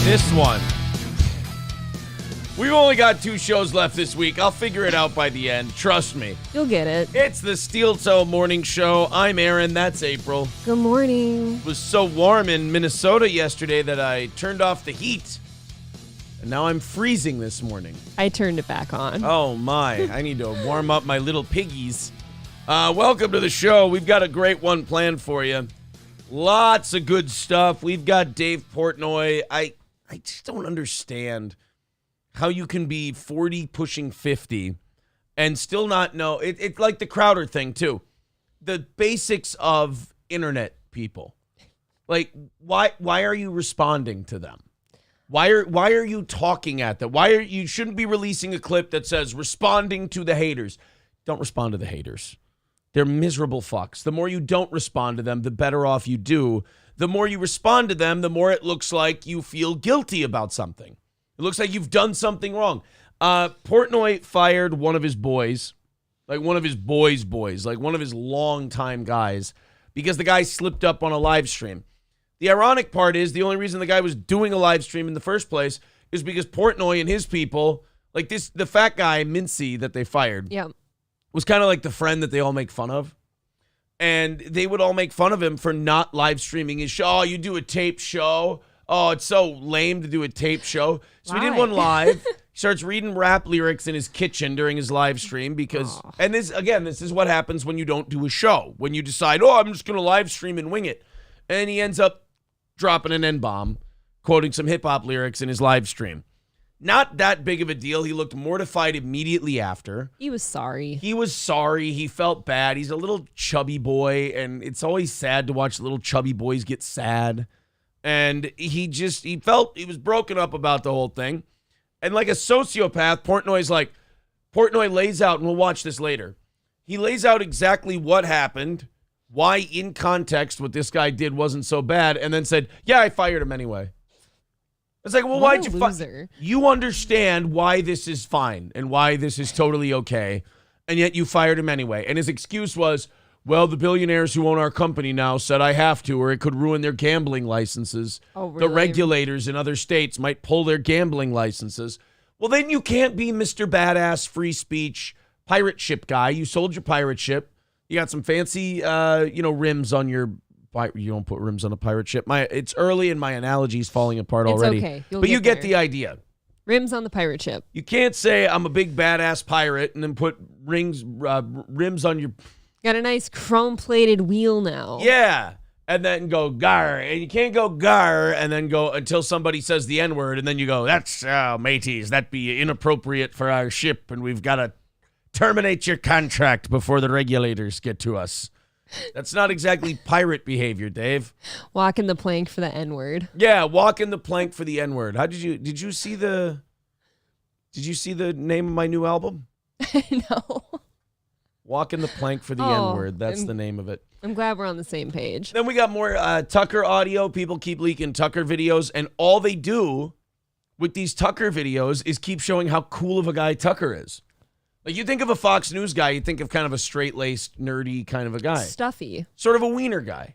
this one. We've only got 2 shows left this week. I'll figure it out by the end. Trust me. You'll get it. It's the Steel Toe Morning Show. I'm Aaron. That's April. Good morning. It was so warm in Minnesota yesterday that I turned off the heat. And now I'm freezing this morning. I turned it back on. Oh, my. I need to warm up my little piggies. Welcome to the show. We've got a great one planned for you. Lots of good stuff. We've got Dave Portnoy. I just don't understand how you can be 40 pushing 50 and still not know. It's like the Crowder thing, too. The basics of internet people. Like, why are you responding to them? Why are you talking at them? You shouldn't be releasing a clip that says responding to the haters. Don't respond to the haters. They're miserable fucks. The more you don't respond to them, the better off you do. The more you respond to them, the more it looks like you feel guilty about something. It looks like you've done something wrong. Portnoy fired one of his boys, like one of his boys, like one of his longtime guys, because the guy slipped up on a live stream. The ironic part is the only reason the guy was doing a live stream in the first place is because Portnoy and his people, like the fat guy, Mintzy, that they fired, was kind of like the friend that they all make fun of. And they would all make fun of him for not live streaming his show. Oh, you do a tape show? Oh, it's so lame to do a tape show. So he did one live. He starts reading rap lyrics in his kitchen during his live stream because, and this is what happens when you don't do a show. When you decide, I'm just going to live stream and wing it. And he ends up dropping an N-bomb, quoting some hip-hop lyrics in his live stream. Not that big of a deal. He looked mortified immediately after. He was sorry. He felt bad. He's a little chubby boy, and it's always sad to watch little chubby boys get sad. And he felt he was broken up about the whole thing. And like a sociopath, Portnoy lays out, and we'll watch this later. He lays out exactly what happened, why in context what this guy did wasn't so bad, and then said, yeah, I fired him anyway. It's like, well, why'd you fire? You understand why this is fine and why this is totally okay, and yet you fired him anyway. And his excuse was, well, the billionaires who own our company now said I have to, or it could ruin their gambling licenses. Oh, really? The regulators in other states might pull their gambling licenses. Well, then you can't be Mr. Badass free speech pirate ship guy. You sold your pirate ship. You got some fancy, rims on your. You don't put rims on a pirate ship. It's early and my analogy's falling apart already. It's okay. But you get the idea. Rims on the pirate ship. You can't say I'm a big badass pirate and then put rims on your. Got a nice chrome-plated wheel now. Yeah. And then go gar. And you can't go gar and then go until somebody says the N-word. And then you go, that's, mateys, that'd be inappropriate for our ship. And we've got to terminate your contract before the regulators get to us. That's not exactly pirate behavior, Dave. Walking the plank for the N-word. Yeah, walking the plank for the N-word. Did you see the name of my new album? No. Walking the plank for the N-word. That's the name of it. I'm glad we're on the same page. Then we got more Tucker audio. People keep leaking Tucker videos, and all they do with these Tucker videos is keep showing how cool of a guy Tucker is. Like, you think of a Fox News guy, you think of kind of a straight-laced, nerdy kind of a guy. Stuffy. Sort of a wiener guy,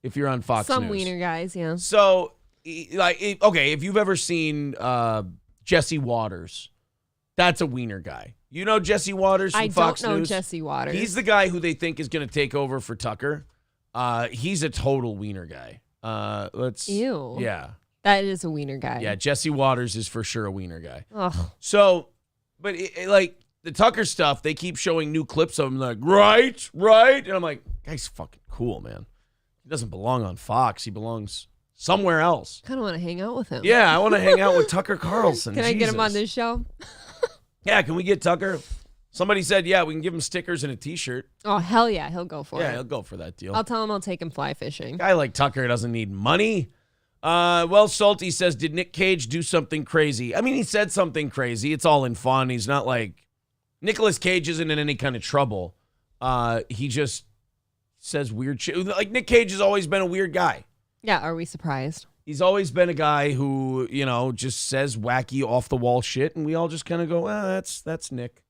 if you're on Fox News. Some wiener guys, yeah. So, if you've ever seen Jesse Waters, that's a wiener guy. You know Jesse Waters from Fox News? I don't know Jesse Waters. He's the guy who they think is going to take over for Tucker. He's a total wiener guy. Ew. Yeah. That is a wiener guy. Yeah, Jesse Waters is for sure a wiener guy. Ugh. So, but the Tucker stuff, they keep showing new clips of him like, right? And I'm like, guy's fucking cool, man. He doesn't belong on Fox. He belongs somewhere else. Kind of want to hang out with him. Yeah, I want to hang out with Tucker Carlson. Can I get him on this show? Yeah, can we get Tucker? Somebody said, yeah, we can give him stickers and a T-shirt. Oh, hell yeah. He'll go for it. Yeah, he'll go for that deal. I'll tell him I'll take him fly fishing. A guy like Tucker doesn't need money. Salty says, did Nick Cage do something crazy? I mean, he said something crazy. It's all in fun. He's not like... Nicolas Cage isn't in any kind of trouble. He just says weird shit. Like, Nick Cage has always been a weird guy. Yeah, are we surprised? He's always been a guy who, just says wacky, off-the-wall shit, and we all just kind of go, that's Nick.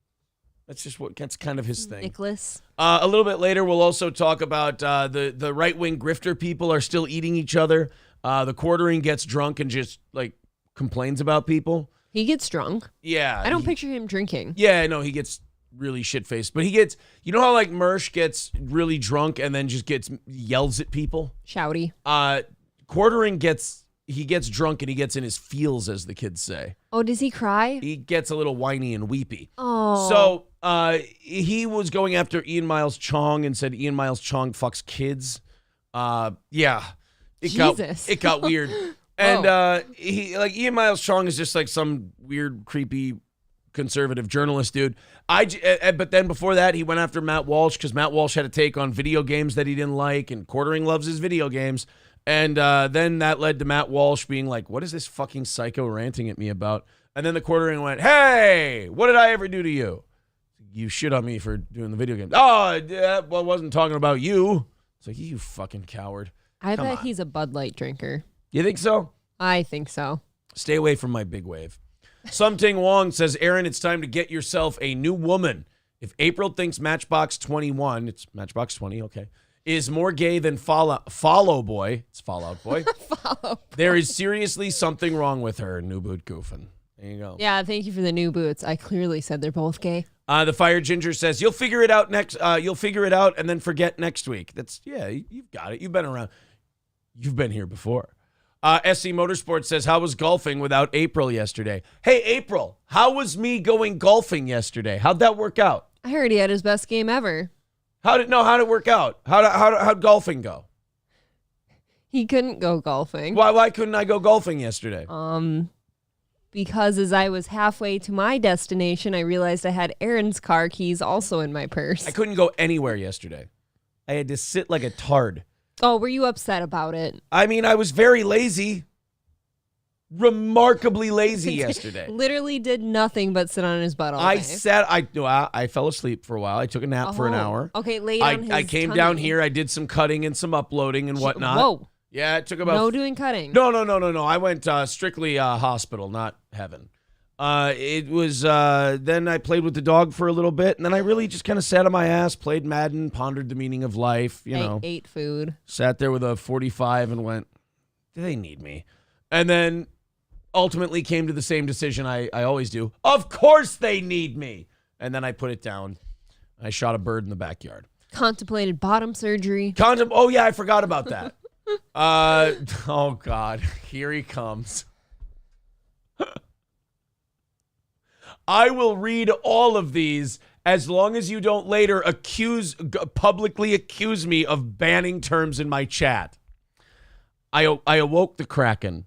That's kind of his thing. Nicholas. A little bit later, we'll also talk about the right-wing grifter people are still eating each other. The quartering gets drunk and just like complains about people. He gets drunk. Yeah. I don't picture him drinking. Yeah, no, he gets really shit-faced. But he gets, you know how like Mersh gets really drunk and then just yells at people? Shouty. Quartering gets drunk and he gets in his feels, as the kids say. Oh, does he cry? He gets a little whiny and weepy. Oh. So he was going after Ian Miles Chong and said Ian Miles Chong fucks kids. Yeah. It got weird. And Ian Miles Chong is just like some weird, creepy conservative journalist dude. But then before that, he went after Matt Walsh because Matt Walsh had a take on video games that he didn't like, and Quartering loves his video games. And then that led to Matt Walsh being like, what is this fucking psycho ranting at me about? And then the Quartering went, hey, what did I ever do to you? You shit on me for doing the video games. Oh, yeah, well, I wasn't talking about you. It's like, you fucking coward. I bet he's a Bud Light drinker. You think so? I think so. Stay away from my big wave. Something Wong says, Aaron, it's time to get yourself a new woman. If April thinks Matchbox 21, it's Matchbox 20, okay, is more gay than Follow Boy, it's Fallout Boy, there is seriously something wrong with her, New Boot Goofin. There you go. Yeah, thank you for the new boots. I clearly said they're both gay. The Fire Ginger says, you'll figure it out you'll figure it out and then forget next week. You've got it. You've been around. You've been here before. SC Motorsports says, how was golfing without April yesterday? Hey, April, how was me going golfing yesterday? How'd that work out? I heard he had his best game ever. How'd it work out? How'd golfing go? He couldn't go golfing. Why couldn't I go golfing yesterday? Because as I was halfway to my destination, I realized I had Aaron's car keys also in my purse. I couldn't go anywhere yesterday. I had to sit like a tard. Oh, were you upset about it? I mean, I was very lazy. Remarkably lazy yesterday. Literally did nothing but sit on his butt all day. I fell asleep for a while. I took a nap for an hour. Okay, laid on his I came tummy. down here. I did some cutting and some uploading and whatnot. Whoa. Yeah, it took about... No doing cutting. No. I went strictly hospital, not heaven. It was... then I played with the dog for a little bit, and then I really just kind of sat on my ass, played Madden, pondered the meaning of life, Ate food. Sat there with a 45 and went, do they need me? And then ultimately came to the same decision I always do. Of course they need me. And then I put it down. I shot a bird in the backyard. Contemplated bottom surgery. Oh, yeah, I forgot about that. Oh, God. Here he comes. I will read all of these as long as you don't later publicly accuse me of banning terms in my chat. I awoke the Kraken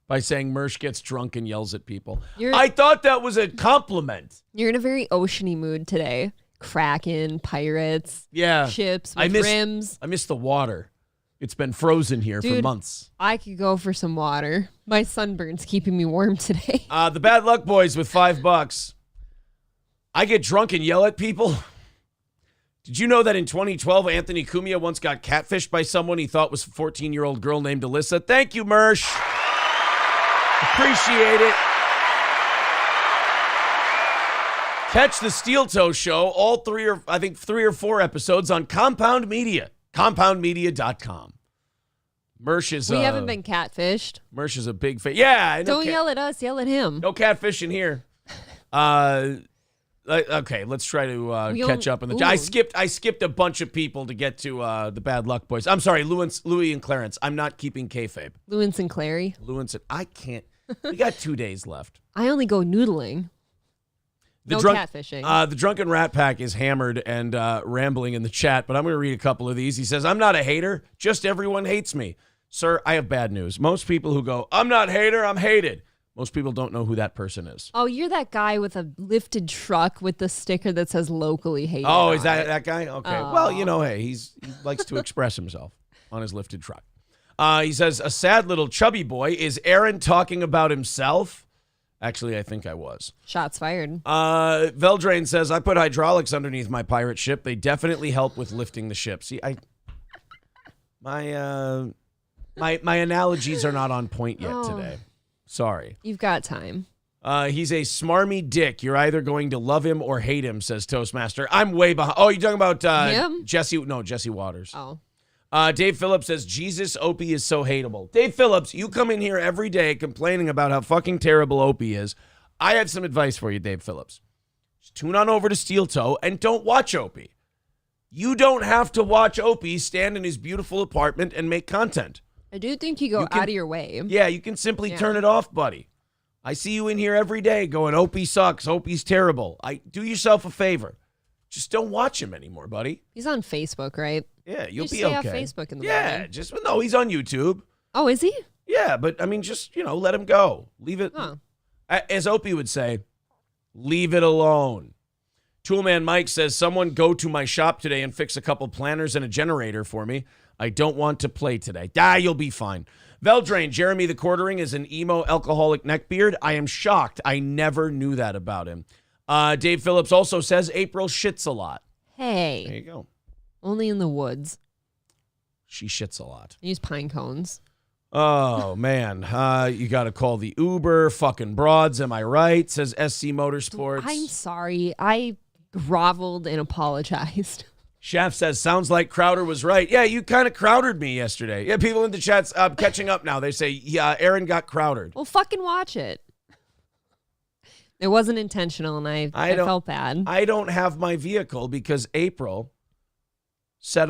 by saying Mersh gets drunk and yells at people. I thought that was a compliment. You're in a very oceany mood today. Kraken, pirates, yeah, ships with rims. I miss the water. It's been frozen here for months. I could go for some water. My sunburn's keeping me warm today. The Bad Luck Boys with $5. I get drunk and yell at people. Did you know that in 2012, Anthony Cumia once got catfished by someone he thought was a 14-year-old girl named Alyssa? Thank you, Mersh. Appreciate it. Catch the Steel Toe Show, all three or four episodes on Compound Media. CompoundMedia.com. Mersh is... We haven't been catfished. Mersh is a big fan. Yeah. Don't yell at us. Yell at him. No catfishing here. Okay, let's try to catch up on the... I skipped a bunch of people to get to the Bad Luck Boys. I'm sorry, Louis and Clarence. I'm not keeping kayfabe. Lewis and Clary. I can't... We got 2 days left. I only go noodling. Catfishing. The Drunken Rat Pack is hammered and rambling in the chat, but I'm going to read a couple of these. He says, I'm not a hater. Just everyone hates me. Sir, I have bad news. Most people who go, I'm not a hater, I'm hated. Most people don't know who that person is. Oh, you're that guy with a lifted truck with the sticker that says locally hated. Oh, is that guy? Okay. Oh. Well, hey, he likes to express himself on his lifted truck. He says, a sad little chubby boy. Is Aaron talking about himself? Actually, I think I was. Shots fired. Veldrain says, I put hydraulics underneath my pirate ship. They definitely help with lifting the ship. See, my analogies are not on point yet today. Sorry. You've got time. He's a smarmy dick. You're either going to love him or hate him, says Toastmaster. I'm way behind. Oh, you're talking about him? Jesse Waters. Oh. Dave Phillips says, Jesus, Opie is so hateable. Dave Phillips, you come in here every day complaining about how fucking terrible Opie is. I have some advice for you, Dave Phillips. Just tune on over to Steel Toe and don't watch Opie. You don't have to watch Opie stand in his beautiful apartment and make content. I do think you go out of your way. Yeah, you can simply turn it off, buddy. I see you in here every day going, Opie sucks, Opie's terrible. Do yourself a favor. Just don't watch him anymore, buddy. He's on Facebook, right? Yeah, you'll be stay okay. off Facebook in the morning. No, he's on YouTube. Oh, is he? Yeah, but I mean, just, let him go. Leave it. Huh. As Opie would say, leave it alone. Toolman Mike says, someone go to my shop today and fix a couple planners and a generator for me. I don't want to play today. You'll be fine. Veldrain, Jeremy the Quartering is an emo alcoholic neckbeard. I am shocked. I never knew that about him. Dave Phillips also says April shits a lot. Hey. There you go. Only in the woods. She shits a lot. I use pine cones. Oh, man. You got to call the Uber. Fucking broads, am I right? Says SC Motorsports. I'm sorry. I groveled and apologized. Shaft says, sounds like Crowder was right. Yeah, you kind of crowdered me yesterday. Yeah, people in the chat's catching up now. They say, yeah, Aaron got crowdered. Well, fucking watch it. It wasn't intentional, and I felt bad. I don't have my vehicle because April said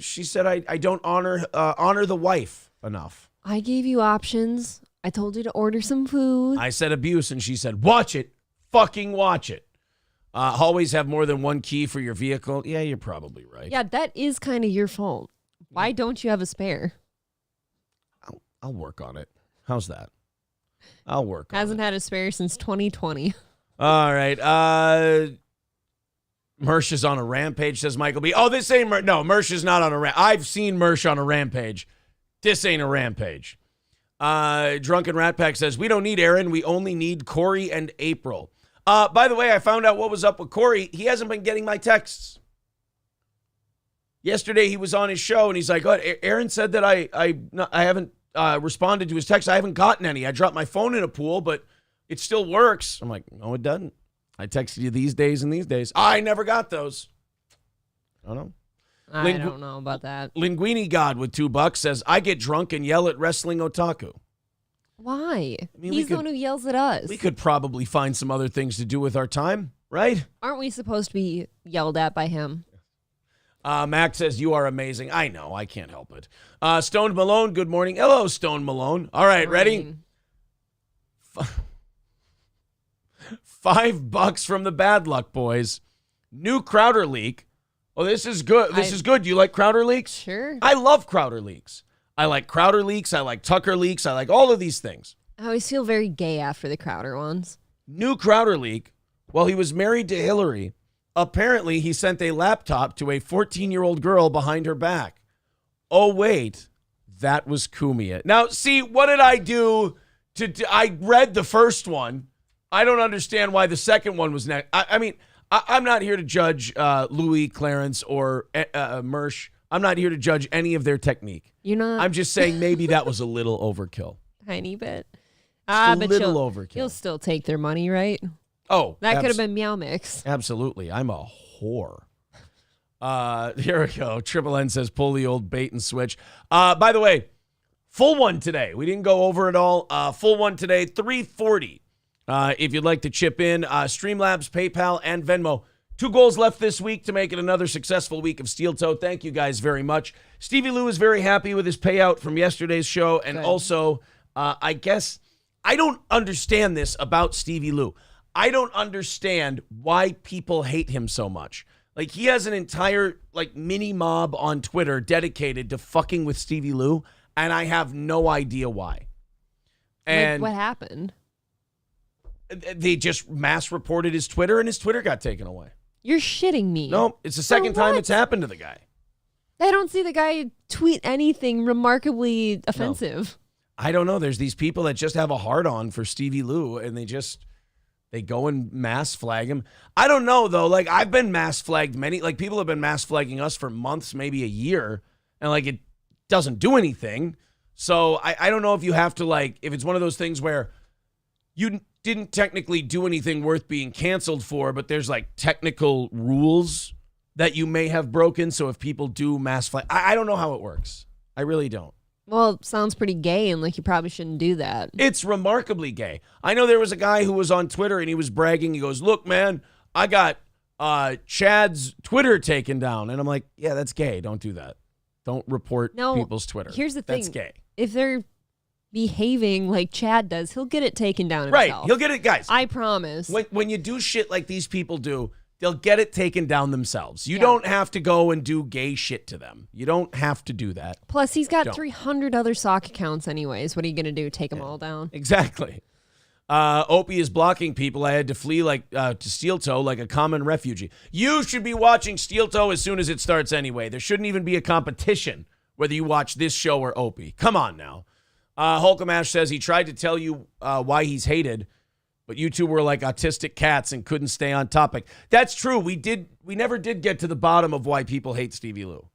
she said I don't honor the wife enough. I gave you options. I told you to order some food. I said abuse, and she said, watch it. Fucking watch it. Always have more than one key for your vehicle. Yeah, you're probably right. Yeah, that is kind of your fault. Why don't you have a spare? I'll work on it. How's that? I'll work on it. Hasn't had a spare since 2020. All right. Mersh is on a rampage, says Michael B. Oh, this ain't Mersh. No, Mersh is not on a rampage. I've seen Mersh on a rampage. This ain't a rampage. Drunken Rat Pack says, we don't need Aaron. We only need Corey and April. By the way, I found out what was up with Corey. He hasn't been getting my texts. Yesterday, he was on his show, and he's like, oh, Aaron said that I haven't responded to his text. I haven't gotten any. I dropped my phone in a pool, but it still works. I'm like, no, it doesn't. I texted you these days and these days. I never got those. I don't know. I don't know about that. Linguini God with $2 says, I get drunk and yell at wrestling otaku. Why? He's the one who yells at us. We could probably find some other things to do with our time, right? Aren't we supposed to be yelled at by him? Max says, you are amazing. I know. I can't help it. Stone Malone, good morning. Hello, Stone Malone. All right, ready? $5 from the Bad Luck Boys. New Crowder leak. Oh, this is good. This is good. Do you like Crowder leaks? Sure. I love Crowder leaks. I like Crowder leaks. I like Tucker leaks. I like all of these things. I always feel very gay after the Crowder ones. New Crowder leak. While he was married to Hillary, apparently he sent a laptop to a 14-year-old girl behind her back. Oh, wait. That was Kumia. Now, see, what did I do? I read the first one. I don't understand why the second one was next. I mean, I'm not here to judge Louis, Clarence, or Mersh. I'm not here to judge any of their technique. You're not. I'm just saying maybe that was a little overkill. Tiny bit. A little overkill. You'll still take their money, right? Oh, that could have been Meow Mix. Absolutely. I'm a whore. Here we go. Triple N says, pull the old bait and switch. By the way, full one today. We didn't go over it all. Full one today, $340. If you'd like to chip in, Streamlabs, PayPal, and Venmo. 2 goals left this week to make it another successful week of Steel Toe. Thank you guys very much. Stevie Lou is very happy with his payout from yesterday's show. And also, I guess, I don't understand this about Stevie Lou. I don't understand why people hate him so much. Like, he has an entire, mini mob on Twitter dedicated to fucking with Stevie Lou, and I have no idea why. And what happened? They just mass reported his Twitter, and his Twitter got taken away. You're shitting me. No, it's the second time it's happened to the guy. I don't see the guy tweet anything remarkably offensive. No. I don't know. There's these people that just have a hard-on for Stevie Lou, and they go and mass flag him. I don't know, though. I've been mass flagged people have been mass flagging us for months, maybe a year, and, it doesn't do anything. So I don't know if you have to, if it's one of those things where you didn't technically do anything worth being canceled for, but there's, technical rules that you may have broken. So if people do mass flight, I don't know how it works. I really don't. Well, it sounds pretty gay and like you probably shouldn't do that. It's remarkably gay. I know there was a guy who was on Twitter and he was bragging. He goes, look, man, I got Chad's Twitter taken down. And I'm like, yeah, that's gay. Don't do that. Don't report people's Twitter. Here's the thing. That's gay. If they're behaving like Chad does, he'll get it taken down himself. Right. He'll get it, guys. I promise. When you do shit like these people do, they'll get it taken down themselves. You don't have to go and do gay shit to them. You don't have to do that. Plus, he's got 300 other sock accounts anyways. What are you going to do? Take them all down? Exactly. Opie is blocking people. I had to flee to Steel Toe like a common refugee. You should be watching Steel Toe as soon as it starts anyway. There shouldn't even be a competition whether you watch this show or Opie. Come on now. Hulkamash says he tried to tell you why he's hated, but you two were like autistic cats and couldn't stay on topic. That's true. We never did get to the bottom of why people hate Stevie Lou.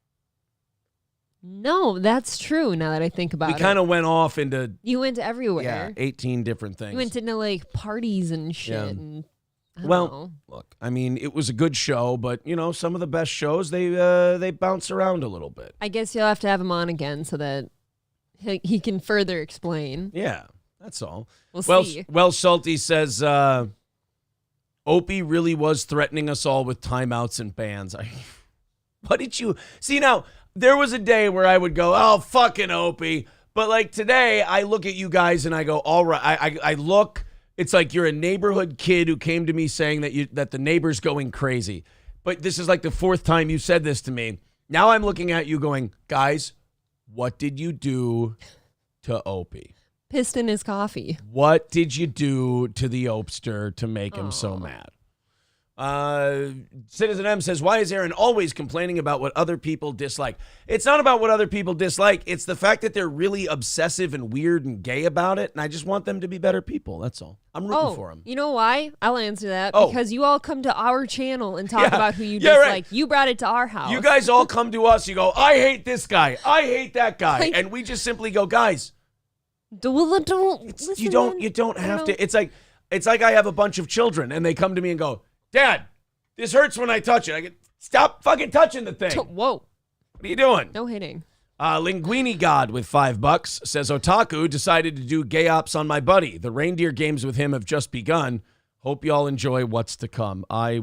No, that's true now that I think about it. We kind of went off into... You went everywhere. Yeah, 18 different things. You went into like parties and shit. Yeah. And, I don't know. Look, I mean, it was a good show, but, some of the best shows, they bounce around a little bit. I guess you'll have to have him on again so that he can further explain. Yeah, that's all. We'll see. Well, Schulte says, Opie really was threatening us all with timeouts and bans. What did you... See, now... There was a day where I would go, oh, fucking Opie. But like today, I look at you guys and I go, all right. I look, it's like you're a neighborhood kid who came to me saying that the neighbor's going crazy. But this is like the fourth time you said this to me. Now I'm looking at you going, guys, what did you do to Opie? Pissed in his coffee. What did you do to the Opester to make him so mad? Citizen M says, why is Aaron always complaining about what other people dislike? It's not about what other people dislike. It's the fact that they're really obsessive and weird and gay about it. And I just want them to be better people. That's all. I'm rooting for them. You know why? I'll answer that. Because you all come to our channel and talk about who you dislike. Right. You brought it to our house. You guys all come to us. You go, I hate this guy. I hate that guy. And we just simply go, guys, you don't have to. It's like I have a bunch of children and they come to me and go, Dad, this hurts when I touch it. I get, stop fucking touching the thing. Whoa. What are you doing? No hitting. Linguini God with $5 says, Otaku decided to do gay ops on my buddy. The reindeer games with him have just begun. Hope y'all enjoy what's to come. I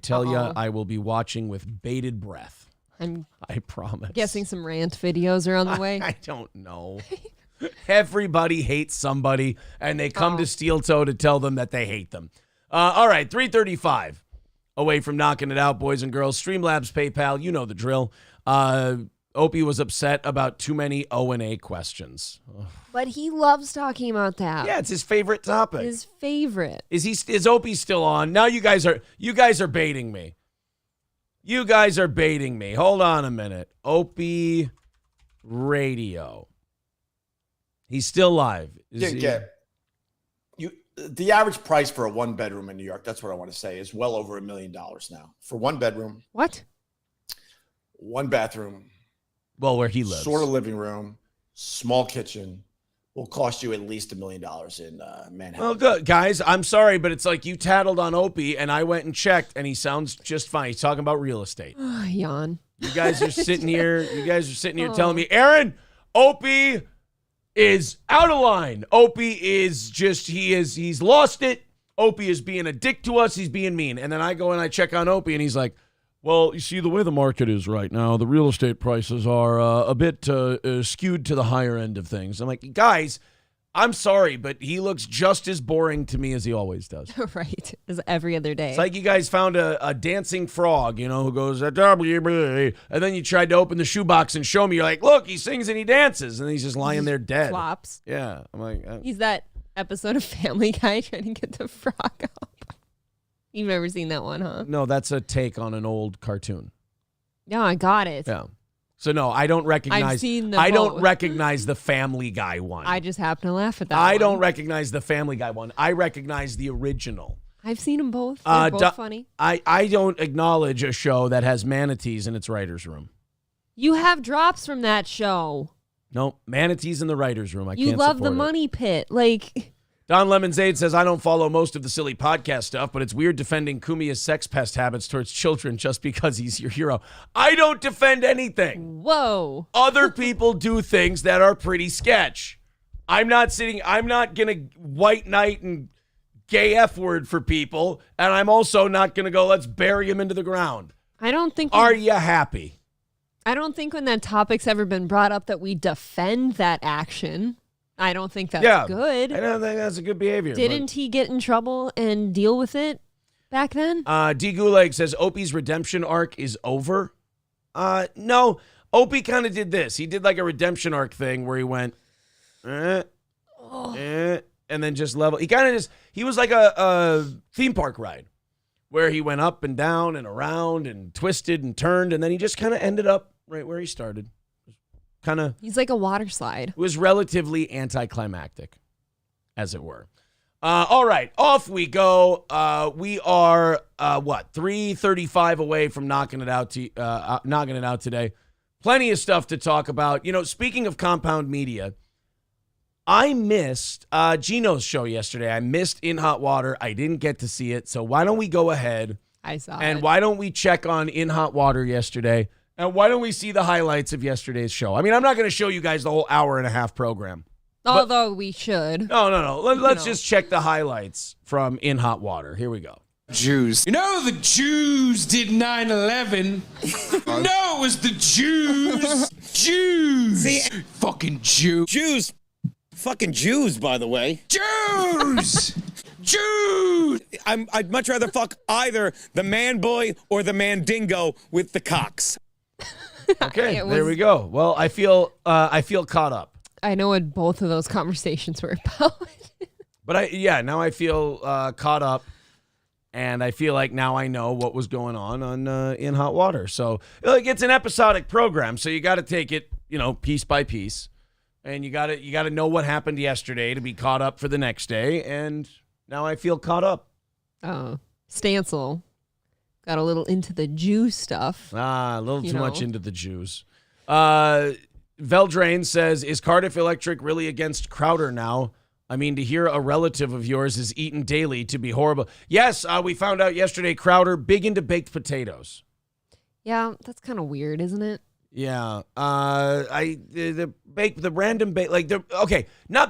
tell you, I will be watching with bated breath. I promise. Guessing some rant videos are on the way. I don't know. Everybody hates somebody, and they come to Steel Toe to tell them that they hate them. All right, 3:35 away from knocking it out, boys and girls. Streamlabs, PayPal, you know the drill. Opie was upset about too many O&A questions. But he loves talking about that. Yeah, it's his favorite topic. His favorite. Is Opie still on? Now you guys are baiting me. You guys are baiting me. Hold on a minute. Opie Radio. He's still live. The average price for a one bedroom in New York, that's what I want to say, is well over $1 million now. For one bedroom. What? One bathroom. Well, where he lives. Sort of living room, small kitchen, will cost you at least $1 million in Manhattan. Well, good. Guys, I'm sorry, but it's like you tattled on Opie, and I went and checked, and he sounds just fine. He's talking about real estate. Yawn. You guys are sitting here telling me, Aaron, Opie is out of line. Opie is just, he's lost it. Opie is being a dick to us. He's being mean. And then I go and I check on Opie and he's like, well, you see, the way the market is right now, the real estate prices are a bit skewed to the higher end of things. I'm like, guys, I'm sorry, but he looks just as boring to me as he always does. Right, as every other day. It's like you guys found a dancing frog, who goes, and then you tried to open the shoebox and show me. You're like, look, he sings and he dances, and he's just lying there dead. Flops. Yeah. I'm like, he's that episode of Family Guy trying to get the frog up. You've never seen that one, huh? No, that's a take on an old cartoon. No, I got it. Yeah. So no, I don't recognize. I've seen them I both. don't recognize the Family Guy one. I just happen to laugh at that. I don't recognize the Family Guy one. I recognize the original. I've seen them both. They're both funny. I don't acknowledge a show that has manatees in its writer's room. You have drops from that show. No, manatees in the writer's room. I can't You love support the it. Money Pit. Like, Don Lemonzade says, I don't follow most of the silly podcast stuff, but it's weird defending Kumia's sex pest habits towards children just because he's your hero. I don't defend anything. Whoa. Other people do things that are pretty sketch. I'm not going to white knight and gay F word for people, and I'm also not going to go, let's bury him into the ground. I don't think. Are you happy? I don't think when that topic's ever been brought up that we defend that action. I don't think that's good. I don't think that's a good behavior. Didn't he get in trouble and deal with it back then? D. Gulag says Opie's redemption arc is over. No, Opie kind of did this. He did like a redemption arc thing where he went, and then just level. He was like a theme park ride where he went up and down and around and twisted and turned, and then he just kind of ended up right where he started. He's like a water slide. It was relatively anticlimactic, as it were. All right, off we go. We are 3:35 away from knocking it out today. Plenty of stuff to talk about. Speaking of compound media, I missed Gino's show yesterday. I missed In Hot Water. I didn't get to see it. So why don't we go ahead? I saw and it. Why don't we check on In Hot Water yesterday? And why don't we see the highlights of yesterday's show? I mean, I'm not going to show you guys the whole hour-and-a-half program. Although we should. No. Let's just check the highlights from In Hot Water. Here we go. Jews. The Jews did 9/11. No, it was the Jews. Jews. See, fucking Jews. Jews. Fucking Jews, by the way. Jews. Jews. I'd much rather fuck either the man boy or the man dingo with the cocks. Okay, there we go. Well, I feel caught up. I know what both of those conversations were about. But now I feel caught up, and I feel like now I know what was going on In Hot Water. So it's an episodic program, so you got to take it, piece by piece, and you got to know what happened yesterday to be caught up for the next day. And now I feel caught up. Oh, Stancil got a little into the Jew stuff. A little too much into the Jews. Veldrain says, is Cardiff Electric really against Crowder now? I mean, to hear a relative of yours is eaten daily to be horrible. Yes, we found out yesterday Crowder, big into baked potatoes. Yeah, that's kind of weird, isn't it? Yeah. Not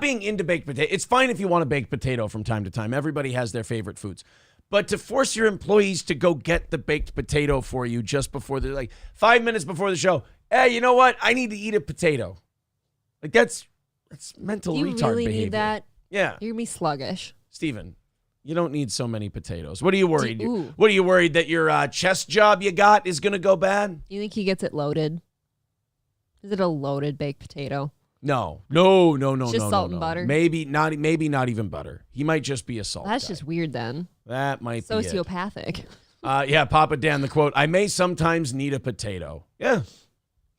being into baked potato. It's fine if you want a baked potato from time to time. Everybody has their favorite foods. But to force your employees to go get the baked potato for you just before 5 minutes before the show. Hey, you know what? I need to eat a potato. That's mental you retard really behavior. Need that? Yeah. You're gonna be sluggish. Steven, you don't need so many potatoes. What are you worried? Ooh. What are you worried that your chest job you got is gonna go bad? You think he gets it loaded? Is it a loaded baked potato? No. Just salt and butter? Maybe not even butter. He might just be a salt That's guy. just weird then. That might be it. Sociopathic. Papa Dan, the quote, I may sometimes need a potato. Yeah.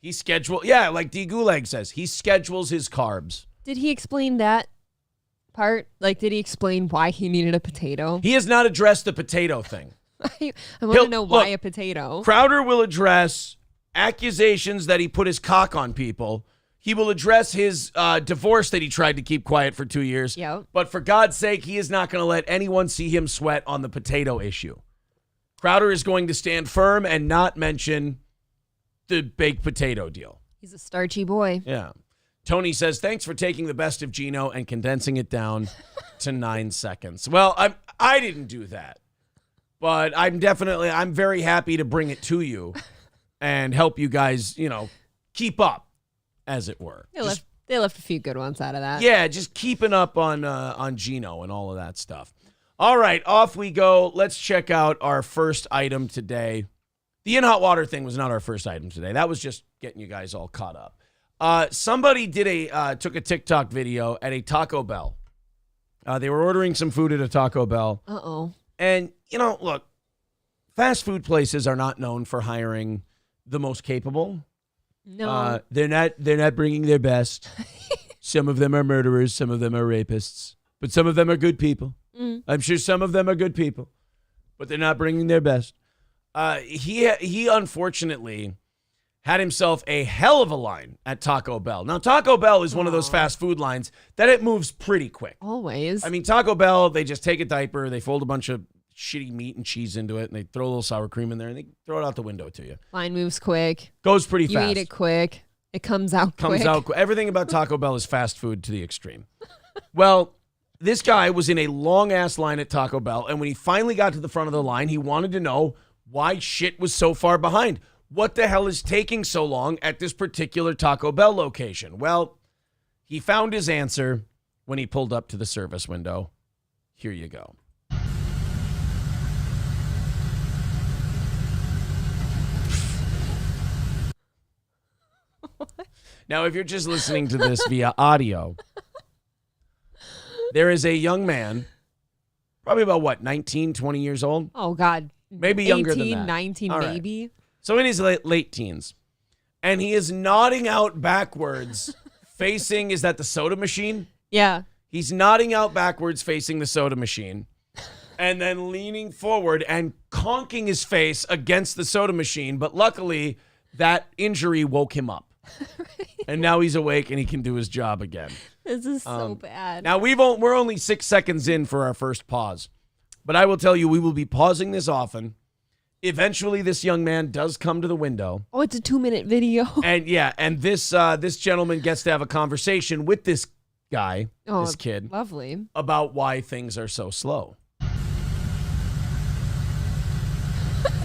Like D. Gulag says, he schedules his carbs. Did he explain that part? Did he explain why he needed a potato? He has not addressed the potato thing. I want to know why a potato. Crowder will address accusations that he put his cock on people. He will address his divorce that he tried to keep quiet for 2 years. Yep. But for God's sake, he is not going to let anyone see him sweat on the potato issue. Crowder is going to stand firm and not mention the baked potato deal. He's a starchy boy. Yeah. Tony says, thanks for taking the best of Gino and condensing it down to 9 seconds. Well, I didn't do that. But I'm very happy to bring it to you and help you guys, keep up, as it were. They left a few good ones out of that. Yeah, just keeping up on Gino and all of that stuff. All right, off we go. Let's check out our first item today. The In Hot Water thing was not our first item today. That was just getting you guys all caught up. Somebody took a TikTok video at a Taco Bell. They were ordering some food at a Taco Bell. Uh-oh. And, look, fast food places are not known for hiring the most capable. No. They're not bringing their best. Some of them are murderers. Some of them are rapists. But some of them are good people. Mm. I'm sure some of them are good people. But they're not bringing their best. He unfortunately had himself a hell of a line at Taco Bell. Now, Taco Bell is one of those fast food lines that it moves pretty quick. Always. I mean, Taco Bell, they just take a diaper, they fold a bunch of shitty meat and cheese into it, and they throw a little sour cream in there, and they throw it out the window to you. Line moves quick. Goes pretty You fast. eat it quick. It comes out quick. Everything about Taco Bell is fast food to the extreme. Well, this guy was in a long-ass line at Taco Bell, and when he finally got to the front of the line, he wanted to know why shit was so far behind. What the hell is taking so long at this particular Taco Bell location? Well, he found his answer when he pulled up to the service window. Here you go. Now, if you're just listening to this via audio, there is a young man, probably about, 19, 20 years old? Oh, God. Maybe younger than 18, that. 19, All right. maybe. So in his late teens. And he is nodding out backwards, facing, is that the soda machine? Yeah. He's nodding out backwards, facing the soda machine, and then leaning forward and conking his face against the soda machine. But luckily, that injury woke him up. Right. And now he's awake and he can do his job again. This is so bad. Now, we're only 6 seconds in for our first pause. But I will tell you, we will be pausing this often. Eventually, this young man does come to the window. Oh, it's a 2-minute video. And this gentleman gets to have a conversation with this guy, this kid, Lovely. about why things are so slow.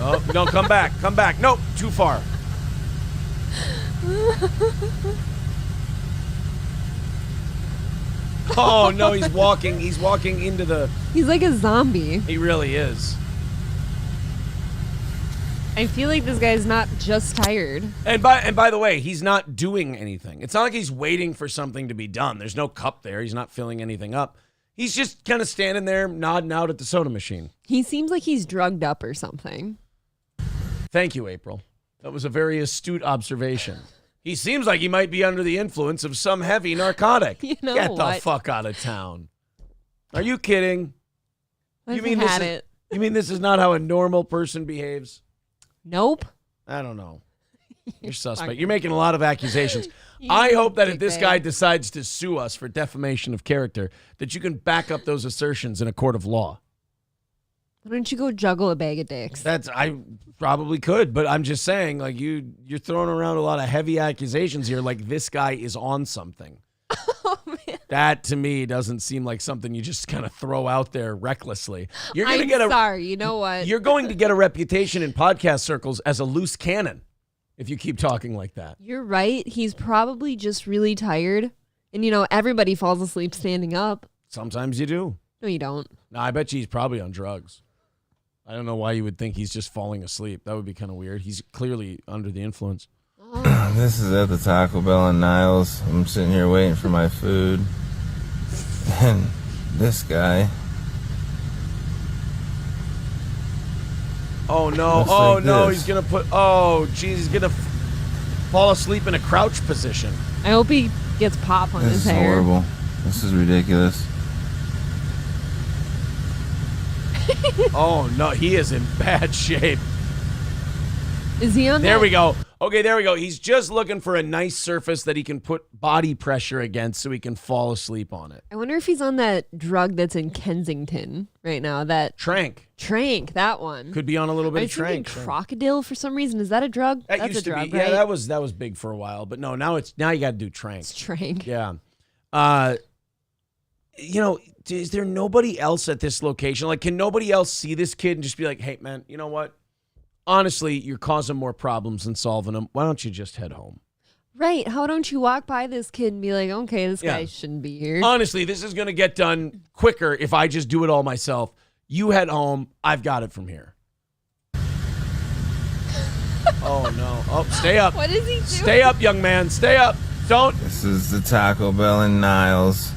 Oh, no, come back. Nope, too far. Oh, no, he's walking into the... He's like a zombie. He really is. I feel like this guy's not just tired. And by the way, he's not doing anything. It's not like he's waiting for something to be done. There's no cup there. He's not filling anything up. He's just kind of standing there nodding out at the soda machine. He seems like he's drugged up or something. Thank you, April. That was a very astute observation. He seems like he might be under the influence of some heavy narcotic. You know Get what? the fuck out of town. Are you kidding? You mean this is not how a normal person behaves? Nope. I don't know. You're suspect. You're making a lot of accusations. You I hope that if this dickbag. guy decides to sue us for defamation of character, that you can back up those assertions in a court of law. Why don't you go juggle a bag of dicks? I probably could, but I'm just saying, like you're throwing around a lot of heavy accusations here, like this guy is on something. Oh, man. That to me doesn't seem like something you just kind of throw out there recklessly. Sorry, you know what? You're going to get a reputation in podcast circles as a loose cannon if you keep talking like that. You're right. He's probably just really tired. And, everybody falls asleep standing up. Sometimes you do. No, you don't. No, I bet you he's probably on drugs. I don't know why you would think he's just falling asleep. That would be kind of weird. He's clearly under the influence. This is at the Taco Bell in Niles. I'm sitting here waiting for my food. And this guy. Oh, no. Looks Oh, like no. this. He's going to he's going to fall asleep in a crouch position. I hope he gets pop on This his is hair. horrible. This is ridiculous. Oh, no. He is in bad shape. Is he on There that? we go. Okay, there we go. He's just looking for a nice surface that he can put body pressure against so he can fall asleep on it. I wonder if he's on that drug that's in Kensington right now. That Trank. that one. Could be on a little I bit was of Trank. thinking crocodile for some reason. Is that a drug? That That's used a to drug, be. right? Yeah, that was big for a while. But no, now you got to do Trank. It's Trank. Yeah. Is there nobody else at this location? Like, can nobody else see this kid and just be like, hey, man, you know what? Honestly, you're causing more problems than solving them. Why don't you just head home? Right. How don't you walk by this kid and be like, okay, this Yeah. guy shouldn't be here. Honestly, this is going to get done quicker if I just do it all myself. You head home. I've got it from here. Oh, no. Oh, stay up. What is he doing? Stay up, young man. Stay up. Don't. This is the Taco Bell in Niles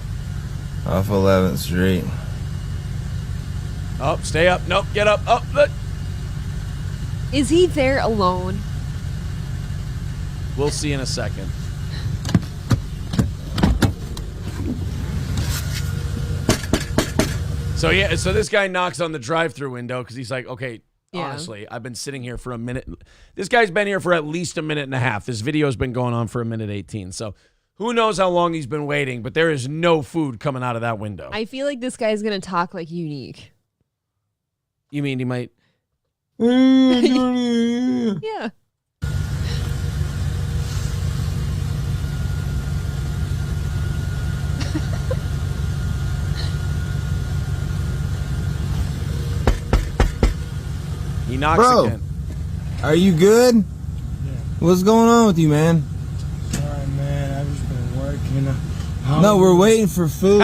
off 11th Street. Oh, stay up. Nope. Get up. Oh, look. Is he there alone? We'll see in a second. So this guy knocks on the drive-through window because he's like, okay, Yeah. Honestly, I've been sitting here for a minute. This guy's been here for at least a minute and a half. This video's been going on for a minute 18. So who knows how long he's been waiting, but there is no food coming out of that window. I feel like this guy's going to talk like Unique. You mean he might? Yeah. He knocks Bro, again. are you good? What's going on with you, man? Sorry, man. I've just been working. No, we're waiting for food.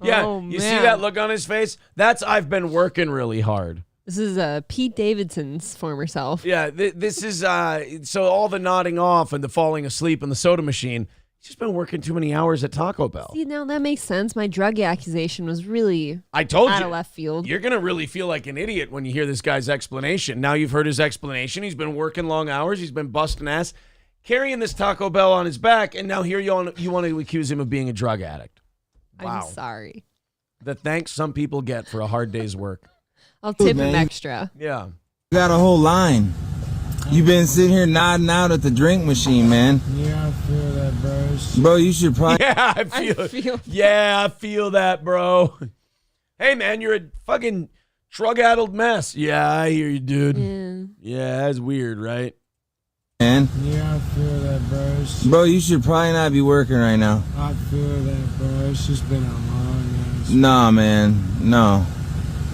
Yeah, Oh, you see man. that look on his face? That's I've been working really hard. This is Pete Davidson's former self. Yeah, this is so all the nodding off and the falling asleep in the soda machine. He's just been working too many hours at Taco Bell. See, now that makes sense. My drug accusation was really I told out you. of left field. You're going to really feel like an idiot when you hear this guy's explanation. Now you've heard his explanation. He's been working long hours. He's been busting ass, carrying this Taco Bell on his back, and now here you want to accuse him of being a drug addict. Wow. I'm sorry. The thanks some people get for a hard day's work. I'll tip him man. extra. Yeah. Got a whole line. You've been sitting here nodding out at the drink machine, man. Yeah, I feel that, bro. Bro, you should probably... Yeah, I feel. Yeah, I feel that, bro. Hey, man, you're a fucking drug-addled mess. Yeah, I hear you, dude. Yeah, that's weird, right? Man. Yeah, I feel that, bro. Bro, you should probably not be working right now. I feel that, bro. It's just been a long ass. Nah, man. No.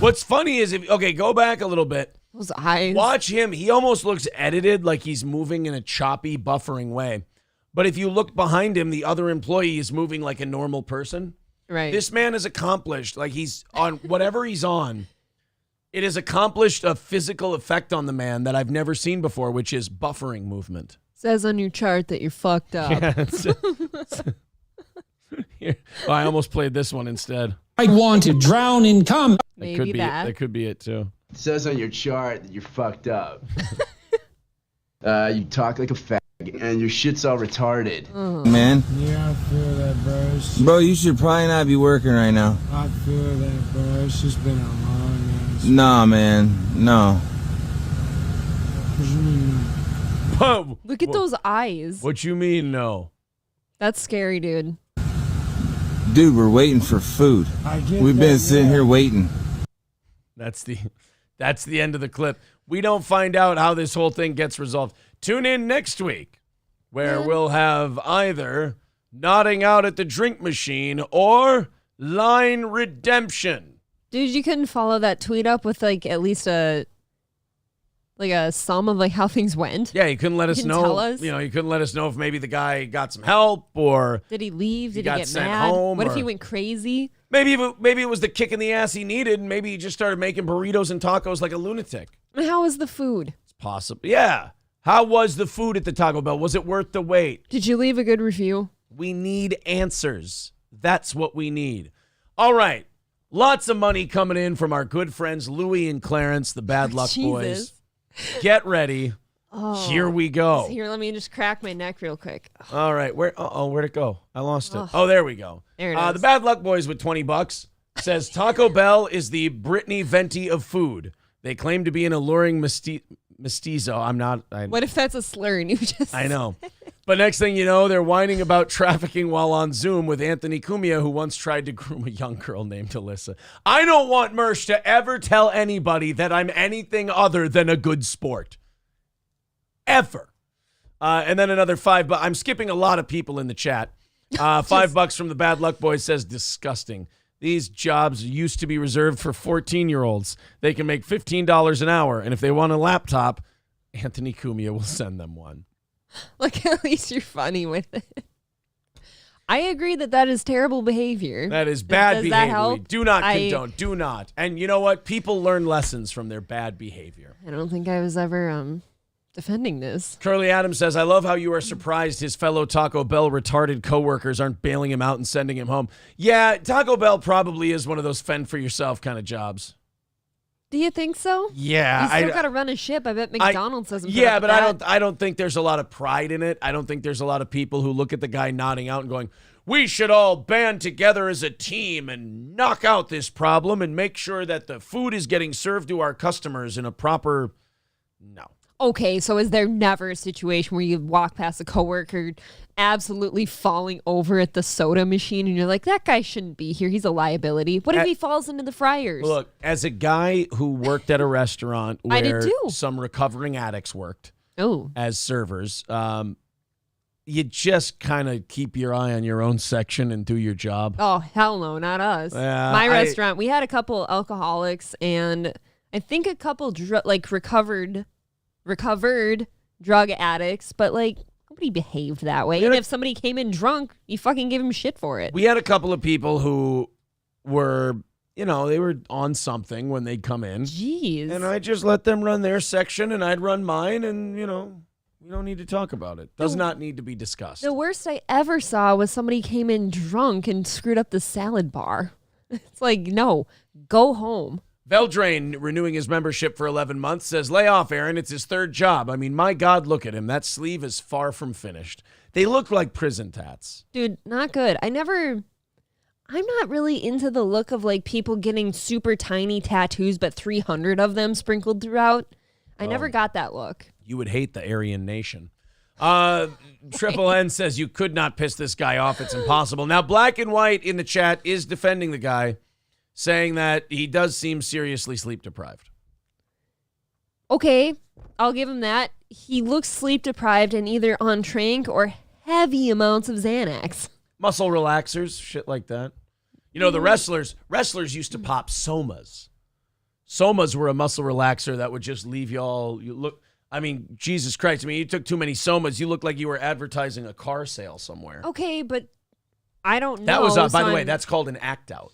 What's funny is go back a little bit. Those eyes. Watch him. He almost looks edited, like he's moving in a choppy, buffering way. But if you look behind him, the other employee is moving like a normal person. Right. This man is accomplished. Like he's on whatever he's on. It has accomplished a physical effect on the man that I've never seen before, which is buffering movement. Says on your chart that you're fucked up. Here. Oh, I almost played this one instead. I want to drown in cum. Maybe could be that. That could be it too. It says on your chart that you're fucked up. You talk like a fag, and your shit's all retarded. Man. Yeah, I feel that, bro. Bro, you should probably not be working right now. I feel that, bro. It's just been a long ass. Nah, man. No. What you mean? Whoa. Look at those eyes. What you mean, no? That's scary, dude. Dude, we're waiting for food. I get We've that, been sitting yeah. here waiting. That's the end of the clip. We don't find out how this whole thing gets resolved. Tune in next week, where we'll have either nodding out at the drink machine or line redemption. Dude, you couldn't follow that tweet up with like at least a sum of like how things went? Yeah, you couldn't let us Didn't know. tell us? You know, you couldn't let us know if maybe the guy got some help or Did he leave? Did got he get sent mad? home, What if or- he went crazy? maybe it was the kick in the ass he needed, and maybe he just started making burritos and tacos like a lunatic. And how was the food? It's possible. Yeah. How was the food at the Taco Bell? Was it worth the wait? Did you leave a good review? We need answers. That's what we need. All right. Lots of money coming in from our good friends Louie and Clarence, the Bad Luck Boys. Jesus. Get ready. Oh. Here we go. Here, let me just crack my neck real quick. All right. Where'd it go? I lost it. Oh, there we go. There it is. The Bad Luck Boys with $20 says Taco Bell is the Brittany Venti of food. They claim to be an alluring mestizo. I'm not. What if that's a slur and you just... I know. But next thing you know, they're whining about trafficking while on Zoom with Anthony Cumia, who once tried to groom a young girl named Alyssa. I don't want Mersh to ever tell anybody that I'm anything other than a good sport. Ever. And then another $5. I'm skipping a lot of people in the chat. $5 from the Bad Luck Boys says, disgusting. These jobs used to be reserved for 14-year-olds. They can make $15 an hour, and if they want a laptop, Anthony Cumia will send them one. Like, at least you're funny with it. I agree that is terrible behavior. That is bad Does behavior. that We help? do not condone. Do not. And you know what? People learn lessons from their bad behavior. I don't think I was ever defending this. Curly Adams says, I love how you are surprised his fellow Taco Bell retarded coworkers aren't bailing him out and sending him home. Yeah, Taco Bell probably is one of those fend-for-yourself kind of jobs. Do you think so? Yeah. You still got to run a ship. I bet McDonald's doesn't put Yeah, up but with that. I don't think there's a lot of pride in it. I don't think there's a lot of people who look at the guy nodding out and going, we should all band together as a team and knock out this problem and make sure that the food is getting served to our customers in a proper No. Okay, so is there never a situation where you walk past a coworker absolutely falling over at the soda machine and you're like, that guy shouldn't be here. He's a liability. What if he falls into the fryers? Look, as a guy who worked at a restaurant I did where too. some recovering addicts worked Oh, as servers, you just kind of keep your eye on your own section and do your job. oh, hell no, not us. My restaurant, we had a couple alcoholics and I think a couple recovered drug addicts, but like nobody behaved that way. And if somebody came in drunk, you fucking give them shit for it. We had a couple of people who were, they were on something when they'd come in. Jeez. And I just let them run their section and I'd run mine and, we don't need to talk about it. Does not need to be discussed. The worst I ever saw was somebody came in drunk and screwed up the salad bar. It's like, no, go home. Veldrain, renewing his membership for 11 months, says, lay off, Aaron. It's his third job. I mean, my God, look at him. That sleeve is far from finished. They look like prison tats. Dude, not good. I'm not really into the look of like people getting super tiny tattoos, but 300 of them sprinkled throughout. I never got that look. You would hate the Aryan Nation. Triple N says you could not piss this guy off. It's impossible. Now, Black and White in the chat is defending the guy, saying that he does seem seriously sleep deprived. Okay, I'll give him that. He looks sleep deprived and either on tranq or heavy amounts of Xanax. Muscle relaxers, shit like that. The wrestlers used to pop somas. Somas were a muscle relaxer that would just leave Jesus Christ. You took too many somas. You look like you were advertising a car sale somewhere. Okay, but I don't know. That was, by the way, that's called an act out.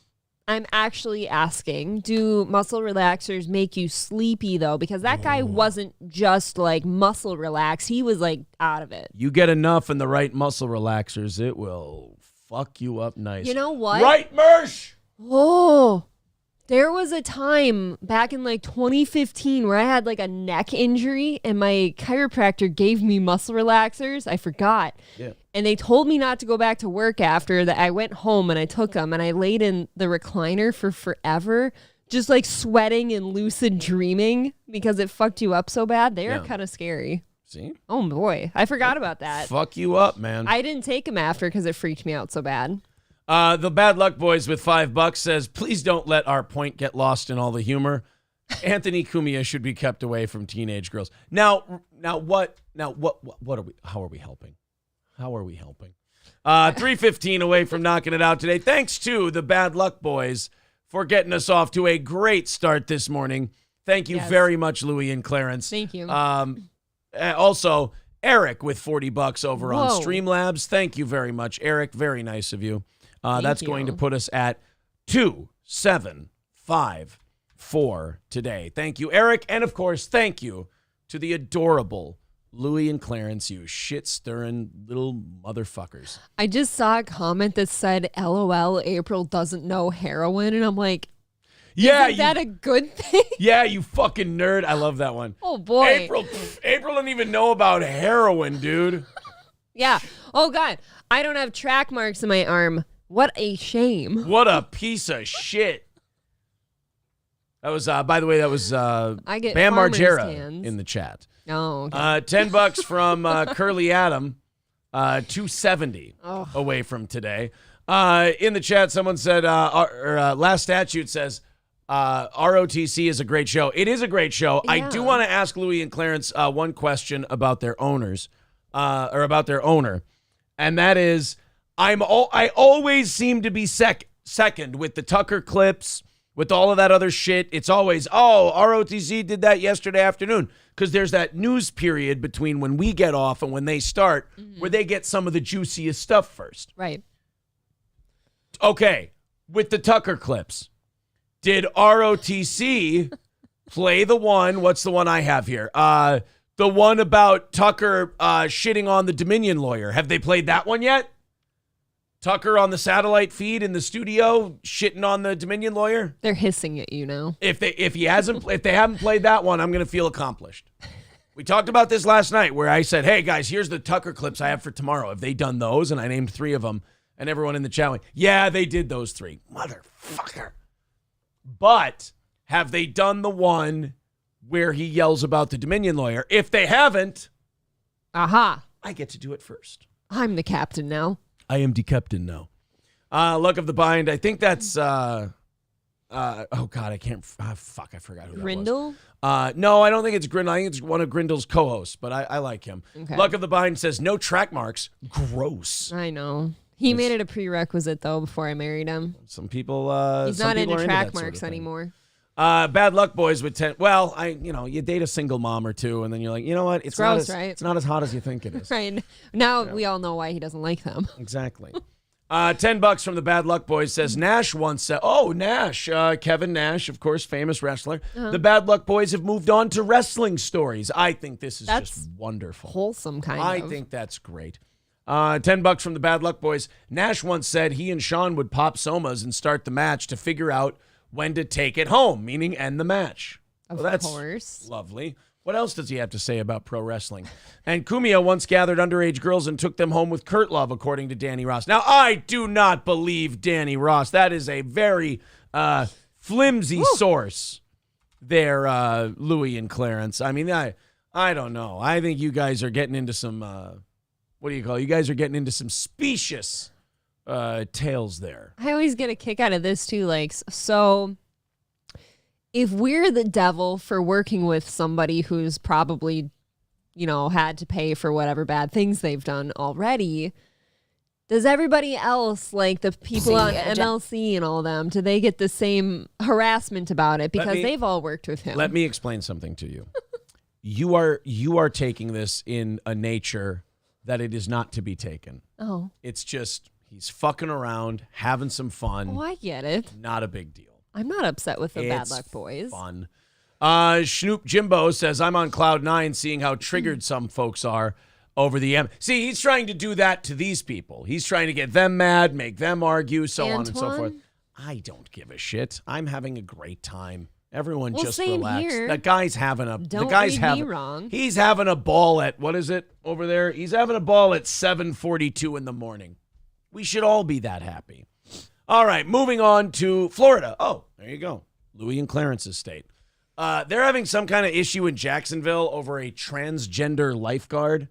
I'm actually asking, do muscle relaxers make you sleepy, though? Because that guy wasn't just, like, muscle relax. He was, like, out of it. You get enough in the right muscle relaxers, it will fuck you up nice. You know what? Right, Mersh? Oh, there was a time back in, like, 2015 where I had, like, a neck injury, and my chiropractor gave me muscle relaxers. I forgot. Yeah. And they told me not to go back to work after that. I went home and I took them and I laid in the recliner for forever, just like sweating and lucid dreaming because it fucked you up so bad. They are kind of scary. See? Oh boy. I forgot about that. Fuck you up, man. I didn't take them after because it freaked me out so bad. The Bad Luck Boys with $5 says, please don't let our point get lost in all the humor. Anthony Cumia should be kept away from teenage girls. Now what are we, how are we helping? How are we helping? 3:15 away from knocking it out today. Thanks to the Bad Luck Boys for getting us off to a great start this morning. Thank you very much, Louie and Clarence. Thank you. Also, Eric with $40 over on Whoa. Streamlabs. Thank you very much, Eric. Very nice of you. That's going to put us at 2,754 today. Thank you, Eric. And, of course, thank you to the adorable Louie and Clarence, you shit-stirring little motherfuckers. I just saw a comment that said, LOL, April doesn't know heroin. And I'm like, yeah, isn't that a good thing? Yeah, you fucking nerd. I love that one. Oh, boy. April didn't even know about heroin, dude. Yeah. Oh, God. I don't have track marks in my arm. What a shame. What a piece of shit. That was, by the way, that was I get Bam farmer's Margera hands. in the chat. Oh, okay. $10 from Curly Adam, 270 away from today. In the chat, someone said, Last Statute says, ROTC is a great show. It is a great show. Yeah. I do want to ask Louie and Clarence one question about their owners, or about their owner, and that is, I always seem to be second with the Tucker clips, with all of that other shit. It's always, ROTC did that yesterday afternoon. Because there's that news period between when we get off and when they start, where they get some of the juiciest stuff first. Right. Okay, with the Tucker clips, did ROTC play the one? What's the one I have here? The one about Tucker shitting on the Dominion lawyer. Have they played that one yet? Tucker on the satellite feed in the studio shitting on the Dominion lawyer? They're hissing at you now. If they haven't played that one, I'm going to feel accomplished. We talked about this last night where I said, hey guys, here's the Tucker clips I have for tomorrow. Have they done those? And I named 3 of them, and everyone in the chat went, yeah, they did those 3. Motherfucker. But have they done the one where he yells about the Dominion lawyer. If they haven't, Aha. I get to do it first. I'm the captain now. I am the captain now. Luck of the Bind. I think that's, oh God, I can't, fuck, I forgot who that Grindle? was. No, I don't think it's Grindle. I think it's one of Grindle's co-hosts, but I like him. Okay. Luck of the Bind says no track marks. Gross. I know. He made it a prerequisite, though, before I married him. Some people, He's some not people into are track that sort of marks thing. anymore. Bad Luck Boys with 10. Well, you date a single mom or two, and then you're like, you know what? It's gross, not as, right? It's not as hot as you think it is. Right. Now we all know why he doesn't like them. Exactly. $10 from the Bad Luck Boys says Nash once said, Nash, Kevin Nash, of course, famous wrestler. The Bad Luck Boys have moved on to wrestling stories. I think this is just wonderful. Wholesome kind of. I think that's great. $10 from the Bad Luck Boys. Nash once said he and Sean would pop somas and start the match to figure out when to take it home, meaning end the match. Of Well, that's course. lovely. What else does he have to say about pro wrestling? And Kumio once gathered underage girls and took them home with Kurt Love, according to Danny Ross. Now, I do not believe Danny Ross. That is a very flimsy source there, Louie and Clarence. I mean, I don't know. I think you guys are getting into some, what do you call it? You guys are getting into some specious tales there. I always get a kick out of this, too. Like, so if we're the devil for working with somebody who's probably, had to pay for whatever bad things they've done already, does everybody else, like the people on MLC and all them, do they get the same harassment about it because they've all worked with him? Let me explain something to you. You are taking this in a nature that it is not to be taken. Oh. It's just he's fucking around, having some fun. Oh, I get it. Not a big deal. I'm not upset with the Bad It's Luck Boys. Fun. Schnoop Jimbo says, I'm on cloud 9 seeing how triggered some folks are over the M. See, he's trying to do that to these people. He's trying to get them mad, make them argue, so on and so forth. I don't give a shit. I'm having a great time. Everyone just same relax. here. That guy's having a Don't the guy's read having me wrong. He's having a ball at what is it over there? He's having a ball at 7:42 in the morning. We should all be that happy. All right, moving on to Florida. Oh, there you go. Louie and Clarence's state. They're having some kind of issue in Jacksonville over a transgender lifeguard.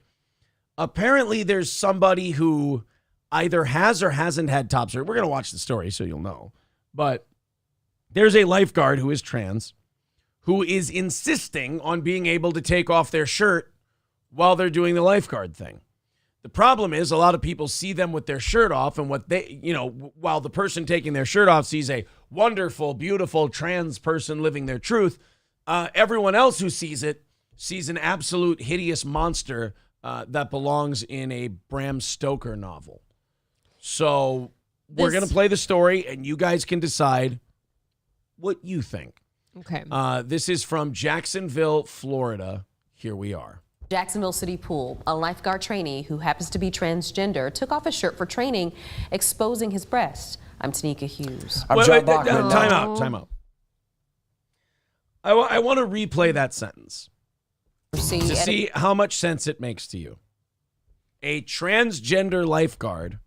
Apparently, there's somebody who either has or hasn't had top surgery. We're going to watch the story so you'll know. But there's a lifeguard who is trans who is insisting on being able to take off their shirt while they're doing the lifeguard thing. The problem is a lot of people see them with their shirt off, and what they, while the person taking their shirt off sees a wonderful, beautiful trans person living their truth, everyone else who sees it sees an absolute hideous monster that belongs in a Bram Stoker novel. So we're going to play the story, and you guys can decide what you think. Okay. This is from Jacksonville, Florida. Here we are. Jacksonville City Pool, a lifeguard trainee who happens to be transgender took off his shirt for training, exposing his breast. I'm Tanika Hughes. I'm John Bachman. Time out. I want to replay that sentence to see how much sense it makes to you. A transgender lifeguard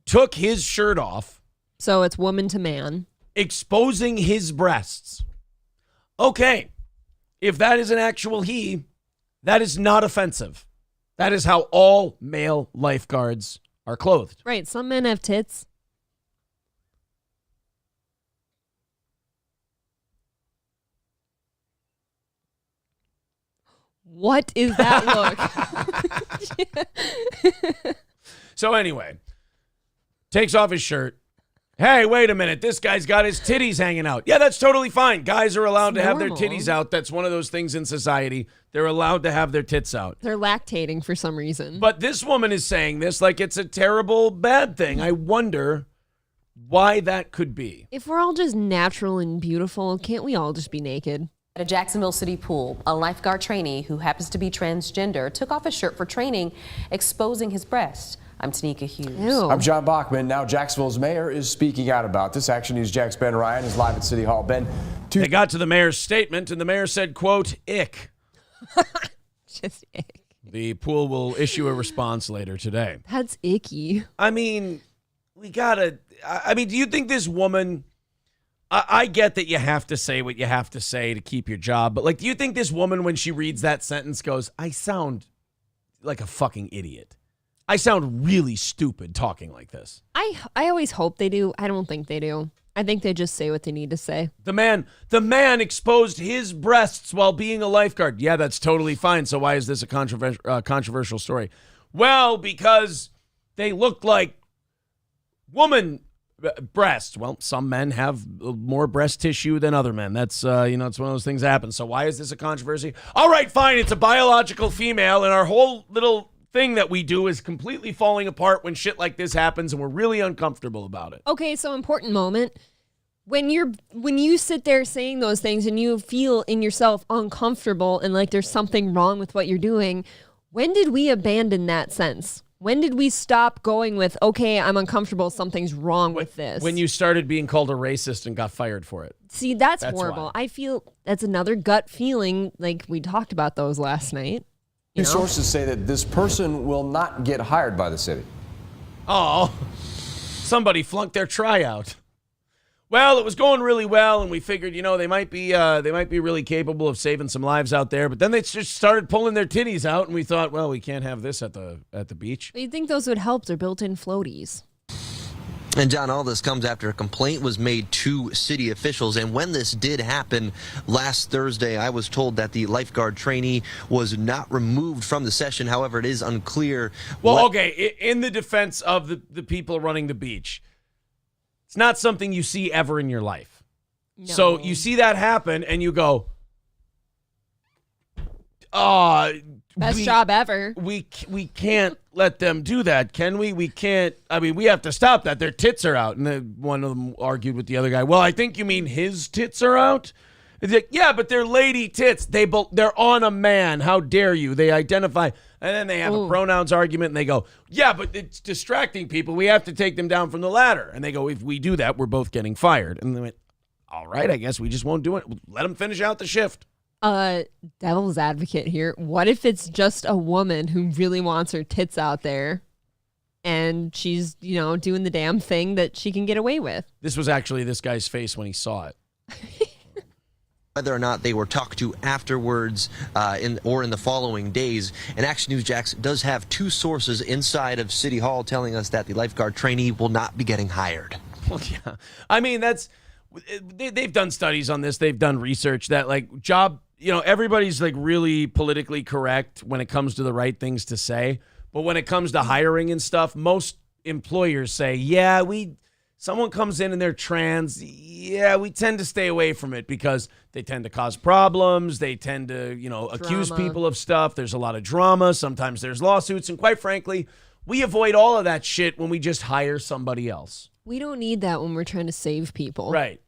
took his shirt off. So it's woman to man. Exposing his breasts. Okay, if that is an actual he, that is not offensive. That is how all male lifeguards are clothed. Right. Some men have tits. What is that look? So anyway, takes off his shirt. Hey, wait a minute. This guy's got his titties hanging out. Yeah, that's totally fine. Guys are allowed to have their titties out. That's one of those things in society. They're allowed to have their tits out. They're lactating for some reason. But this woman is saying this like it's a terrible, bad thing. I wonder why that could be. If we're all just natural and beautiful, can't we all just be naked? At a Jacksonville City Pool, a lifeguard trainee who happens to be transgender took off his shirt for training, exposing his breast. I'm Tanika Hughes. Ew. I'm John Bachman. Now Jacksonville's mayor is speaking out about this. Action News Jack's Ben Ryan is live at City Hall. Ben, they got to the mayor's statement, and the mayor said, quote, ick. Just ick. The pool will issue a response later today. That's icky. I mean, do you think this woman, I get that you have to say what you have to say to keep your job, but like, do you think this woman, when she reads that sentence, goes, I sound like a fucking idiot. I sound really stupid talking like this. I always hope they do. I don't think they do. I think they just say what they need to say. The man exposed his breasts while being a lifeguard. Yeah, that's totally fine. So why is this a controversial story? Well, because they look like woman breasts. Well, some men have more breast tissue than other men. That's, it's one of those things that happen. So why is this a controversy? All right, fine. It's a biological female, and our whole little thing that we do is completely falling apart when shit like this happens, and we're really uncomfortable about it. Okay, so important moment. When you sit there saying those things and you feel in yourself uncomfortable and like there's something wrong with what you're doing, when did we abandon that sense? When did we stop going with, okay, I'm uncomfortable, something's wrong with this? When you started being called a racist and got fired for it. See, that's horrible. Why. I feel that's another gut feeling, like we talked about those last night. New sources say that this person will not get hired by the city. Oh, somebody flunked their tryout. Well, it was going really well, and we figured, they might be really capable of saving some lives out there. But then they just started pulling their titties out, and we thought, well, we can't have this at the beach. But you'd think those would help. They're built-in floaties. And John, all this comes after a complaint was made to city officials. And when this did happen last Thursday, I was told that the lifeguard trainee was not removed from the session. However, it is unclear. Well, okay, in the defense of the people running the beach, it's not something you see ever in your life. No. So you see that happen and you go, best job ever. We can't let them do that, can we? We can't. I mean, we have to stop that. Their tits are out. And then one of them argued with the other guy. Well, I think you mean his tits are out. It's like, yeah, but they're lady tits. They're on a man. How dare you? They identify. And then they have a pronouns argument, and they go, yeah, but it's distracting people. We have to take them down from the ladder. And they go, if we do that, we're both getting fired. And they went, all right, I guess we just won't do it. Let them finish out the shift. Devil's advocate here. What if it's just a woman who really wants her tits out there and she's, doing the damn thing that she can get away with? This was actually this guy's face when he saw it. Whether or not they were talked to afterwards in the following days. And Action News Jax does have two sources inside of City Hall telling us that the lifeguard trainee will not be getting hired. Well, yeah. I mean, they've done studies on this. They've done research that everybody's like really politically correct when it comes to the right things to say. But when it comes to hiring and stuff, most employers say, yeah, someone comes in and they're trans, yeah, we tend to stay away from it because they tend to cause problems. They tend to, accuse people of stuff. There's a lot of drama. Sometimes there's lawsuits. And quite frankly, we avoid all of that shit when we just hire somebody else. We don't need that when we're trying to save people. Right.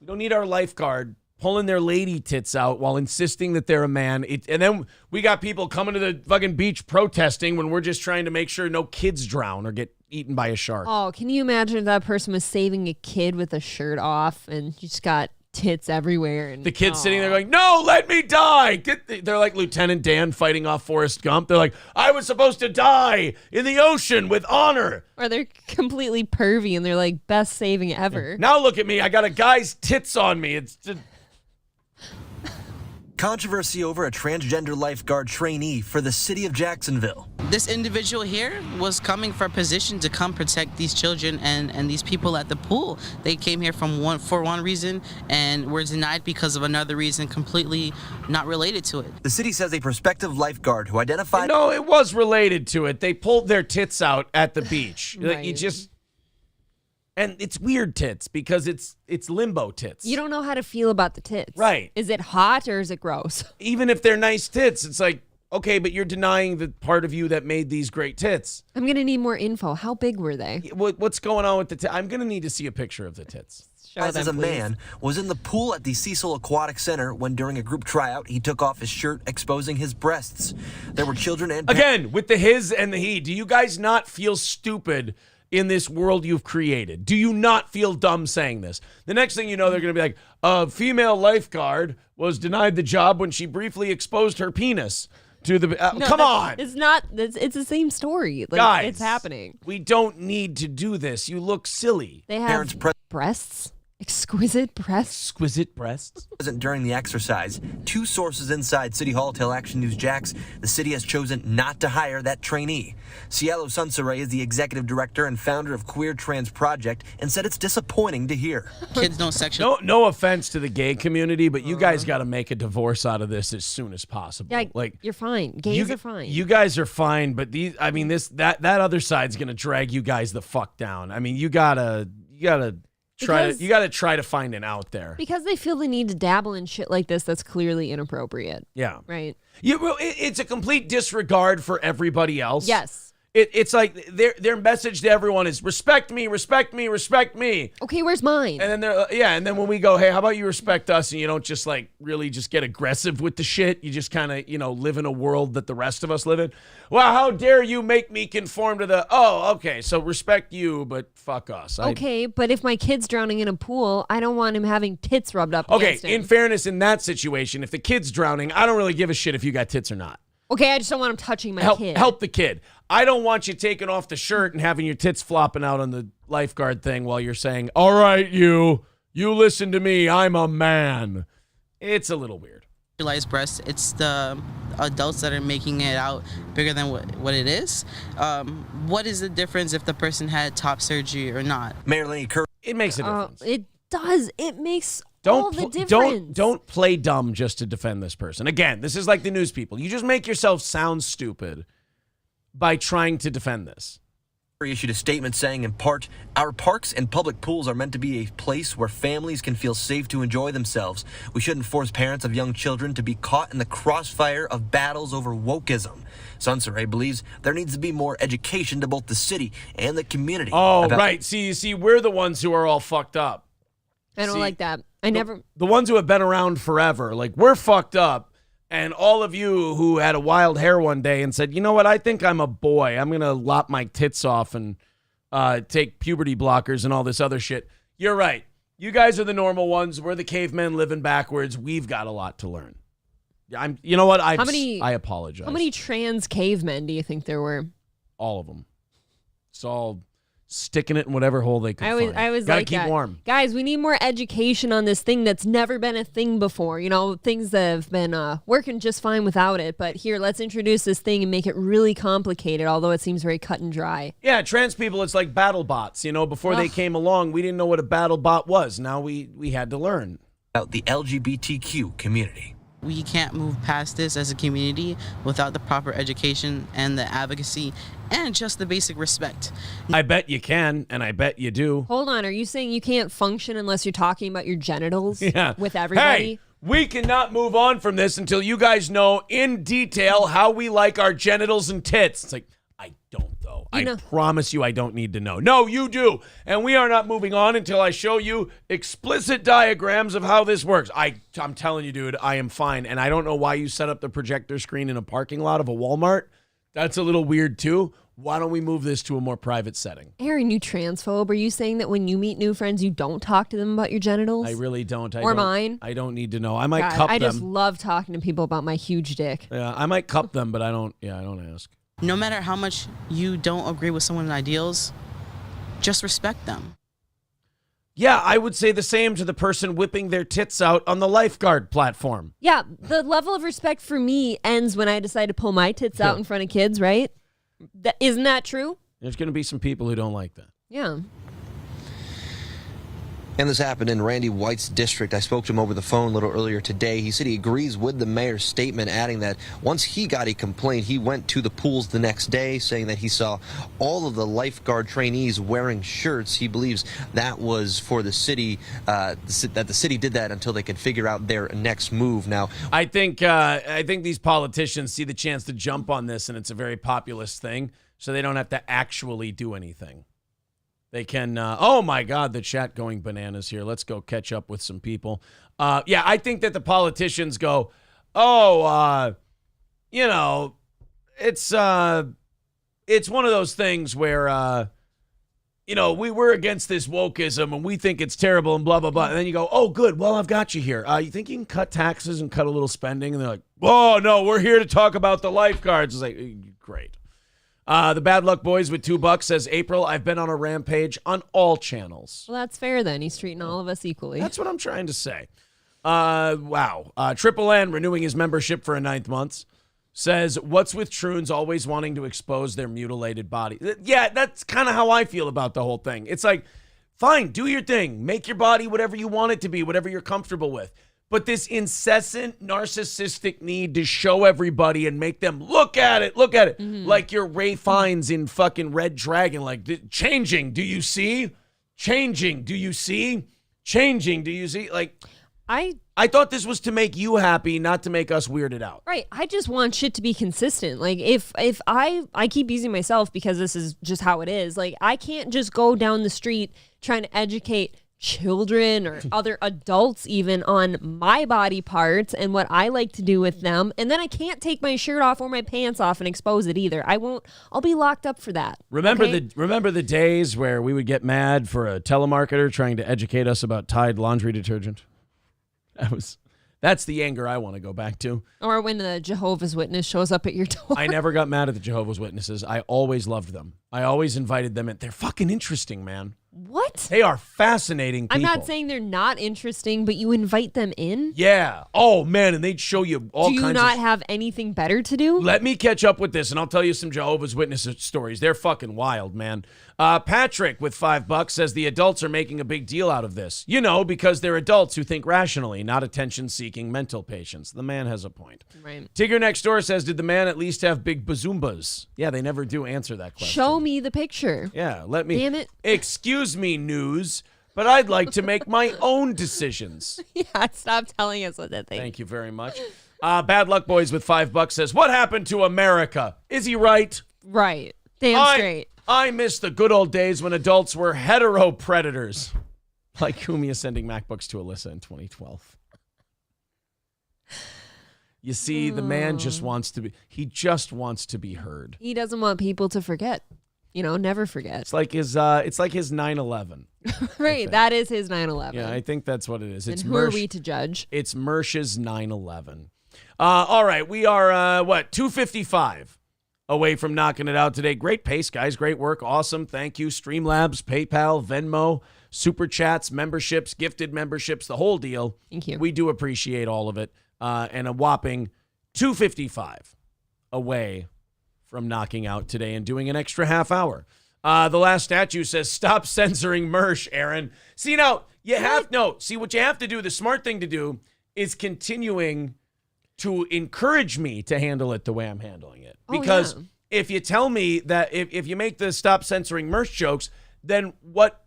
We don't need our lifeguard pulling their lady tits out while insisting that they're a man. And then we got people coming to the fucking beach protesting when we're just trying to make sure no kids drown or get eaten by a shark. Oh, can you imagine if that person was saving a kid with a shirt off and you just got tits everywhere? And the kid's sitting there going, no, let me die. They're like Lieutenant Dan fighting off Forrest Gump. They're like, I was supposed to die in the ocean with honor. Or they're completely pervy and they're like, best saving ever. Now look at me. I got a guy's tits on me. It's just... Controversy over a transgender lifeguard trainee for the city of Jacksonville. This individual here was coming for a position to come protect these children and these people at the pool. They came here for one reason and were denied because of another reason completely not related to it. The city says a prospective lifeguard who identified... No, it was related to it. They pulled their tits out at the beach. Right. You just... And it's weird tits because it's limbo tits. You don't know how to feel about the tits. Right. Is it hot or is it gross? Even if they're nice tits, it's like, okay, but you're denying the part of you that made these great tits. I'm going to need more info. How big were they? What's going on with the tits? I'm going to need to see a picture of the tits. As a man was in the pool at the Cecil Aquatic Center when during a group tryout, he took off his shirt, exposing his breasts. There were children and... Again, with the his and the he, do you guys not feel stupid in this world you've created? Do you not feel dumb saying this? The next thing you know, they're going to be like, a female lifeguard was denied the job when she briefly exposed her penis to the... No, come on! It's not... It's the same story. Like, guys, it's happening. We don't need to do this. You look silly. They have breasts Exquisite breasts? Exquisite breasts? During the exercise, 2 sources inside City Hall tell Action News Jax the city has chosen not to hire that trainee. Cielo Sunsaray is the executive director and founder of Queer Trans Project and said it's disappointing to hear. Kids don't sexually. No offense to the gay community, but you guys got to make a divorce out of this as soon as possible. Yeah, like you're fine. Gays are fine. You guys are fine, but that other side's gonna drag you guys the fuck down. I mean, you gotta try to find an out there. Because they feel the need to dabble in shit like this that's clearly inappropriate. Yeah. Right. It's a complete disregard for everybody else. Yes. It's like their message to everyone is respect me, respect me, respect me. Okay, where's mine? And then and then when we go, hey, how about you respect us, and you don't just like really just get aggressive with the shit. You just kind of, live in a world that the rest of us live in. Well, how dare you make me conform to the, okay, so respect you, but fuck us. Okay, but if my kid's drowning in a pool, I don't want him having tits rubbed up Okay, against him. in fairness, in that situation, if the kid's drowning, I don't really give a shit if you got tits or not. Okay, I just don't want him touching my kid. Help the kid. I don't want you taking off the shirt and having your tits flopping out on the lifeguard thing while you're saying, all right, you listen to me, I'm a man. It's a little weird. Sexualized breasts, it's the adults that are making it out bigger than what it is. What is the difference if the person had top surgery or not? Mayor Lenny Kerr. It makes a difference. It does. It makes all the difference. Don't play dumb just to defend this person. Again, this is like the news people. You just make yourself sound stupid by trying to defend this. He issued a statement saying, in part, our parks and public pools are meant to be a place where families can feel safe to enjoy themselves. We shouldn't force parents of young children to be caught in the crossfire of battles over wokeism. Sunsaray believes there needs to be more education to both the city and the community. Oh, right. See, we're the ones who are all fucked up. I don't like that. The ones who have been around forever, like, we're fucked up. And all of you who had a wild hair one day and said, you know what, I think I'm a boy. I'm going to lop my tits off and take puberty blockers and all this other shit. You're right. You guys are the normal ones. We're the cavemen living backwards. We've got a lot to learn. You know what? I apologize. How many trans cavemen do you think there were? All of them. It's all sticking it in whatever hole they could find. I was Gotta like keep that. warm. Guys, we need more education on this thing that's never been a thing before. Things that have been working just fine without it. But here, let's introduce this thing and make it really complicated, although it seems very cut and dry. Yeah, trans people, it's like battle bots. Before they came along, we didn't know what a battle bot was. Now we had to learn. About the LGBTQ community. We can't move past this as a community without the proper education and the advocacy and just the basic respect. I bet you can, and I bet you do. Hold on, are you saying you can't function unless you're talking about your genitals with everybody? Hey, we cannot move on from this until you guys know in detail how we like our genitals and tits. It's like, I don't, though. I promise you I don't need to know. No, you do. And we are not moving on until I show you explicit diagrams of how this works. I'm telling you, dude, I am fine. And I don't know why you set up the projector screen in a parking lot of a Walmart. That's a little weird, too. Why don't we move this to a more private setting? Aaron, you transphobe. Are you saying that when you meet new friends, you don't talk to them about your genitals? I really don't. Mine? I don't need to know. I might cup them. I just love talking to people about my huge dick. Yeah, I might cup them, but I don't ask. No matter how much you don't agree with someone's ideals, just respect them. Yeah, I would say the same to the person whipping their tits out on the lifeguard platform. Yeah, the level of respect for me ends when I decide to pull my tits out in front of kids, right? Isn't that true? There's going to be some people who don't like that. Yeah. And this happened in Randy White's district. I spoke to him over the phone a little earlier today. He said he agrees with the mayor's statement, adding that once he got a complaint, he went to the pools the next day, saying that he saw all of the lifeguard trainees wearing shirts. He believes that was for the city, that the city did that until they could figure out their next move. Now, I think these politicians see the chance to jump on this, and it's a very populist thing, so they don't have to actually do anything. They can, oh my God, the chat going bananas here. Let's go catch up with some people. Yeah, I think that the politicians go, it's one of those things where, we're against this wokeism and we think it's terrible and blah, blah, blah. And then you go, oh, good. Well, I've got you here. You think you can cut taxes and cut a little spending? And they're like, oh, no, we're here to talk about the lifeguards. It's like, great. The Bad Luck Boys with $2 says, April, I've been on a rampage on all channels. Well, that's fair then. He's treating all of us equally. That's what I'm trying to say. Wow. Triple N renewing his membership for a 9th month says, what's with Troons always wanting to expose their mutilated body? Yeah, that's kind of how I feel about the whole thing. It's like, fine, do your thing. Make your body whatever you want it to be, whatever you're comfortable with. But this incessant narcissistic need to show everybody and make them look at it, like you're Ray Fiennes in fucking Red Dragon, like, changing, do you see? Changing, do you see? Changing, do you see? Like, I thought this was to make you happy, not to make us weirded out. Right. I just want shit to be consistent. Like if I keep using myself because this is just how it is. Like I can't just go down the street trying to educate children or other adults even on my body parts and what I like to do with them. And then I can't take my shirt off or my pants off and expose it either. I'll be locked up for that. Remember the days where we would get mad for a telemarketer trying to educate us about Tide laundry detergent? That's the anger I want to go back to. Or when the Jehovah's Witness shows up at your door. I never got mad at the Jehovah's Witnesses. I always loved them. I always invited them in. They're fucking interesting, man. What? They are fascinating people. I'm not saying they're not interesting, but you invite them in? Yeah. Oh, man, and they'd show you all kinds of... Do you not have anything better to do? Let me catch up with this, and I'll tell you some Jehovah's Witnesses stories. They're fucking wild, man. Patrick with $5 says the adults are making a big deal out of this. You know, because they're adults who think rationally, not attention-seeking mental patients. The man has a point. Right. Tigger next door says, did the man at least have big bazoombas? Yeah, they never do answer that question. Show me the picture. Yeah, let me... Damn it. Excuse me, news, but I'd like to make my own decisions. Yeah, stop telling us what that thing. Thank you very much. Bad Luck Boys with $5 says, what happened to America? Is he right? Right. Damn straight. I miss the good old days when adults were hetero predators. Like Kumia sending MacBooks to Alyssa in 2012. You see, the man just wants to be heard. He doesn't want people to forget. You know, never forget. It's like his 9/11. Right, that is his 9/11. Yeah, I think that's what it is. And who are we to judge? It's Mersh's 9/11. All right, we are 2:55 away from knocking it out today. Great pace, guys. Great work. Awesome. Thank you. Streamlabs, PayPal, Venmo, Super Chats, memberships, gifted memberships, the whole deal. Thank you. We do appreciate all of it. And a whopping 2:55 away from knocking out today and doing an extra half hour. The last statue says, stop censoring Mersh, Aaron. See, now, what you have to do, the smart thing to do is continuing to encourage me to handle it the way I'm handling it. Because if you tell me that if you make the stop censoring Mersh jokes, then what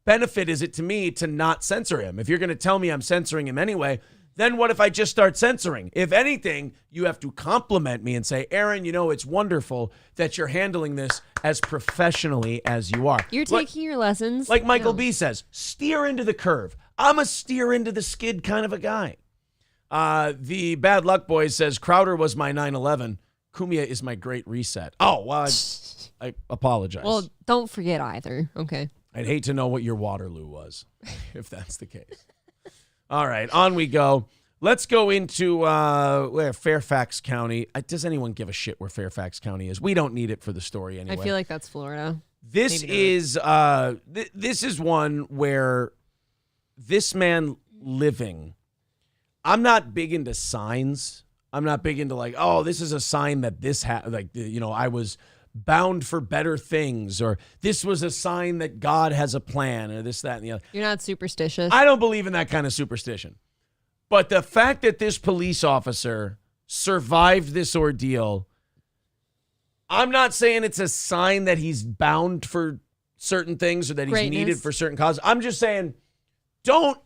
benefit is it to me to not censor him? If you're going to tell me I'm censoring him anyway, then what if I just start censoring? If anything, you have to compliment me and say, Aaron, you know, it's wonderful that you're handling this as professionally as you are. You're taking your lessons. Like Michael B says, steer into the curve. I'm a steer into the skid kind of a guy. The Bad Luck Boys says, Crowder was my 9/11. Kumia is my great reset. Oh, well, I apologize. Well, don't forget either. Okay. I'd hate to know what your Waterloo was, if that's the case. All right, on we go. Let's go into where Fairfax County. Does anyone give a shit where Fairfax County is? We don't need it for the story anyway. I feel like that's Florida. This is this is one where this man living. I'm not big into signs. I'm not big into like, oh, this is a sign that this I was bound for better things, or this was a sign that God has a plan, or this, that, and the other. You're not superstitious. I don't believe in that kind of superstition. But the fact that this police officer survived this ordeal, I'm not saying it's a sign that he's bound for certain things or that he's needed for certain causes. I'm just saying, don't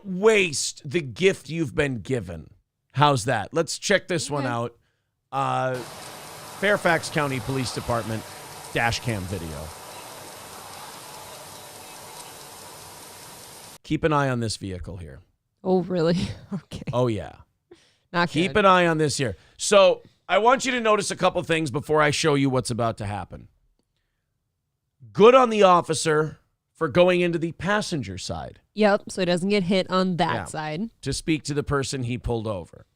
waste the gift you've been given. How's that? Let's check this one out. Fairfax County Police Department dash cam video. Keep an eye on this vehicle here. Oh, really? Okay. Oh, yeah. Not Keep good. an eye on this here. So I want you to notice a couple things before I show you what's about to happen. Good on the officer for going into the passenger side. Yep, so he doesn't get hit on that side. To speak to the person he pulled over.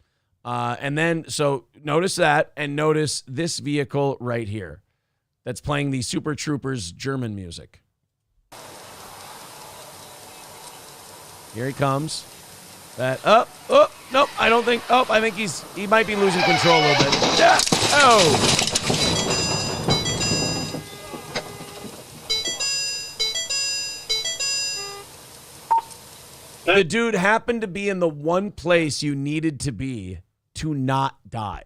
And then, so notice that, and notice this vehicle right here that's playing the Super Troopers German music. Here he comes. Nope, I don't think, I think he might be losing control a little bit. Yeah. Oh. The dude happened to be in the one place you needed to be to not die.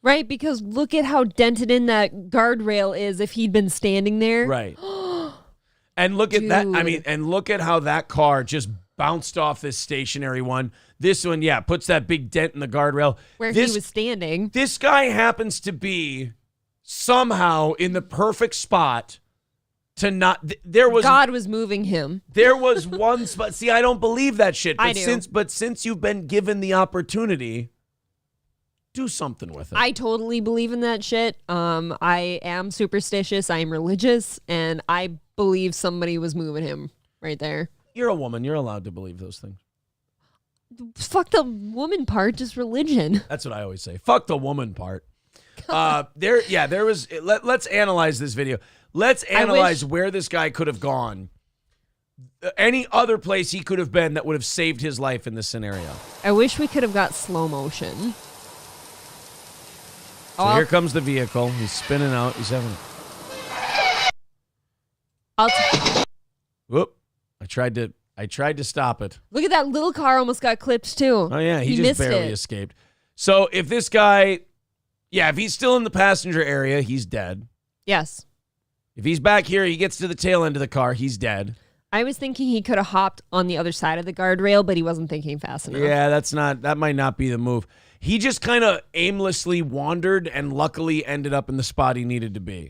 Right, because look at how dented in that guardrail is if he'd been standing there. Right. And look at that. I mean, and look at how that car just bounced off this stationary one. This one, yeah, puts that big dent in the guardrail. Where he was standing. This guy happens to be somehow in the perfect spot to not. God was moving him. There was one spot. See, I don't believe that shit. But I do. Since you've been given the opportunity, do something with it. I totally believe in that shit. I am superstitious. I am religious, and I believe somebody was moving him right there. You're a woman. You're allowed to believe those things. Fuck the woman part, just religion. That's what I always say. Fuck the woman part. There was. Let's analyze this video. Let's analyze where this guy could have gone. Any other place he could have been that would have saved his life in this scenario. I wish we could have got slow motion. So here comes the vehicle. He's spinning out. He's having. Whoop! I tried to stop it. Look at that little car almost got clipped too. Oh yeah, he just barely escaped. So if this guy, if he's still in the passenger area, he's dead. Yes. If he's back here, he gets to the tail end of the car, he's dead. I was thinking he could have hopped on the other side of the guardrail, but he wasn't thinking fast enough. Yeah, that might not be the move. He just kind of aimlessly wandered and luckily ended up in the spot he needed to be.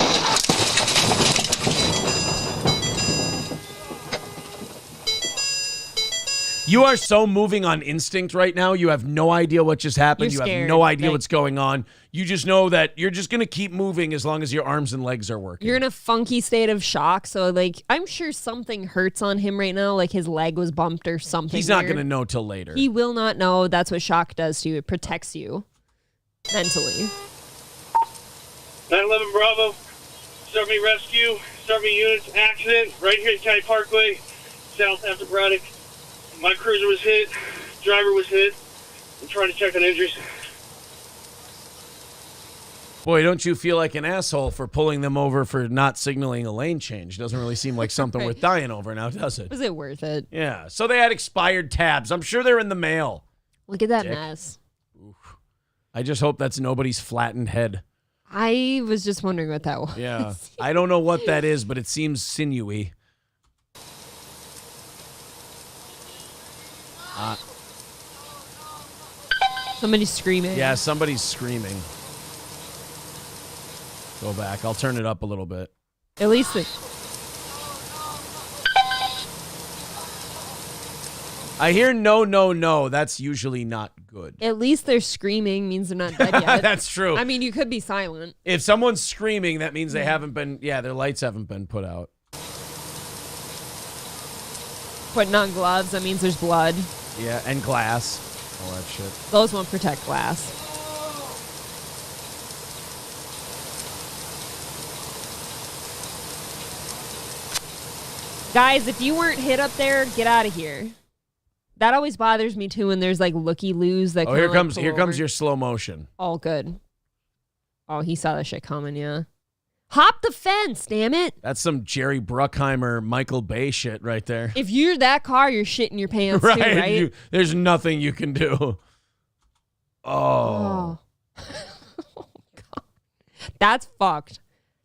You are so moving on instinct right now. You have no idea what just happened. You're you scared. have no idea what's going on. You just know that you're just going to keep moving as long as your arms and legs are working. You're in a funky state of shock. So, I'm sure something hurts on him right now. Like his leg was bumped or something. He's not going to know till later. He will not know. That's what shock does to you. It protects you mentally. 911 Bravo. Start me rescue. Start me units. Accident. Right here at County Parkway. South after Braddock. My cruiser was hit. Driver was hit. I'm trying to check on injuries. Boy, don't you feel like an asshole for pulling them over for not signaling a lane change? Doesn't really seem like something Right. worth dying over now, does it? Was it worth it? Yeah. So they had expired tabs. I'm sure they're in the mail. Look at that Dick. mess. I just hope that's nobody's flattened head. I was just wondering what that was. Yeah. I don't know what that is, but it seems sinewy. Somebody's screaming. Yeah, somebody's screaming. Go back. I'll turn it up a little bit. At least I hear no, no, no. That's usually not good. At least they're screaming means they're not dead yet. That's true. I mean, you could be silent. If someone's screaming, that means they haven't been, their lights haven't been put out. Putting on gloves, that means there's blood. Yeah, and glass. All that shit. Those won't protect glass. Guys, if you weren't hit up there, get out of here. That always bothers me too when there's looky-loos that Here pull comes over. your slow motion. All good. Oh, he saw that shit coming, yeah. Hop the fence, damn it. That's some Jerry Bruckheimer, Michael Bay shit right there. If you're that car, you're shitting your pants too, right? There's nothing you can do. Oh. God. That's fucked.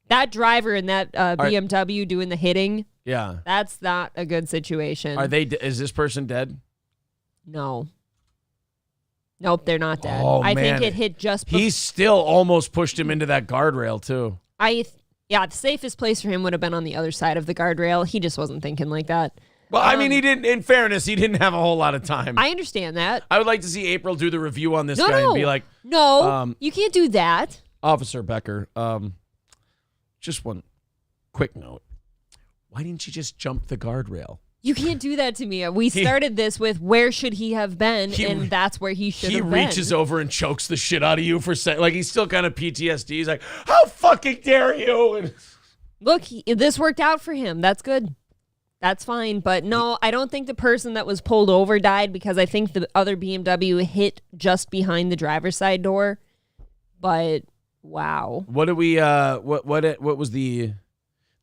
That driver in that BMW doing the hitting, Yeah. that's not a good situation. Is this person dead? No. Nope, they're not dead. Oh, I man. think it hit just before. He still almost pushed him into that guardrail, too. The safest place for him would have been on the other side of the guardrail. He just wasn't thinking like that. Well, I mean, he didn't, in fairness, he didn't have a whole lot of time. I understand that. I would like to see April do the review on this No, guy no. and be like, No, you can't do that. Officer Becker, just one quick note. Why didn't you just jump the guardrail? You can't do that to me. We started this with where should he have been, and that's where he should have been. He reaches over and chokes the shit out of you for saying, like, he's still kind of PTSD. He's like, how fucking dare you? And look, this worked out for him. That's good. That's fine. But no, I don't think the person that was pulled over died because I think the other BMW hit just behind the driver's side door. But wow. What did we, what was the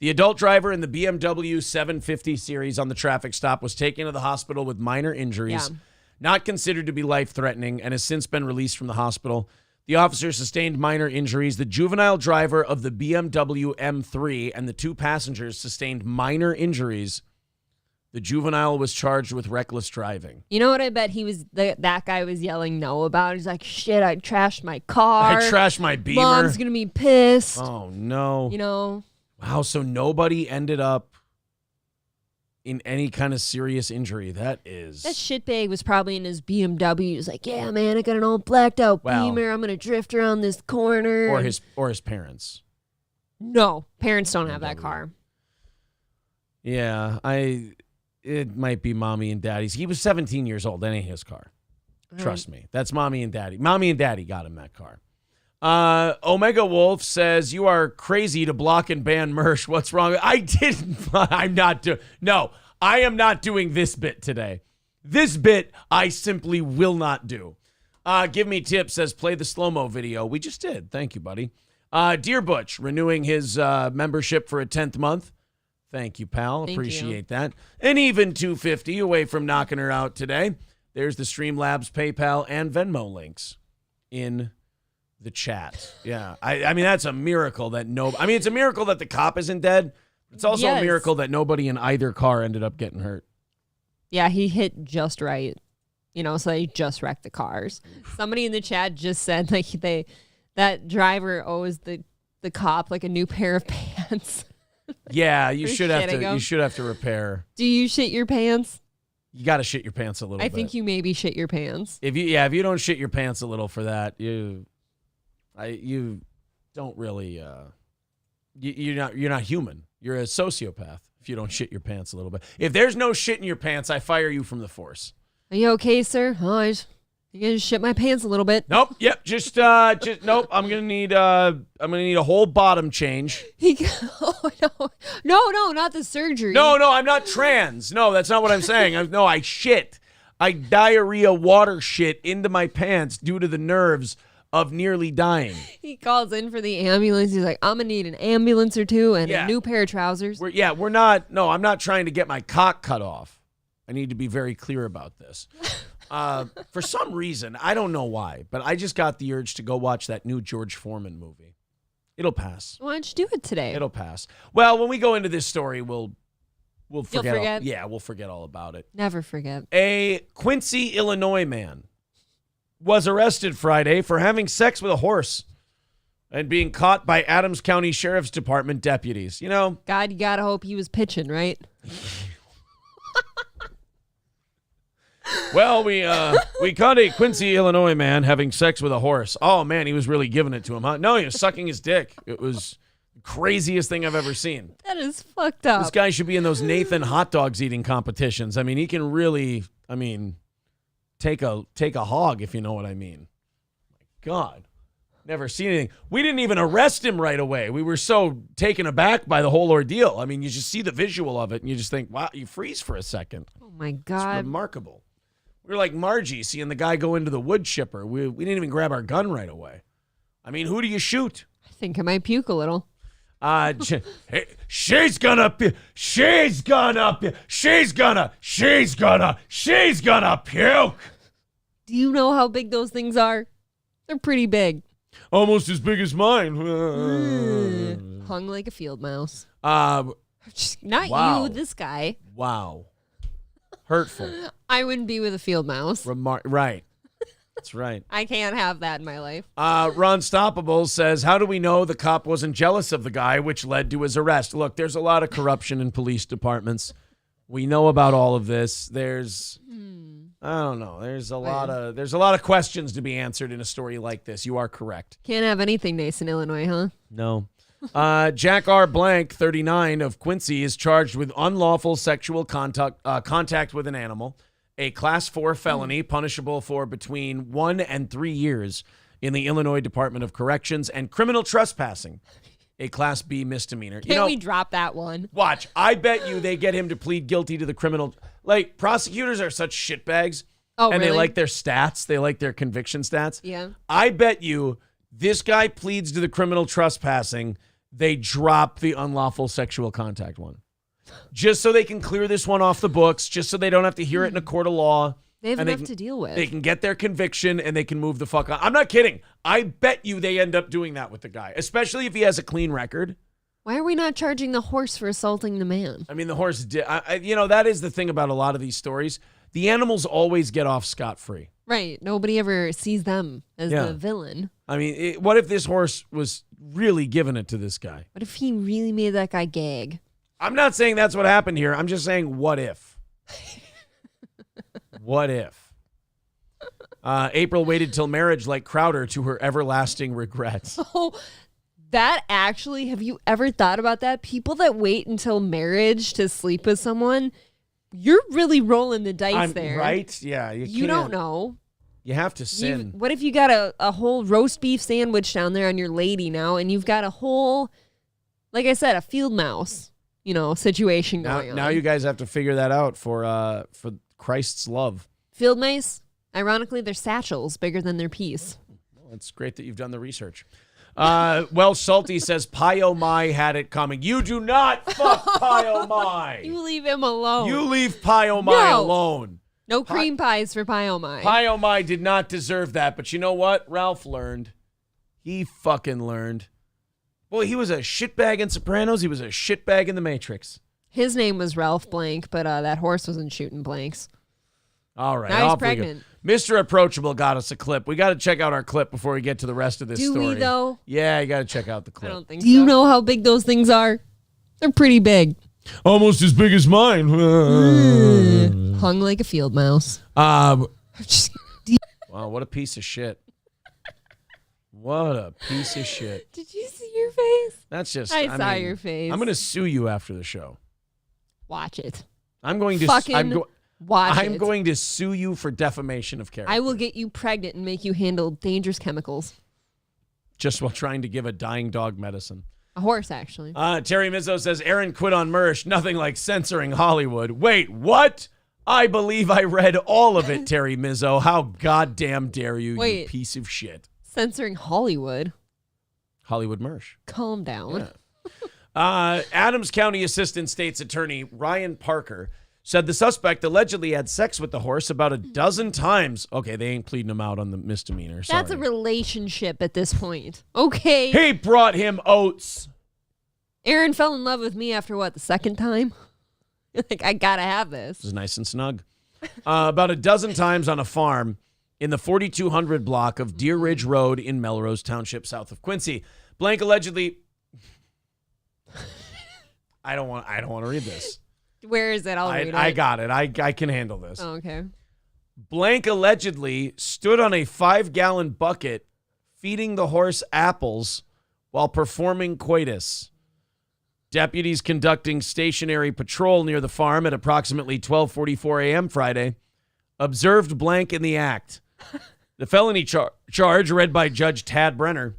adult driver in the BMW 750 series on the traffic stop was taken to the hospital with minor injuries, not considered to be life-threatening, and has since been released from the hospital. The officer sustained minor injuries. The juvenile driver of the BMW M3 and the 2 passengers sustained minor injuries. The juvenile was charged with reckless driving. You know what I bet he was, that guy was yelling no about? He's like, shit, I trashed my car. I trashed my Beamer. Mom's going to be pissed. Oh, no. You know? Wow, so nobody ended up in any kind of serious injury. That shitbag was probably in his BMW. He was like, yeah, man, I got an old blacked out Beamer. I'm going to drift around this corner. Or his parents. No, parents don't have that car. Yeah, it might be mommy and daddy's. He was 17 years old. That ain't his car. Trust me. That's mommy and daddy. Mommy and daddy got him that car. Omega Wolf says, you are crazy to block and ban Mersh. What's wrong? I didn't. I'm not doing. No, I am not doing this bit today. This bit I simply will not do. Give me tips says, play the slow-mo video. We just did. Thank you, buddy. Dear Butch, renewing his membership for a 10th month. Thank you, pal. Appreciate that. And even $250 away from knocking her out today. There's the Streamlabs, PayPal, and Venmo links in the chat. Yeah. I mean, that's a miracle that it's a miracle that the cop isn't dead. It's also a miracle that nobody in either car ended up getting hurt. Yeah, he hit just right. You know, so they just wrecked the cars. Somebody in the chat just said like that driver owes the cop like a new pair of pants. Yeah, you should have to repair. Do you shit your pants? You got to shit your pants a little bit. I think you maybe shit your pants. If you don't shit your pants a little for that, you don't really you're not human. You're a sociopath if you don't shit your pants a little bit. If there's no shit in your pants, I fire you from the force. Are you okay, sir? Oh, I just shit my pants a little bit. Nope. Yep. Just nope. I'm gonna need a whole bottom change. No, not the surgery. No, I'm not trans. No, that's not what I'm saying. I shit. I diarrhea water shit into my pants due to the nerves of nearly dying. He calls in for the ambulance. He's like, I'm gonna need an ambulance or two and a new pair of trousers. I'm not trying to get my cock cut off. I need to be very clear about this. For some reason, I don't know why, but I just got the urge to go watch that new George Foreman movie. It'll pass. Why don't you do it today? It'll pass. Well, when we go into this story, we'll forget. You'll forget? We'll forget all about it. Never forget. A Quincy, Illinois man was arrested Friday for having sex with a horse and being caught by Adams County Sheriff's Department deputies. You know, God, you gotta hope he was pitching, right? Well, we caught a Quincy, Illinois man having sex with a horse. Oh, man, he was really giving it to him, huh? No, he was sucking his dick. It was the craziest thing I've ever seen. That is fucked up. This guy should be in those Nathan hot dogs eating competitions. I mean, he can really, take a hog, if you know what I mean. My God. Never seen anything. We didn't even arrest him right away. We were so taken aback by the whole ordeal. I mean, you just see the visual of it, and you just think, wow, you freeze for a second. Oh, my God. It's remarkable. We were like Margie seeing the guy go into the wood chipper. We didn't even grab our gun right away. I mean, who do you shoot? I think I might puke a little. She's gonna puke. Do you know how big those things are? They're pretty big. Almost as big as mine. Hung like a field mouse. Wow. You, this guy. Wow. Hurtful. I wouldn't be with a field mouse. Right. That's right. I can't have that in my life. Ron Stoppable says, how do we know the cop wasn't jealous of the guy, which led to his arrest? Look, there's a lot of corruption in police departments. We know about all of this. There's, I don't know. There's a lot of questions to be answered in a story like this. You are correct. Can't have anything nice in Illinois, huh? No. Jack R. Blank, 39, of Quincy, is charged with unlawful sexual contact with an animal, a Class 4 felony punishable for between 1 and 3 years in the Illinois Department of Corrections, and criminal trespassing, a Class B misdemeanor. Can't we drop that one? Watch. I bet you they get him to plead guilty to the criminal. Like, prosecutors are such shitbags. Oh, and really? they like their stats. They like their conviction stats. Yeah. I bet you this guy pleads to the criminal trespassing. They drop the unlawful sexual contact one. Just so they can clear this one off the books, just so they don't have to hear it in a court of law. They have and enough to deal with. They can get their conviction and they can move the fuck on. I'm not kidding. I bet you they end up doing that with the guy, especially if he has a clean record. Why are we not charging the horse for assaulting the man? I mean, the horse did. That is the thing about a lot of these stories. The animals always get off scot-free. Right. Nobody ever sees them as the villain. I mean, what if this horse was really giving it to this guy? What if he really made that guy gag? I'm not saying that's what happened here. I'm just saying, what if? What if? April waited till marriage like Crowder to her everlasting regrets. Oh, that actually, have you ever thought about that? People that wait until marriage to sleep with someone, you're really rolling the dice there. Right? Yeah. You don't know. You have to sin. What if you got a whole roast beef sandwich down there on your lady now, and you've got a whole, like I said, a field mouse, situation going on. Now you guys have to figure that out for Christ's love. Field mice, ironically, they're satchels bigger than their piece. Well, it's great that you've done the research. Welsh Salty says Pio Mai had it coming. You do not fuck Pio Mai. You leave him alone. You leave Pio Mai alone. No cream pies for Pio Mai. Pio Mai did not deserve that, but you know what? Ralph learned. He fucking learned. Boy, he was a shitbag in Sopranos. He was a shitbag in The Matrix. His name was Ralph Blank, but that horse wasn't shooting blanks. All right. Now he's pregnant. Mr. Approachable got us a clip. We got to check out our clip before we get to the rest of this story. Do we, though? Yeah, you got to check out the clip. I don't think so. Do you know how big those things are? They're pretty big. Almost as big as mine. Hung like a field mouse. Wow, what a piece of shit. What a piece of shit. Did you see your face? That's just... I saw your face. I'm going to sue you after the show. Watch it. I'm going to... Watch I'm it. going to sue you for defamation of character. I will get you pregnant and make you handle dangerous chemicals. Just while trying to give a dying dog medicine. A horse, actually. Terry Mizzo says, Aaron quit on Mersh. Nothing like censoring Hollywood. Wait, what? I believe I read all of it, Terry Mizzo. How goddamn dare you, you piece of shit. Censoring Hollywood? Hollywood Mersh. Calm down. Yeah. Adams County Assistant State's Attorney Ryan Parker said the suspect allegedly had sex with the horse about a dozen times. Okay, they ain't pleading him out on the misdemeanor. Sorry. That's a relationship at this point. Okay. He brought him oats. Aaron fell in love with me after what, the second time? Like, I gotta have this. This is nice and snug. About a dozen times on a farm in the 4200 block of Deer Ridge Road in Melrose Township, south of Quincy. Blank allegedly... I don't want to read this. Where is it? I'll read it. I got it. I can handle this. Oh, okay. Blank allegedly stood on a 5-gallon bucket feeding the horse apples while performing coitus. Deputies conducting stationary patrol near the farm at approximately 12:44 a.m. Friday observed Blank in the act. The felony charge read by Judge Tad Brenner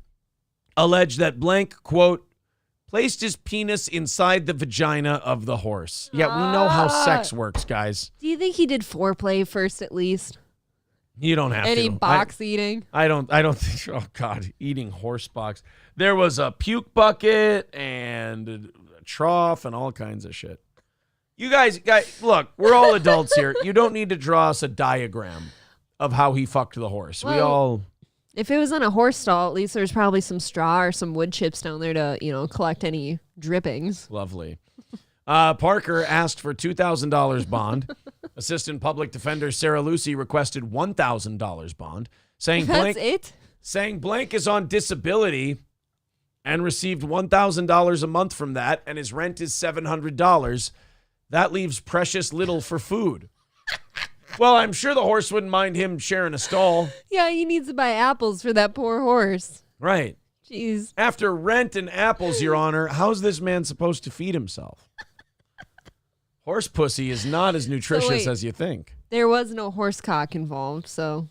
alleged that Blank, quote, placed his penis inside the vagina of the horse. Yeah, we know how sex works, guys. Do you think he did foreplay first at least? You don't have Any to. box eating? I don't think. Oh God, eating horse box. There was a puke bucket and a trough and all kinds of shit. You guys, look, we're all adults here. You don't need to draw us a diagram of how he fucked the horse. Well, if it was on a horse stall, at least there's probably some straw or some wood chips down there to, collect any drippings. Lovely. Parker asked for $2,000 bond. Assistant Public Defender Sarah Lucy requested $1,000 bond, saying Blank is on disability and received $1,000 a month from that, and his rent is $700. That leaves precious little for food. Well, I'm sure the horse wouldn't mind him sharing a stall. Yeah, he needs to buy apples for that poor horse. Right. Jeez. After rent and apples, Your Honor, how's this man supposed to feed himself? Horse pussy is not as nutritious as you think. There was no horse cock involved, so.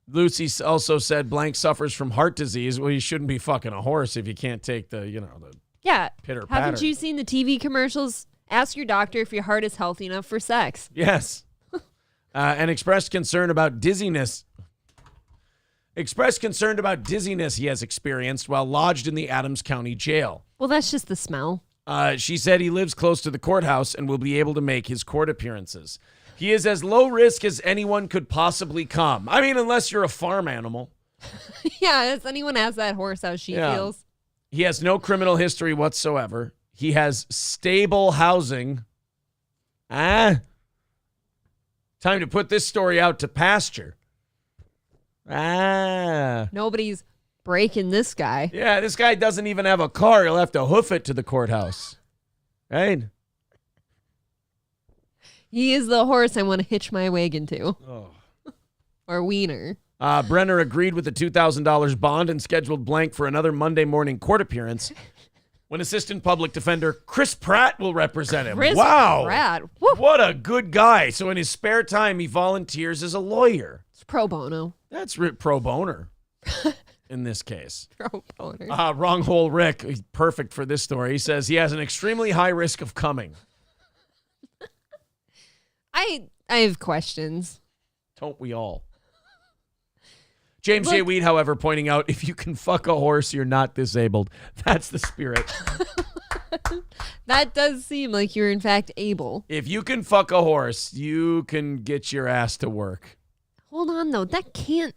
Lucy also said blank suffers from heart disease. Well, you shouldn't be fucking a horse if you can't take the, the Yeah. pitter patter. Haven't you seen the TV commercials? Ask your doctor if your heart is healthy enough for sex. Yes. And expressed concern about dizziness. Expressed concern about dizziness he has experienced while lodged in the Adams County Jail. Well, that's just the smell. She said he lives close to the courthouse and will be able to make his court appearances. He is as low risk as anyone could possibly come. I mean, unless you're a farm animal. Yeah, does anyone ask that horse how she feels? He has no criminal history whatsoever. He has stable housing. Time to put this story out to pasture. Nobody's breaking this guy. Yeah, this guy doesn't even have a car. He'll have to hoof it to the courthouse. Right? He is the horse I want to hitch my wagon to. Oh. Or wiener. Brenner agreed with the $2,000 bond and scheduled blank for another Monday morning court appearance when Assistant Public Defender Chris Pratt will represent him. Chris Wow. Pratt. Woo. What a good guy. So in his spare time, he volunteers as a lawyer. It's pro bono. That's pro boner in this case. Pro boner. Wrong hole Rick, he's perfect for this story. He says he has an extremely high risk of coming. I have questions. Don't we all? James J. Weed, however, pointing out, if you can fuck a horse, you're not disabled. That's the spirit. That does seem like you're in fact able. If you can fuck a horse, you can get your ass to work. Hold on though, that can't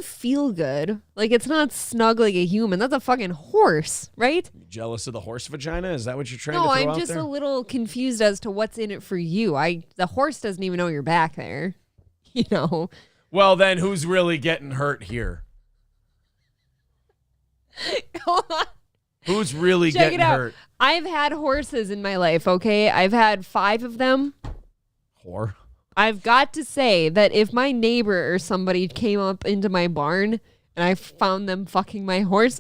feel good. Like it's not snug like a human. That's a fucking horse, right? You jealous of the horse vagina? Is that what you're trying No, to throw I'm out just there? a little confused as to what's in it for you. The horse doesn't even know you're back there. You know. Well, then who's really getting hurt here? Hold on. Who's really Check getting it out. hurt? I've had horses in my life, okay? I've had 5 of them. Whore. I've got to say that if my neighbor or somebody came up into my barn and I found them fucking my horse,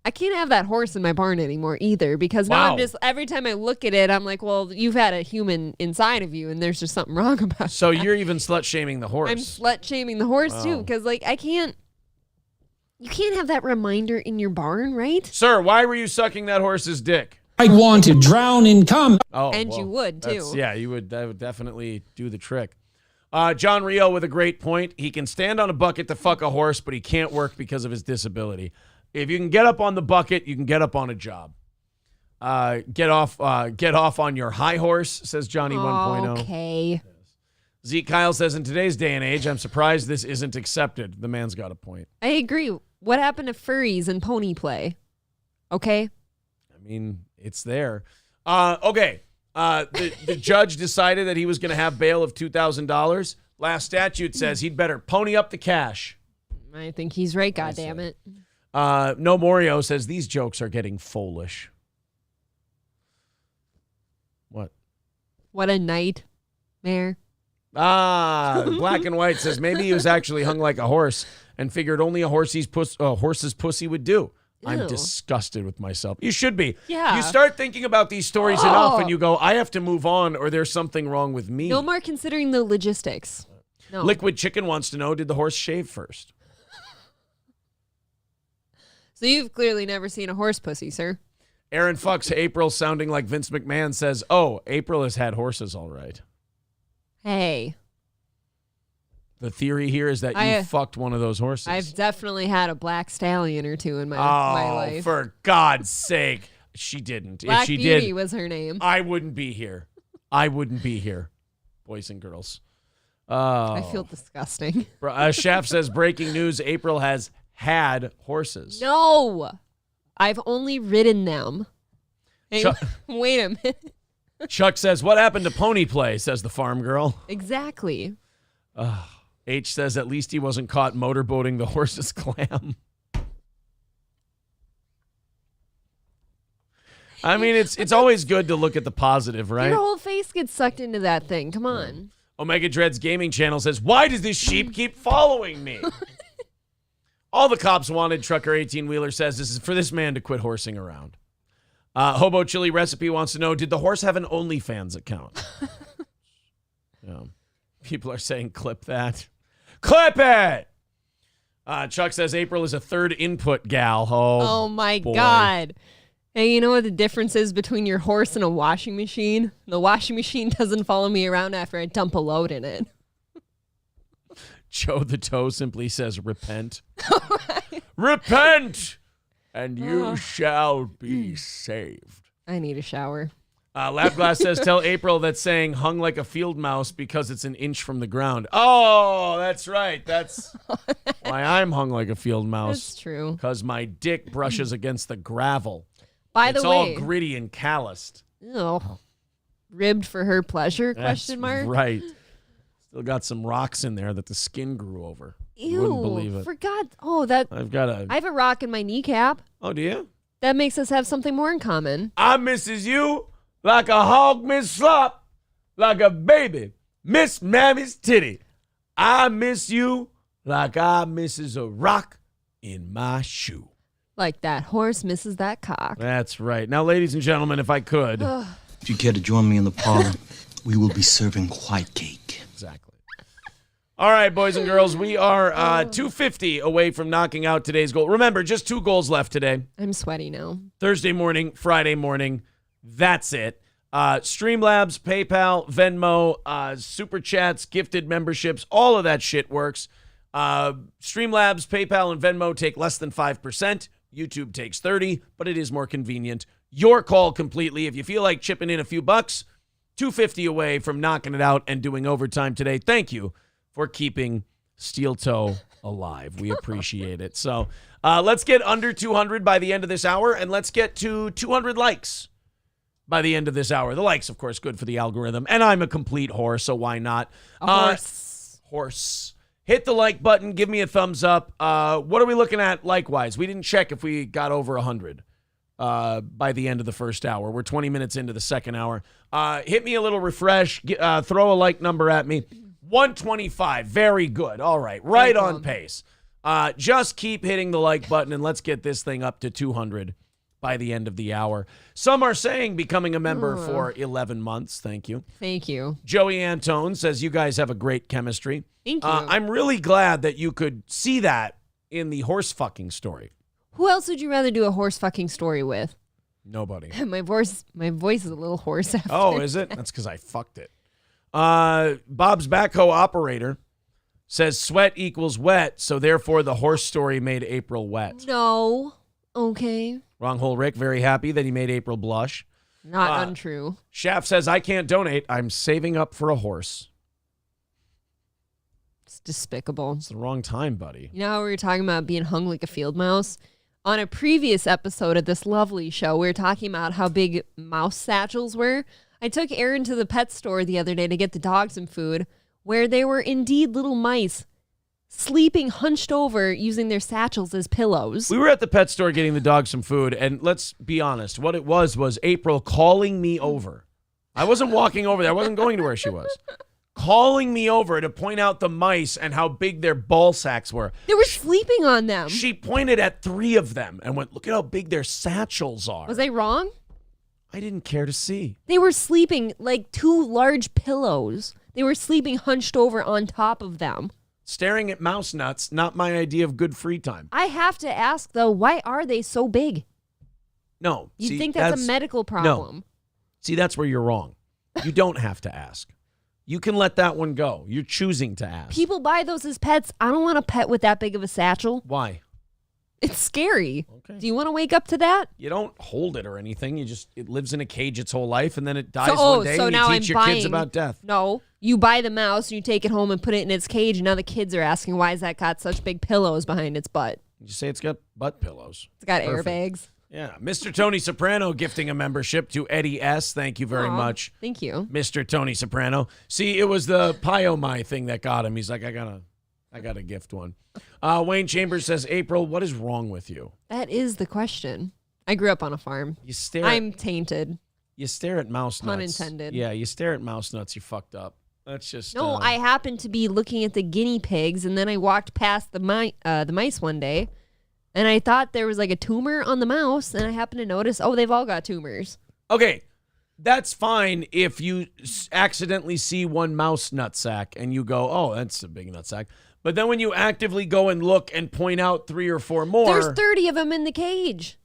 I can't have that horse in my barn anymore either, because now Wow. I'm just, every time I look at it, I'm like, well, you've had a human inside of you and there's just something wrong about So that. you're even slut shaming the horse. I'm slut shaming the horse too, Wow. because like you can't have that reminder in your barn, right? Sir, why were you sucking that horse's dick? I want to drown in cum. Oh, And well, you would, too. Yeah, you would. That would definitely do the trick. John Rio with a great point. He can stand on a bucket to fuck a horse, but he can't work because of his disability. If you can get up on the bucket, you can get up on a job. Get off on your high horse, says Johnny 1.0. Okay. Zeke Kyle says, in today's day and age, I'm surprised this isn't accepted. The man's got a point. I agree. What happened to furries and pony play? Okay. I mean, it's there. Okay. The judge decided that he was going to have bail of $2,000. Last statute says he'd better pony up the cash. I think he's right, goddammit. No Morio says these jokes are getting foolish. What? What a nightmare. Black and White says maybe he was actually hung like a horse and figured only a horse's pussy would do. I'm Ew. disgusted with myself. You should be. Yeah. You start thinking about these stories enough and you go, I have to move on or there's something wrong with me. No more considering the logistics. No. Liquid Chicken wants to know, did the horse shave first? So you've clearly never seen a horse pussy, sir. Aaron Fucks, April sounding like Vince McMahon says, oh, April has had horses all right. Hey. The theory here is that you fucked one of those horses. I've definitely had a black stallion or two in my Oh, life. for God's sake. She didn't. Black if she Beauty did, was her name. I wouldn't be here. I wouldn't be here, boys and girls. I feel disgusting. Chef says, breaking news, April has had horses. No. I've only ridden them. Hey, wait a minute. Chuck says, what happened to pony play, says the farm girl. Exactly. H says, at least he wasn't caught motorboating the horse's clam. I mean, it's always good to look at the positive, right? Your whole face gets sucked into that thing. Come on. Omega Dreads Gaming Channel says, why does this sheep keep following me? All the cops wanted, Trucker 18-wheeler says, this is for this man to quit horsing around. Hobo Chili Recipe wants to know, did the horse have an OnlyFans account? People are saying, clip that. Clip it! Chuck says April is a third input gal. Oh my boy. God. Hey, you know what the difference is between your horse and a washing machine? The washing machine doesn't follow me around after I dump a load in it. Joe the Toe simply says, repent. Repent! And you shall be saved. I need a shower. Labglass says, tell April that saying hung like a field mouse because it's an inch from the ground. Oh, that's right. That's why I'm hung like a field mouse. That's true. Because my dick brushes against the gravel. By the it's way, all gritty and calloused. Ew. Ribbed for her pleasure? Question mark. Right. Still got some rocks in there that the skin grew over. Ew. You wouldn't believe it. Forgot. Oh, that. I have a rock in my kneecap. Oh, do you? That makes us have something more in common. I misses you like a hog miss slop, like a baby miss mammy's titty. I miss you like I misses a rock in my shoe. Like that horse misses that cock. That's right. Now, ladies and gentlemen, if I could. If you care to join me in the parlor, we will be serving white cake. Exactly. All right, boys and girls, we are 250 away from knocking out today's goal. Remember, just 2 goals left today. I'm sweaty now. Thursday morning, Friday morning. That's it. Streamlabs, PayPal, Venmo, Super Chats, gifted memberships, all of that shit works. Streamlabs, PayPal, and Venmo take less than 5%. YouTube takes 30%, but it is more convenient. Your call completely. If you feel like chipping in a few bucks, 250 away from knocking it out and doing overtime today. Thank you for keeping Steel Toe alive. We appreciate it. So let's get under 200 by the end of this hour, and let's get to 200 likes by the end of this hour. The likes, of course, good for the algorithm, and I'm a complete whore, so why not? Horse. Hit the like button. Give me a thumbs up. What are we looking at likewise? We didn't check if we got over 100 by the end of the first hour. We're 20 minutes into the second hour. Hit me a little refresh. Throw a like number at me. 125. Very good. All right. Right on pace. Just keep hitting the like button, and let's get this thing up to 200 by the end of the hour. Some are saying becoming a member for 11 months. Thank you. Thank you. Joey Antone says you guys have a great chemistry. Thank you. I'm really glad that you could see that in the horse fucking story. Who else would you rather do a horse fucking story with? Nobody. My voice is a little hoarse after. Oh, is it? That's because I fucked it. Bob's backhoe operator says sweat equals wet, so therefore the horse story made April wet. No. Okay. Wrong hole Rick, very happy that he made April blush. Not untrue. Shaft says, I can't donate. I'm saving up for a horse. It's despicable. It's the wrong time, buddy. You know how we were talking about being hung like a field mouse? On a previous episode of this lovely show, we were talking about how big mouse satchels were. I took Aaron to the pet store the other day to get the dog some food, where they were indeed little mice sleeping hunched over using their satchels as pillows. We were at the pet store getting the dog some food, and let's be honest, what it was April calling me over. I wasn't walking over there. I wasn't going to where she was. Calling me over to point out the mice and how big their ball sacks were. They were sleeping on them. She pointed at 3 of them and went, look at how big their satchels are. Was I wrong? I didn't care to see. They were sleeping like 2 large pillows. They were sleeping hunched over on top of them. Staring at mouse nuts, not my idea of good free time. I have to ask, though, why are they so big? No. You'd think that's a medical problem. No. See, that's where you're wrong. You don't have to ask. You can let that one go. You're choosing to ask. People buy those as pets. I don't want a pet with that big of a satchel. Why? It's scary. Okay. Do you want to wake up to that? You don't hold it or anything. It lives in a cage its whole life, and then it dies one day, and you teach your kids about death. No. You buy the mouse, and you take it home and put it in its cage, and now the kids are asking, why has that got such big pillows behind its butt? You say it's got butt pillows. It's got Perfect. airbags. Yeah. Mr. Tony Soprano gifting a membership to Eddie S. Thank you very much. Thank you. Mr. Tony Soprano. See, it was the Pio-My thing that got him. He's like, I gotta gift one. Wayne Chambers says, April, what is wrong with you? That is the question. I grew up on a farm. You I'm tainted. You stare at mouse nuts. Pun intended. Yeah, you stare at mouse nuts, you're fucked up. That's just No, I happened to be looking at the guinea pigs, and then I walked past the mice one day, and I thought there was like a tumor on the mouse, and I happened to notice, they've all got tumors. Okay, that's fine if you accidentally see one mouse nutsack and you go, oh, that's a big nutsack. But then when you actively go and look and point out 3 or 4 more. There's 30 of them in the cage.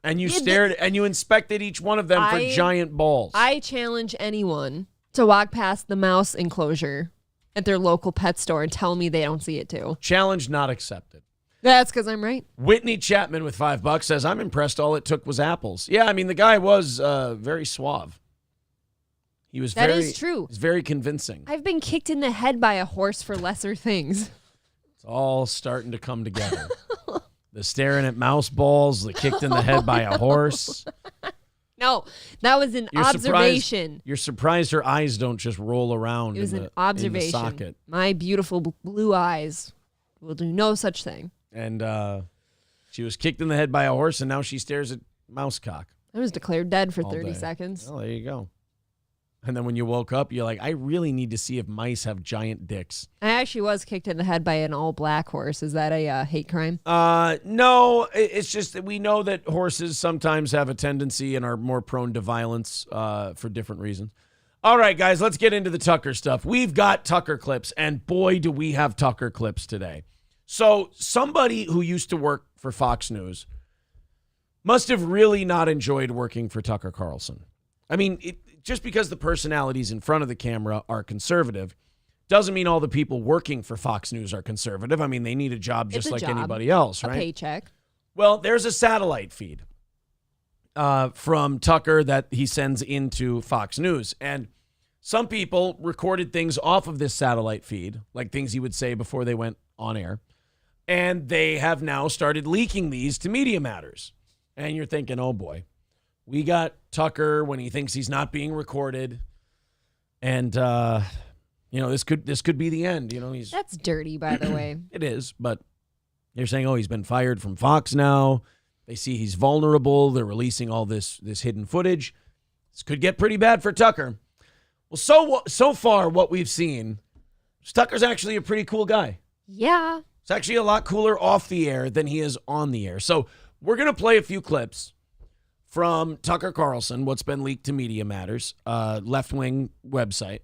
And you stared and you inspected each one of them for giant balls. I challenge anyone to walk past the mouse enclosure at their local pet store and tell me they don't see it too. Challenge not accepted. That's because I'm right. Whitney Chapman with $5 says, I'm impressed all it took was apples. Yeah, I mean, the guy was very suave. He was That is true. He's very convincing. I've been kicked in the head by a horse for lesser things. It's all starting to come together. The staring at mouse balls, the kicked in the head by a horse. No, that was an observation. You're surprised her eyes don't just roll around. It was in an observation. In the socket. My beautiful blue eyes will do no such thing. And she was kicked in the head by a horse, and now she stares at mouse cock. I was declared dead for all 30 day. seconds. Well, there you go. And then when you woke up, you're like, I really need to see if mice have giant dicks. I actually was kicked in the head by an all-black horse. Is that a hate crime? No, it's just that we know that horses sometimes have a tendency and are more prone to violence for different reasons. All right, guys, let's get into the Tucker stuff. We've got Tucker clips, and boy, do we have Tucker clips today. So somebody who used to work for Fox News must have really not enjoyed working for Tucker Carlson. I mean, just because the personalities in front of the camera are conservative doesn't mean all the people working for Fox News are conservative. I mean, they need a job just like anybody else, right? A paycheck. Well, there's a satellite feed from Tucker that he sends into Fox News. And some people recorded things off of this satellite feed, like things he would say before they went on air. And they have now started leaking these to Media Matters. And you're thinking, oh boy. We got Tucker when he thinks he's not being recorded, and this could be the end. That's dirty, by the way. It is, but they're saying, oh, he's been fired from Fox now. They see he's vulnerable. They're releasing all this hidden footage. This could get pretty bad for Tucker. Well, so far what we've seen, Tucker's actually a pretty cool guy. Yeah, it's actually a lot cooler off the air than he is on the air. So we're gonna play a few clips from Tucker Carlson, what's been leaked to Media Matters, left-wing website,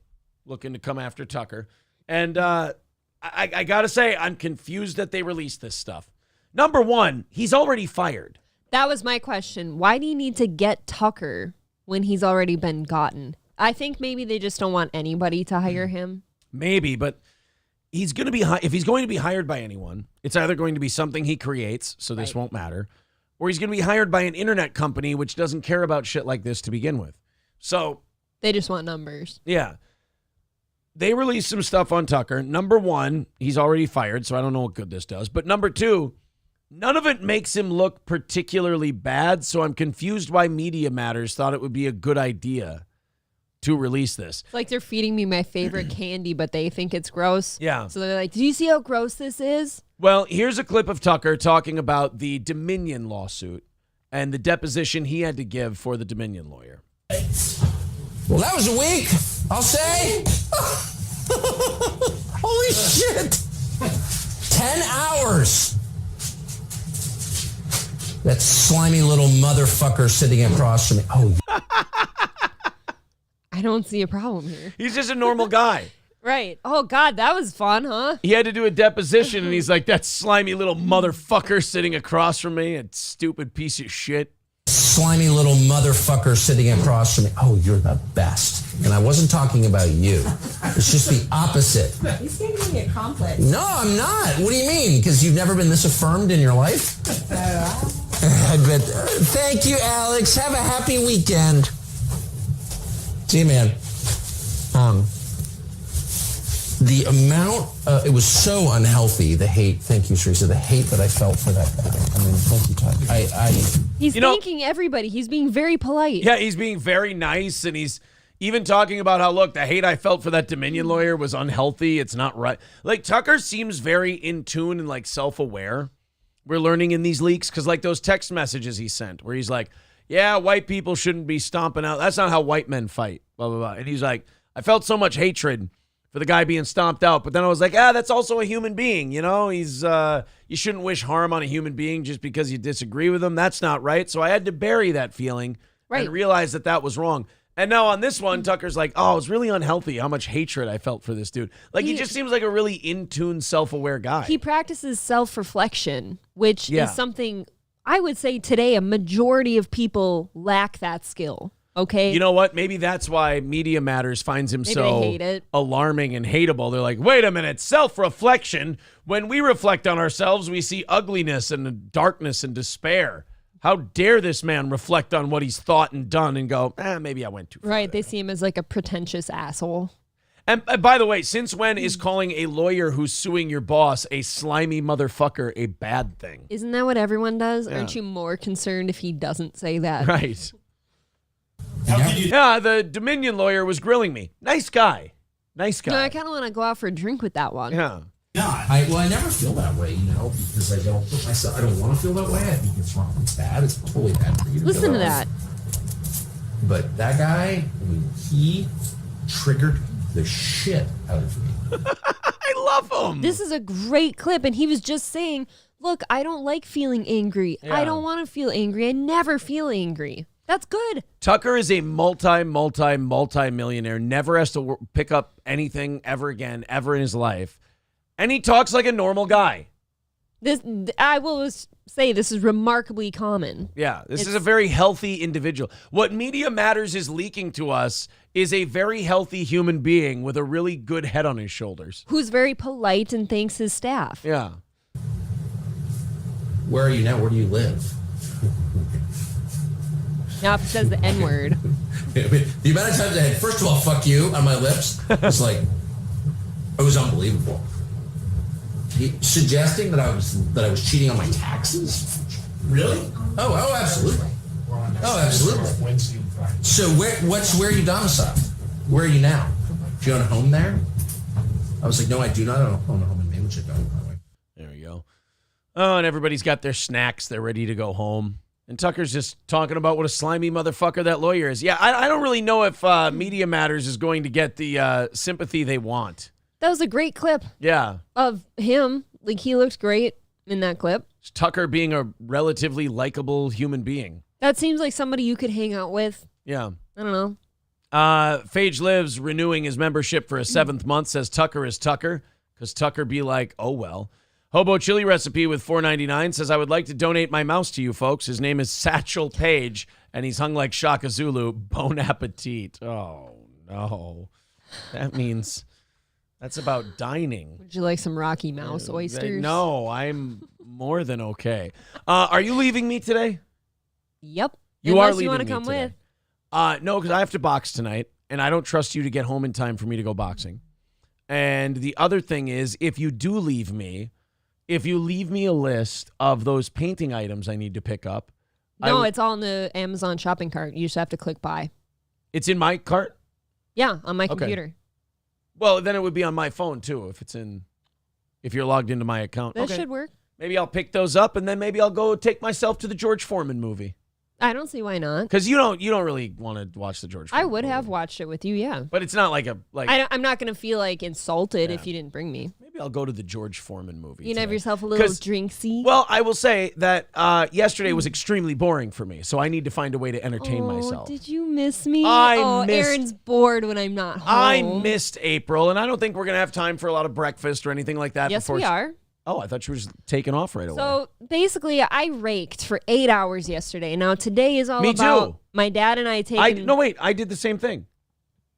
looking to come after Tucker. And I got to say, I'm confused that they released this stuff. Number one, he's already fired. That was my question. Why do you need to get Tucker when he's already been gotten? I think maybe they just don't want anybody to hire him. Maybe, but he's going to be if he's going to be hired by anyone, it's either going to be something he creates, so this won't matter, or he's going to be hired by an internet company which doesn't care about shit like this to begin with. So they just want numbers. Yeah. They released some stuff on Tucker. Number one, he's already fired, so I don't know what good this does. But number two, none of it makes him look particularly bad, so I'm confused why Media Matters thought it would be a good idea to release this. It's like they're feeding me my favorite candy, but they think it's gross. Yeah. So they're like, do you see how gross this is? Well, here's a clip of Tucker talking about the Dominion lawsuit and the deposition he had to give for the Dominion lawyer. Well, that was a week, I'll say. Holy shit. 10 hours. That slimy little motherfucker sitting across from me. Oh, I don't see a problem here. He's just a normal guy. Right. Oh, God, that was fun, huh? He had to do a deposition, and he's like, that slimy little motherfucker sitting across from me, a stupid piece of shit. slimy little motherfucker sitting across from me. Oh, you're the best. And I wasn't talking about you. It's just the opposite. He's giving me a complex. No, I'm not. What do you mean? Because you've never been this affirmed in your life? I bet. Thank you, Alex. Have a happy weekend. See you, man. The amount, it was so unhealthy, the hate. Thank you, Teresa. The hate that I felt for that guy. I mean, thank you, Todd. He's thanking everybody. He's being very polite. Yeah, he's being very nice, and he's even talking about how, look, the hate I felt for that Dominion lawyer was unhealthy. It's not right. Like, Tucker seems very in tune and, like, self-aware. We're learning in these leaks, because, like, those text messages he sent where he's like, yeah, white people shouldn't be stomping out. That's not how white men fight, blah, blah, blah. And he's like, I felt so much hatred for the guy being stomped out. But then I was like, that's also a human being. You know, he's you shouldn't wish harm on a human being just because you disagree with him. That's not right. So I had to bury that feeling and realize that was wrong. And now on this one, Tucker's like, oh, it's really unhealthy how much hatred I felt for this dude. Like, he just seems like a really in-tune, self-aware guy. He practices self-reflection, which is something I would say today a majority of people lack that skill. Okay. You know what? Maybe that's why Media Matters finds him so alarming and hateable. They're like, wait a minute, self-reflection. When we reflect on ourselves, we see ugliness and darkness and despair. How dare this man reflect on what he's thought and done and go, maybe I went too far. Right. They see him as like a pretentious asshole. And by the way, since when is calling a lawyer who's suing your boss a slimy motherfucker a bad thing? Isn't that what everyone does? Yeah. Aren't you more concerned if he doesn't say that? Right. Yeah, the Dominion lawyer was grilling me. Nice guy. Nice guy. No, I kind of want to go out for a drink with that one. Yeah. I never feel that way, you know, because I don't put myself. I don't want to feel that way. I think it's wrong. It's bad. It's totally bad for you. Listen to that. But that guy, I mean, he triggered the shit out of me. I love him. This is a great clip, and he was just saying, "Look, I don't like feeling angry. Yeah. I don't want to feel angry. I never feel angry." That's good. Tucker is a multi-millionaire. Never has to pick up anything ever again, ever in his life. And he talks like a normal guy. I will say this is remarkably common. Yeah, this is a very healthy individual. What Media Matters is leaking to us is a very healthy human being with a really good head on his shoulders. Who's very polite and thanks his staff. Yeah. Where are you now? Where do you live? Now if it says the N-word. I mean, the amount of times I had, first of all, fuck you on my lips, it's like, it was unbelievable. Suggesting that I was cheating on my taxes? Really? Oh, absolutely. Oh, absolutely. So where are you domiciled? Where are you now? Do you own a home there? I was like, no, I do not own a home in Maine, which I don't, by the way. There we go. Oh, and everybody's got their snacks. They're ready to go home. And Tucker's just talking about what a slimy motherfucker that lawyer is. Yeah, I don't really know if Media Matters is going to get the sympathy they want. That was a great clip. Yeah. Of him. Like, he looked great in that clip. It's Tucker being a relatively likable human being. That seems like somebody you could hang out with. Yeah. I don't know. Phage Lives renewing his membership for a 7th month, says Tucker is Tucker, because Tucker be like, oh, well. Hobo Chili Recipe with $4.99 says, I would like to donate my mouse to you folks. His name is Satchel Paige, and he's hung like Shaka Zulu. Bon appetit. Oh, no. That means that's about dining. Would you like some Rocky Mouse oysters? No, I'm more than okay. Are you leaving me today? Yep. You are Unless leaving you want to me come today. with. No, because I have to box tonight, and I don't trust you to get home in time for me to go boxing. And the other thing is, if you do leave me, if you leave me a list of those painting items I need to pick up. No, it's all in the Amazon shopping cart. You just have to click buy. It's in my cart? Yeah, on my Okay. computer. Well, then it would be on my phone, too, if you're logged into my account. That should work. Maybe I'll pick those up, and then maybe I'll go take myself to the George Foreman movie. I don't see why not. Because you don't really want to watch the George Foreman I would have watched it with you, yeah. But it's not like I'm not going to feel like insulted if you didn't bring me. Maybe I'll go to the George Foreman movie. You can have yourself a little drinksy. Well, I will say that yesterday was extremely boring for me, so I need to find a way to entertain myself. Did you miss me? I missed- Aaron's bored when I'm not home. I missed April, and I don't think we're going to have time for a lot of breakfast or anything like that. Yes, we are. Oh, I thought you were just taking off right away. So basically, I raked for 8 hours yesterday. Now today is all Me about too. my dad and I taking. No, wait, I did the same thing.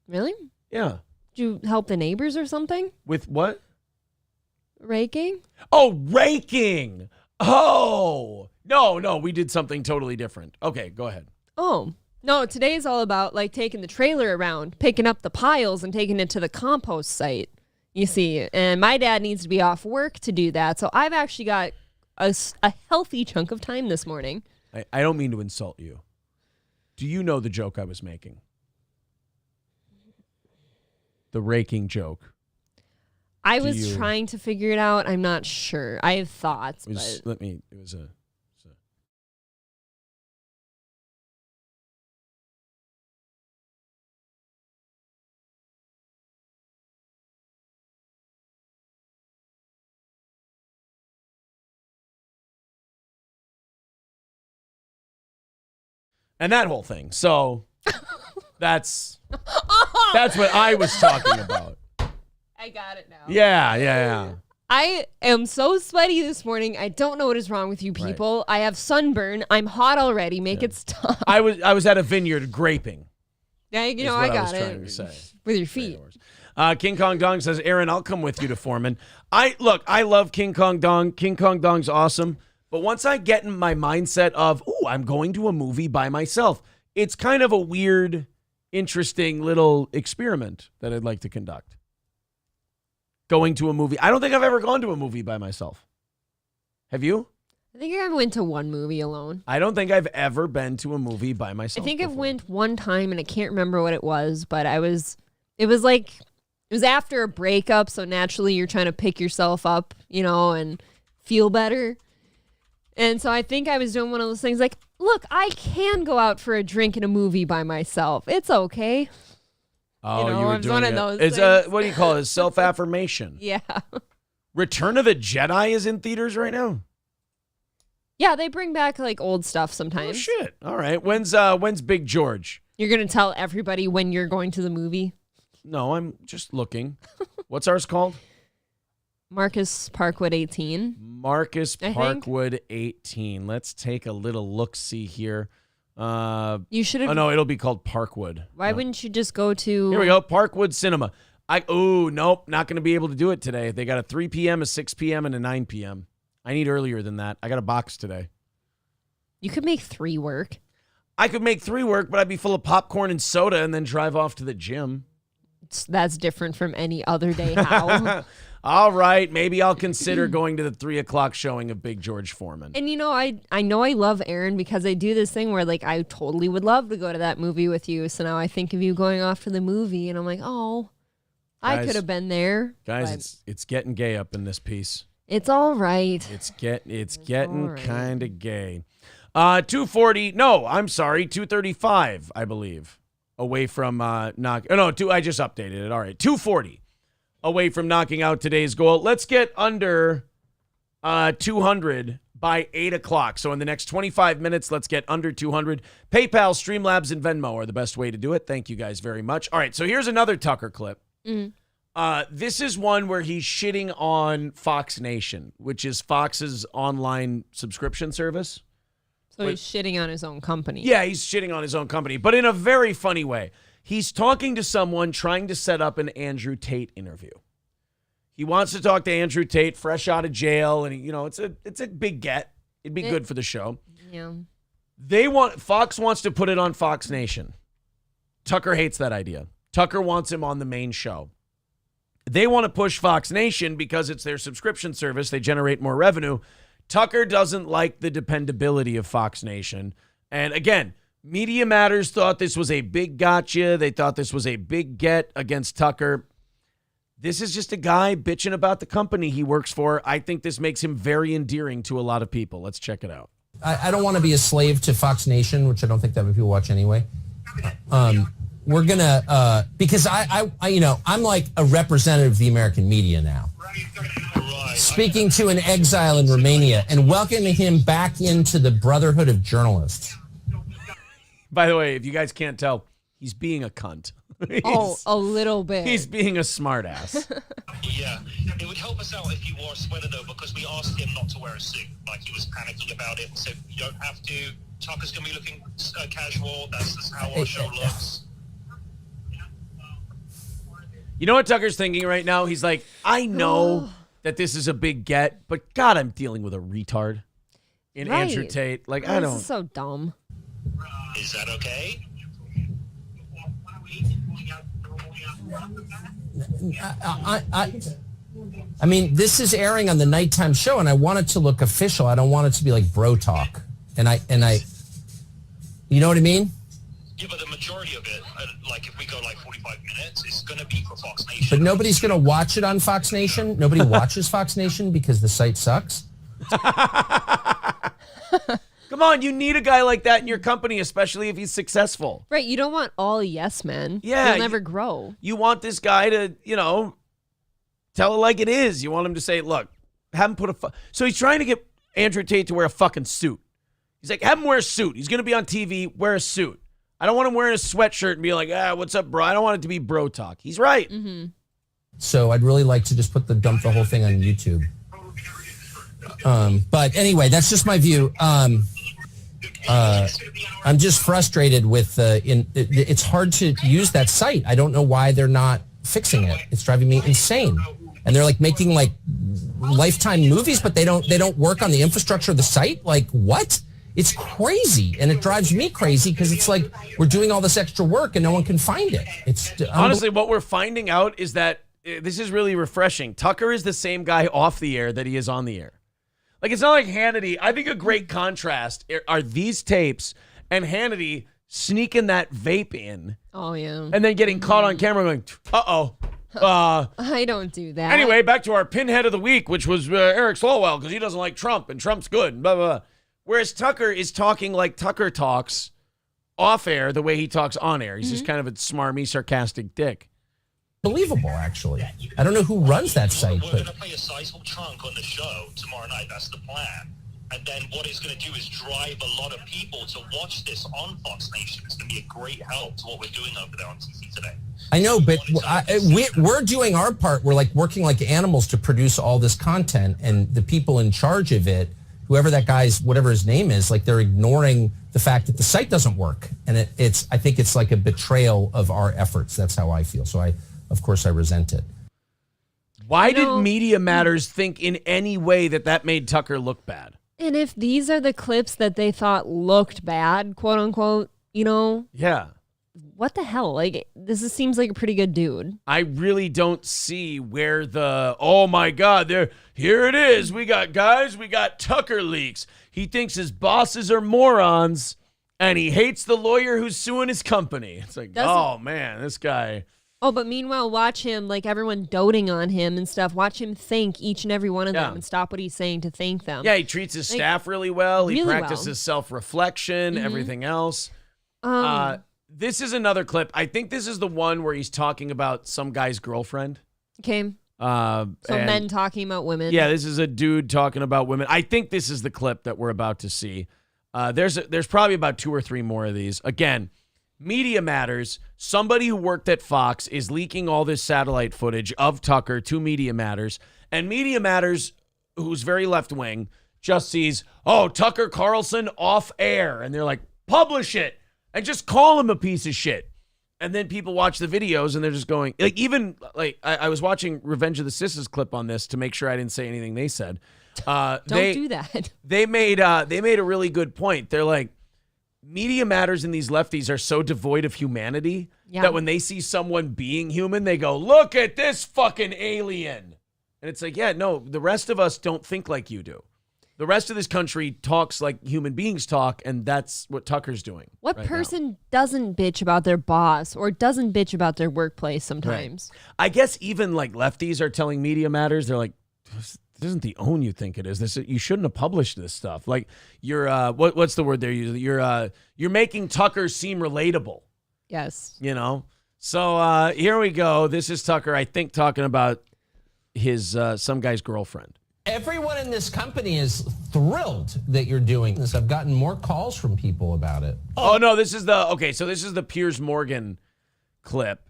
Really? Yeah. Did you help the neighbors or something? With what? Raking? Oh, raking. Oh, no, we did something totally different. Okay, go ahead. Oh, no, today is all about like taking the trailer around, picking up the piles and taking it to the compost site. You see, and my dad needs to be off work to do that. So I've actually got a healthy chunk of time this morning. I don't mean to insult you. Do you know the joke I was making? The raking joke. I was trying to figure it out. I'm not sure. I have thoughts. It was a and that whole thing. So that's what I was talking about. I got it now. Yeah. I am so sweaty this morning. I don't know what is wrong with you people. I have sunburn. I'm hot already. Make it stop. I was at a vineyard graping. Yeah, I got it. With your feet. King Kong Dong says, Aaron, I'll come with you to Foreman. I love King Kong Dong. King Kong Dong's awesome. But once I get in my mindset of, I'm going to a movie by myself, it's kind of a weird, interesting little experiment that I'd like to conduct. Going to a movie. I don't think I've ever gone to a movie by myself. Have you? I think I went to one movie alone. I don't think I've ever been to a movie by myself. I think before. I went one time and I can't remember what it was, but it was after a breakup, so naturally you're trying to pick yourself up, and feel better. And so I think I was doing one of those things like, look, I can go out for a drink in a movie by myself. It's okay. Oh, you were doing one it. of those It's things. what do you call it? Self-affirmation. Yeah. Return of the Jedi is in theaters right now. Yeah, they bring back like old stuff sometimes. Oh, shit. All right. When's Big George? You're going to tell everybody when you're going to the movie? No, I'm just looking. What's ours called? Marcus Parkwood 18. Marcus Parkwood 18. Let's take a little look-see here. You should have. Oh, no, it'll be called Parkwood. Why wouldn't you just go to. Here we go. Parkwood Cinema. Nope. Not going to be able to do it today. They got a 3 p.m., a 6 p.m., and a 9 p.m. I need earlier than that. I got a box today. You could make 3 work. I could make 3 work, but I'd be full of popcorn and soda and then drive off to the gym. That's different from any other day. How? All right. Maybe I'll consider going to the 3 o'clock showing of Big George Foreman. And I know I love Aaron because I do this thing where like I totally would love to go to that movie with you. So now I think of you going off to the movie and I'm like, I could have been there. Guys, it's getting gay up in this piece. It's all right. It's getting kind of gay. 240. No, I'm sorry. 235, I believe. Away from I just updated it. All right. 240 away from knocking out today's goal. Let's get under 200 by 8 o'clock. So in the next 25 minutes, let's get under 200. PayPal, Streamlabs, and Venmo are the best way to do it. Thank you guys very much. All right. So here's another Tucker clip. This is one where he's shitting on Fox Nation, which is Fox's online subscription service. So he's shitting on his own company. Yeah, he's shitting on his own company, but in a very funny way. He's talking to someone trying to set up an Andrew Tate interview. He wants to talk to Andrew Tate, fresh out of jail, and it's a big get. It'd be good for the show. Yeah. Fox wants to put it on Fox Nation. Tucker hates that idea. Tucker wants him on the main show. They want to push Fox Nation because it's their subscription service. They generate more revenue. Tucker doesn't like the dependability of Fox Nation. And again, Media Matters thought this was a big gotcha. They thought this was a big get against Tucker. This is just a guy bitching about the company he works for. I think this makes him very endearing to a lot of people. Let's check it out. I don't want to be a slave to Fox Nation, which I don't think that many people watch anyway. We're gonna because I'm like a representative of the American media now. Speaking to an exile in Romania and welcoming him back into the Brotherhood of Journalists. By the way, if you guys can't tell, he's being a cunt. A little bit. He's being a smartass. Yeah, it would help us out if you wore a sweater though, because we asked him not to wear a suit. Like he was panicking about it. So you don't have to. Tucker's gonna be looking casual. That's just how our show looks. You know what Tucker's thinking right now? He's like, I know that this is a big get, but God, I'm dealing with a retard in Andrew Tate. Like, This is so dumb. Is that okay? I mean, this is airing on the nighttime show, and I want it to look official. I don't want it to be like bro talk. And I, you know what I mean? Yeah, but the majority of it, like if we go like 45 minutes, it's going to be for Fox Nation. But nobody's going to watch it on Fox Nation. Nobody watches Fox Nation because the site sucks. Come on, you need a guy like that in your company, especially if he's successful. Right, you don't want all yes men. Yeah. They'll never grow. You want this guy to, tell it like it is. You want him to say, look, have him put so he's trying to get Andrew Tate to wear a fucking suit. He's like, have him wear a suit. He's going to be on TV, wear a suit. I don't want him wearing a sweatshirt and be like, what's up, bro? I don't want it to be bro talk. He's right. Mm-hmm. So I'd really like to just dump the whole thing on YouTube. But anyway, that's just my view. I'm just frustrated with it's hard to use that site. I don't know why they're not fixing it. It's driving me insane. And they're like making like Lifetime movies, but they don't work on the infrastructure of the site. Like what? It's crazy, and it drives me crazy because it's like we're doing all this extra work and no one can find it. It's honestly what we're finding out is that this is really refreshing. Tucker is the same guy off the air that he is on the air. Like, it's not like Hannity. I think a great contrast are these tapes and Hannity sneaking that vape in. Oh, yeah. And then getting caught on camera going, uh-oh. I don't do that. Anyway, back to our pinhead of the week, which was Eric Swalwell, because he doesn't like Trump, and Trump's good, and blah, blah, blah. Whereas Tucker is talking like Tucker talks off air the way he talks on air. He's just kind of a smarmy, sarcastic dick. Believable, actually. I don't know who runs that site. We're going to play a sizable chunk on the show tomorrow night. That's the plan. And then what it's going to do is drive a lot of people to watch this on Fox Nation. It's going to be a great help to what we're doing over there on TV today. I know, but we're doing our part. We're like working like animals to produce all this content, and the people in charge of it, whoever that guy's, whatever his name is, like they're ignoring the fact that the site doesn't work. And I think it's like a betrayal of our efforts. That's how I feel. So of course I resent it. Why did Media Matters think in any way that made Tucker look bad? And if these are the clips that they thought looked bad, quote unquote, Yeah. What the hell? Like, seems like a pretty good dude. I really don't see where oh my God, here it is. We got Tucker leaks. He thinks his bosses are morons and he hates the lawyer who's suing his company. It's like, oh man, this guy. Oh, but meanwhile, watch him, like everyone doting on him and stuff. Watch him thank each and every one of them and stop what he's saying to thank them. Yeah, he treats his staff really well. He practices self-reflection, everything else. This is another clip. I think this is the one where he's talking about some guy's girlfriend. Okay. So men talking about women. Yeah, this is a dude talking about women. I think this is the clip that we're about to see. There's probably about 2 or 3 more of these. Again, Media Matters. Somebody who worked at Fox is leaking all this satellite footage of Tucker to Media Matters. And Media Matters, who's very left-wing, just sees, Tucker Carlson off air. And they're like, publish it. And just call him a piece of shit. And then people watch the videos and they're just going, I was watching Revenge of the Sisters clip on this to make sure I didn't say anything they said. Don't do that. They made a really good point. They're like, Media Matters and these lefties are so devoid of humanity that when they see someone being human, they go, look at this fucking alien. And it's like, yeah, no, the rest of us don't think like you do. The rest of this country talks like human beings talk, and that's what Tucker's doing. What person doesn't bitch about their boss or doesn't bitch about their workplace sometimes? Right. I guess even like lefties are telling Media Matters, they're like, this isn't the own you think it is. You shouldn't have published this stuff. Like you're what's the word they're using? You're making Tucker seem relatable. Yes. So here we go. This is Tucker, I think, talking about his some guy's girlfriend. Everyone in this company is thrilled that you're doing this. I've gotten more calls from people about it. Oh no, this is the Piers Morgan clip.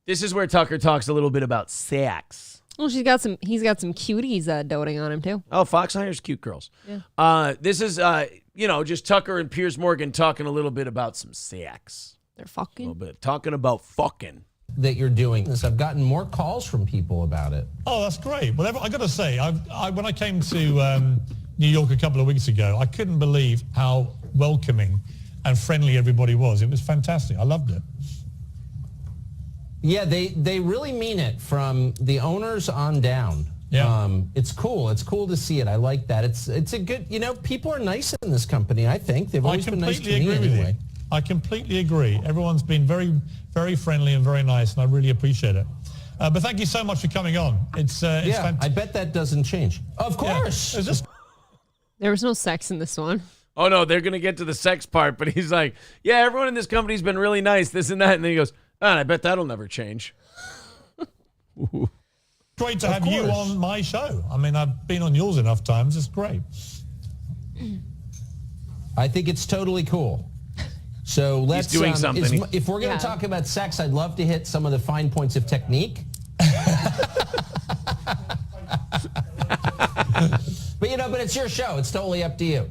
This is where Tucker talks a little bit about sex. Well, he's got some cuties doting on him too. Oh, Fox hires cute girls. Yeah. This is just Tucker and Piers Morgan talking a little bit about some sex. They're fucking. A little bit talking about fucking. That you're doing this. I've gotten more calls from people about it. Oh, that's great. Well, I got to say, when I came to New York a couple of weeks ago, I couldn't believe how welcoming and friendly everybody was. It was fantastic. I loved it. Yeah, they really mean it from the owners on down. Yeah. It's cool. It's cool to see it. I like that. It's a good, people are nice in this company, I think. They've always been nice to me anyway. I completely agree. Everyone's been very, very friendly and very nice, and I really appreciate it. But thank you so much for coming on. It's fantastic. I bet that doesn't change. Of course. Yeah. There was no sex in this one. Oh, no, they're going to get to the sex part, but he's like, yeah, everyone in this company's been really nice, this and that. And then he goes, and I bet that'll never change. Great to have you on my show. I mean, I've been on yours enough times. It's great. I think it's totally cool. So let's doing something. If we're going to talk about sex, I'd love to hit some of the fine points of technique. But it's your show. It's totally up to you.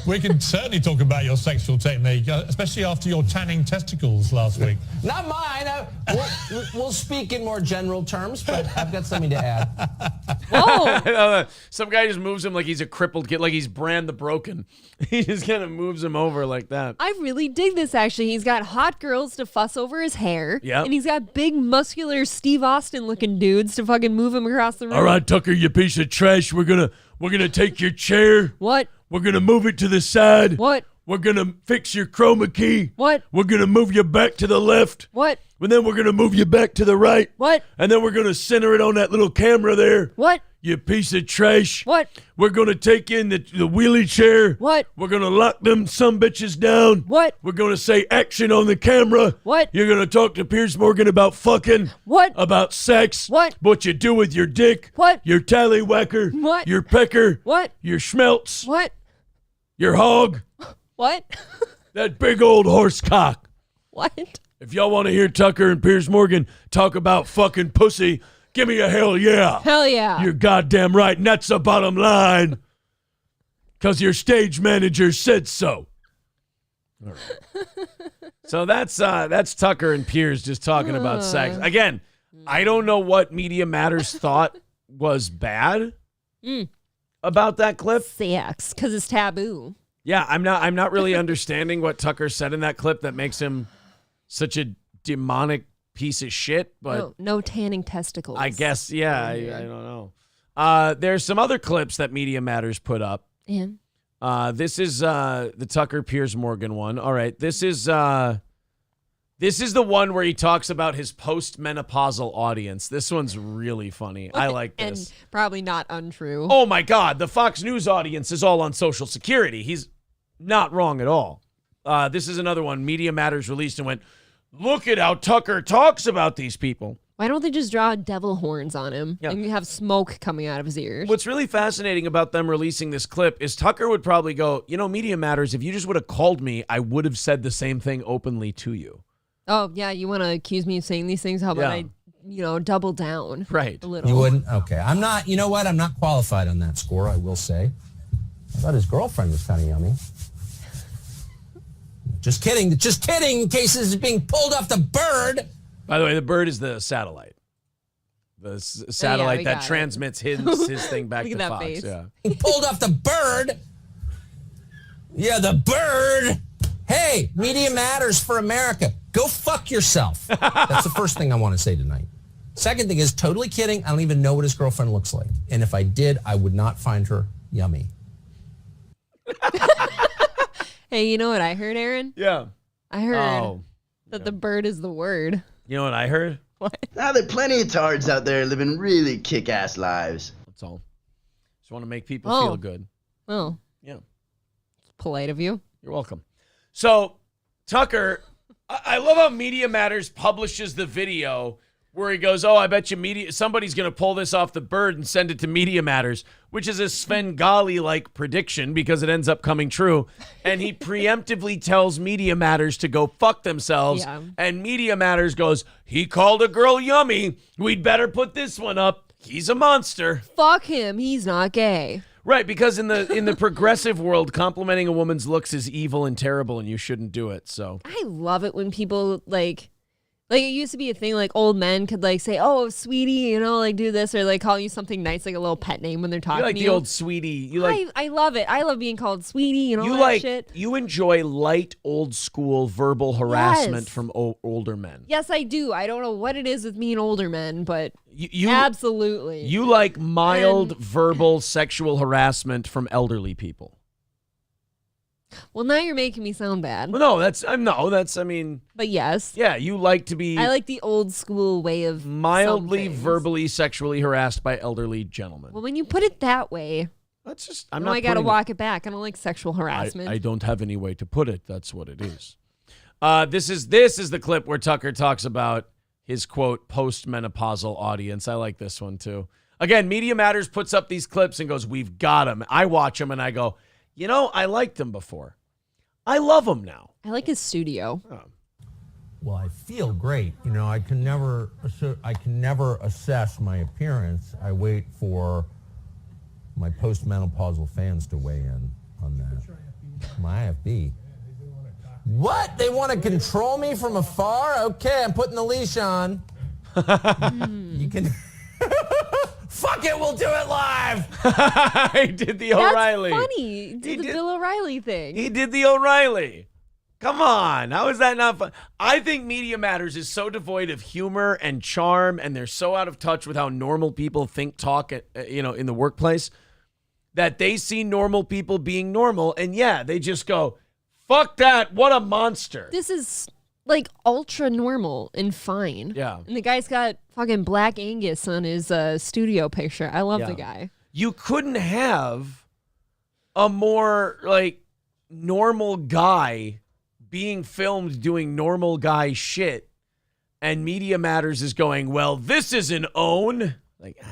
We can certainly talk about your sexual technique, especially after your tanning testicles last week. Not mine. We'll speak in more general terms, but I've got something to add. Whoa. Some guy just moves him like he's a crippled kid, like he's Bran the Broken. He just kind of moves him over like that. I really dig this, actually. He's got hot girls to fuss over his hair. Yep. And he's got big, muscular Steve Austin-looking dudes to fucking move him across the room. All right, Tucker, you piece of trash. We're gonna take your chair. What? We're gonna move it to the side. What? We're gonna fix your chroma key. What? We're gonna move you back to the left. What? And then we're gonna move you back to the right. What? And then we're gonna center it on that little camera there. What? You piece of trash. What? We're gonna take in the wheelie chair. What? We're gonna lock them some bitches down. What? We're gonna say action on the camera. What? You're gonna talk to Piers Morgan about fucking. What? About sex. What? What you do with your dick. What? Your tallywhacker. What? Your pecker. What? Your schmelz. What? Your hog. What? That big old horse cock. What? If y'all want to hear Tucker and Piers Morgan talk about fucking pussy, give me a hell yeah. Hell yeah. You're goddamn right, and that's the bottom line. Because your stage manager said so. All right. So that's Tucker and Piers just talking about sex. Again, I don't know what Media Matters thought was bad about that clip. Sex, because it's taboo. Yeah, I'm not really understanding what Tucker said in that clip that makes him such a demonic piece of shit, but no tanning testicles. I guess, yeah, I don't know. There's some other clips that Media Matters put up. Yeah. This is the Tucker Piers Morgan one. All right, this is the one where he talks about his post-menopausal audience. This one's really funny. I like this. And probably not untrue. Oh my God, the Fox News audience is all on Social Security. He's not wrong at all. This is another one. Media Matters released and went, look at how Tucker talks about these people. Why don't they just draw devil horns on him and have smoke coming out of his ears? What's really fascinating about them releasing this clip is Tucker would probably go, Media Matters, if you just would have called me, I would have said the same thing openly to you. Oh, yeah, you want to accuse me of saying these things? How about I, double down? Right. A little. You wouldn't? Okay. I'm not, you know what? I'm not qualified on that score, I will say. I thought his girlfriend was kind of yummy. Just kidding, in case this is being pulled off the bird. By the way, the bird is the satellite. The satellite that transmits his thing back to Fox. Face. Yeah. Pulled off the bird. Yeah, the bird. Hey, Media Matters for America. Go fuck yourself. That's the first thing I want to say tonight. Second thing is, totally kidding. I don't even know what his girlfriend looks like. And if I did, I would not find her yummy. Hey, you know what I heard, Aaron? Yeah. I heard that the bird is the word. You know what I heard? What? Now, there are plenty of tards out there living really kick-ass lives. That's all. Just want to make people feel good. Oh. Yeah. Polite of you. You're welcome. So, Tucker, I love how Media Matters publishes the video where he goes, I bet you somebody's going to pull this off the bird and send it to Media Matters, which is a Svengali-like prediction because it ends up coming true. And he preemptively tells Media Matters to go fuck themselves. Yeah. And Media Matters goes, he called a girl yummy. We'd better put this one up. He's a monster. Fuck him. He's not gay. Right, because in the progressive world, complimenting a woman's looks is evil and terrible, and you shouldn't do it. So I love it when people like it used to be a thing like old men could like say, "Oh, sweetie," do this or like call you something nice, like a little pet name when they're talking. You like to the old sweetie. You like. I love it. I love being called sweetie. You like shit. You enjoy light, old school verbal harassment from older men. Yes, I do. I don't know what it is with me and older men, but you absolutely. You like mild verbal sexual harassment from elderly people. Well, now you're making me sound bad. Well, no, But yes. Yeah, you like to be. I like the old school way of mildly verbally sexually harassed by elderly gentlemen. Well, when you put it that way, that's just. I got to walk it back. I don't like sexual harassment. I don't have any way to put it. That's what it is. This is the clip where Tucker talks about his quote post-menopausal audience. I like this one too. Again, Media Matters puts up these clips and goes, "We've got them." I watch them and I go, I liked them before. I love him now. I like his studio. Well, I feel great. You know, I can never assess my appearance. I wait for my postmenopausal fans to weigh in on that. My IFB. What? They want to control me from afar? Okay, I'm putting the leash on. You can. Fuck it, we'll do it live. He did the O'Reilly. That's funny. He did the Bill O'Reilly thing. He did the O'Reilly. Come on. How is that not fun? I think Media Matters is so devoid of humor and charm, and they're so out of touch with how normal people think, talk, in the workplace, that they see normal people being normal, and yeah, they just go, fuck that. What a monster. This is like ultra normal and fine. Yeah. And the guy's got fucking Black Angus on his studio picture. I love the guy. You couldn't have a more like normal guy being filmed doing normal guy shit, and Media Matters is going, well, this is an own. Like,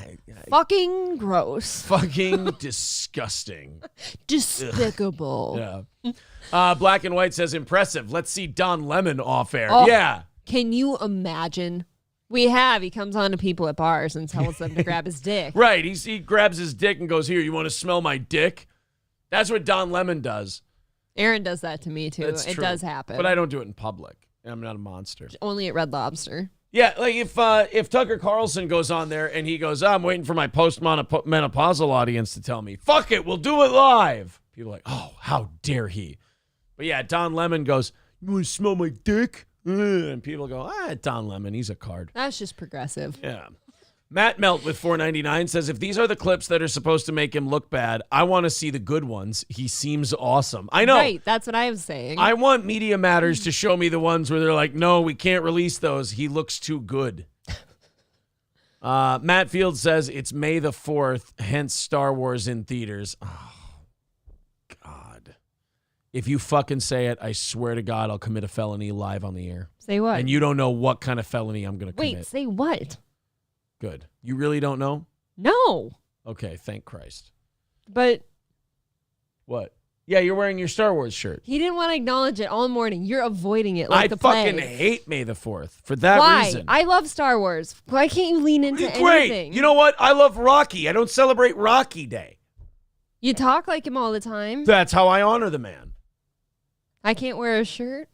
fucking gross. Fucking disgusting. Despicable. Yeah. Black and White says, impressive. Let's see Don Lemon off air. Oh, yeah. Can you imagine? He comes on to people at bars and tells them to grab his dick. Right. He grabs his dick and goes, here, you want to smell my dick? That's what Don Lemon does. Aaron does that to me, too. That's it true. does happen. But I don't do it in public. I'm not a monster. Only at Red Lobster. Yeah, like if Tucker Carlson goes on there and he goes, I'm waiting for my post-menopausal audience to tell me, fuck it, we'll do it live. People are like, oh, how dare he? But yeah, Don Lemon goes, you want to smell my dick? And people go, Don Lemon, he's a card. That's just progressive. Yeah. Matt Melt with $4.99 says, if these are the clips that are supposed to make him look bad, I want to see the good ones. He seems awesome. I know. Right, that's what I was saying. I want Media Matters to show me the ones where they're like, no, we can't release those. He looks too good. Matt Field says, it's May the 4th, hence Star Wars in theaters. Oh, God. If you fucking say it, I swear to God, I'll commit a felony live on the air. Say what? And you don't know what kind of felony I'm going to commit. Wait, say what? Good. You really don't know? No. Okay, thank Christ. But what? Yeah, you're wearing your Star Wars shirt. He didn't want to acknowledge it all morning. You're avoiding it like the fucking plague. hate May the 4th for that Why? reason. I love Star Wars. Why can't you lean into Great. anything? You know what? I love Rocky. I don't celebrate Rocky Day. You talk like him all the time. That's how I honor the man. I can't wear a shirt.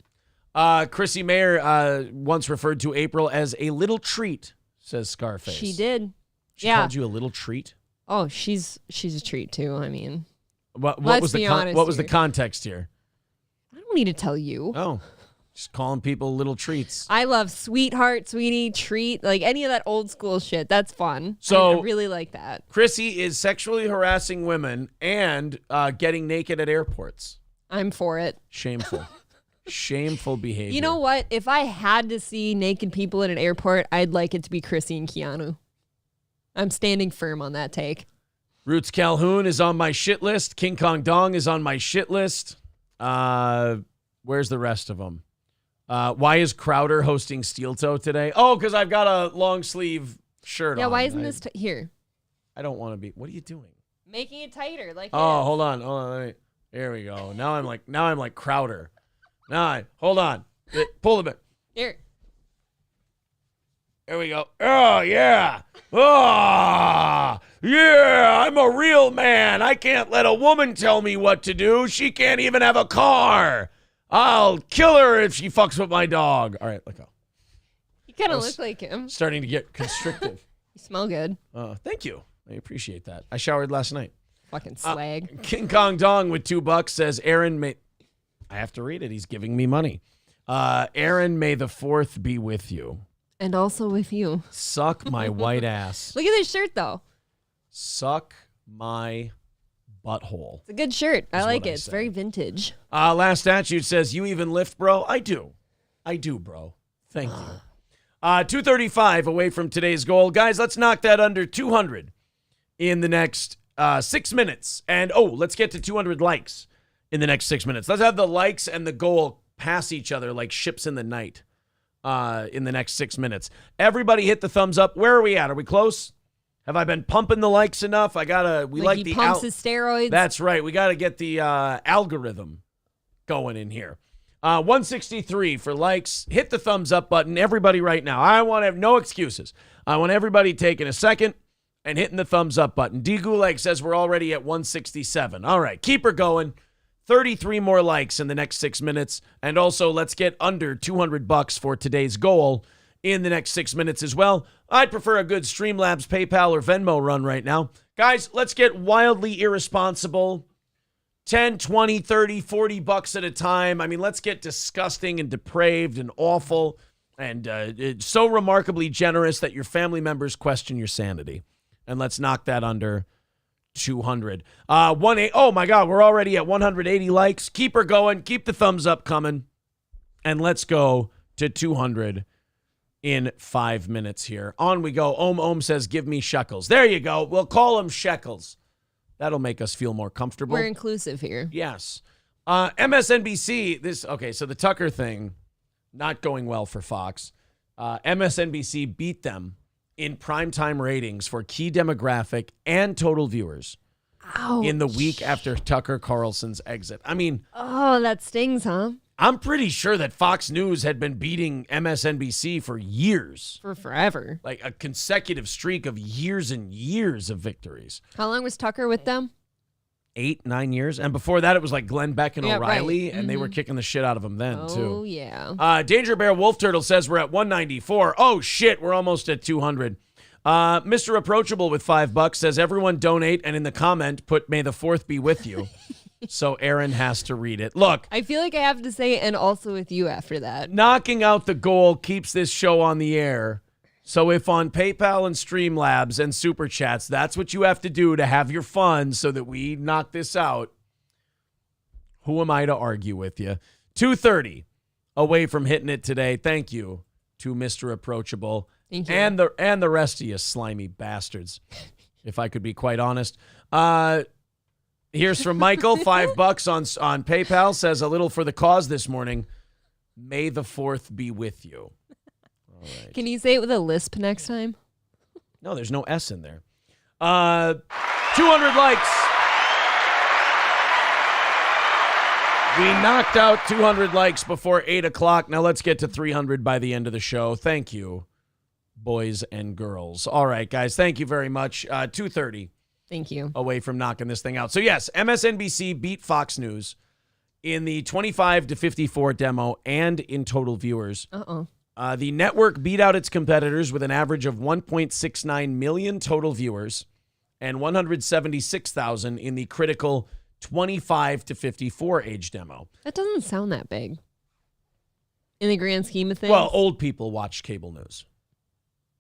Chrissy Mayer once referred to April as a little treat, says Scarface. She did. She called you a little treat? Oh, she's a treat too. I mean, what let's was be the honest what was here. the context here? I don't need to tell you. Oh, just calling people little treats. I love sweetheart, sweetie, treat, like any of that old school shit. That's fun. So I really like that. Chrissy is sexually harassing women and getting naked at airports. I'm for it. Shameful. Shameful behavior. You know what? If I had to see naked people at an airport, I'd like it to be Chrissy and Keanu. I'm standing firm on that take. Roots Calhoun is on my shit list. King Kong Dong is on my shit list. Where's the rest of them? Why is Crowder hosting Steel Toe today? Oh, because I've got a long sleeve shirt on. Yeah, why isn't this here? I don't want to be. What are you doing? Making it tighter, like. Oh, hold on. Let me, there we go. Now I'm like Crowder. Hold on. Pull the bit. Here. There we go. Oh, yeah. Oh, yeah. I'm a real man. I can't let a woman tell me what to do. She can't even have a car. I'll kill her if she fucks with my dog. All right, let go. You kind of look like him. Starting to get constrictive. You smell good. Thank you. I appreciate that. I showered last night. Fucking swag. King Kong Dong with $2 says, Aaron may... I have to read it. He's giving me money. Aaron, may the 4th be with you. And also with you. Suck my white ass. Look at this shirt, though. Suck my butthole. It's a good shirt. I like it. It's say. very vintage. Last statute says, you even lift, bro? I do. I do, bro. Thank you. 235 away from today's goal. Guys, let's knock that under 200 in the next 6 minutes. And, let's get to 200 likes in the next 6 minutes. Let's have the likes and the goal pass each other like ships in the night in the next 6 minutes. Everybody hit the thumbs up. Where are we at? Are we close? Have I been pumping the likes enough? We like he the pumps his steroids. That's right. We got to get the algorithm going in here. 163 for likes. Hit the thumbs up button. Everybody right now. I want to have no excuses. I want everybody taking a second and hitting the thumbs up button. D. Gulag says we're already at 167. All right, keep her going. 33 more likes in the next 6 minutes. And also, let's get under $200 for today's goal in the next 6 minutes as well. I'd prefer a good Streamlabs, PayPal, or Venmo run right now. Guys, let's get wildly irresponsible. 10, 20, 30, 40 bucks at a time. I mean, let's get disgusting and depraved and awful and so remarkably generous that your family members question your sanity. And let's knock that under 200. Oh my God, we're already at 180 likes. Keep her going. Keep the thumbs up coming. And let's go to 200 in 5 minutes here. On we go. Ohm says, give me shekels. There you go. We'll call them shekels. That'll make us feel more comfortable. We're inclusive here. Yes. MSNBC, so the Tucker thing, not going well for Fox. MSNBC beat them in primetime ratings for key demographic and total viewers in the week after Tucker Carlson's exit. I mean... Oh, that stings, huh? I'm pretty sure that Fox News had been beating MSNBC for years. For forever. Like a consecutive streak of years and years of victories. How long was Tucker with them? 8, 9 years. And before that, it was like Glenn Beck and O'Reilly, right. and they were kicking the shit out of him then, too. Oh, yeah. Danger Bear Wolf Turtle says we're at 194. Oh, shit, we're almost at 200. Mr. Approachable with $5 says everyone donate, and in the comment, put may the 4th be with you. So Aaron has to read it. Look. I feel like I have to say and also with you after that. Knocking out the goal keeps this show on the air. So if on PayPal and Streamlabs and Super Chats, that's what you have to do to have your fun so that we knock this out, who am I to argue with you? 2:30 away from hitting it today. Thank you to Mr. Approachable. Thank you. And the rest of you slimy bastards, if I could be quite honest. Here's from Michael, $5 on PayPal, says a little for the cause this morning. May the 4th be with you. All right. Can you say it with a lisp next time? No, there's no S in there. 200 likes. We knocked out 200 likes before 8 o'clock. Now let's get to 300 by the end of the show. Thank you, boys and girls. All right, guys, thank you very much. 2:30. Thank you. Away from knocking this thing out. So, yes, MSNBC beat Fox News in the 25 to 54 demo and in total viewers. The network beat out its competitors with an average of 1.69 million total viewers and 176,000 in the critical 25 to 54 age demo. That doesn't sound that big in the grand scheme of things. Well, old people watch cable news.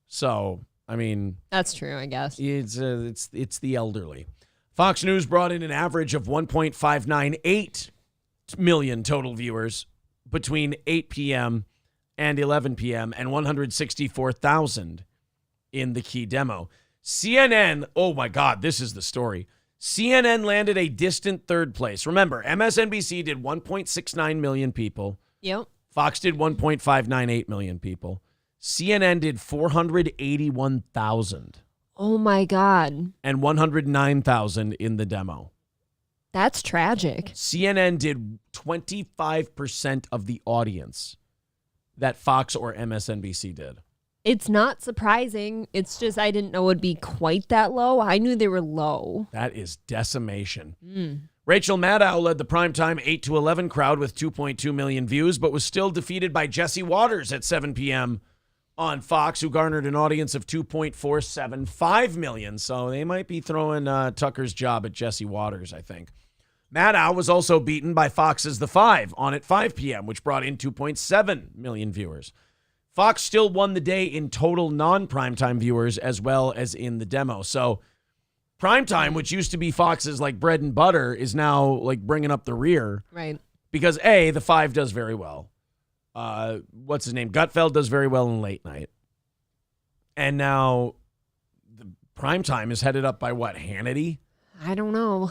So... I mean, that's true, I guess. It's the elderly. Fox News brought in an average of 1.598 million total viewers between 8 p.m. and 11 p.m. and 164,000 in the key demo. CNN, oh my God, this is the story. CNN landed a distant third place. Remember, MSNBC did 1.69 million people. Yep. Fox did 1.598 million people. CNN did 481,000. Oh, my God. And 109,000 in the demo. That's tragic. CNN did 25% of the audience that Fox or MSNBC did. It's not surprising. It's just I didn't know it would be quite that low. I knew they were low. That is decimation. Rachel Maddow led the primetime 8 to 11 crowd with 2.2 million views, but was still defeated by Jesse Waters at 7 p.m. on Fox, who garnered an audience of 2.475 million. So they might be throwing Tucker's job at Jesse Waters, I think. Maddow was also beaten by Fox's The Five on at 5 p.m., which brought in 2.7 million viewers. Fox still won the day in total non-primetime viewers as well as in the demo. So primetime, which used to be Fox's like bread and butter, is now like bringing up the rear. Right. Because A, The Five does very well. What's his name? Gutfeld does very well in late night. And now the primetime is headed up by what, Hannity? I don't know.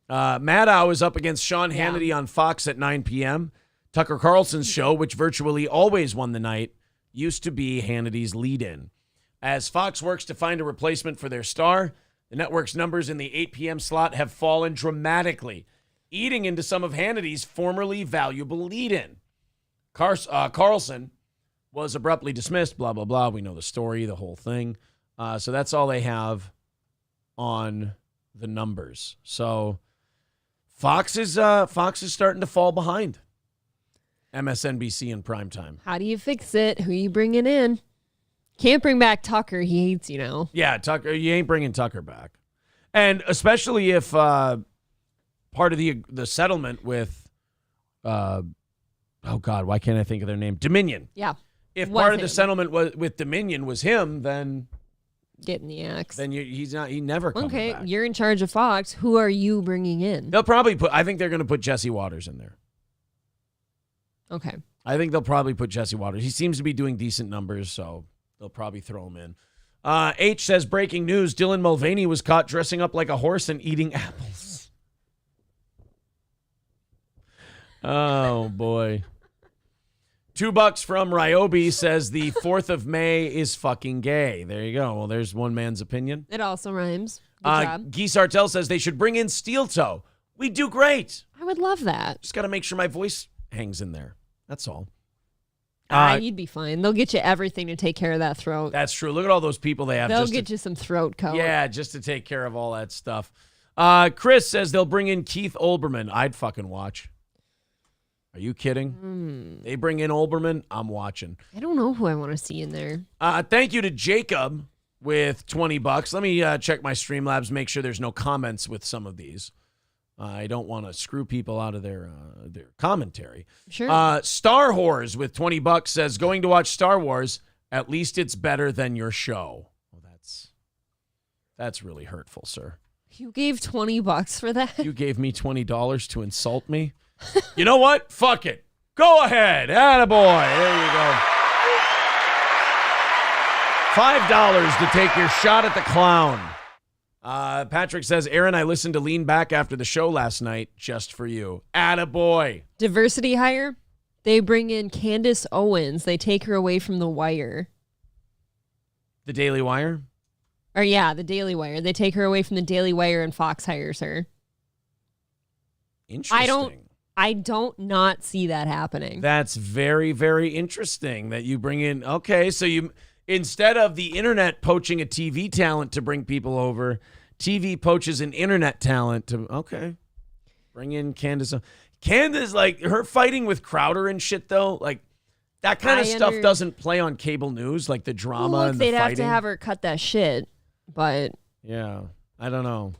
Maddow is up against Sean Hannity on Fox at 9 p.m. Tucker Carlson's show, which virtually always won the night, used to be Hannity's lead-in. As Fox works to find a replacement for their star, the network's numbers in the 8 p.m. slot have fallen dramatically. eating into some of Hannity's formerly valuable lead-in. Carlson was abruptly dismissed, blah, blah, blah. We know the story, the whole thing. So that's all they have on the numbers. So Fox is starting to fall behind MSNBC in primetime. How do you fix it? Who you bringing in? Can't bring back Tucker. He hates you now. Yeah, Tucker. You ain't bringing Tucker back. And especially if part of the settlement with, oh God, why can't I think of their name? Dominion. Yeah. If part of the settlement with Dominion was him, then getting the axe. Then he's not. He never comes Okay, back. you're in charge of Fox. Who are you bringing in? They'll probably put. I think they're going to put Jesse Waters in there. Okay. I think they'll probably put Jesse Waters. He seems to be doing decent numbers, so they'll probably throw him in. H says, breaking news, Dylan Mulvaney was caught dressing up like a horse and eating apples. Oh, boy. $2 from Ryobi says the 4th of May is fucking gay. There you go. Well, there's one man's opinion. It also rhymes. Good job. Guy Sartell says they should bring in Steel Toe. We do great. I would love that. Just got to make sure my voice hangs in there. That's all. You'd be fine. They'll get you everything to take care of that throat. That's true. Look at all those people they have. They'll get you some throat coat. Yeah, just to take care of all that stuff. Chris says they'll bring in Keith Olbermann. I'd fucking watch. Are you kidding? They bring in Olbermann, I'm watching. I don't know who I want to see in there. Thank you to Jacob with $20. Let me check my Streamlabs, make sure there's no comments with some of these. I don't want to screw people out of their commentary. Sure. Star Whores with $20 says, going to watch Star Wars, at least it's better than your show. Well, that's really hurtful, sir. You gave $20 for that? You gave me $20 to insult me? You know what? Fuck it. Go ahead. Attaboy. There you go. $5 to take your shot at the clown. Patrick says, Aaron, I listened to Lean Back after the show last night just for you. Attaboy. Diversity hire. They bring in Candace Owens. They take her away from The Wire. The Daily Wire? Or yeah, The Daily Wire. They take her away from The Daily Wire and Fox hires her. Interesting. I don't not see that happening. That's very, very interesting that you bring in. Okay, so you instead of the internet poaching a TV talent to bring people over, TV poaches an internet talent to bring in Candace. Candace, like her fighting with Crowder and shit though, like that kind of stuff doesn't play on cable news, like the drama and the they'd fighting. have to have her cut that shit, but yeah, I don't know.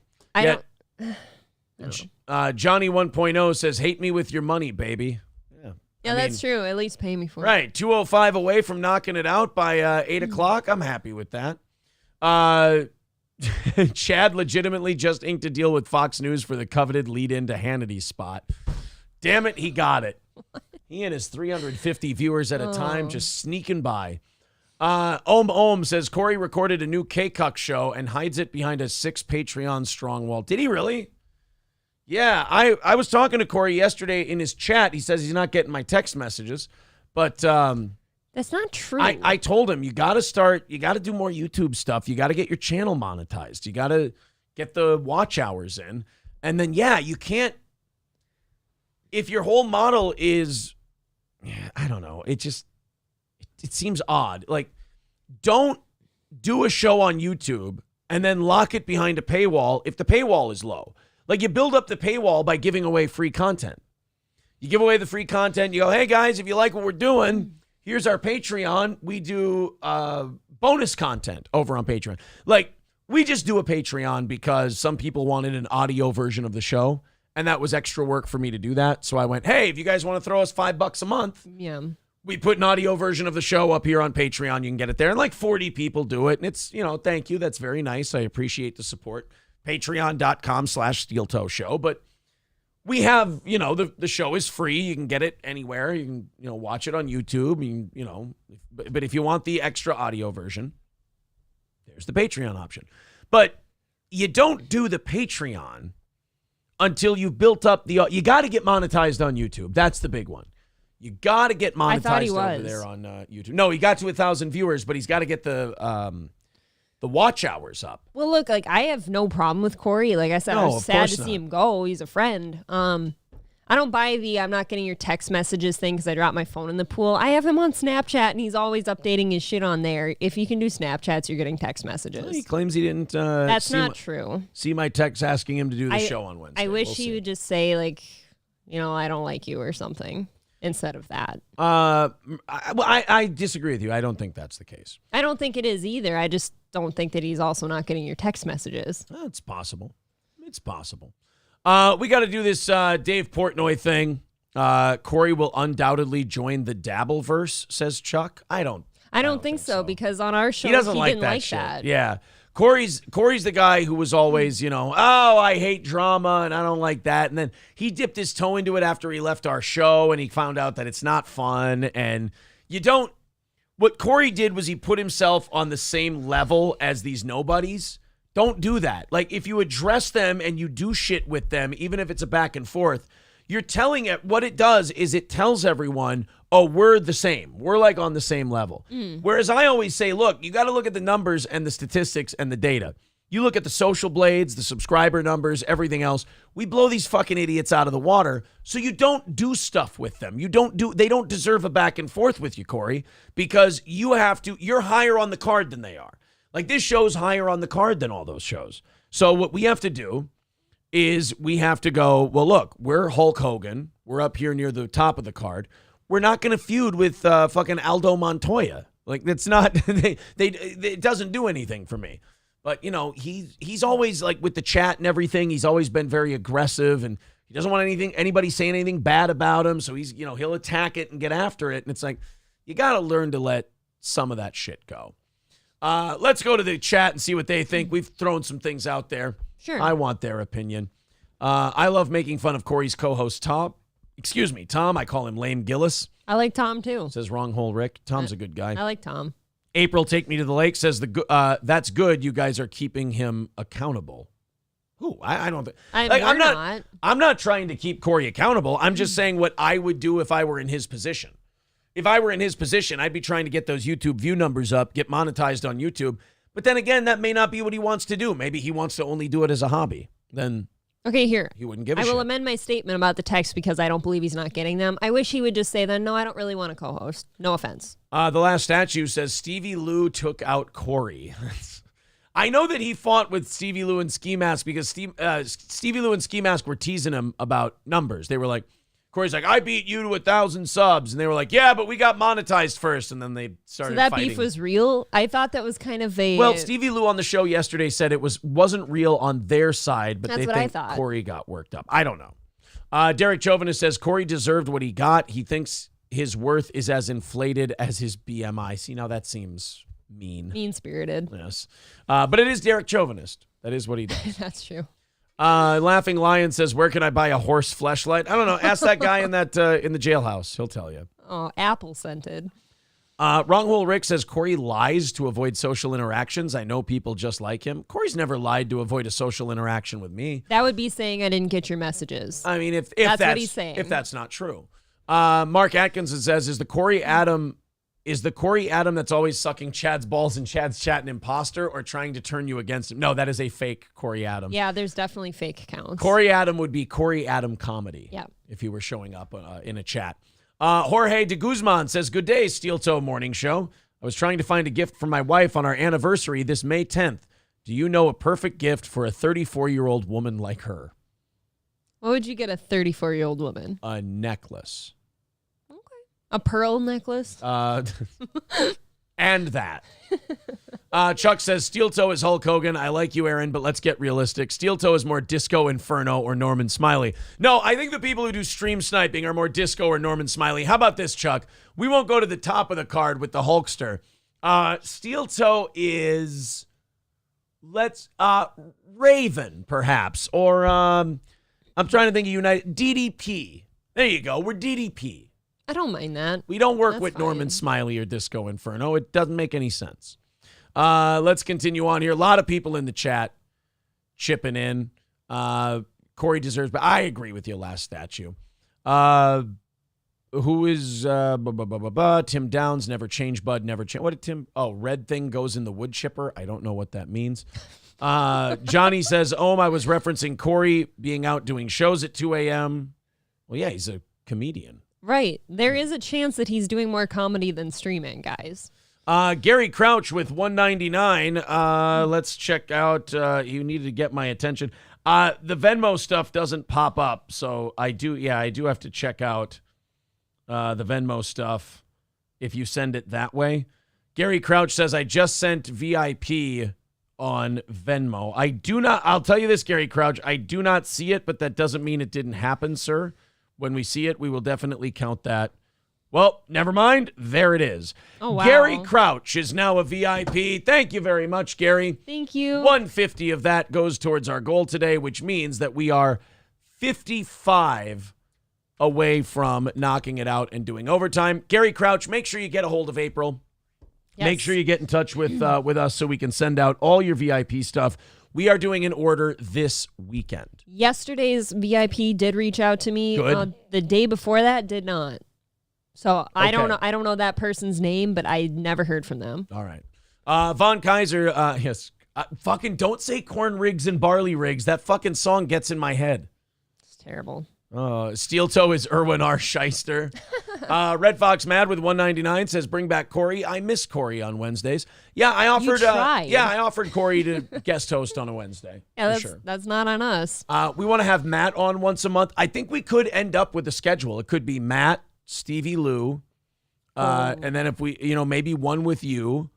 Johnny 1.0 says, hate me with your money, baby. Yeah, that's true. At least pay me for it. Right. 205 away from knocking it out by 8 o'clock. I'm happy with that. Chad legitimately just inked a deal with Fox News for the coveted lead-in to Hannity's spot. Damn it, he got it. He and his 350 viewers at a time just sneaking by. Ohm says, Corey recorded a new K-Cuck show and hides it behind a 6 Patreon strong wall. Did he really? Yeah, I was talking to Corey yesterday in his chat. He says he's not getting my text messages, but that's not true. I told him you got to do more YouTube stuff. You got to get your channel monetized. You got to get the watch hours in, and then you can't. If your whole model is, I don't know. It seems odd. Like, don't do a show on YouTube and then lock it behind a paywall if the paywall is low. Like, you build up the paywall by giving away free content. You give away the free content. You go, hey, guys, if you like what we're doing, here's our Patreon. We do bonus content over on Patreon. Like, we just do a Patreon because some people wanted an audio version of the show, and that was extra work for me to do that. So I went, hey, if you guys want to throw us $5 a month, we put an audio version of the show up here on Patreon. You can get it there. And like 40 people do it. And it's, thank you. That's very nice. I appreciate the support. Patreon.com/Steel Toe Show. But we have, the show is free. You can get it anywhere. You can, watch it on YouTube. But if you want the extra audio version, there's the Patreon option. But you don't do the Patreon until you've built up you got to get monetized on YouTube. That's the big one. You got to get monetized over there on YouTube. No, he got to 1,000 viewers, but he's got to get the the watch hours up. Well, look, like I have no problem with Corey. Like I said, I No, was of sad course to not. see him go. He's a friend. I don't buy the I'm not getting your text messages thing because I dropped my phone in the pool. I have him on Snapchat, and he's always updating his shit on there. If you can do Snapchats, you're getting text messages. He claims he didn't. That's not true. See my text asking him to do the show on Wednesday. I wish We'll he see. would just say like, I don't like you or something instead of that. I disagree with you. I don't think that's the case. I don't think it is either. I just don't think that he's also not getting your text messages. It's possible. It's possible. We got to do this Dave Portnoy thing. Corey will undoubtedly join the Dabbleverse, says Chuck. I don't think so because on our show he doesn't like didn't that like shit. that. Yeah. Corey's the guy who was always, I hate drama and I don't like that. And then he dipped his toe into it after he left our show and he found out that it's not fun. And what Corey did was he put himself on the same level as these nobodies. Don't do that. Like, if you address them and you do shit with them, even if it's a back and forth, you're telling it, what it does is it tells everyone, oh, we're the same. We're like on the same level. Whereas I always say, look, you got to look at the numbers and the statistics and the data. You look at the social blades, the subscriber numbers, everything else. We blow these fucking idiots out of the water. So you don't do stuff with them. They don't deserve a back and forth with you, Corey, because you're higher on the card than they are. Like, this show's higher on the card than all those shows. So what we have to do is we have to go, well, look, we're Hulk Hogan. We're up here near the top of the card. We're not going to feud with fucking Aldo Montoya. Like, that's not, it doesn't do anything for me. But, he's always, like, with the chat and everything, he's always been very aggressive, and he doesn't want anybody saying anything bad about him. So he's, he'll attack it and get after it. And it's like, you got to learn to let some of that shit go. Let's go to the chat and see what they think. We've thrown some things out there. Sure. I want their opinion. I love making fun of Corey's co-host, Tom. Excuse me, Tom. I call him Lame Gillis. I like Tom, too. Says Wrong Hole Rick. Tom's a good guy. I like Tom. April, Take Me to the Lake, says that's good. You guys are keeping him accountable. Ooh, I don't think. I'm not trying to keep Corey accountable. I'm just saying what I would do if I were in his position. If I were in his position, I'd be trying to get those YouTube view numbers up, get monetized on YouTube. But then again, that may not be what he wants to do. Maybe he wants to only do it as a hobby. Then okay, here. He wouldn't give a I shit. will amend my statement about the text because I don't believe he's not getting them. I wish he would just say then, no, I don't really want to co-host. No offense. The last statue says Stevie Lou took out Corey. I know that he fought with Stevie Lou and Ski Mask because Stevie Lou and Ski Mask were teasing him about numbers. They were like, Corey's like, I beat you to 1,000 subs. And they were like, yeah, but we got monetized first. And then they started So that fighting. beef was real? I thought that was kind of a... Well, Stevie Lou on the show yesterday said it wasn't real on their side, but That's they what I think thought. Corey got worked up. I don't know. Derek Chauvinist says Corey deserved what he got. He thinks his worth is as inflated as his BMI. See, now that seems mean. Mean-spirited. Yes. But it is Derek Chauvinist. That is what he does. That's true. Laughing Lion says, where can I buy a horse fleshlight? I don't know. Ask that guy in the jailhouse. He'll tell you. Oh, apple scented. Wrong Hole Rick says Corey lies to avoid social interactions. I know people just like him. Corey's never lied to avoid a social interaction with me. That would be saying I didn't get your messages. I mean, if that's what he's saying. If that's not true. Mark Atkinson says, is the Corey Adam that's always sucking Chad's balls and Chad's chat an imposter or trying to turn you against him? No, that is a fake Corey Adam. Yeah, there's definitely fake accounts. Corey Adam would be Corey Adam comedy. Yeah. If he were showing up in a chat. Jorge de Guzman says, good day, Steel Toe Morning Show. I was trying to find a gift for my wife on our anniversary this May 10th. Do you know a perfect gift for a 34-year-old woman like her? What would you get a 34-year-old woman? A necklace. A pearl necklace? And that. Chuck says, Steel Toe is Hulk Hogan. I like you, Aaron, but let's get realistic. Steel Toe is more Disco Inferno or Norman Smiley. No, I think the people who do stream sniping are more Disco or Norman Smiley. How about this, Chuck? We won't go to the top of the card with the Hulkster. Steel Toe is, Raven, perhaps. Or, I'm trying to think of United. DDP. There you go. We're DDP. I don't mind that. We don't work That's with fine. Norman Smiley or Disco Inferno. It doesn't make any sense. Let's continue on here. A lot of people in the chat chipping in. Corey deserves, but I agree with your last statue. who is Tim Downs, never change, bud, never change. What did Tim? Oh, red thing goes in the wood chipper. I don't know what that means. Johnny says, I was referencing Corey being out doing shows at 2 a.m. Well, yeah, he's a comedian. Right. There is a chance that he's doing more comedy than streaming, guys. Gary Crouch with $1.99. Let's check out. You needed to get my attention. The Venmo stuff doesn't pop up, so I do have to check out the Venmo stuff if you send it that way. Gary Crouch says, I just sent VIP on Venmo. I'll tell you this, Gary Crouch, I do not see it, but that doesn't mean it didn't happen, sir. When we see it, we will definitely count that. Well, never mind. There it is. Oh, wow. Gary Crouch is now a VIP. Thank you very much, Gary. Thank you. 150 of that goes towards our goal today, which means that we are 55 away from knocking it out and doing overtime. Gary Crouch, make sure you get a hold of April. Yes. Make sure you get in touch with us so we can send out all your VIP stuff. We are doing an order this weekend. Yesterday's VIP did reach out to me. Good. The day before that did not. So I Okay. don't know that person's name, but I never heard from them. All right. Von Kaiser, yes. Fucking don't say corn rigs and barley rigs. That fucking song gets in my head. It's terrible. Steel Toe is Erwin R. Shyster. Red Fox Mad with $1.99 says, bring back Corey. I miss Corey on Wednesdays. Yeah, I offered. I offered Corey to guest host on a Wednesday. Yeah, for sure. That's not on us. We want to have Matt on once a month. I think we could end up with a schedule. It could be Matt, Stevie Lou, and then if we, maybe one with you,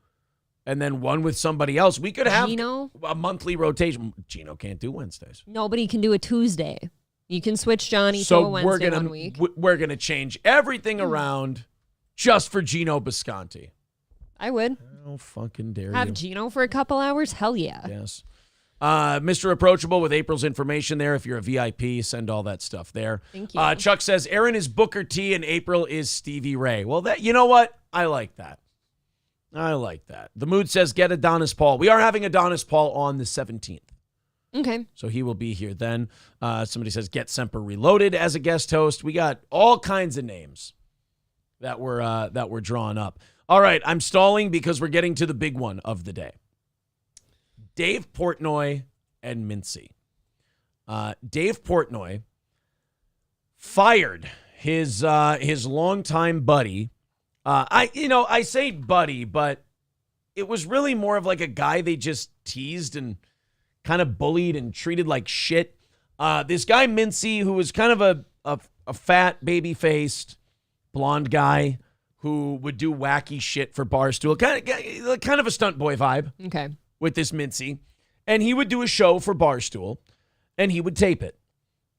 and then one with somebody else. We could have Gino? a monthly rotation. Gino can't do Wednesdays. Nobody can do a Tuesday. You can switch Johnny to a So Wednesday one week. we're gonna change everything around just for Gino Bisconti. I would. Oh, fucking dare Have you. Gino for a couple hours? Hell yeah. Yes. Mr. Approachable with April's information there. If you're a VIP, send all that stuff there. Thank you. Chuck says Aaron is Booker T and April is Stevie Ray. Well, you know what? I like that. The Mood says get Adonis Paul. We are having Adonis Paul on the 17th. Okay. So he will be here then. Somebody says get Semper Reloaded as a guest host. We got all kinds of names that were drawn up. All right, I'm stalling because we're getting to the big one of the day. Dave Portnoy and Mintzy. Dave Portnoy fired his longtime buddy. I say buddy, but it was really more of like a guy they just teased and kind of bullied and treated like shit. This guy Mintzy, who was kind of a fat, baby-faced, blonde guy who would do wacky shit for Barstool, kind of a stunt boy vibe. Okay. With this Mintzy. And he would do a show for Barstool, and he would tape it.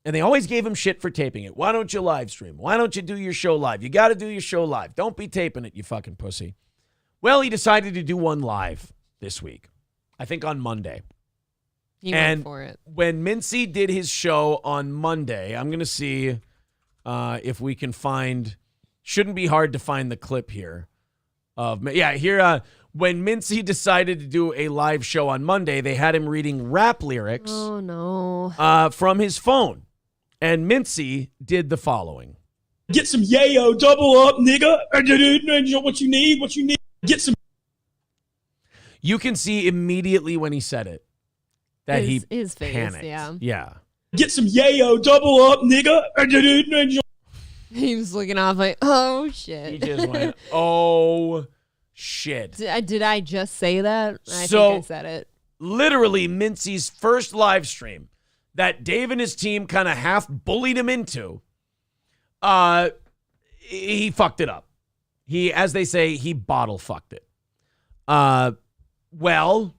And they always gave him shit for taping it. Why don't you live stream? Why don't you do your show live? You got to do your show live. Don't be taping it, you fucking pussy. Well, he decided to do one live this week. I think on Monday. He went for it. When Mintzy did his show on Monday, I'm going to see if we can find, shouldn't be hard to find the clip here. When Mintzy decided to do a live show on Monday, they had him reading rap lyrics Oh, no. from his phone. And Mintzy did the following. Get some yayo, double up, nigga. What you need. Get some. You can see immediately when he said it that his he face, panicked. Yeah. Get some yayo, double up, nigga. He was looking off like, oh, shit. He just went, oh, shit. Did I just say that? I So- think I said it. Literally, Mintzy's first live stream that Dave and his team kind of half bullied him into, he fucked it up. He, as they say, he bottle fucked it. Well,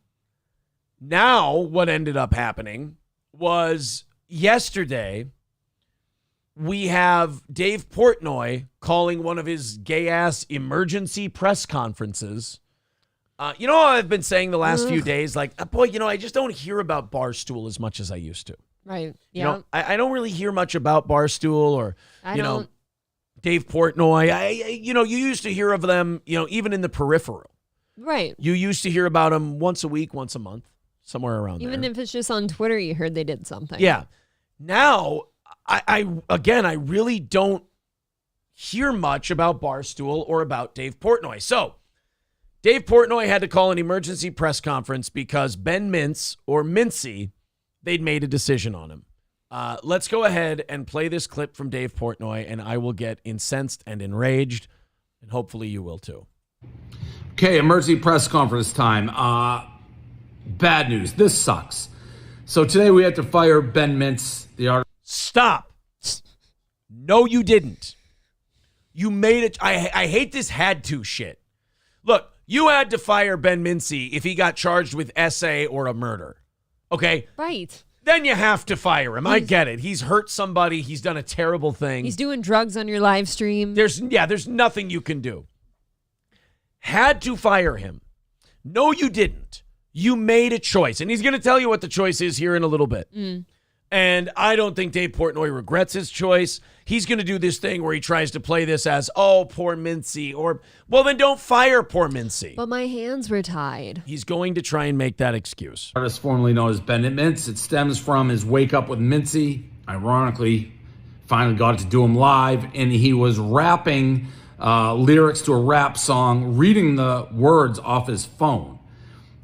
now what ended up happening was yesterday we have Dave Portnoy calling one of his gay-ass emergency press conferences. You know how I've been saying the last few days? Like, boy, I just don't hear about Barstool as much as I used to. Right. You Yeah. know, I don't really hear much about Barstool or, I you know, don't- Dave Portnoy. You used to hear of them, even in the peripheral. Right. You used to hear about them once a week, once a month, somewhere around Even there. if it's just on Twitter, you heard they did something. Yeah. Now, I really don't hear much about Barstool or about Dave Portnoy. So Dave Portnoy had to call an emergency press conference because Ben Mintz, or Mintzy, they'd made a decision on him. Let's go ahead and play this clip from Dave Portnoy, and I will get incensed and enraged, and hopefully you will too. Okay, emergency press conference time. Bad news. This sucks. So today we had to fire Ben Mintz, the artist. Stop. No, you didn't. You made it. I hate this had to shit. Look, you had to fire Ben Mintzy if he got charged with SA or a murder. Okay? Right. Then you have to fire him. I get it. He's hurt somebody. He's done a terrible thing. He's doing drugs on your live stream. There's nothing you can do. Had to fire him. No, you didn't. You made a choice. And he's going to tell you what the choice is here in a little bit. And I don't think Dave Portnoy regrets his choice. He's going to do this thing where he tries to play this as, oh, poor Mintzy. Or, well, then don't fire poor Mintzy. But my hands were tied. He's going to try and make that excuse. Artist formerly known as Ben Mintz. It stems from his Wake Up with Mintzy. Ironically, finally got to do him live. And he was rapping lyrics to a rap song, reading the words off his phone.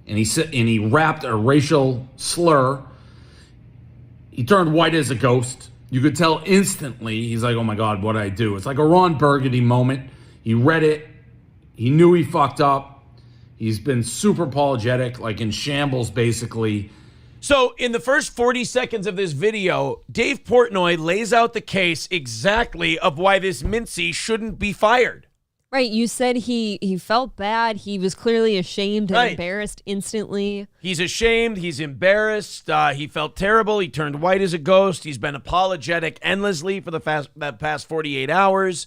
And he rapped a racial slur. He turned white as a ghost. You could tell instantly. He's like, oh my God, what did I do? It's like a Ron Burgundy moment. He read it. He knew he fucked up. He's been super apologetic, like in shambles, basically. So in the first 40 seconds of this video, Dave Portnoy lays out the case exactly of why this Mintzy shouldn't be fired. Right, you said he felt bad. He was clearly ashamed and embarrassed instantly. He's ashamed. He's embarrassed. He felt terrible. He turned white as a ghost. He's been apologetic endlessly for the past 48 hours.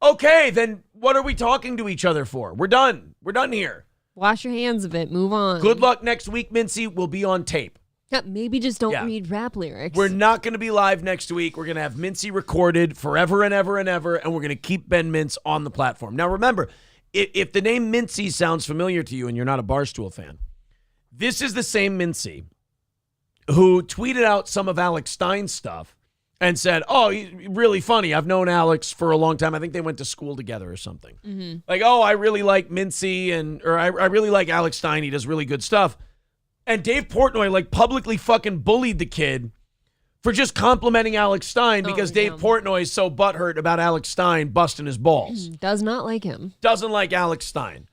Okay, then what are we talking to each other for? We're done. We're done here. Wash your hands of it. Move on. Good luck next week, Mintzy. We'll be on tape. Yeah, maybe just don't read rap lyrics. We're not going to be live next week. We're going to have Mintzy recorded forever and ever and ever, and we're going to keep Ben Mintz on the platform. Now, remember, if the name Mintzy sounds familiar to you and you're not a Barstool fan, this is the same Mintzy who tweeted out some of Alex Stein's stuff and said, oh, he's really funny. I've known Alex for a long time. I think they went to school together or something. Like, oh, I really like Mintzy, or I really like Alex Stein. He does really good stuff. And Dave Portnoy, like, publicly fucking bullied the kid for just complimenting Alex Stein because Dave Portnoy is so butthurt about Alex Stein busting his balls. Does not like him. Doesn't like Alex Stein.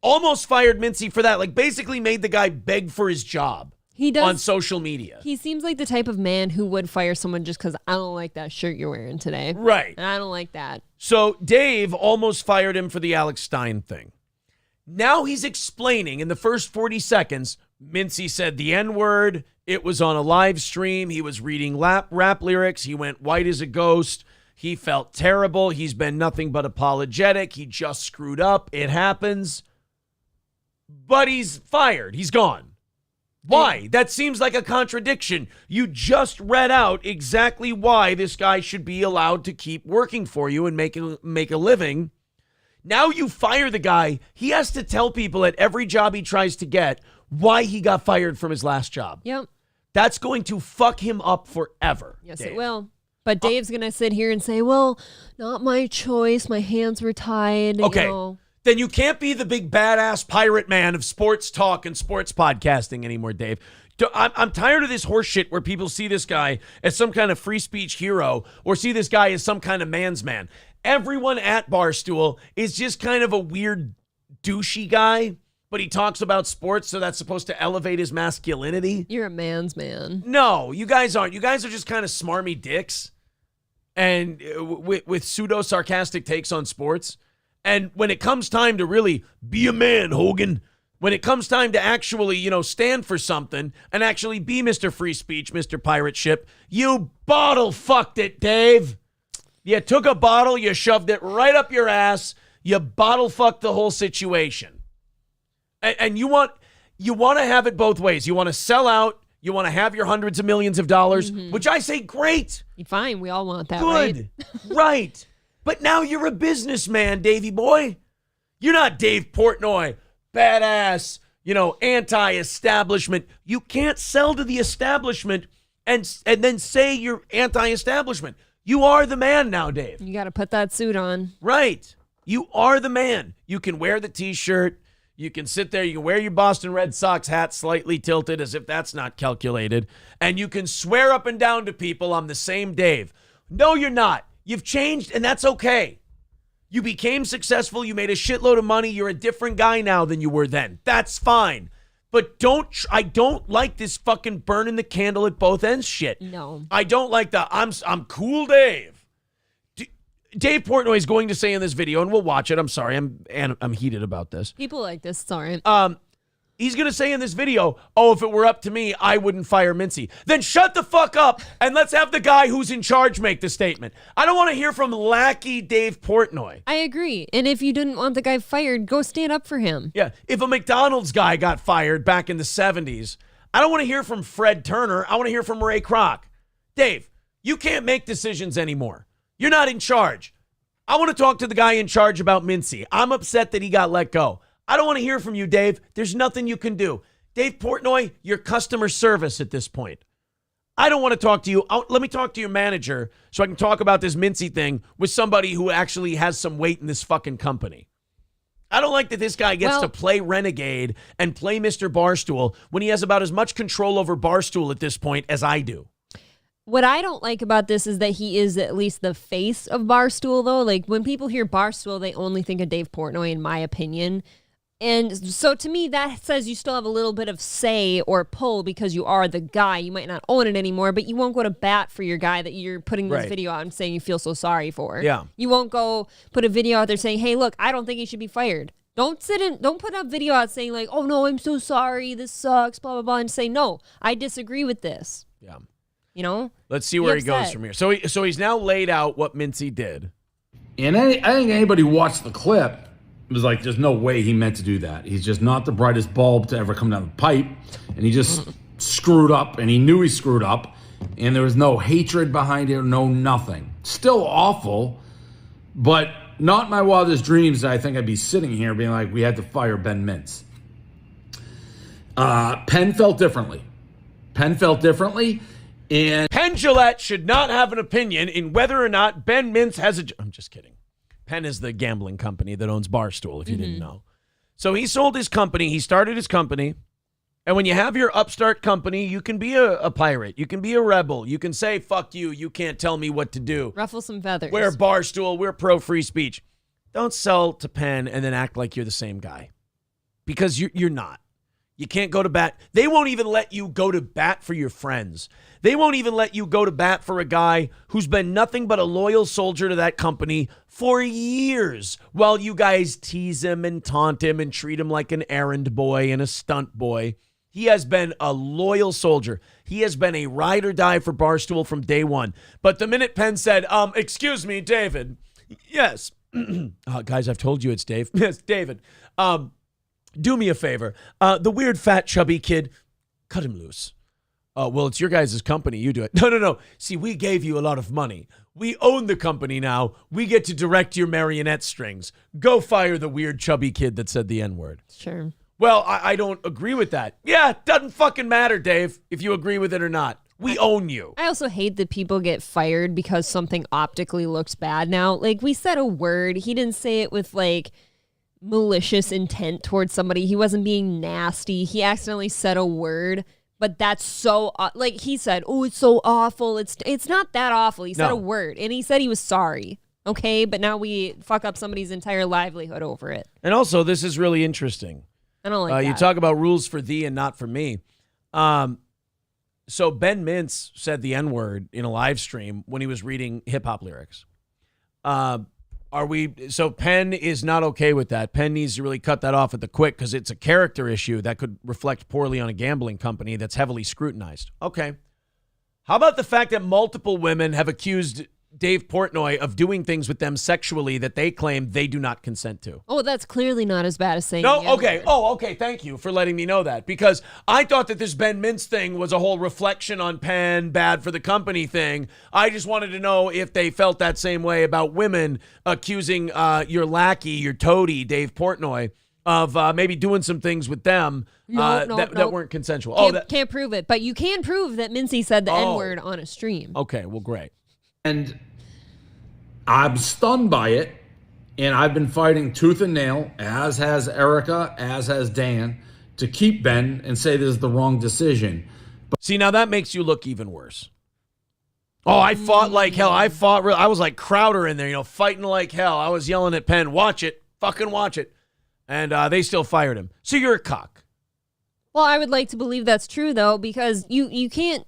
Almost fired Mintzy for that. Like, basically made the guy beg for his job. He does on social media. He seems like the type of man who would fire someone just because I don't like that shirt you're wearing today. Right. And I don't like that. So Dave almost fired him for the Alex Stein thing. Now he's explaining in the first 40 seconds, Mintzy said the N-word. It was on a live stream. He was reading rap lyrics. He went white as a ghost. He felt terrible. He's been nothing but apologetic. He just screwed up. It happens. But he's fired. He's gone. Why? That seems like a contradiction. You just read out exactly why this guy should be allowed to keep working for you and make a living. Now you fire the guy. He has to tell people at every job he tries to get why he got fired from his last job. Yep. That's going to fuck him up forever. Yes, Dave. it will. But Dave's going to sit here and say, well, not my choice. My hands were tied. Okay. You know. Then you can't be the big badass pirate man of sports talk and sports podcasting anymore, Dave. I'm tired of this horse shit where people see this guy as some kind of free speech hero or see this guy as some kind of man's man. Everyone at Barstool is just kind of a weird douchey guy, but he talks about sports, so that's supposed to elevate his masculinity. You're a man's man. No, you guys aren't. You guys are just kind of smarmy dicks and with pseudo-sarcastic takes on sports. And when it comes time to really be a man, Hogan, when it comes time to actually, stand for something and actually be Mr. Free Speech, Mr. Pirate Ship, you bottle fucked it, Dave. You took a bottle, you shoved it right up your ass, you bottle fucked the whole situation. And you want to have it both ways. You want to sell out, you want to have your hundreds of millions of dollars, which I say, great. Fine, we all want that, good. Right? Right. But now you're a businessman, Davey boy. You're not Dave Portnoy, badass, anti-establishment. You can't sell to the establishment and then say you're anti-establishment. You are the man now, Dave. You got to put that suit on. Right. You are the man. You can wear the T-shirt. You can sit there. You can wear your Boston Red Sox hat slightly tilted as if that's not calculated. And you can swear up and down to people, I'm the same Dave. No, you're not. You've changed, and that's okay. You became successful. You made a shitload of money. You're a different guy now than you were then. That's fine. But I don't like this fucking burning the candle at both ends shit. No. I don't like the I'm cool Dave. Dave Portnoy is going to say in this video, and we'll watch it. I'm sorry, I'm heated about this. People like this, sorry. He's going to say in this video, if it were up to me, I wouldn't fire Mintzy. Then shut the fuck up and let's have the guy who's in charge make the statement. I don't want to hear from lackey Dave Portnoy. I agree. And if you didn't want the guy fired, go stand up for him. Yeah, if a McDonald's guy got fired back in the 70s, I don't want to hear from Fred Turner. I want to hear from Ray Kroc. Dave, you can't make decisions anymore. You're not in charge. I want to talk to the guy in charge about Mintzy. I'm upset that he got let go. I don't want to hear from you, Dave. There's nothing you can do. Dave Portnoy, you're customer service at this point. I don't want to talk to you. Let me talk to your manager so I can talk about this Mintzy thing with somebody who actually has some weight in this fucking company. I don't like that this guy gets to play renegade and play Mr. Barstool when he has about as much control over Barstool at this point as I do. What I don't like about this is that he is at least the face of Barstool, though. Like, when people hear Barstool, they only think of Dave Portnoy, in my opinion. And so to me, that says you still have a little bit of say or pull because you are the guy. You might not own it anymore, but you won't go to bat for your guy that you're putting this video out and saying you feel so sorry for. Yeah. You won't go put a video out there saying, hey, look, I don't think he should be fired. Don't put a video out saying like, oh no, I'm so sorry, this sucks, blah, blah, blah, and say, no, I disagree with this. Yeah. You know? Let's see where he goes from here. So he's now laid out what Mintzy did. And I think anybody who watched the clip was like, there's no way he meant to do that. He's just not the brightest bulb to ever come down the pipe. And he just screwed up, and he knew he screwed up. And there was no hatred behind it, no nothing. Still awful, but not my wildest dreams that I think I'd be sitting here being like, we had to fire Ben Mintz. Penn felt differently. And Penn Jillette should not have an opinion in whether or not Ben Mintz has a... I'm just kidding. Penn is the gambling company that owns Barstool, if you didn't know. So he sold his company. He started his company. And when you have your upstart company, you can be a pirate. You can be a rebel. You can say, fuck you. You can't tell me what to do. Ruffle some feathers. We're Barstool. We're pro-free speech. Don't sell to Penn and then act like you're the same guy. Because you're not. You can't go to bat. They won't even let you go to bat for your friends. They won't even let you go to bat for a guy who's been nothing but a loyal soldier to that company for years while you guys tease him and taunt him and treat him like an errand boy and a stunt boy. He has been a loyal soldier. He has been a ride or die for Barstool from day one. But the minute Penn said, excuse me, David. Yes. Guys, I've told you it's Dave. Yes, David. Do me a favor. The weird, fat, chubby kid, cut him loose. Well, it's your guys' company. You do it. No. See, we gave you a lot of money. We own the company now. We get to direct your marionette strings. Go fire the weird, chubby kid that said the N-word. Sure. Well, I don't agree with that. Yeah, it doesn't fucking matter, Dave, if you agree with it or not. We own you. I also hate that people get fired because something optically looks bad now. Like, we said a word. He didn't say it with, like, malicious intent towards somebody. He wasn't being nasty. He accidentally said a word. But that's so, like he said, oh, it's so awful. It's not that awful. He said a word, and he said he was sorry. Okay, but now we fuck up somebody's entire livelihood over it. And also, this is really interesting. I don't like that. You talk about rules for thee and not for me. So Ben Mintz said the N-word in a live stream when he was reading hip-hop lyrics. So Penn is not okay with that. Penn needs to really cut that off at the quick because it's a character issue that could reflect poorly on a gambling company that's heavily scrutinized. Okay. How about the fact that multiple women have accused Dave Portnoy of doing things with them sexually that they claim they do not consent to? Oh, that's clearly not as bad as saying no. the N-word. Okay. Oh, okay. Thank you for letting me know that, because I thought that this Ben Mintz thing was a whole reflection on Penn, bad for the company thing. I just wanted to know if they felt that same way about women accusing your lackey, your toady, Dave Portnoy, of maybe doing some things with them that weren't consensual. Can't prove it, but you can prove that Mintzy said the N-word on a stream. Okay. Well, great. And I'm stunned by it, and I've been fighting tooth and nail, as has Erica, as has Dan, to keep Ben and say this is the wrong decision. See, now that makes you look even worse. Oh, I fought like hell. I was like Crowder in there, fighting like hell. I was yelling at Penn, watch it, fucking watch it. And they still fired him. So you're a cock. Well, I would like to believe that's true, though, because you can't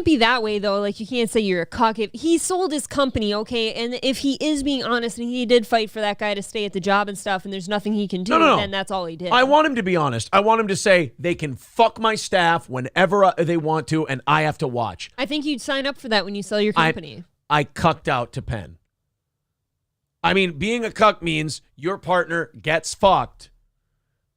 be that way, though. Like, you can't say you're a cock. If he sold his company, okay, and if he is being honest and he did fight for that guy to stay at the job and stuff and there's nothing he can do, then that's all he did. I want him to be honest. I want him to say they can fuck my staff whenever they want to and I have to watch. I think you'd sign up for that when you sell your company. I cucked out to Penn. I mean, being a cuck means your partner gets fucked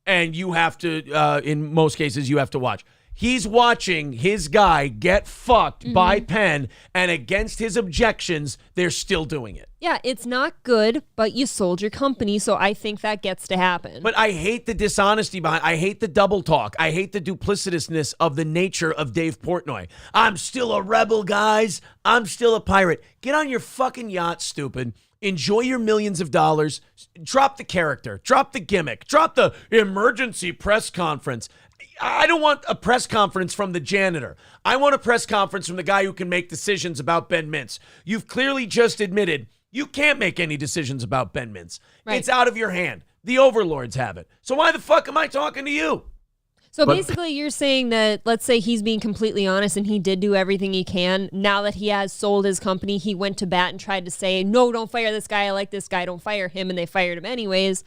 and you have to, in most cases, you have to watch. He's watching his guy get fucked by Penn, and against his objections, they're still doing it. Yeah, it's not good, but you sold your company, so I think that gets to happen. But I hate the dishonesty behind. I hate the double talk. I hate the duplicitousness of the nature of Dave Portnoy. I'm still a rebel, guys. I'm still a pirate. Get on your fucking yacht, stupid. Enjoy your millions of dollars. Drop the character. Drop the gimmick. Drop the emergency press conference. I don't want a press conference from the janitor. I want a press conference from the guy who can make decisions about Ben Mintz. You've clearly just admitted you can't make any decisions about Ben Mintz. Right. It's out of your hand. The overlords have it. So why the fuck am I talking to you? So basically you're saying that, let's say he's being completely honest and he did do everything he can. Now that he has sold his company, he went to bat and tried to say, no, don't fire this guy. I like this guy. Don't fire him. And they fired him anyways.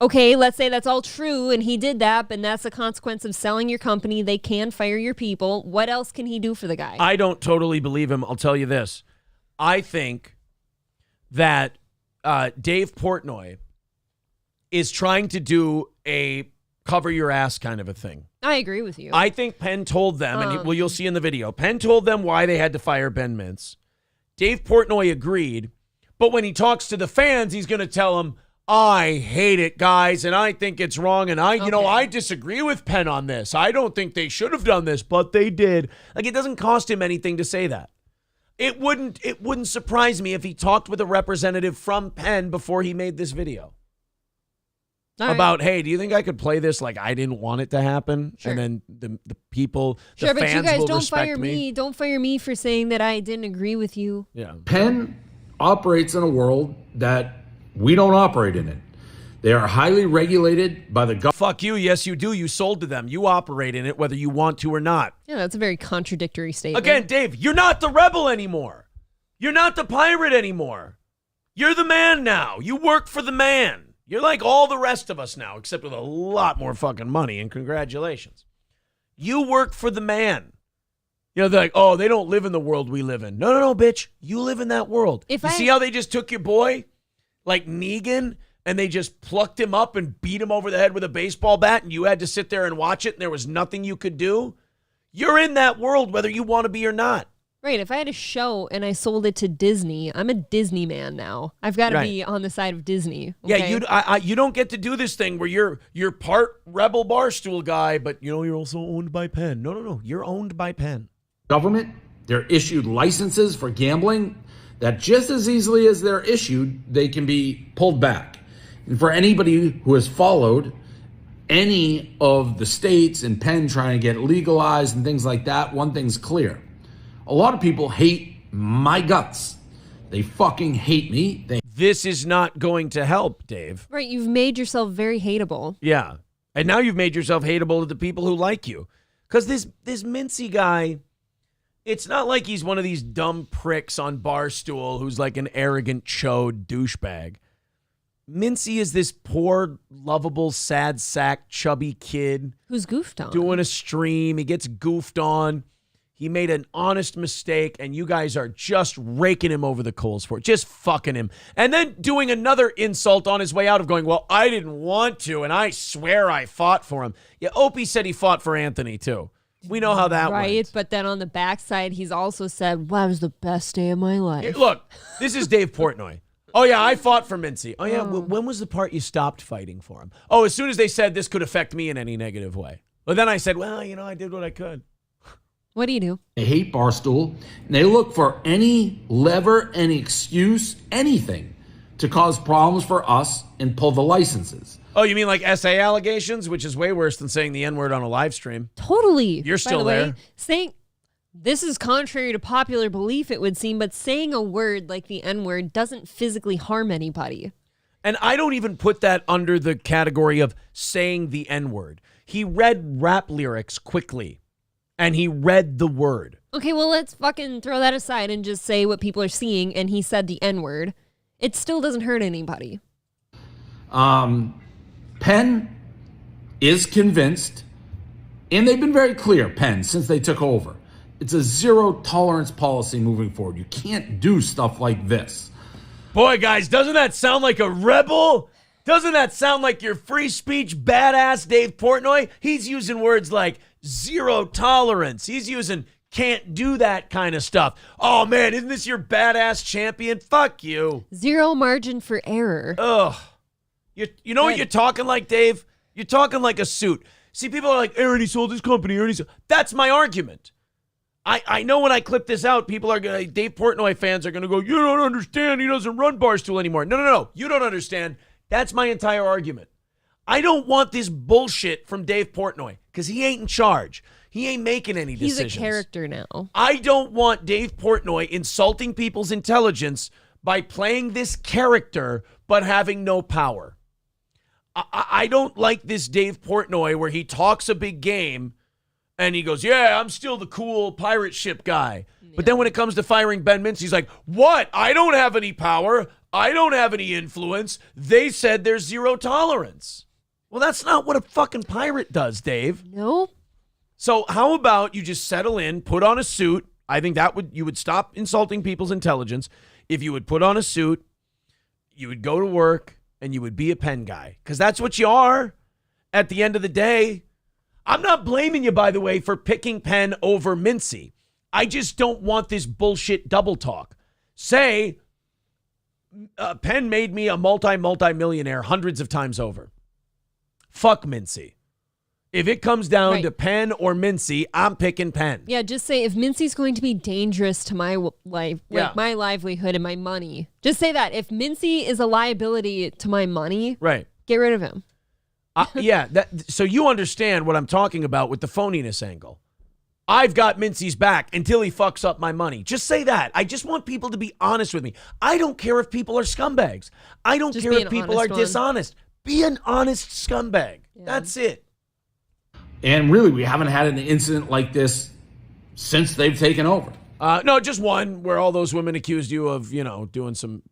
Okay, let's say that's all true and he did that, but that's a consequence of selling your company. They can fire your people. What else can he do for the guy? I don't totally believe him. I'll tell you this. I think that Dave Portnoy is trying to do a cover your ass kind of a thing. I agree with you. I think Penn told them, and you'll see in the video, Penn told them why they had to fire Ben Mintz. Dave Portnoy agreed, but when he talks to the fans, he's going to tell them, I hate it, guys, and I think it's wrong, and I disagree with Penn on this. I don't think they should have done this, but they did. Like, it doesn't cost him anything to say that. It wouldn't surprise me if he talked with a representative from Penn before he made this video. About, hey, do you think I could play this like I didn't want it to happen? Sure. And then the people, the fans will respect me. Sure, but you guys don't fire me. Don't fire me for saying that I didn't agree with you. Yeah. Penn operates in a world that we don't operate in it. They are highly regulated by the government. Fuck you. Yes, you do. You sold to them. You operate in it whether you want to or not. Yeah, that's a very contradictory statement. Again, Dave, you're not the rebel anymore. You're not the pirate anymore. You're the man now. You work for the man. You're like all the rest of us now, except with a lot more fucking money, and congratulations. You work for the man. They're like, oh, they don't live in the world we live in. No, bitch. You live in that world. See how they just took your boy, like Negan, and they just plucked him up and beat him over the head with a baseball bat, and you had to sit there and watch it, and there was nothing you could do? You're in that world whether you want to be or not. Right. If I had a show and I sold it to Disney, I'm a Disney man now. I've got to be on the side of Disney. Okay? Yeah, you don't get to do this thing where you're part rebel barstool guy, but you're also owned by Penn. No. You're owned by Penn. Government, they're issued licenses for gambling that just as easily as they're issued, they can be pulled back. And for anybody who has followed any of the states and Penn trying to get legalized and things like that, one thing's clear. A lot of people hate my guts. They fucking hate me. This is not going to help, Dave. Right, you've made yourself very hateable. Yeah. And now you've made yourself hateable to the people who like you. Because this Mintzy guy, it's not like he's one of these dumb pricks on Barstool who's like an arrogant chode douchebag. Mintzy is this poor, lovable, sad sack, chubby kid. Who's goofed on. Doing a stream. He gets goofed on. He made an honest mistake, and you guys are just raking him over the coals for it, just fucking him. And then doing another insult on his way out of going, well, I didn't want to, and I swear I fought for him. Yeah, Opie said he fought for Anthony, too. We know how that went. Right, but then on the backside, he's also said, well, that was the best day of my life. Look, this is Dave Portnoy. Oh, yeah, I fought for Mintzy. Oh, yeah, when was the part you stopped fighting for him? Oh, as soon as they said this could affect me in any negative way. Well, then I said, well, I did what I could. What do you do? They hate Barstool, and they look for any lever, any excuse, anything to cause problems for us and pull the licenses. Oh, you mean like SA allegations, which is way worse than saying the N-word on a live stream? Totally. You're still By the there. way, saying this is contrary to popular belief, it would seem, but saying a word like the N-word doesn't physically harm anybody. And I don't even put that under the category of saying the N-word. He read rap lyrics quickly, and he read the word. Okay, well, let's fucking throw that aside and just say what people are seeing, and he said the N-word. It still doesn't hurt anybody. Penn is convinced, and they've been very clear, Penn, since they took over. It's a zero tolerance policy moving forward. You can't do stuff like this. Boy, guys, doesn't that sound like a rebel? Doesn't that sound like your free speech badass Dave Portnoy? He's using words like zero tolerance. He's using can't do that kind of stuff. Oh, man, isn't this your badass champion? Fuck you. Zero margin for error. Ugh. You know what you're talking like, Dave? You're talking like a suit. See, people are like, Aaron, he sold his company. That's my argument. I know when I clip this out, people are going to, Dave Portnoy fans are going to go, you don't understand. He doesn't run Barstool anymore. No. You don't understand. That's my entire argument. I don't want this bullshit from Dave Portnoy because he ain't in charge. He ain't making any decisions. He's a character now. I don't want Dave Portnoy insulting people's intelligence by playing this character but having no power. I don't like this Dave Portnoy where he talks a big game and he goes, yeah, I'm still the cool pirate ship guy. Yeah. But then when it comes to firing Ben Mintzy, he's like, what? I don't have any power. I don't have any influence. They said there's zero tolerance. Well, that's not what a fucking pirate does, Dave. Nope. So how about you just settle in, put on a suit. I think you would stop insulting people's intelligence. If you would put on a suit, you would go to work, and you would be a Penn guy. Because that's what you are at the end of the day. I'm not blaming you, by the way, for picking Penn over Mintzy. I just don't want this bullshit double talk. Say, Penn made me a multi-millionaire hundreds of times over. Fuck Mintzy. If it comes down to Penn or Mintzy, I'm picking Penn. Yeah, just say if Mintzy's going to be dangerous to my life, like my livelihood and my money, just say that. If Mintzy is a liability to my money, get rid of him. So you understand what I'm talking about with the phoniness angle. I've got Mintzy's back until he fucks up my money. Just say that. I just want people to be honest with me. I don't care if people are scumbags. I don't care if people are dishonest. Be an honest scumbag. Yeah. That's it. And really, we haven't had an incident like this since they've taken over. No, just one where all those women accused you of, doing some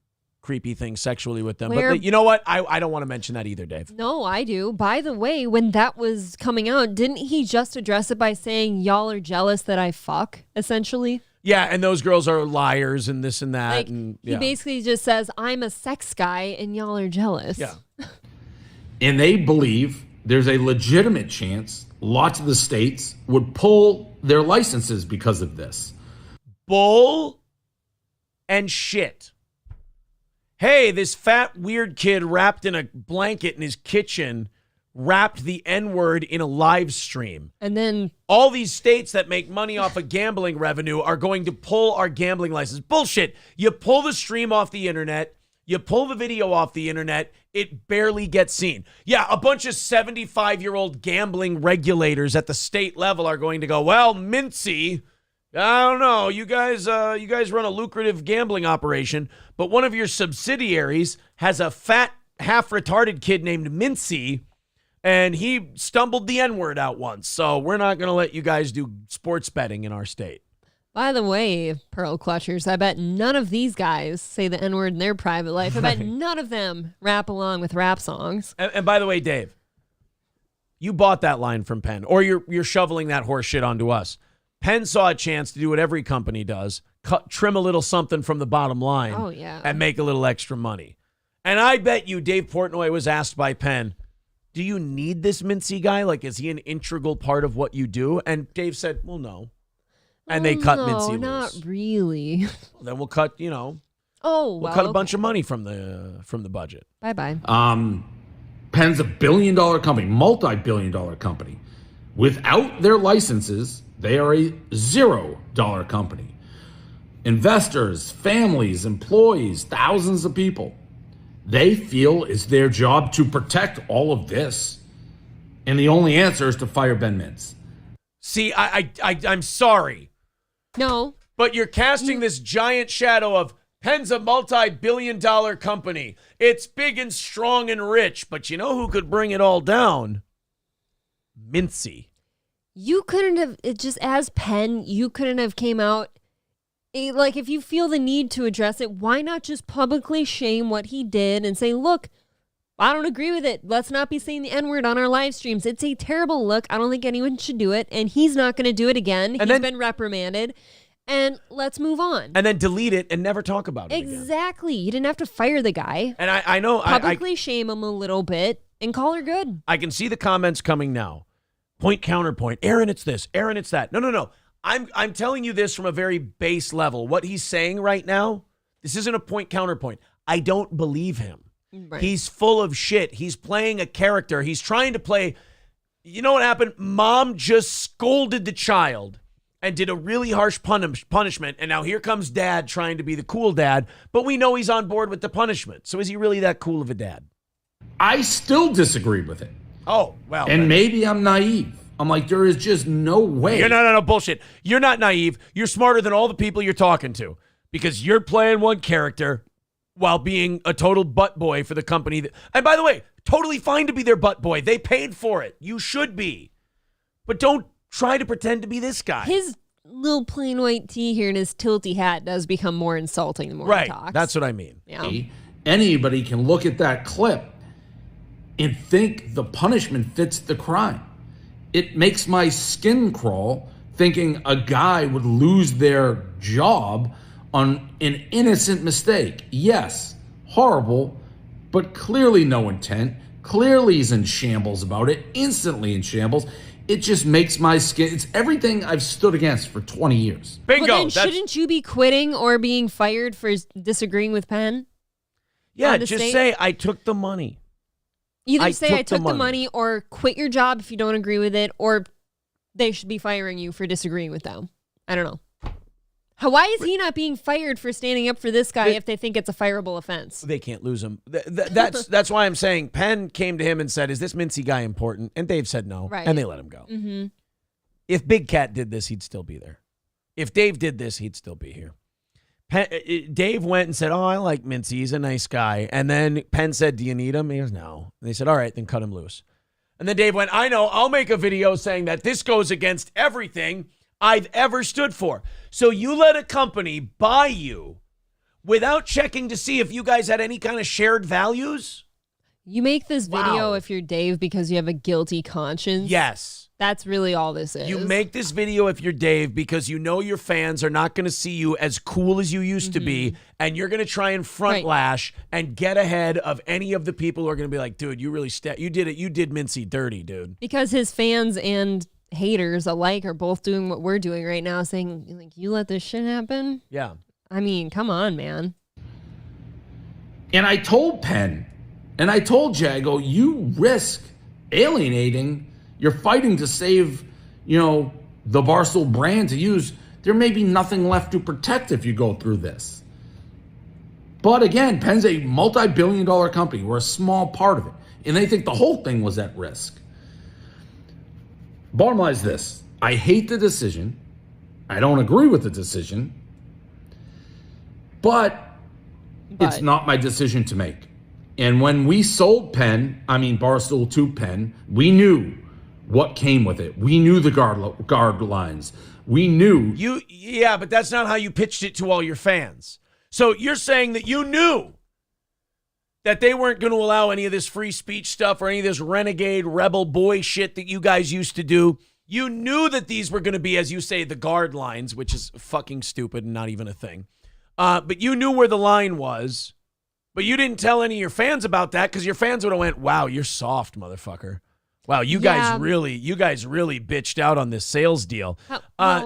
creepy things sexually with them. But you know what? I don't want to mention that either, Dave. No, I do. By the way, when that was coming out, didn't he just address it by saying, y'all are jealous that I fuck, essentially? Yeah, and those girls are liars and this and that. He basically just says, I'm a sex guy and y'all are jealous. Yeah. And they believe there's a legitimate chance lots of the states would pull their licenses because of this. Bull and shit. Hey, this fat, weird kid wrapped in a blanket in his kitchen rapped the N-word in a live stream. And then all these states that make money off of gambling revenue are going to pull our gambling license. Bullshit. You pull the stream off the internet. You pull the video off the internet, it barely gets seen. Yeah, a bunch of 75-year-old gambling regulators at the state level are going to go, well, Mintzy, I don't know, you guys run a lucrative gambling operation, but one of your subsidiaries has a fat, half-retarded kid named Mintzy, and he stumbled the N-word out once, so we're not going to let you guys do sports betting in our state. By the way, Pearl Clutchers, I bet none of these guys say the N-word in their private life. I bet none of them rap along with rap songs. And by the way, Dave, you bought that line from Penn, or you're shoveling that horse shit onto us. Penn saw a chance to do what every company does, trim a little something from the bottom line and make a little extra money. And I bet you Dave Portnoy was asked by Penn, do you need this Mintzy guy? Like, is he an integral part of what you do? And Dave said, well, no. And they cut Mintzy loose. Not really. Then we'll cut, we'll cut a bunch of money from the budget. Bye-bye. Penn's a billion-dollar company, multi-billion-dollar company. Without their licenses, they are a $0 company. Investors, families, employees, thousands of people, they feel it's their job to protect all of this. And the only answer is to fire Ben Mintz. See, I'm sorry. No. But you're casting this giant shadow of Penn's a multi-billion-dollar company. It's big and strong and rich. But you know who could bring it all down? Mintzy. You couldn't have, it just as Penn, you couldn't have came out. Like, if you feel the need to address it, why not just publicly shame what he did and say, look, I don't agree with it. Let's not be saying the N-word on our live streams. It's a terrible look. I don't think anyone should do it. And he's not going to do it again. He's been reprimanded. And let's move on. And then delete it and never talk about it Exactly. You didn't have to fire the guy. And I know. Publicly shame him a little bit and call her good. I can see the comments coming now. Point, counterpoint. Aaron, it's this. Aaron, it's that. No. I'm telling you this from a very base level. What he's saying right now, this isn't a point, counterpoint. I don't believe him. Right. He's full of shit. He's playing a character. He's trying to play. You know what happened? Mom just scolded the child and did a really harsh punishment. And now here comes dad trying to be the cool dad. But we know he's on board with the punishment. So is he really that cool of a dad? I still disagree with it. Oh, well. And maybe I'm naive. I'm like, there is just no way. No, bullshit. You're not naive. You're smarter than all the people you're talking to because you're playing one character while being a total butt boy for the company. And by the way, totally fine to be their butt boy. They paid for it. You should be. But don't try to pretend to be this guy. His little plain white tee here and his tilty hat does become more insulting the more he talks. Right. That's what I mean. Yeah. Anybody can look at that clip and think the punishment fits the crime. It makes my skin crawl thinking a guy would lose their job on an innocent mistake. Yes, horrible, but clearly no intent. Clearly he's in shambles about it, instantly in shambles. It just makes my skin, it's everything I've stood against for 20 years. Bingo. Well, then shouldn't you be quitting or being fired for disagreeing with Penn? Yeah, just say, I took the money. Either say I took the money or quit your job if you don't agree with it, or they should be firing you for disagreeing with them. I don't know. Why is he not being fired for standing up for this guy if they think it's a fireable offense? They can't lose him. That's why I'm saying Penn came to him and said, is this Mintzy guy important? And Dave said no, right. and they let him go. Mm-hmm. If Big Cat did this, he'd still be there. If Dave did this, he'd still be here. Dave went and said, oh, I like Mintzy. He's a nice guy. And then Penn said, do you need him? He goes, no. And they said, all right, then cut him loose. And then Dave went, I know, I'll make a video saying that this goes against everything I've ever stood for. So you let a company buy you without checking to see if you guys had any kind of shared values? You make this video if you're Dave because you have a guilty conscience? Yes. That's really all this is. You make this video if you're Dave because you know your fans are not going to see you as cool as you used to be, and you're going to try and front lash and get ahead of any of the people who are going to be like, dude, you really you did it. You did Mintzy dirty, dude. Because his fans and haters alike are both doing what we're doing right now, saying, like, you let this shit happen? Yeah. I mean, come on, man. And I told Penn, and I told Jago, you risk alienating. You're fighting to save, the Barstool brand to use. There may be nothing left to protect if you go through this. But again, Penn's a multi-billion-dollar company. We're a small part of it. And they think the whole thing was at risk. Bottom line is this. I hate the decision. I don't agree with the decision. But it's not my decision to make. And when we sold Barstool to Penn, we knew what came with it. We knew the guard lines. We knew. Yeah, but that's not how you pitched it to all your fans. So you're saying that you knew that they weren't going to allow any of this free speech stuff or any of this renegade rebel boy shit that you guys used to do. You knew that these were going to be, as you say, the guard lines, which is fucking stupid and not even a thing. But you knew where the line was. But you didn't tell any of your fans about that because your fans would have went, wow, you're soft, motherfucker. Wow, you guys really bitched out on this sales deal.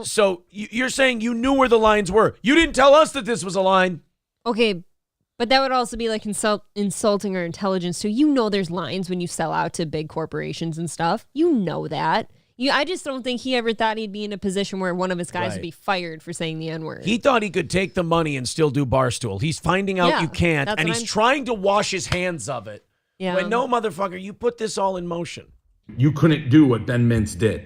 So you're saying you knew where the lines were. You didn't tell us that this was a line. Okay, but that would also be like insulting our intelligence. So you know there's lines when you sell out to big corporations and stuff. You know that. I just don't think he ever thought he'd be in a position where one of his guys Right. would be fired for saying the N-word. He thought he could take the money and still do Barstool. He's finding out Yeah, you can't, that's and what he's I'm- trying to wash his hands of it. Yeah. When no, motherfucker, you put this all in motion. You couldn't do what Ben Mintz did.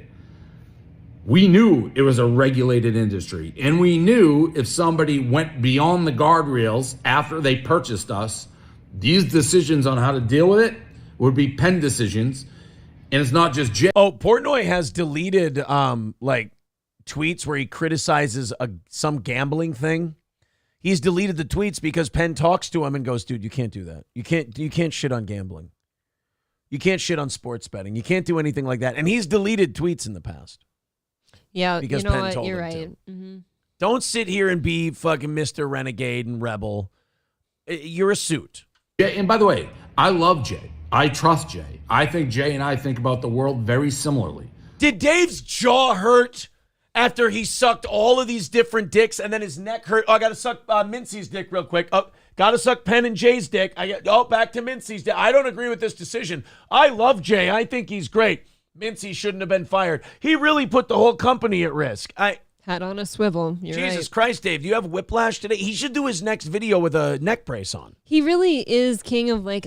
We knew it was a regulated industry, and we knew if somebody went beyond the guardrails after they purchased us, these decisions on how to deal with it would be Penn decisions. And it's not just Jay. Oh, Portnoy has deleted like tweets where he criticizes some gambling thing. He's deleted the tweets because Penn talks to him and goes, "Dude, you can't do that. You can't shit on gambling. You can't shit on sports betting. You can't do anything like that." And he's deleted tweets in the past. Yeah, because you know Penn what? told You're him right. to. Mm-hmm. Don't sit here and be fucking Mr. Renegade and Rebel. You're a suit. Jay, and by the way, I love Jay. I trust Jay. I think Jay and I think about the world very similarly. Did Dave's jaw hurt after he sucked all of these different dicks and then his neck hurt? Oh, I got to suck Mintzy's dick real quick. Oh, got to suck Penn and Jay's dick. Back to Mintzy's dick. I don't agree with this decision. I love Jay. I think he's great. Mintzy shouldn't have been fired. He really put the whole company at risk. Head on a swivel. You're Jesus right. Christ, Dave. Do you have whiplash today? He should do his next video with a neck brace on. He really is king of like,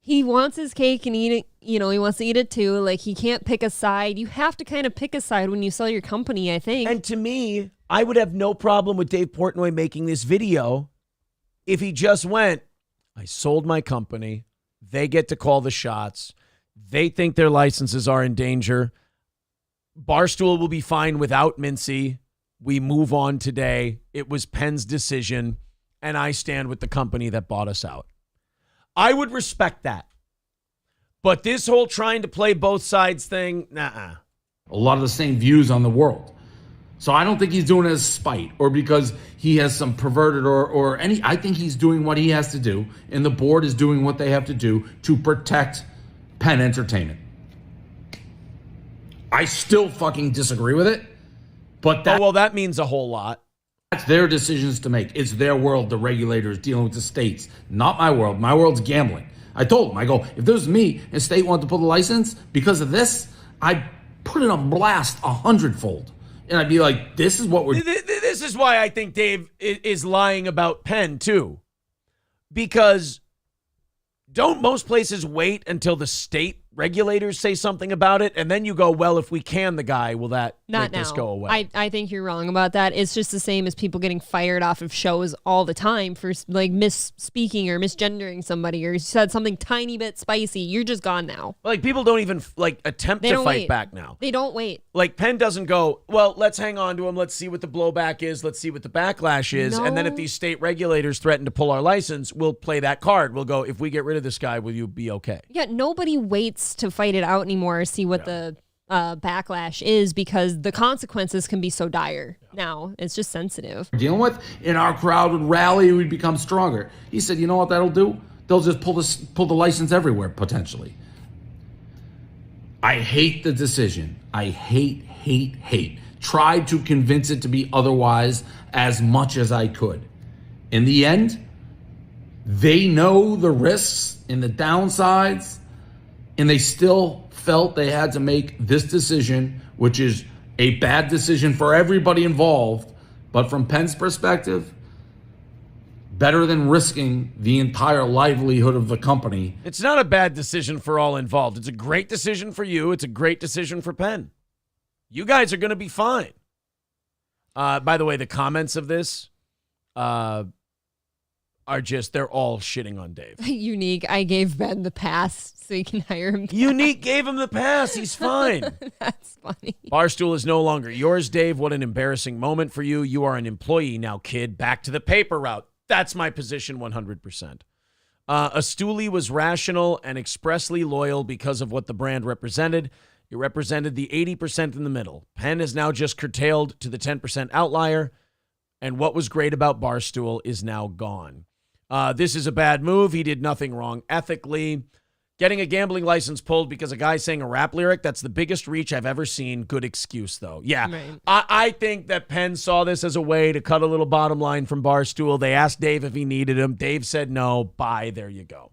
he wants his cake and eat it, he wants to eat it too. Like, he can't pick a side. You have to kind of pick a side when you sell your company, I think. And to me, I would have no problem with Dave Portnoy making this video if he just went, I sold my company. They get to call the shots. They think their licenses are in danger. Barstool will be fine without Mintzy. We move on today. It was Penn's decision, and I stand with the company that bought us out. I would respect that. But this whole trying to play both sides thing, nah. A lot of the same views on the world. So I don't think he's doing it as spite or because he has some perverted or any. I think he's doing what he has to do, and the board is doing what they have to do to protect Penn Entertainment. I still fucking disagree with it, but that means a whole lot. That's their decisions to make. It's their world, the regulators dealing with the states, not my world. My world's gambling. I told them, I go, if there's me and state wanted to pull the license because of this, I'd put it on blast 100-fold. And I'd be like, this is what we're... This is why I think Dave is lying about Penn, too. Because don't most places wait until the state regulators say something about it, and then you go, well, if we can the guy, will that Not make now. this go away? I think you're wrong about that. It's just the same as people getting fired off of shows all the time for like misspeaking or misgendering somebody or said something tiny bit spicy. You're just gone now. Like, people don't even attempt They to don't fight wait. back now. They don't wait. Like, Penn doesn't go, well, let's hang on to him. Let's see what the blowback is. Let's see what the backlash is. And then if No. these state regulators threaten to pull our license, we'll play that card. We'll go, if we get rid of this guy, will you be okay? Yeah, nobody waits to fight it out anymore or see what the backlash is because the consequences can be so dire now. It's just sensitive. dealing with, and our crowd would rally, we'd become stronger. He said, you know what that'll do? They'll just pull the license everywhere, potentially. I hate the decision. I hate. Tried to convince it to be otherwise as much as I could. In the end, they know the risks and the downsides, and they still felt they had to make this decision, which is a bad decision for everybody involved. But from Penn's perspective, better than risking the entire livelihood of the company. It's not a bad decision for all involved. It's a great decision for you. It's a great decision for Penn. You guys are going to be fine. By the way, the comments of this are just, they're all shitting on Dave. Unique. I gave Ben the pass so you can hire him back. Unique gave him the pass. He's fine. That's funny. Barstool is no longer yours, Dave. What an embarrassing moment for you. You are an employee now, kid. Back to the paper route. That's my position 100%. Astuli was rational and expressly loyal because of what the brand represented. It represented the 80% in the middle. Penn is now just curtailed to the 10% outlier, and what was great about Barstool is now gone. This is a bad move. He did nothing wrong ethically. Getting a gambling license pulled because a guy sang a rap lyric, that's the biggest reach I've ever seen. Good excuse, though. Yeah, Right. I think that Penn saw this as a way to cut a little bottom line from Barstool. They asked Dave if he needed him. Dave said no. Bye. There you go.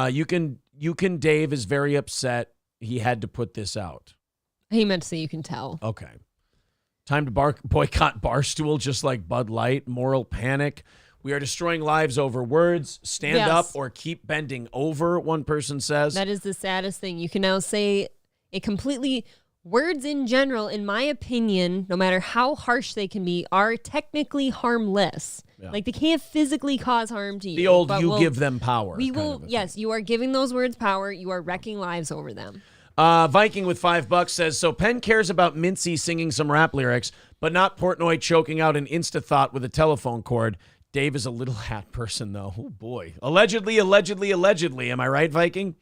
You can. Dave is very upset he had to put this out? He meant to say you can tell. Okay. Time to boycott Barstool just like Bud Light. Moral panic. We are destroying lives over words. Stand up or keep bending over, one person says. That is the saddest thing. You can now say it completely... Words in general, in my opinion, no matter how harsh they can be, are technically harmless. Yeah. Like, they can't physically cause harm to you. The old give them power. We will, yes, you are giving those words power. You are wrecking lives over them. Viking with $5 says, so Penn cares about Mintzy singing some rap lyrics, but not Portnoy choking out an Insta-thought with a telephone cord. Dave is a little hat person, though. Oh, boy. Allegedly. Am I right, Viking?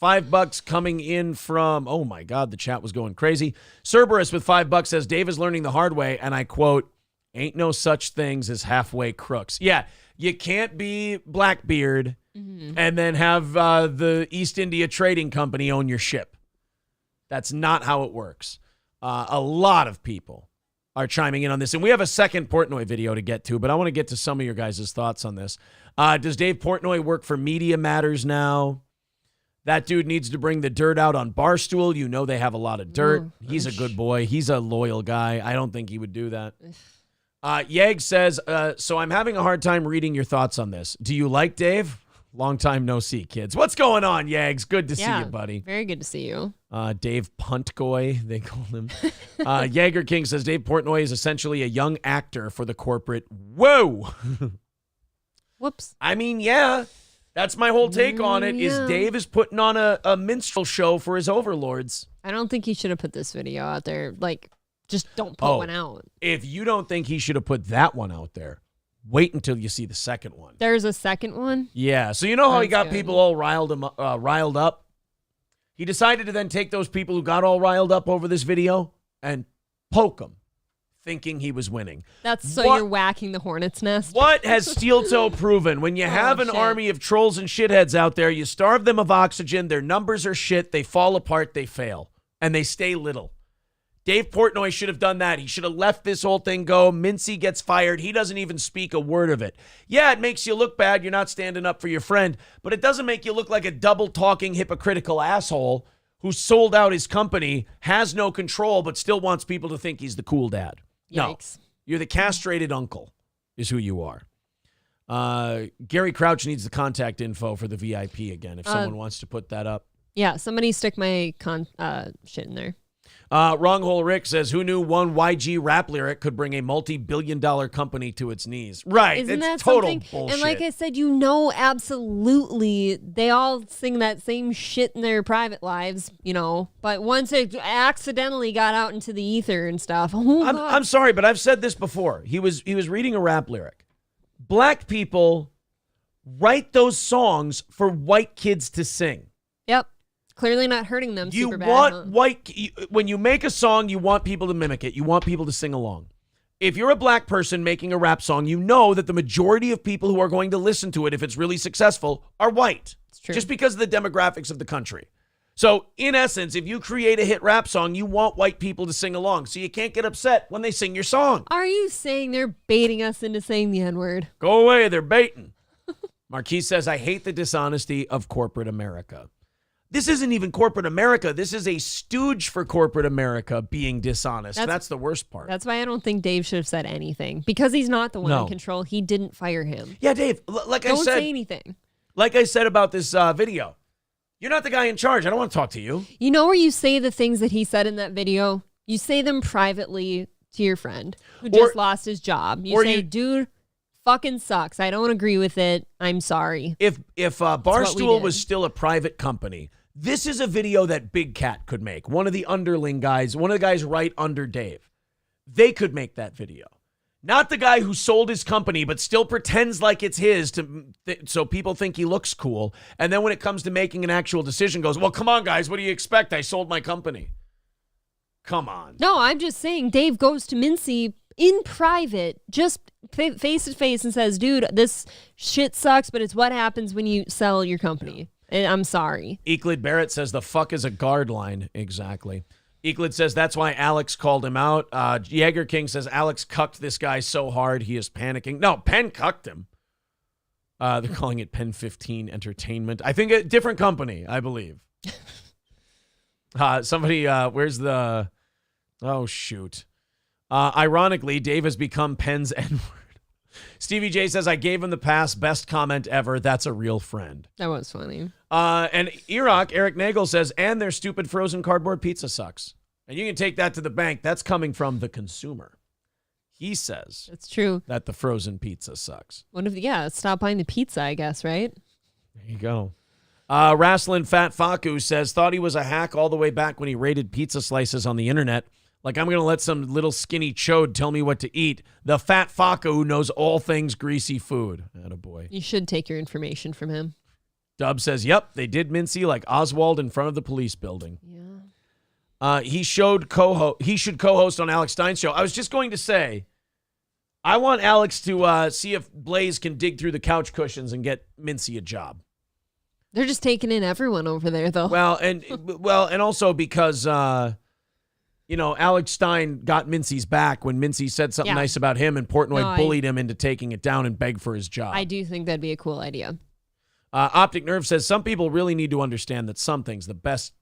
$5 coming in from, oh my God, the chat was going crazy. Cerberus with $5 says, Dave is learning the hard way, and I quote, ain't no such things as halfway crooks. Yeah, you can't be Blackbeard and then have the East India Trading Company own your ship. That's not how it works. A lot of people are chiming in on this, and we have a second Portnoy video to get to, but I want to get to some of your guys' thoughts on this. Does Dave Portnoy work for Media Matters now? That dude needs to bring the dirt out on Barstool. You know they have a lot of dirt. He's a good boy. He's a loyal guy. I don't think he would do that. Yeg says, so I'm having a hard time reading your thoughts on this. Do you like Dave? Long time no see, kids. What's going on, Yags? Good to see you, buddy. Very good to see you. Dave Puntgoy, they call him. Jaeger King says, Dave Portnoy is essentially a young actor for the corporate. Whoa! Whoops. I mean, yeah. That's my whole take on it, is Dave is putting on a minstrel show for his overlords. I don't think he should have put this video out there. Like, just don't put one out. If you don't think he should have put that one out there, wait until you see the second one. There's a second one? Yeah. So you know how he got people all riled up? He decided to then take those people who got all riled up over this video and poke them, thinking he was winning. That's so you're whacking the hornet's nest. What has Steel Toe proven? When you have an army of trolls and shitheads out there, you starve them of oxygen, their numbers are shit, they fall apart, they fail, and they stay little. Dave Portnoy should have done that. He should have let this whole thing go. Mintzy gets fired. He doesn't even speak a word of it. Yeah, it makes you look bad. You're not standing up for your friend, but it doesn't make you look like a double-talking, hypocritical asshole who sold out his company, has no control, but still wants people to think he's the cool dad. Yikes. No, you're the castrated uncle is who you are. Gary Crouch needs the contact info for the VIP again, if someone wants to put that up. Yeah, somebody stick my shit in there. Wrong Hole Rick says, who knew one YG rap lyric could bring a multi-billion-dollar company to its knees? Right. Isn't it's that total something? bullshit. And like I said, you know, absolutely, they all sing that same shit in their private lives, you know, but once it accidentally got out into the ether and stuff. I'm sorry, but I've said this before. He was reading a rap lyric. Black people write those songs for white kids to sing. Yep. Clearly not hurting them super bad. When you make a song, you want people to mimic it. You want people to sing along. If you're a black person making a rap song, you know that the majority of people who are going to listen to it, if it's really successful, are white. It's true. Just because of the demographics of the country. So, in essence, if you create a hit rap song, you want white people to sing along. So you can't get upset when they sing your song. Are you saying they're baiting us into saying the N-word? Go away, they're baiting. Marquis says, I hate the dishonesty of corporate America. This isn't even corporate America. This is a stooge for corporate America being dishonest. That's the worst part. That's why I don't think Dave should have said anything. Because he's not the one in control. He didn't fire him. Yeah, Dave, Don't say anything. Like I said about this video, you're not the guy in charge. I don't want to talk to you. You know where you say the things that he said in that video? You say them privately to your friend who just lost his job. You say, dude, fucking sucks. I don't agree with it. I'm sorry. If Barstool was still a private company, this is a video that Big Cat could make. One of the underling guys, one of the guys right under Dave. They could make that video. Not the guy who sold his company but still pretends like it's his so people think he looks cool. And then when it comes to making an actual decision goes, well, come on, guys. What do you expect? I sold my company. Come on. No, I'm just saying Dave goes to Mintzy in private, just face to face and says, dude, this shit sucks, but it's what happens when you sell your company. I'm sorry. Euclid Barrett says the fuck is a guard line. Exactly. Euclid says that's why Alex called him out. Jaeger King says Alex cucked this guy so hard he is panicking. No, Penn cucked him. They're calling it Penn 15 Entertainment. I think a different company, I believe. Somebody, where's the... Oh, shoot. Ironically, Dave has become Penn's N-word. Stevie J says, I gave him the pass. Best comment ever. That's a real friend. That was funny. And Eric Nagel says, and their stupid frozen cardboard pizza sucks. And you can take that to the bank. That's coming from the consumer. He says it's true that the frozen pizza sucks. Stop buying the pizza, I guess, right? There you go. Wrestling Fat Faku says, thought he was a hack all the way back when he rated pizza slices on the internet. Like, I'm going to let some little skinny chode tell me what to eat. The Fat Faku who knows all things greasy food. Attaboy. You should take your information from him. Dub says, yep, they did Mintzy like Oswald in front of the police building. Yeah. He should co-host on Alex Stein's show. I was just going to say, I want Alex to see if Blaze can dig through the couch cushions and get Mintzy a job. They're just taking in everyone over there, though. Well, and also because Alex Stein got Mintzy's back when Mintzy said something nice about him, and Portnoy bullied him into taking it down and begged for his job. I do think that'd be a cool idea. Optic Nerve says some people really need to understand that sometimes the best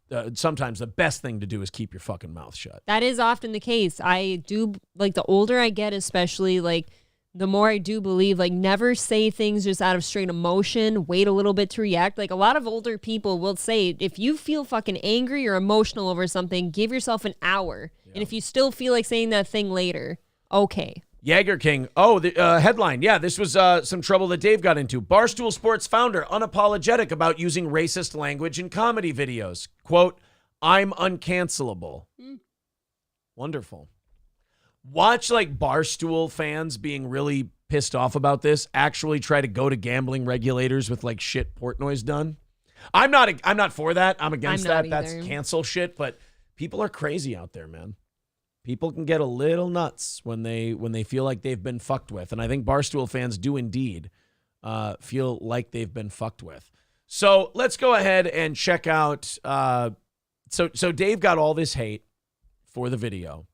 thing to do is keep your fucking mouth shut. That is often the case. I do, like, the older I get, especially, like, the more I do believe, like, never say things just out of straight emotion. Wait a little bit to react. Like, a lot of older people will say, if you feel fucking angry or emotional over something, give yourself an hour. Yeah. And if you still feel like saying that thing later, okay. Jaeger King. Oh, the headline. Yeah, this was some trouble that Dave got into. Barstool Sports founder unapologetic about using racist language in comedy videos. Quote, I'm uncancelable. Wonderful. Watch, like, Barstool fans being really pissed off about this actually try to go to gambling regulators with, like, shit Portnoy's done. I'm not for that. I'm against that. That's cancel shit. But people are crazy out there, man. People can get a little nuts when they feel like they've been fucked with. And I think Barstool fans do indeed feel like they've been fucked with. So let's go ahead and check out. So Dave got all this hate for the video.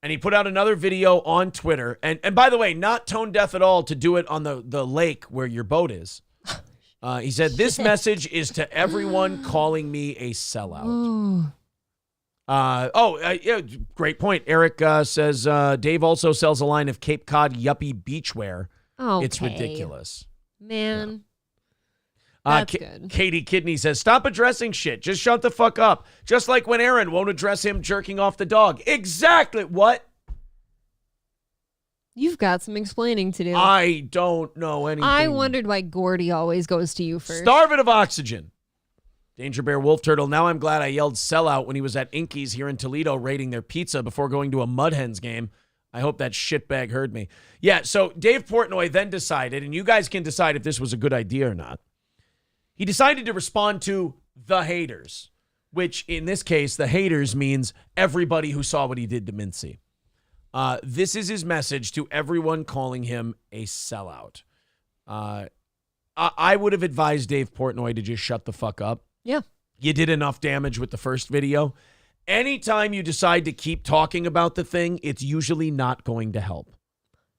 And he put out another video on Twitter. And by the way, not tone deaf at all to do it on the lake where your boat is. He said, this message is to everyone calling me a sellout. Yeah, great point. Eric says, Dave also sells a line of Cape Cod yuppie beachwear. Okay. It's ridiculous. Man. That's good. Katie Kidney says, stop addressing shit. Just shut the fuck up. Just like when Aaron won't address him jerking off the dog. Exactly. What? You've got some explaining to do. I don't know anything. I wondered why Gordy always goes to you first. Starving of oxygen. Danger Bear Wolf Turtle. Now I'm glad I yelled sellout when he was at Inky's here in Toledo rating their pizza before going to a Mud Hens game. I hope that shitbag heard me. Yeah, so Dave Portnoy then decided, and you guys can decide if this was a good idea or not. He decided to respond to the haters, which in this case, the haters means everybody who saw what he did to Mintzy. This is his message to everyone calling him a sellout. I would have advised Dave Portnoy to just shut the fuck up. Yeah. You did enough damage with the first video. Anytime you decide to keep talking about the thing, it's usually not going to help.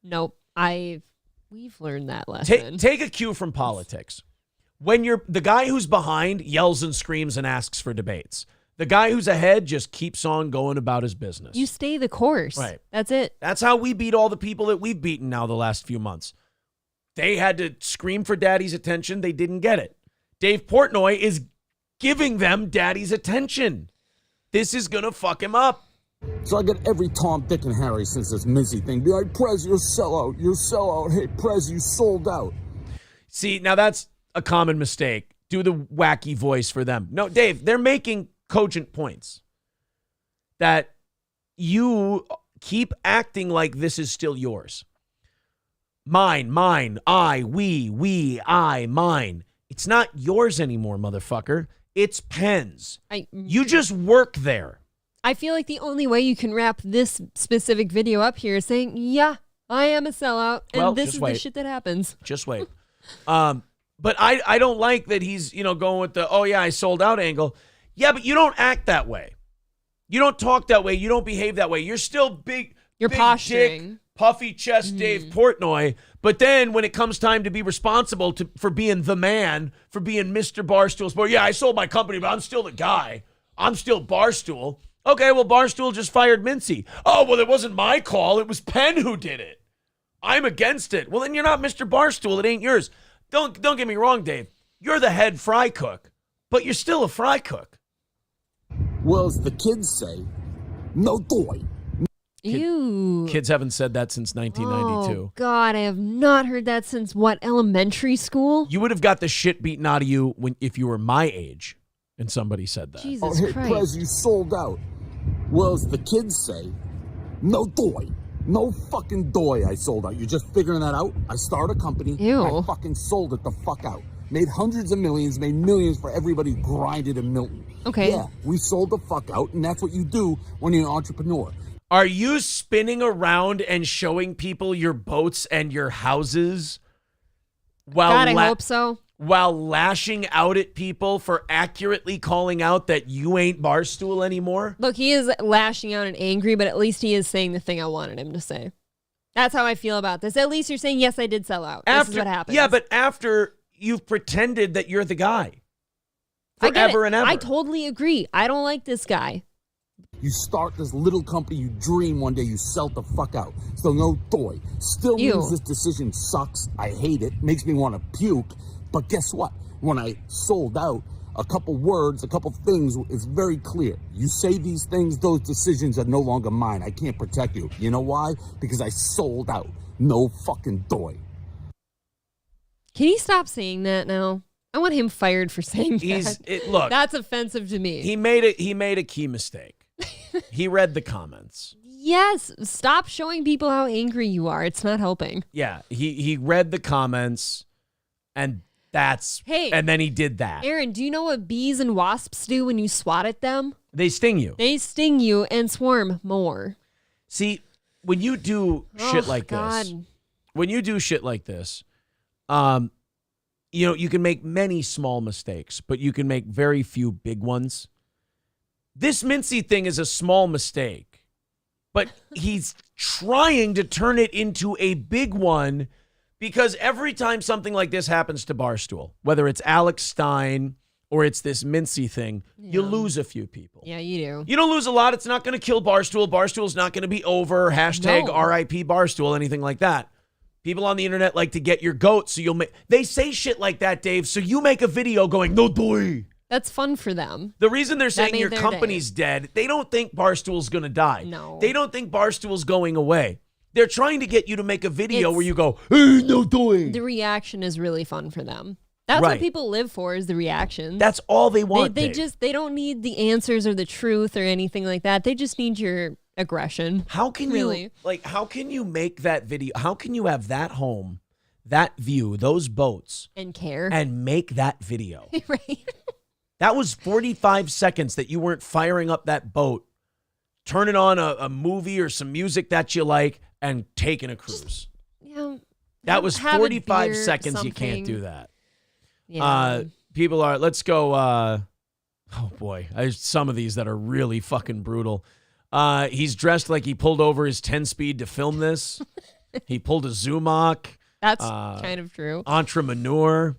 Nope. We've learned that lesson. Take a cue from politics. When the guy who's behind yells and screams and asks for debates. The guy who's ahead just keeps on going about his business. You stay the course. Right. That's it. That's how we beat all the people that we've beaten now the last few months. They had to scream for daddy's attention. They didn't get it. Dave Portnoy is giving them daddy's attention. This is going to fuck him up. So I get every Tom, Dick, and Harry since this Mintzy thing. Be like, Prez, you're a sellout. You're a sellout. Hey, Prez, you sold out. See, now that's a common mistake. Do the wacky voice for them. No, Dave, they're making cogent points that you keep acting like this is still yours. Mine, I, we, I, mine. It's not yours anymore, motherfucker. It's Penn's. You just work there. I feel like the only way you can wrap this specific video up here is saying, yeah, I am a sellout, and this is the shit that happens. Just wait. But I don't like that he's, going with the, oh yeah, I sold out angle. Yeah, but you don't act that way. You don't talk that way. You don't behave that way. You're still big. You're big posturing. Dick, puffy chest Dave Portnoy. But then when it comes time to be responsible for being the man, for being Mr. Barstool Sport, yeah, I sold my company, but I'm still the guy. I'm still Barstool. Okay, well, Barstool just fired Mintzy. Oh, well, it wasn't my call. It was Penn who did it. I'm against it. Well, then you're not Mr. Barstool. It ain't yours. Don't get me wrong, Dave. You're the head fry cook, but you're still a fry cook. Well, as the kids say, no toy. Ew. Kids haven't said that since 1992. Oh, God, I have not heard that since, what, elementary school? You would have got the shit beaten out of you if you were my age and somebody said that. Jesus hey, Christ. Prez, you sold out. Well, as the kids say, no toy. No fucking doy I sold out. You're just figuring that out? I started a company. Ew. I fucking sold it the fuck out. Made hundreds of millions, made millions for everybody who grinded in Milton. Okay. Yeah, we sold the fuck out, and that's what you do when you're an entrepreneur. Are you spinning around and showing people your boats and your houses while God, I hope so. While lashing out at people for accurately calling out that you ain't Barstool anymore? Look, he is lashing out and angry, but at least he is saying the thing I wanted him to say. That's how I feel about this. At least you're saying, yes, I did sell out. This is what happens. Yeah, but after you've pretended that you're the guy. I get it. Forever and ever. I totally agree. I don't like this guy. You start this little company, you dream one day you sell the fuck out. So no toy. Still Ew. means this decision sucks. I hate it. Makes me want to puke. But guess what? When I sold out, a couple words, a couple things is very clear. You say these things, those decisions are no longer mine. I can't protect you. You know why? Because I sold out. No fucking toy. Can he stop saying that now? I want him fired for saying that. Look, that's offensive to me. He made a key mistake. He read the comments. Yes, stop showing people how angry you are. It's not helping. Yeah, he read the comments, and and then he did that. Aaron, do you know what bees and wasps do when you swat at them? They sting you. They sting you and swarm more. See, when you do shit like God. this, you can make many small mistakes, but you can make very few big ones. This Mintzy thing is a small mistake, but he's trying to turn it into a big one because every time something like this happens to Barstool, whether it's Alex Stein or it's this Mintzy thing, you lose a few people. Yeah, you do. You don't lose a lot. It's not going to kill Barstool. Barstool's not going to be over. Hashtag No. RIP Barstool, anything like that. People on the internet like to get your goat, so they say shit like that, Dave, so you make a video going, no boy. That's fun for them. The reason they're saying made your their company's dead, they don't think Barstool's going to die. No. They don't think Barstool's going away. They're trying to get you to make a video where you go, hey, no doing. The reaction is really fun for them. That's Right. what people live for, is the reaction. That's all they want, They Dave. they don't need the answers or the truth or anything like that. They just need your aggression. How can how can you make that video? How can you have that home, that view, those boats, and care and make that video? Right. That was 45 seconds that you weren't firing up that boat, turning on a movie or some music that you like, and taking a cruise. That was have a 45 beer, seconds. You can't something. do that. Yeah. People are, let's go. Oh boy. There's some of these that are really fucking brutal. He's dressed like he pulled over his 10-speed to film this. He pulled a Zumach. That's kind of true. Entrepreneur.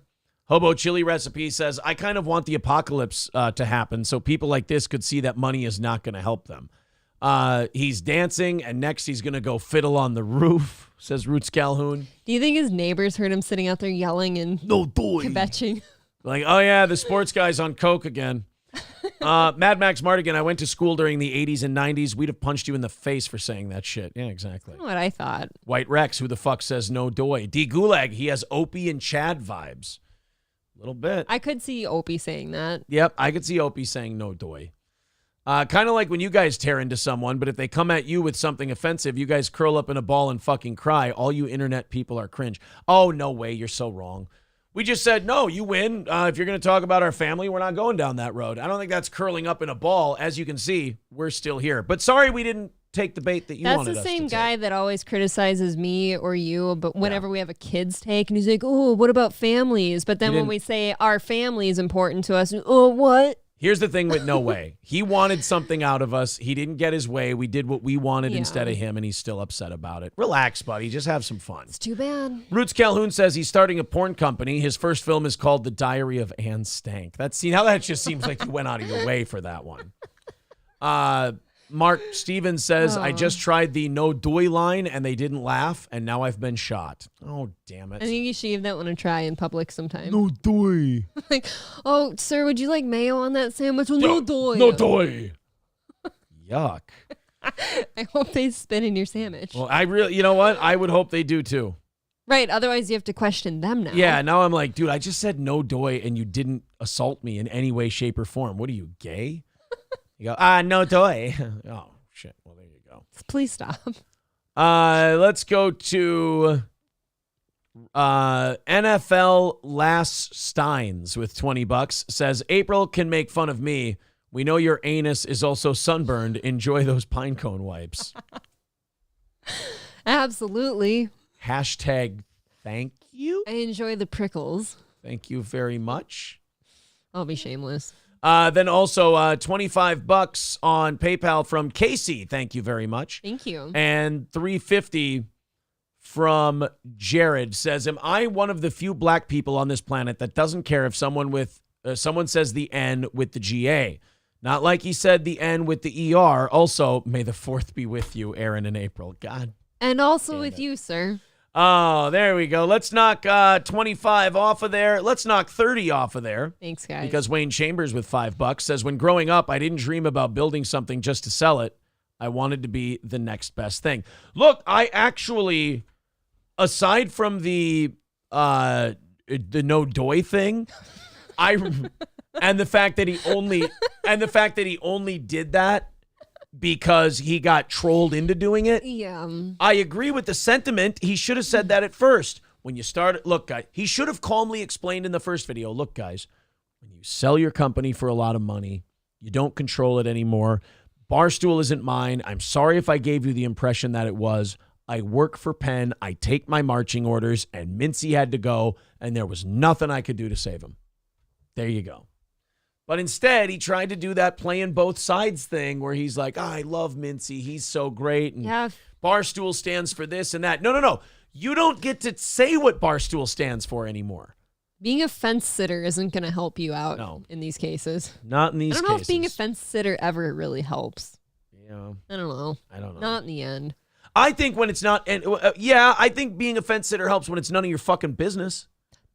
Hobo Chili Recipe says, I kind of want the apocalypse to happen so people like this could see that money is not going to help them. He's dancing, and next he's going to go fiddle on the roof, says Roots Calhoun. Do you think his neighbors heard him sitting out there yelling and kvetching? Like, oh yeah, the sports guy's on coke again. Mad Max Mardigan, I went to school during the 80s and 90s. We'd have punched you in the face for saying that shit. Yeah, exactly. What I thought. White Rex, who the fuck says no doy? D Gulag, he has Opie and Chad vibes. A little bit. I could see Opie saying that. Yep, I could see Opie saying no doy. Kind of like when you guys tear into someone, but if they come at you with something offensive, you guys curl up in a ball and fucking cry. All you internet people are cringe. Oh, no way, you're so wrong. We just said, no, you win. If you're going to talk about our family, we're not going down that road. I don't think that's curling up in a ball. As you can see, we're still here. But sorry we didn't take the bait that you wanted us to That's the same take. guy that always criticizes me or you, but whenever we have a kid's take, and he's like, oh, what about families? But then when we say our family is important to us, oh, what? Here's the thing with No Way. He wanted something out of us. He didn't get his way. We did what we wanted instead of him, and he's still upset about it. Relax, buddy. Just have some fun. It's too bad. Roots Calhoun says he's starting a porn company. His first film is called The Diary of Anne Stank. Now that just seems like you went out of your way for that one. Mark Stevens says, I just tried the no doy line and they didn't laugh, and now I've been shot. Oh, damn it. I think you should give that one a try in public sometime. No doy. Like, oh, sir, would you like mayo on that sandwich? Well, no doy. No doy. Yuck. I hope they spit in your sandwich. Well, you know what? I would hope they do too. Right, otherwise you have to question them now. Yeah, now I'm like, dude, I just said no doy and you didn't assault me in any way, shape, or form. What are you, gay? You go, no doy. Oh, shit. Well, there you go. Please stop. Let's go to NFL Lass Steins with $20. Says, April can make fun of me. We know your anus is also sunburned. Enjoy those pine cone wipes. Absolutely. Hashtag thank you. I enjoy the prickles. Thank you very much. I'll be shameless. Then also $25 on PayPal from Casey. Thank you very much. Thank you. And $3.50 from Jared. Says, am I one of the few black people on this planet that doesn't care if someone says the N with the GA? Not like he said the N with the ER. Also, may the 4th be with you, Aaron and April. God. And also with you, sir. Oh, there we go. Let's knock 25 off of there. Let's knock 30 off of there. Thanks, guys. Because Wayne Chambers with $5 says, when growing up, I didn't dream about building something just to sell it. I wanted to be the next best thing. Look, I actually, aside from the no doy thing, and the fact that he only did that because he got trolled into doing it. Yeah. I agree with the sentiment. He should have said that at first. When you started, look, guys, he should have calmly explained in the first video, look, guys, when you sell your company for a lot of money, you don't control it anymore. Barstool isn't mine. I'm sorry if I gave you the impression that it was. I work for Penn. I take my marching orders, and Mintzy had to go, and there was nothing I could do to save him. There you go. But instead, he tried to do that playing both sides thing where he's like, I love Mintzy. He's so great. And Barstool stands for this and that. No. You don't get to say what Barstool stands for anymore. Being a fence sitter isn't going to help you out in these cases. Not in these cases. I don't know if being a fence sitter ever really helps. Yeah. I don't know. Not in the end. I think when it's not, I think being a fence sitter helps when it's none of your fucking business.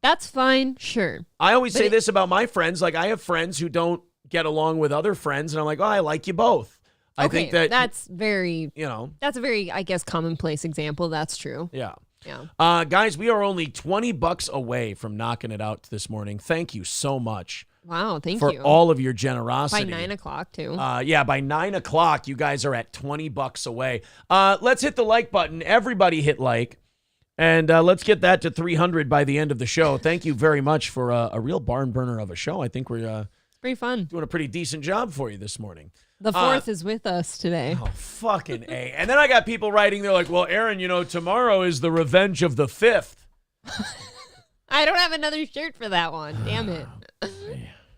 That's fine, sure. I always say this about my friends. Like, I have friends who don't get along with other friends, and I'm like, I like you both. I think that's very, that's a very, I guess, commonplace example. That's true. Yeah. Yeah. Guys, we are only $20 away from knocking it out this morning. Thank you so much. Wow, thank you. For all of your generosity. By 9 o'clock, too. By 9 o'clock, you guys are at $20 away. Let's hit the like button. Everybody hit like. And let's get that to 300 by the end of the show. Thank you very much for a real barn burner of a show. I think we're pretty fun. Doing a pretty decent job for you this morning. The 4th is with us today. Oh, fucking A. And then I got people writing, they're like, well, Aaron, tomorrow is the revenge of the 5th. I don't have another shirt for that one. Damn it.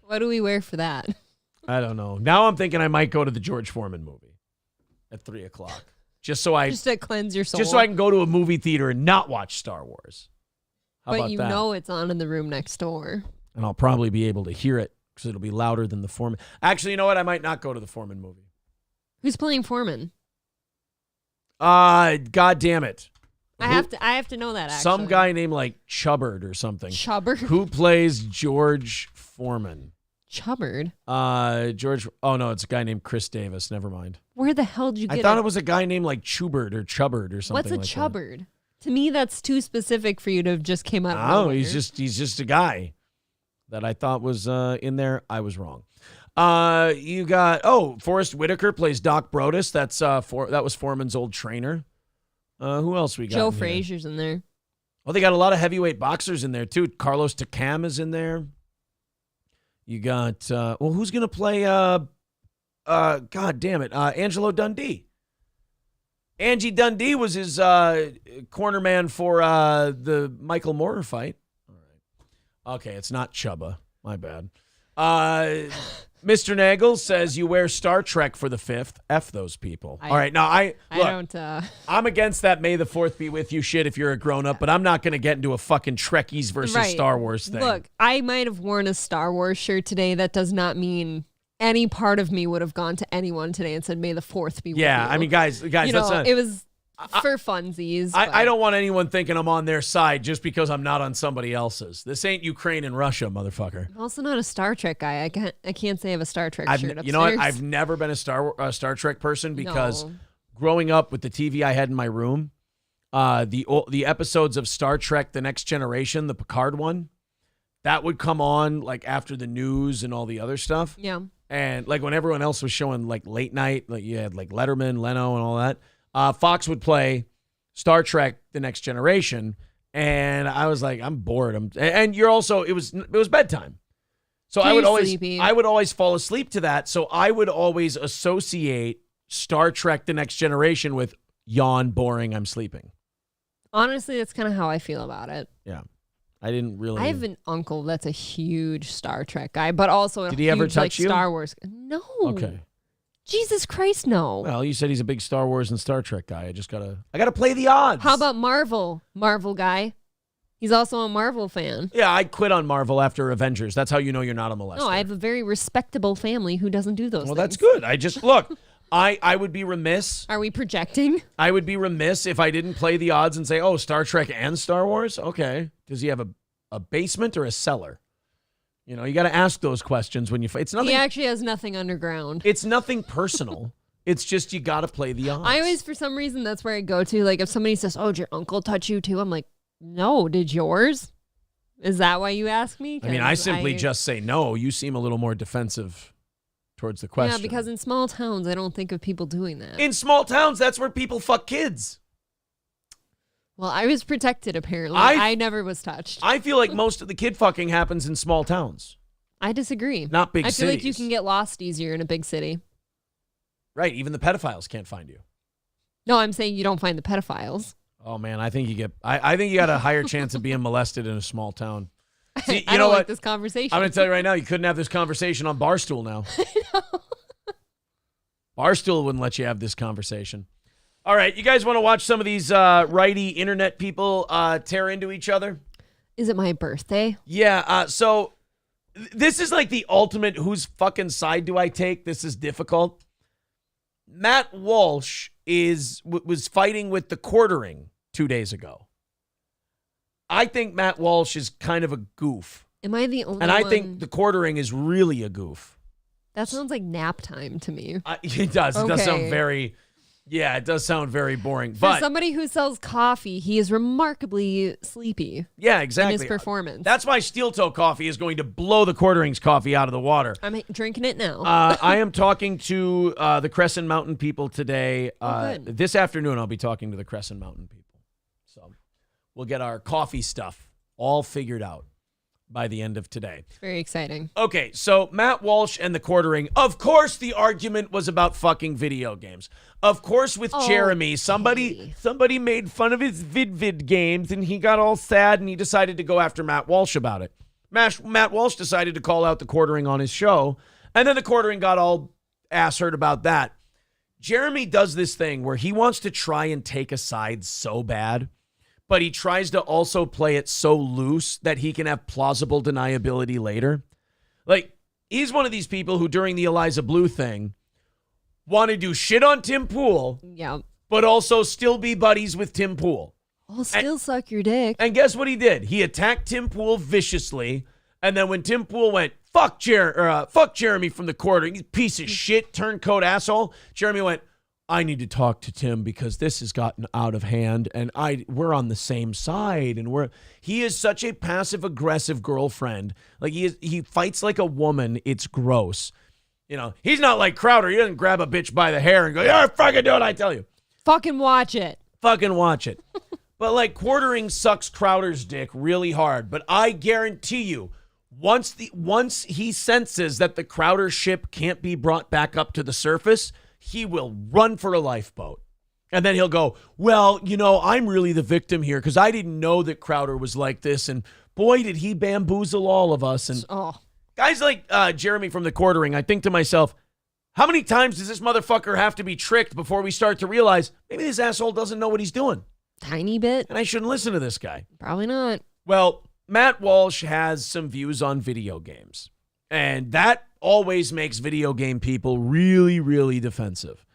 What do we wear for that? I don't know. Now I'm thinking I might go to the George Foreman movie at 3 o'clock. Just to cleanse your soul. Just so I can go to a movie theater and not watch Star Wars. How about that? But it's on in the room next door. And I'll probably be able to hear it because it'll be louder than the Foreman. Actually, you know what? I might not go to the Foreman movie. Who's playing Foreman? God damn it. I have to know that, actually. Some guy named like Chubbard or something. Chubbard? Who plays George Foreman? Chubbard? Oh no, it's a guy named Chris Davis. Never mind. Where the hell did you get I thought it was a guy named like Chubard or Chubbard or something. What's a Chubbard? To me, that's too specific for you to have just came out of nowhere. nowhere. He's just a guy that I thought was in there. I was wrong. You got Forrest Whitaker plays Doc Brodus. That was Foreman's old trainer. Who else we got? Joe Frazier's in there. Oh, they got a lot of heavyweight boxers in there too. Carlos Takam is in there. You got who's gonna play? God damn it, Angelo Dundee. Angie Dundee was his corner man for the Michael Moorer fight. All right. Okay, it's not Chubba. My bad. Mr. Nagel says you wear Star Trek for the 5th. F those people. All right, now I look, don't. I'm against that May the 4th be with you shit if you're a grown-up, but I'm not going to get into a fucking Trekkies versus Right. Star Wars thing. Look, I might have worn a Star Wars shirt today. That does not mean any part of me would have gone to anyone today and said, May the 4th be with you. Yeah, I mean, guys, You that's know, not... it was for funsies. I don't want anyone thinking I'm on their side just because I'm not on somebody else's. This ain't Ukraine and Russia, motherfucker. I'm also not a Star Trek guy. I can't say I have a Star Trek shirt upstairs. You know what? I've never been a Star Trek person because growing up with the TV I had in my room, the episodes of Star Trek: The Next Generation, the Picard one, that would come on like after the news and all the other stuff. Yeah. And like when everyone else was showing like late night, like you had like Letterman, Leno, and all that. Fox would play Star Trek: The Next Generation, and I was like, I'm bored. And you're also it was bedtime, so I would always fall asleep to that. So I would always associate Star Trek: The Next Generation with yawn, boring, I'm sleeping. Honestly, that's kind of how I feel about it. Yeah, I didn't really. I have an uncle that's a huge Star Trek guy, but also a Did he huge ever touch you? Star Wars. No. Okay. Jesus Christ, no. Well, you said he's a big Star Wars and Star Trek guy. I gotta play the odds. How about Marvel? Marvel guy. He's also a Marvel fan. Yeah, I quit on Marvel after Avengers. That's how you know you're not a molester. No, I have a very respectable family who doesn't do those things. Well, that's good. I would be remiss. Are we projecting? I would be remiss if I didn't play the odds and say, oh, Star Trek and Star Wars? Okay. Does he have a basement or a cellar? You know, you got to ask those questions when you it's nothing. He actually has nothing underground. It's nothing personal. It's just you got to play the odds. I always, for some reason, that's where I go to. Like, if somebody says, oh, did your uncle touch you too? I'm like, no, did yours? Is that why you ask me? I mean, I simply just say no. You seem a little more defensive towards the question. Yeah, because in small towns, I don't think of people doing that. In small towns, that's where people fuck kids. Well, I was protected, apparently. I never was touched. I feel like most of the kid fucking happens in small towns. I disagree. Not big cities. I feel like you can get lost easier in a big city. Right. Even the pedophiles can't find you. No, I'm saying you don't find the pedophiles. Oh, man. I think you get... I think you got a higher chance of being molested in a small town. See, I don't like this conversation. I'm going to tell you right now, you couldn't have this conversation on Barstool now. Barstool wouldn't let you have this conversation. All right, you guys want to watch some of these righty internet people tear into each other? Is it my birthday? Yeah, so this is like the ultimate whose fucking side do I take? This is difficult. Matt Walsh was fighting with the quartering 2 days ago. I think Matt Walsh is kind of a goof. Am I the only one? And I think the quartering is really a goof. That sounds like nap time to me. It does. It does sound very... Yeah, it does sound very boring. For But somebody who sells coffee, he is remarkably sleepy. Yeah, exactly. In his performance. That's why Steel Toe Coffee is going to blow the Quarterings coffee out of the water. I'm drinking it now. I am talking to the Crescent Mountain people today. Good. This afternoon, I'll be talking to the Crescent Mountain people. So we'll get our coffee stuff all figured out by the end of today. Very exciting. Okay, so Matt Walsh and the quartering. Of course, the argument was about fucking video games. Of course, with Jeremy, somebody made fun of his vid games, and he got all sad, and he decided to go after Matt Walsh about it. Matt Walsh decided to call out the quartering on his show, and then the quartering got all ass hurt about that. Jeremy does this thing where he wants to try and take a side so bad, but he tries to also play it so loose that he can have plausible deniability later. Like, he's one of these people who, during the Eliza Blue thing, wanted to shit on Tim Pool, but also still be buddies with Tim Pool. I'll still suck your dick. And guess what he did? He attacked Tim Pool viciously, and then when Tim Pool went, fuck Jeremy from the quartering, he's a piece of shit, turncoat asshole, Jeremy went, I need to talk to Tim because this has gotten out of hand, and we're on the same side, and he is such a passive-aggressive girlfriend. Like, he fights like a woman. It's gross. You know, he's not like Crowder. He doesn't grab a bitch by the hair and go, yeah, fucking do it, I tell you. Fucking watch it. Fucking watch it. But, like, quartering sucks Crowder's dick really hard. But I guarantee you, once he senses that the Crowder ship can't be brought back up to the surface, he will run for a lifeboat. And then he'll go, well, you know, I'm really the victim here because I didn't know that Crowder was like this. And boy, did he bamboozle all of us. And Guys like Jeremy from the Quartering, I think to myself, how many times does this motherfucker have to be tricked before we start to realize maybe this asshole doesn't know what he's doing? Tiny bit. And I shouldn't listen to this guy. Probably not. Well, Matt Walsh has some views on video games. And that always makes video game people really, really defensive.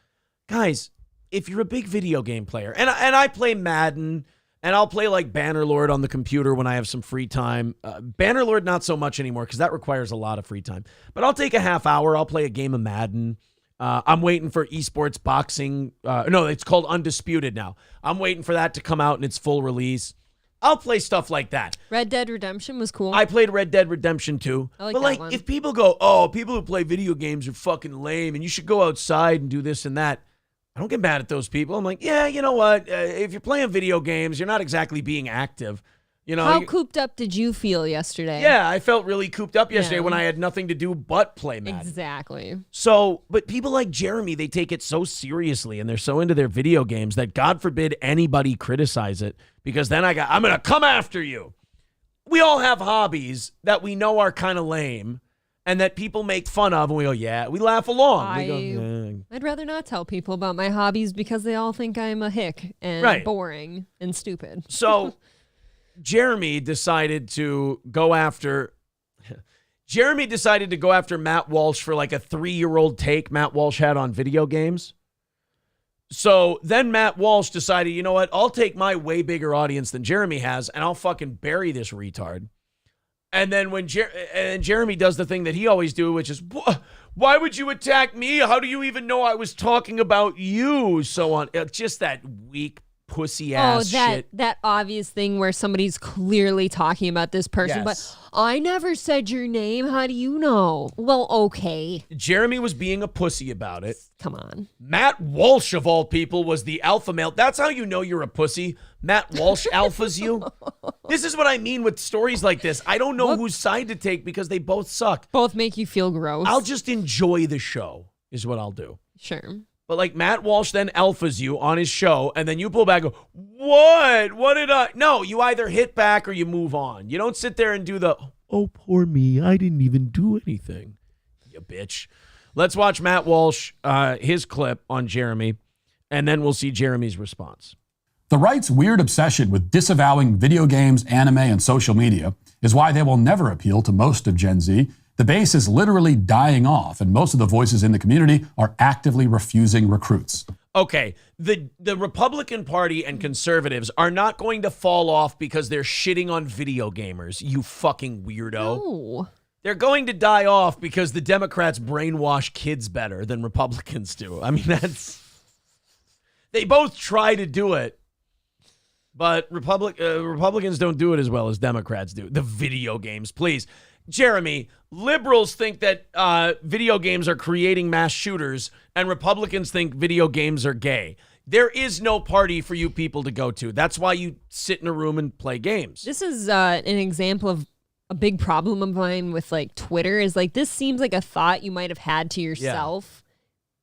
Guys, if you're a big video game player, and I play Madden, and I'll play like Bannerlord on the computer when I have some free time. Bannerlord, not so much anymore because that requires a lot of free time. But I'll take a half hour. I'll play a game of Madden. I'm waiting for esports boxing. No, it's called Undisputed now. I'm waiting for that to come out in its full release. I'll play stuff like that. Red Dead Redemption was cool. I played Red Dead Redemption 2. I but that one. If people go, oh, people who play video games are fucking lame and you should go outside and do this and that, I don't get mad at those people. I'm like, yeah, you know what? If you're playing video games, you're not exactly being active. You know, how cooped up did you feel yesterday? Yeah, I felt really cooped up yesterday when I had nothing to do but play Madden. Exactly. So, but people like Jeremy, they take it so seriously and they're so into their video games that God forbid anybody criticize it because then I'm going to come after you. We all have hobbies that we know are kind of lame and that people make fun of and we go, yeah, we laugh along. We go, I'd rather not tell people about my hobbies because they all think I'm a hick and boring and stupid. So Jeremy decided to go after Matt Walsh for like a 3-year-old take Matt Walsh had on video games. So then Matt Walsh decided, you know what? I'll take my way bigger audience than Jeremy has and I'll fucking bury this retard. And then when Jeremy does the thing that he always do, which is, why would you attack me? How do you even know I was talking about you? So on. Just that weak pussy ass shit. That obvious thing where somebody's clearly talking about this person, but I never said your name. How do you know? Well, okay. Jeremy was being a pussy about it. Come on. Matt Walsh, of all people, was the alpha male. That's how you know you're a pussy. Matt Walsh alphas you. This is what I mean with stories like this. I don't know whose side to take because they both suck. Both make you feel gross. I'll just enjoy the show is what I'll do. Sure. But like Matt Walsh then alphas you on his show, and then you pull back and go, what? What did I? No, you either hit back or you move on. You don't sit there and do the, oh, poor me, I didn't even do anything. You bitch. Let's watch Matt Walsh, his clip on Jeremy, and then we'll see Jeremy's response. The right's weird obsession with disavowing video games, anime, and social media is why they will never appeal to most of Gen Z. The base is literally dying off, and most of the voices in the community are actively refusing recruits. Okay, the Republican Party and conservatives are not going to fall off because they're shitting on video gamers, you fucking weirdo. No. They're going to die off because the Democrats brainwash kids better than Republicans do. I mean, they both try to do it, but Republicans don't do it as well as Democrats do. The video games, please. Jeremy, liberals think that video games are creating mass shooters, and Republicans think video games are gay. There is no party for you people to go to. That's why you sit in a room and play games. This is an example of a big problem of mine with like Twitter is like, this seems like a thought you might have had to yourself,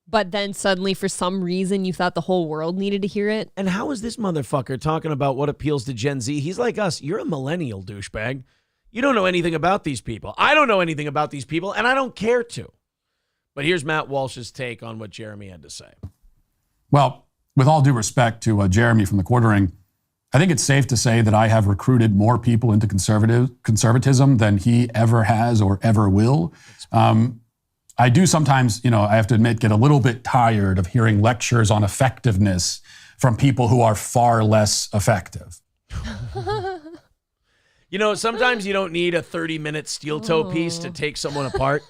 but then suddenly for some reason you thought the whole world needed to hear it. And how is this motherfucker talking about what appeals to Gen Z? He's like us. You're a millennial douchebag. You don't know anything about these people. I don't know anything about these people, and I don't care to. But here's Matt Walsh's take on what Jeremy had to say. Well, with all due respect to Jeremy from the Quartering, I think it's safe to say that I have recruited more people into conservatism than he ever has or ever will. I do sometimes, I have to admit, get a little bit tired of hearing lectures on effectiveness from people who are far less effective. Sometimes you don't need a 30-minute steel toe piece to take someone apart.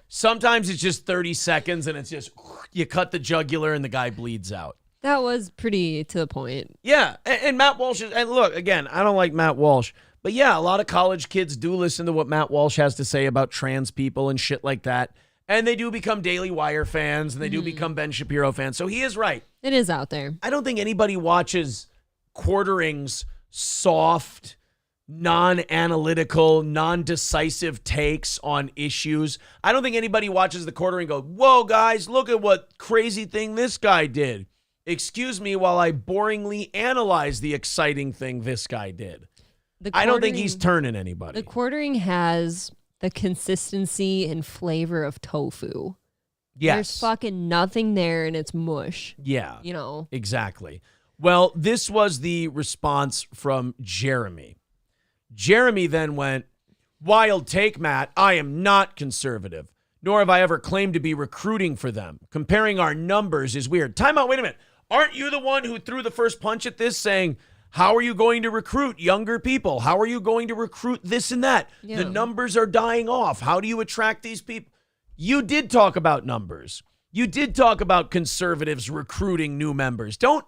Sometimes it's just 30 seconds and it's just, you cut the jugular and the guy bleeds out. That was pretty to the point. Yeah, and Matt Walsh, and look, again, I don't like Matt Walsh, but yeah, a lot of college kids do listen to what Matt Walsh has to say about trans people and shit like that. And they do become Daily Wire fans and they do become Ben Shapiro fans. So he is right. It is out there. I don't think anybody watches Quartering's soft, non-analytical, non-decisive takes on issues. I don't think anybody watches the Quartering and go, whoa, guys, look at what crazy thing this guy did. Excuse me while I boringly analyze the exciting thing this guy did. I don't think he's turning anybody. The Quartering has the consistency and flavor of tofu. Yes. There's fucking nothing there and it's mush. Yeah. You know. Exactly. Well, this was the response from Jeremy. Jeremy then went, "Wild take, Matt. I am not conservative, nor have I ever claimed to be recruiting for them. Comparing our numbers is weird." Time out. Wait a minute. Aren't you the one who threw the first punch at this saying, how are you going to recruit younger people? How are you going to recruit this and that? Yeah. The numbers are dying off. How do you attract these people? You did talk about numbers. You did talk about conservatives recruiting new members. Don't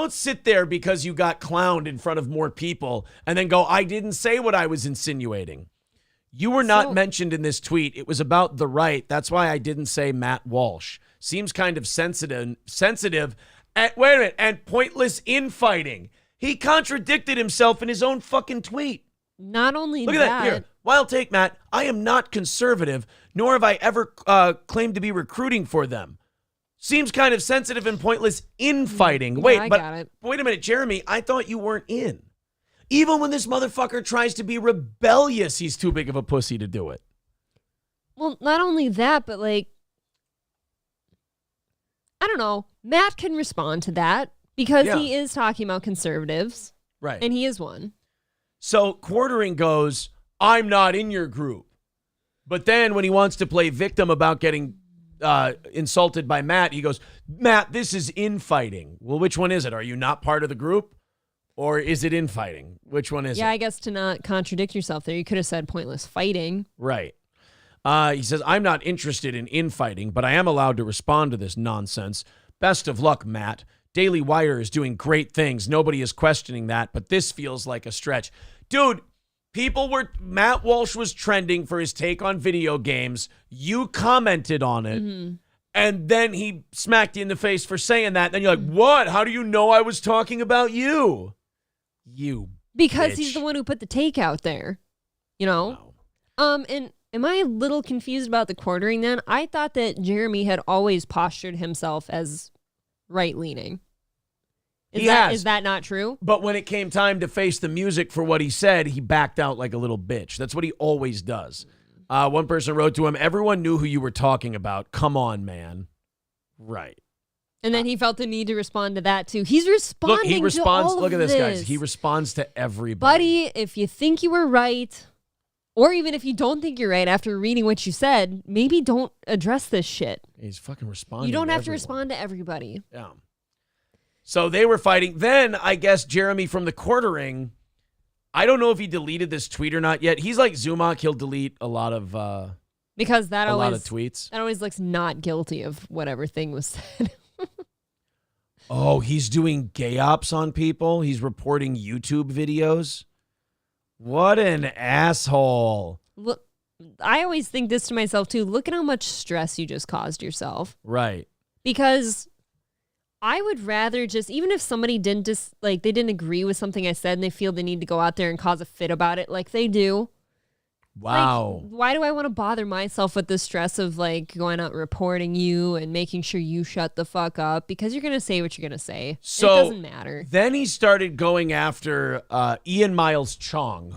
sit there because you got clowned in front of more people and then go, I didn't say what I was insinuating. You were not mentioned in this tweet. It was about the right. That's why I didn't say Matt Walsh. Seems kind of sensitive. And, wait a minute, and pointless infighting. He contradicted himself in his own fucking tweet. Not only Look at that. Here. Wild take, Matt. I am not conservative, nor have I ever claimed to be recruiting for them. Seems kind of sensitive and pointless infighting. Yeah, got it. Wait a minute, Jeremy. I thought you weren't in. Even when this motherfucker tries to be rebellious, he's too big of a pussy to do it. Well, not only that, but like, I don't know. Matt can respond to that because he is talking about conservatives. Right. And he is one. So Quartering goes, I'm not in your group. But then when he wants to play victim about getting insulted by Matt, he goes, Matt, this is infighting. Well, which one is it? Are you not part of the group? Or is it infighting? Which one is it? Yeah, I guess to not contradict yourself there, you could have said pointless fighting. Right. He says, I'm not interested in infighting, but I am allowed to respond to this nonsense. Best of luck, Matt. Daily Wire is doing great things. Nobody is questioning that, but this feels like a stretch. Dude, Matt Walsh was trending for his take on video games. You commented on it. Mm-hmm. And then he smacked you in the face for saying that. Then you're like, what? How do you know I was talking about you? Because bitch. He's the one who put the take out there. You know? Wow. And am I a little confused about the Quartering then? I thought that Jeremy had always postured himself as right-leaning. Is that not true? But when it came time to face the music for what he said, he backed out like a little bitch. That's what he always does. One person wrote to him, everyone knew who you were talking about. Come on, man. Right. And then he felt the need to respond to that too. He's responding to all of Look at this, this, guys. He responds to everybody. Buddy, if you think you were right, or even if you don't think you're right after reading what you said, maybe don't address this shit. He's fucking responding. You don't have to everyone. respond to everybody. Yeah. So they were fighting. Then I guess Jeremy from the Quartering, I don't know if he deleted this tweet or not yet. He's like Zumach. He'll delete a lot of because that a always lot of tweets. That always looks not guilty of whatever thing was said. Oh, he's doing gay ops on people. He's reporting YouTube videos. What an asshole. Look, I always think this to myself too. Look at how much stress you just caused yourself. Right. Because I would rather just, even if somebody didn't they didn't agree with something I said and they feel they need to go out there and cause a fit about it like they do. Wow. Like, why do I want to bother myself with the stress of like going out and reporting you and making sure you shut the fuck up because you're going to say what you're going to say. So it doesn't matter. Then he started going after Ian Miles Chong,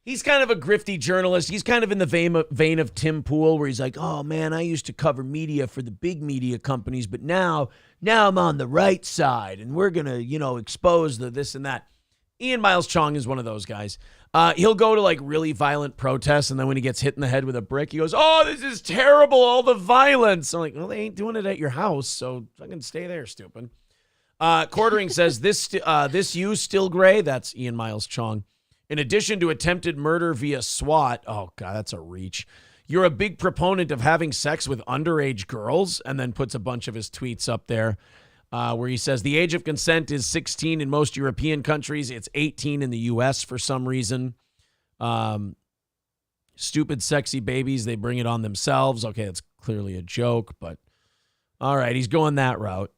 he's kind of a grifty journalist. He's kind of in the vein of Tim Pool, where he's like, oh, man, I used to cover media for the big media companies, but now I'm on the right side, and we're going to, expose the this and that. Ian Miles Chong is one of those guys. He'll go to, like, really violent protests, and then when he gets hit in the head with a brick, he goes, oh, this is terrible, all the violence. I'm like, well, they ain't doing it at your house, so fucking stay there, stupid. Quartering says, this you still gray? That's Ian Miles Chong. In addition to attempted murder via SWAT, oh, God, that's a reach. You're a big proponent of having sex with underage girls, and then puts a bunch of his tweets up there where he says the age of consent is 16 in most European countries. It's 18 in the U.S. for some reason. Stupid, sexy babies, they bring it on themselves. Okay, it's clearly a joke, but all right, he's going that route.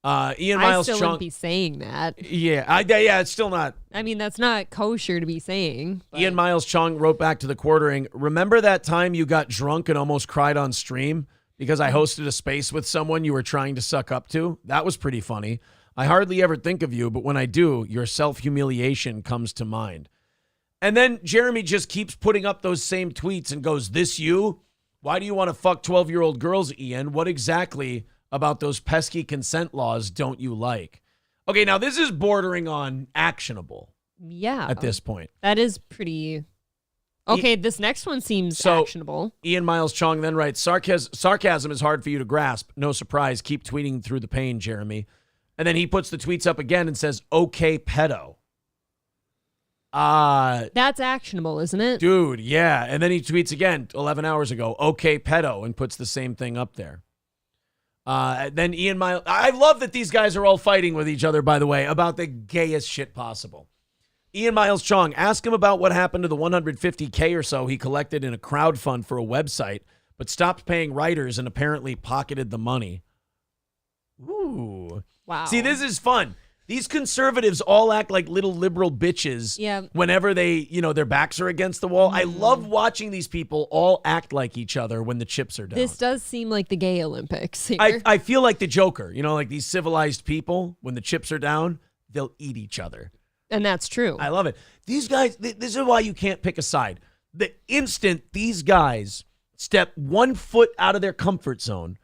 Ian Miles Chong wouldn't be saying that. Yeah, it's still not. I mean, that's not kosher to be saying. But. Ian Miles Chong wrote back to the Quartering, remember that time you got drunk and almost cried on stream because I hosted a space with someone you were trying to suck up to? That was pretty funny. I hardly ever think of you, but when I do, your self-humiliation comes to mind. And then Jeremy just keeps putting up those same tweets and goes, "This you? Why do you want to fuck 12-year-old girls, Ian? What exactly about those pesky consent laws don't you like?" Okay, now this is bordering on actionable. Yeah. At this point. That is pretty... Okay, this next one seems actionable. Ian Miles Chong then writes, sarcasm is hard for you to grasp. No surprise. Keep tweeting through the pain, Jeremy. And then he puts the tweets up again and says, "Okay, pedo." That's actionable, isn't it? Dude, yeah. And then he tweets again 11 hours ago, "Okay, pedo," and puts the same thing up there. Then Ian Miles, I love that these guys are all fighting with each other, by the way, about the gayest shit possible. Ian Miles Chong, ask him about what happened to the $150K or so he collected in a crowdfund for a website, but stopped paying writers and apparently pocketed the money. Ooh. Wow. See, this is fun. These conservatives all act like little liberal bitches whenever they, their backs are against the wall. I love watching these people all act like each other when the chips are down. This does seem like the gay Olympics here. I feel like the Joker, like these civilized people, when the chips are down, they'll eat each other. And that's true. I love it. These guys, this is why you can't pick a side. The instant these guys step 1 foot out of their comfort zone,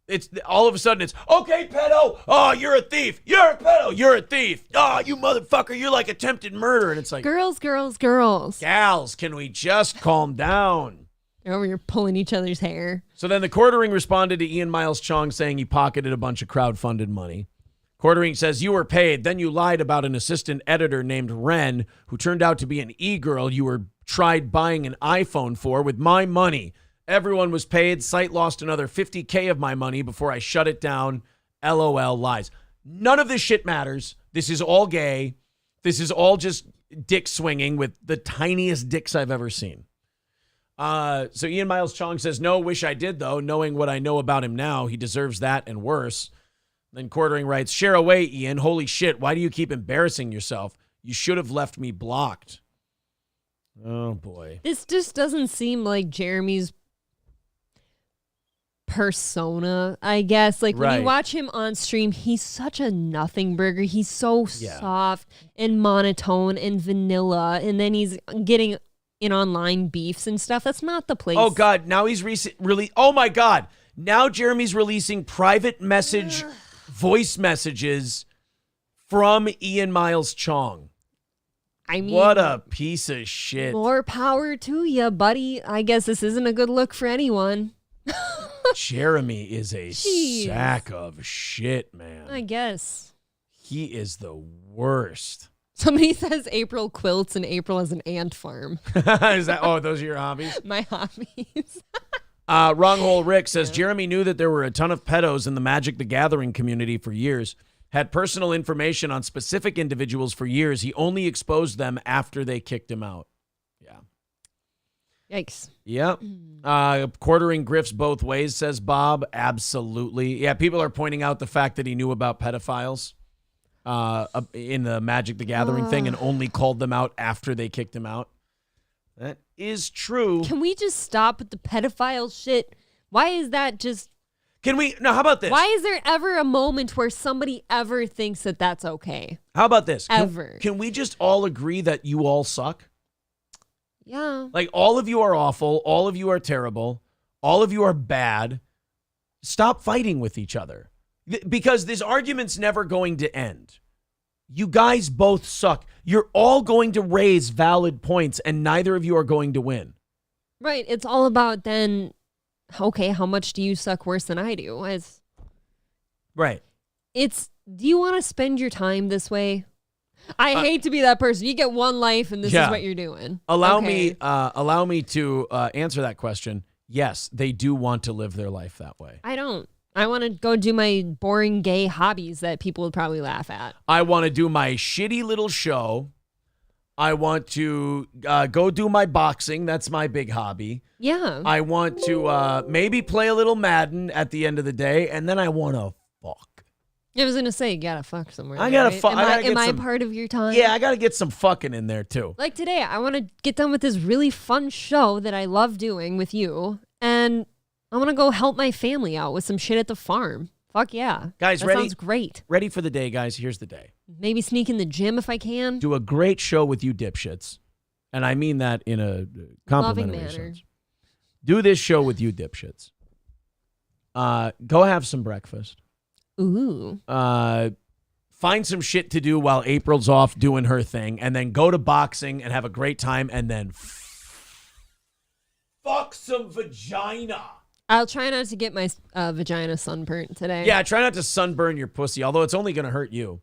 it's all of a sudden it's, "Okay, pedo. Oh, you're a thief. You're a pedo. You're a thief. Oh, you motherfucker. You're like attempted murder." And it's like, girls. Gals, can we just calm down? Over here pulling each other's hair. So then the Quartering responded to Ian Miles Chong saying he pocketed a bunch of crowdfunded money. Quartering says, "You were paid. Then you lied about an assistant editor named Ren who turned out to be an e-girl you were tried buying an iPhone for with my money. Everyone was paid. Site lost another $50K of my money before I shut it down. LOL lies." None of this shit matters. This is all gay. This is all just dick swinging with the tiniest dicks I've ever seen. So Ian Miles Chong says, "No, wish I did, though. Knowing what I know about him now, he deserves that and worse." Then Quartering writes, "Share away, Ian. Holy shit. Why do you keep embarrassing yourself? You should have left me blocked." Oh, boy. This just doesn't seem like Jeremy's persona, I guess. Like when you watch him on stream, he's such a nothing burger. He's so soft and monotone and vanilla. And then he's getting in online beefs and stuff. That's not the place. Oh, God. Now he's oh, my God. Now Jeremy's releasing private voice messages from Ian Miles Chong. I mean, what a piece of shit. More power to you, buddy. I guess this isn't a good look for anyone. Jeremy is a sack of shit, man. I guess. He is the worst. Somebody says April quilts and April has an ant farm. Is that? Oh, those are your hobbies? My hobbies. Wronghole Rick says, Jeremy knew that there were a ton of pedos in the Magic the Gathering community for years. Had personal information on specific individuals for years. He only exposed them after they kicked him out. Yikes. Yep. Quartering grifts both ways, says Bob. Absolutely. Yeah, people are pointing out the fact that he knew about pedophiles in the Magic the Gathering thing and only called them out after they kicked him out. That is true. Can we just stop with the pedophile shit? Why is that just... Now, how about this? Why is there ever a moment where somebody ever thinks that that's okay? How about this? Ever. Can we just all agree that you all suck? Yeah. Like, all of you are awful. All of you are terrible. All of you are bad. Stop fighting with each other. Because this argument's never going to end. You guys both suck. You're all going to raise valid points, and neither of you are going to win. Right. It's all about then, okay, how much do you suck worse than I do? Right. Do you want to spend your time this way? I hate to be that person. You get one life, and this is what you're doing. Allow me to answer that question. Yes, they do want to live their life that way. I don't. I want to go do my boring gay hobbies that people would probably laugh at. I want to do my shitty little show. I want to go do my boxing. That's my big hobby. Yeah. I want to maybe play a little Madden at the end of the day, and then I want to fuck. I was going to say, you got to fuck somewhere. I got to fuck. Am I part of your time? Yeah, I got to get some fucking in there, too. Like today, I want to get done with this really fun show that I love doing with you, and I want to go help my family out with some shit at the farm. Fuck yeah. Guys, that sounds great. Ready for the day, guys. Here's the day. Maybe sneak in the gym if I can. Do a great show with you dipshits. And I mean that in a Loving complimentary manner. sense. Do this show with you dipshits. Go have some breakfast. Ooh. Find some shit to do while April's off doing her thing, and then go to boxing and have a great time, and then fuck some vagina. I'll try not to get my vagina sunburnt today. Yeah, try not to sunburn your pussy, although it's only going to hurt you.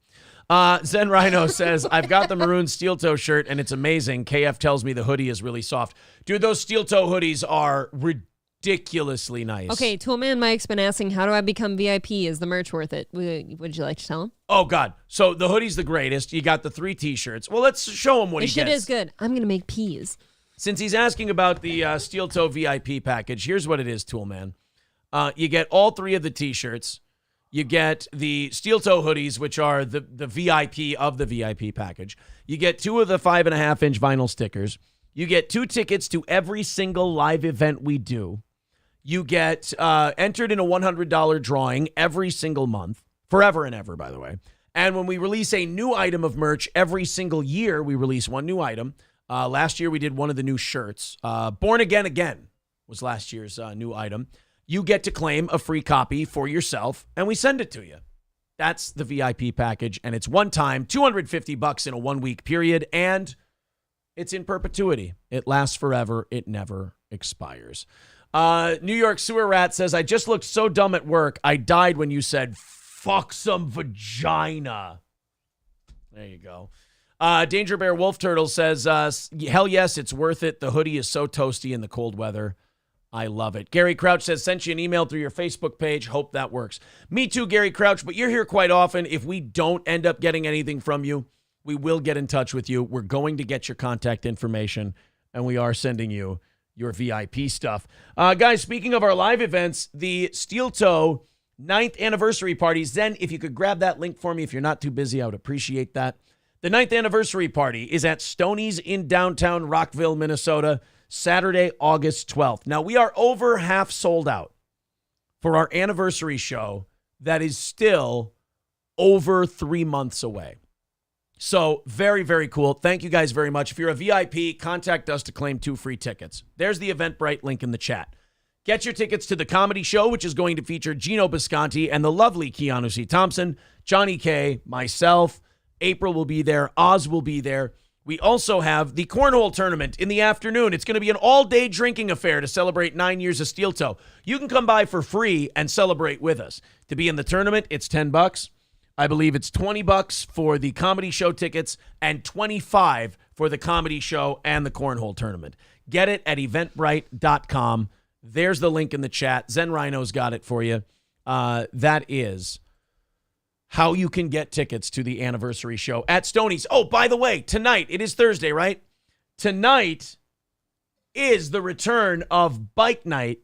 Zen Rhino says, I've got the maroon steel toe shirt, and it's amazing. KF tells me the hoodie is really soft. Dude, those steel toe hoodies are ridiculously nice. Okay, Toolman Mike's been asking, how do I become VIP? Is the merch worth it? Would you like to tell him? Oh, God. So the hoodie's the greatest. You got the 3 T-shirts. Well, let's show him what he This shit gets. is good. I'm going to make peas. Since he's asking about the steel toe VIP package, here's what it is, Toolman. You get all 3 of the T-shirts. You get the steel toe hoodies, which are the VIP of the VIP package. You get 2 of the 5.5-inch vinyl stickers. You get 2 tickets to every single live event we do. You get entered in a $100 drawing every single month, forever and ever, by the way. And when we release a new item of merch every single year, we release one new item. Last year, we did one of the new shirts. Born Again was last year's new item. You get to claim a free copy for yourself, and we send it to you. That's the VIP package, and it's one time, $250 in a 1-week period, and it's in perpetuity. It lasts forever. It never expires. New York Sewer Rat says, I just looked so dumb at work. I died when you said, fuck some vagina. There you go. Danger Bear Wolf Turtle says, hell yes, it's worth it. The hoodie is so toasty in the cold weather. I love it. Gary Crouch says, sent you an email through your Facebook page. Hope that works. Me too, Gary Crouch, but you're here quite often. If we don't end up getting anything from you, we will get in touch with you. We're going to get your contact information, and we are sending you your VIP stuff. Guys, speaking of our live events, the Steel Toe 9th anniversary party. Zen, if you could grab that link for me, if you're not too busy, I would appreciate that. The 9th anniversary party is at Stoney's in downtown Rockville, Minnesota, Saturday, August 12th. Now, we are over half sold out for our anniversary show that is still over 3 months away. So very, very cool. Thank you guys very much. If you're a VIP, contact us to claim 2 free tickets. There's the Eventbrite link in the chat. Get your tickets to the comedy show, which is going to feature Gino Bisconti and the lovely Keanu C. Thompson, Johnny K, myself. April will be there. Oz will be there. We also have the cornhole tournament in the afternoon. It's going to be an all-day drinking affair to celebrate 9 years of Steel Toe. You can come by for free and celebrate with us. To be in the tournament, it's $10. I believe it's $20 for the comedy show tickets and $25 for the comedy show and the cornhole tournament. Get it at eventbrite.com. There's the link in the chat. Zen Rhino's got it for you. That is how you can get tickets to the anniversary show at Stoney's. Oh, by the way, tonight, it is Thursday, right? Tonight is the return of Bike Night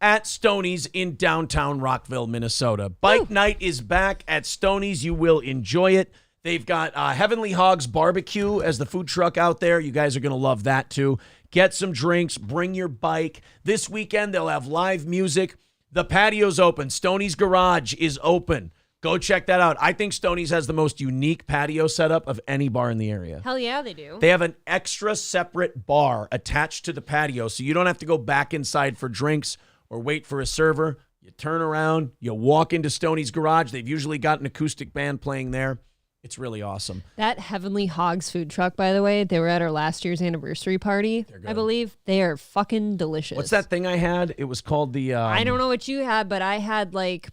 at Stoney's in downtown Rockville, Minnesota. Bike Night is back at Stoney's. You will enjoy it. They've got Heavenly Hogs Barbecue as the food truck out there. You guys are going to love that too. Get some drinks. Bring your bike. This weekend, they'll have live music. The patio's open. Stoney's Garage is open. Go check that out. I think Stoney's has the most unique patio setup of any bar in the area. Hell yeah, they do. They have an extra separate bar attached to the patio, so you don't have to go back inside for drinks or wait for a server. You turn around, you walk into Stoney's Garage. They've usually got an acoustic band playing there. It's really awesome. That Heavenly Hogs food truck, by the way, they were at our last year's anniversary party, I believe. They are fucking delicious. What's that thing I had? It was called the... I don't know what you had, but I had like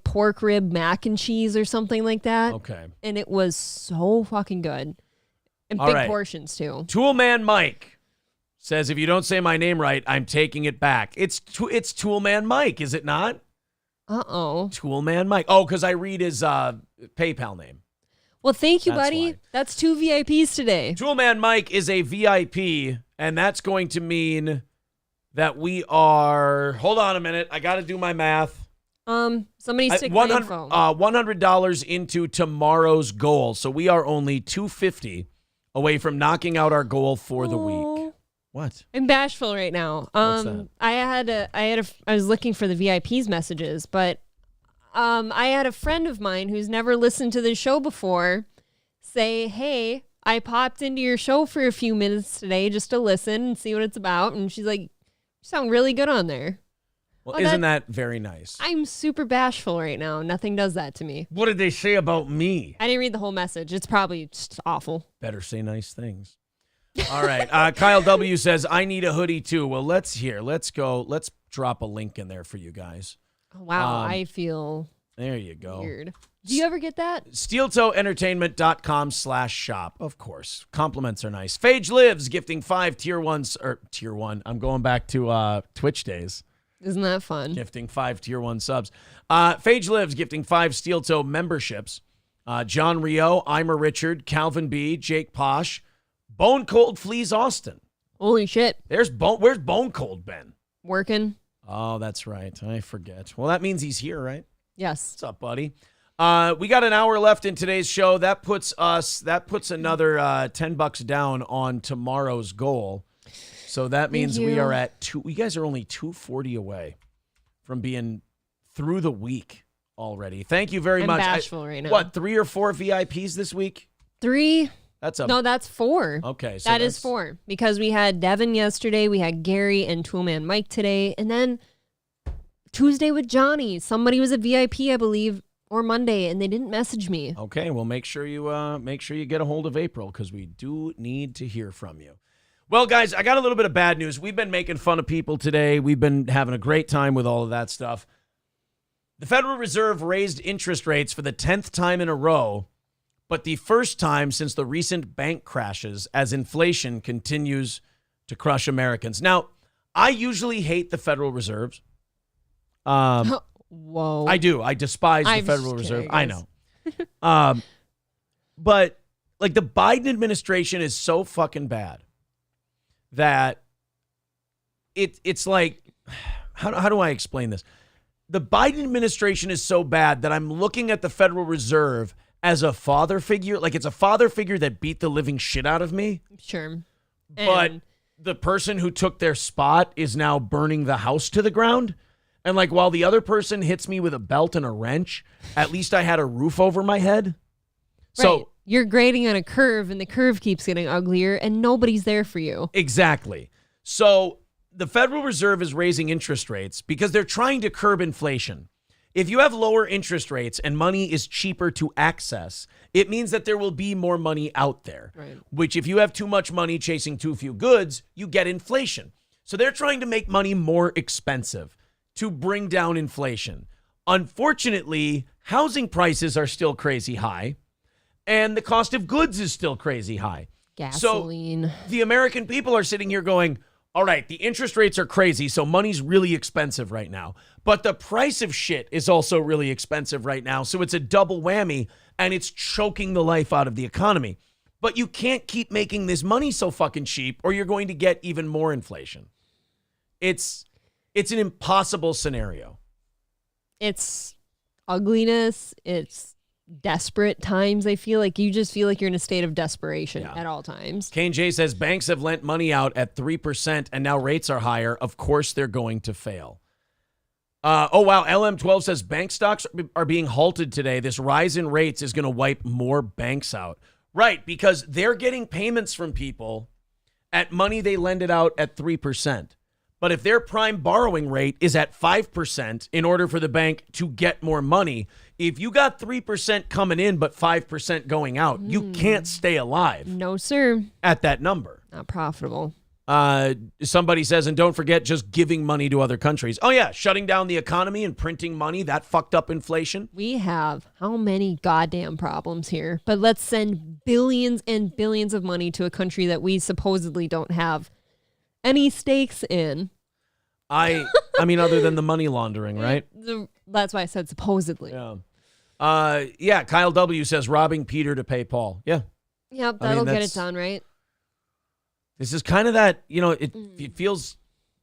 pork rib mac and cheese or something like that. Okay. And it was so fucking good. And All big right. portions, too. Toolman Mike says, if you don't say my name right, I'm taking it back. It's Toolman Mike, is it not? Uh-oh. Toolman Mike. Oh, because I read his PayPal name. Well, thank you, That's buddy. why. That's 2 VIPs today. Toolman Mike is a VIP, and that's going to mean that we are... Hold on a minute. I got to do my math. Somebody stick my info. $100 into tomorrow's goal. So we are only $250 away from knocking out our goal for the week. What? I'm bashful right now. What's that? I was looking for the VIPs messages, but I had a friend of mine who's never listened to the show before say, "Hey, I popped into your show for a few minutes today just to listen and see what it's about. And she's like, you sound really good on there. Well, isn't that very nice? I'm super bashful right now. Nothing does that to me. What did they say about me? I didn't read the whole message. It's probably just awful. Better say nice things. All right. Kyle W. says, I need a hoodie too. Well, let's go. Let's drop a link in there for you guys. Wow. I feel there you go. Weird. Do you ever get that? SteelToeEntertainment.com/shop. Of course. Compliments are nice. Phage Lives gifting 5 tier 1. I'm going back to Twitch days. Isn't that fun? Gifting 5 tier 1 subs. Phage Lives gifting 5 Steel Toe memberships. John Rio, Ima Richard, Calvin B, Jake Posh, Bone Cold Fleas Austin. Holy shit. Where's Bone Cold been? Working. Oh, that's right. I forget. Well, that means he's here, right? Yes. What's up, buddy? We got an hour left in today's show. That puts another $10 down on tomorrow's goal. So that means we are at 2. You guys are only 240 away from being through the week already. Thank you very much. I'm bashful right now. What, 3 or 4 VIPs this week? 3. No, that's 4. Okay. So that is 4 because we had Devin yesterday. We had Gary and Toolman Mike today. And then Tuesday with Johnny. Somebody was a VIP, I believe, or Monday, and they didn't message me. Okay. Well, make sure you get a hold of April because we do need to hear from you. Well, guys, I got a little bit of bad news. We've been making fun of people today. We've been having a great time with all of that stuff. The Federal Reserve raised interest rates for the 10th time in a row, but the first time since the recent bank crashes as inflation continues to crush Americans. Now, I usually hate the Federal Reserve. Whoa. I do. I despise the Federal Reserve. I know. But like the Biden administration is so fucking bad that it's like, how do I explain this? The Biden administration is so bad that I'm looking at the Federal Reserve as a father figure. Like it's a father figure that beat the living shit out of me. Sure. But the person who took their spot is now burning the house to the ground. And like while the other person hits me with a belt and a wrench, at least I had a roof over my head. Right. So you're grading on a curve and the curve keeps getting uglier and nobody's there for you. Exactly. So the Federal Reserve is raising interest rates because they're trying to curb inflation. If you have lower interest rates and money is cheaper to access, it means that there will be more money out there, right. Which if you have too much money chasing too few goods, you get inflation. So they're trying to make money more expensive to bring down inflation. Unfortunately, housing prices are still crazy high and the cost of goods is still crazy high. Gasoline. So the American people are sitting here going, all right, the interest rates are crazy, so money's really expensive right now. But the price of shit is also really expensive right now, so it's a double whammy, and it's choking the life out of the economy. But you can't keep making this money so fucking cheap, or you're going to get even more inflation. It's an impossible scenario. It's ugliness. It's desperate times. I feel like you just feel like you're in a state of desperation at all times. Kane J says banks have lent money out at 3% and now rates are higher. Of course they're going to fail. Oh, wow. LM12 says bank stocks are being halted today. This rise in rates is going to wipe more banks out. Right, because they're getting payments from people at money they lended out at 3%. But if their prime borrowing rate is at 5% in order for the bank to get more money, if you got 3% coming in but 5% going out, you can't stay alive. No, sir. At that number. Not profitable. Somebody says, and don't forget just giving money to other countries. Oh, yeah, shutting down the economy and printing money, that fucked up inflation. We have how many goddamn problems here? But let's send billions and billions of money to a country that we supposedly don't have any stakes in. I mean, other than the money laundering, right? That's why I said supposedly. Yeah. Kyle W. says robbing Peter to pay Paul. Yeah. Yep, that'll get it done, right? This is kind of that, it feels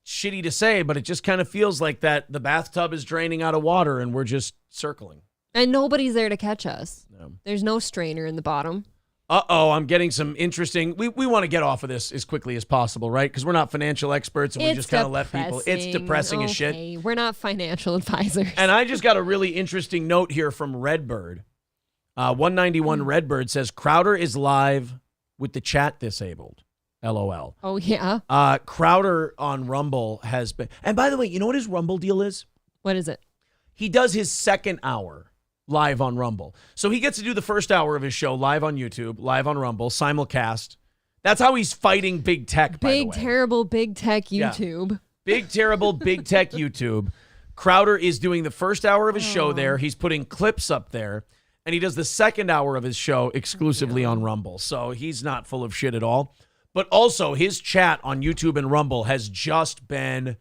shitty to say, but it just kind of feels like that the bathtub is draining out of water and we're just circling. And nobody's there to catch us. No. There's no strainer in the bottom. I'm getting some interesting... We want to get off of this as quickly as possible, right? Because we're not financial experts and we just kind of let people... It's depressing as shit. We're not financial advisors. And I just got a really interesting note here from Redbird. 191 Redbird says, Crowder is live with the chat disabled. LOL. Oh, yeah? Crowder on Rumble has been... And by the way, you know what his Rumble deal is? What is it? He does his second hour live on Rumble. So he gets to do the first hour of his show live on YouTube, live on Rumble, simulcast. That's how he's fighting big tech, by the way. Big, terrible, big tech YouTube. Yeah. Big, terrible, big tech YouTube. Crowder is doing the first hour of his show there. He's putting clips up there. And he does the second hour of his show exclusively on Rumble. So he's not full of shit at all. But also, his chat on YouTube and Rumble has just been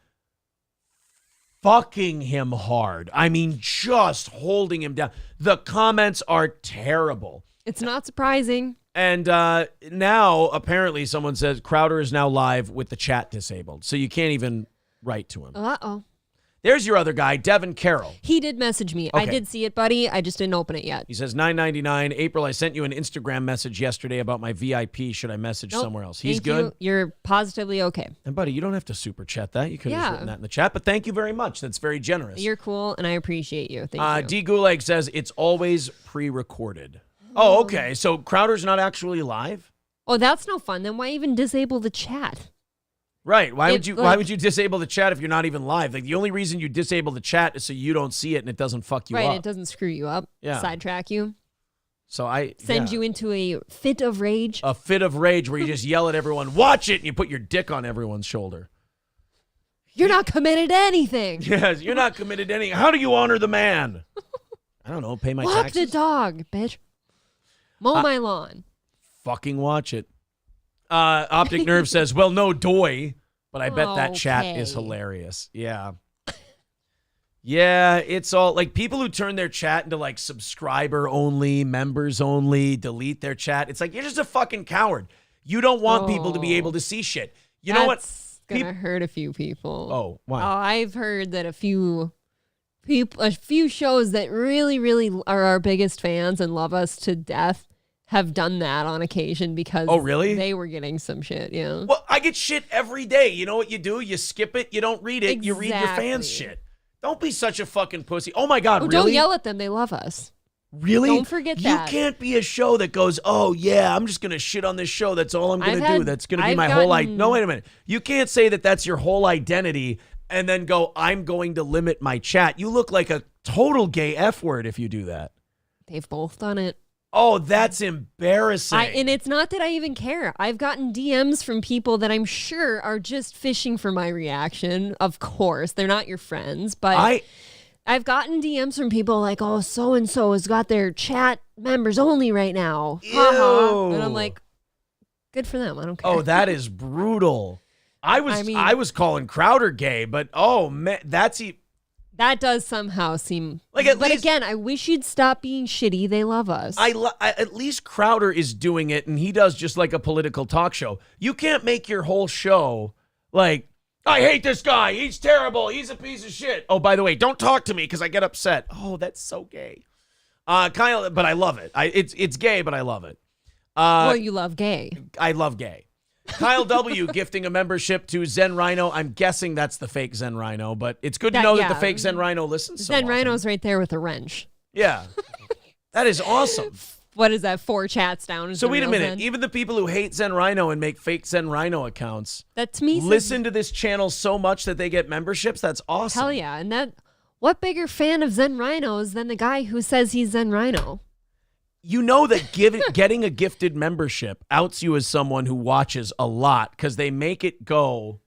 fucking him hard. I mean, just holding him down. The comments are terrible. It's not surprising. And now, apparently, someone says Crowder is now live with the chat disabled. So you can't even write to him. Uh-oh. There's your other guy, Devin Carroll. He did message me. Okay. I did see it, buddy. I just didn't open it yet. He says, $9.99. April, I sent you an Instagram message yesterday about my VIP. Should I message Nope. somewhere else? He's Thank good? you. You're positively okay. And, buddy, you don't have to super chat that. You could have written that in the chat. But thank you very much. That's very generous. You're cool, and I appreciate you. Thank you. D. Gulag says, it's always pre-recorded. Oh, okay. So Crowder's not actually live? Oh, that's no fun. Then why even disable the chat? Right. Why would you disable the chat if you're not even live? Like, the only reason you disable the chat is so you don't see it and it doesn't fuck you up. Right, it doesn't screw you up. Yeah. Sidetrack you. So Send you into a fit of rage. A fit of rage where you just yell at everyone, watch it, and you put your dick on everyone's shoulder. You're not committed to anything. Yes, you're not committed to anything. How do you honor the man? I don't know, pay my Walk taxes? the dog, bitch. Mow my lawn. Fucking watch it. Optic Nerve says, well, no doy, but I bet that chat is hilarious. Yeah. Yeah, it's all like people who turn their chat into like subscriber only, members only, delete their chat. It's like, you're just a fucking coward. You don't want people to be able to see shit. You know what? That's gonna hurt a few people. Oh, why? Oh, I've heard that a few shows that really, really are our biggest fans and love us to death have done that on occasion because they were getting some shit, yeah. Well, I get shit every day. You know what you do? You skip it, you don't read it, you read your fans' shit. Don't be such a fucking pussy. Oh my God, really? Don't yell at them, they love us. Really? Don't forget that. You can't be a show that goes, oh yeah, I'm just going to shit on this show. That's all I'm going to do. That's going to be my whole life. No, wait a minute. You can't say that that's your whole identity and then go, I'm going to limit my chat. You look like a total gay F word if you do that. They've both done it. Oh, that's embarrassing. And it's not that I even care. I've gotten DMs from people that I'm sure are just fishing for my reaction. Of course, they're not your friends, but I've gotten DMs from people like, oh, so-and-so has got their chat members only right now. Ha-ha. And I'm like, good for them. I don't care. Oh, that is brutal. I was calling Crowder gay, but oh, man, that does somehow seem like. But again, I wish you'd stop being shitty. They love us. At least Crowder is doing it, and he does just like a political talk show. You can't make your whole show like, I hate this guy. He's terrible. He's a piece of shit. Oh, by the way, don't talk to me because I get upset. Oh, that's so gay. Kyle, but I love it. It's gay, but I love it. Well, you love gay. I love gay. Kyle W. gifting a membership to Zen Rhino. I'm guessing that's the fake Zen Rhino, but it's good to know that the fake Zen Rhino listens. Zen Rhino's right there with a wrench. Yeah. That is awesome. What is that? 4 chats down. So wait a minute. Even the people who hate Zen Rhino and make fake Zen Rhino accounts. That's me. Listen to this channel so much that they get memberships. That's awesome. Hell yeah. And what bigger fan of Zen Rhinos than the guy who says he's Zen Rhino? You know that getting a gifted membership outs you as someone who watches a lot because they make it go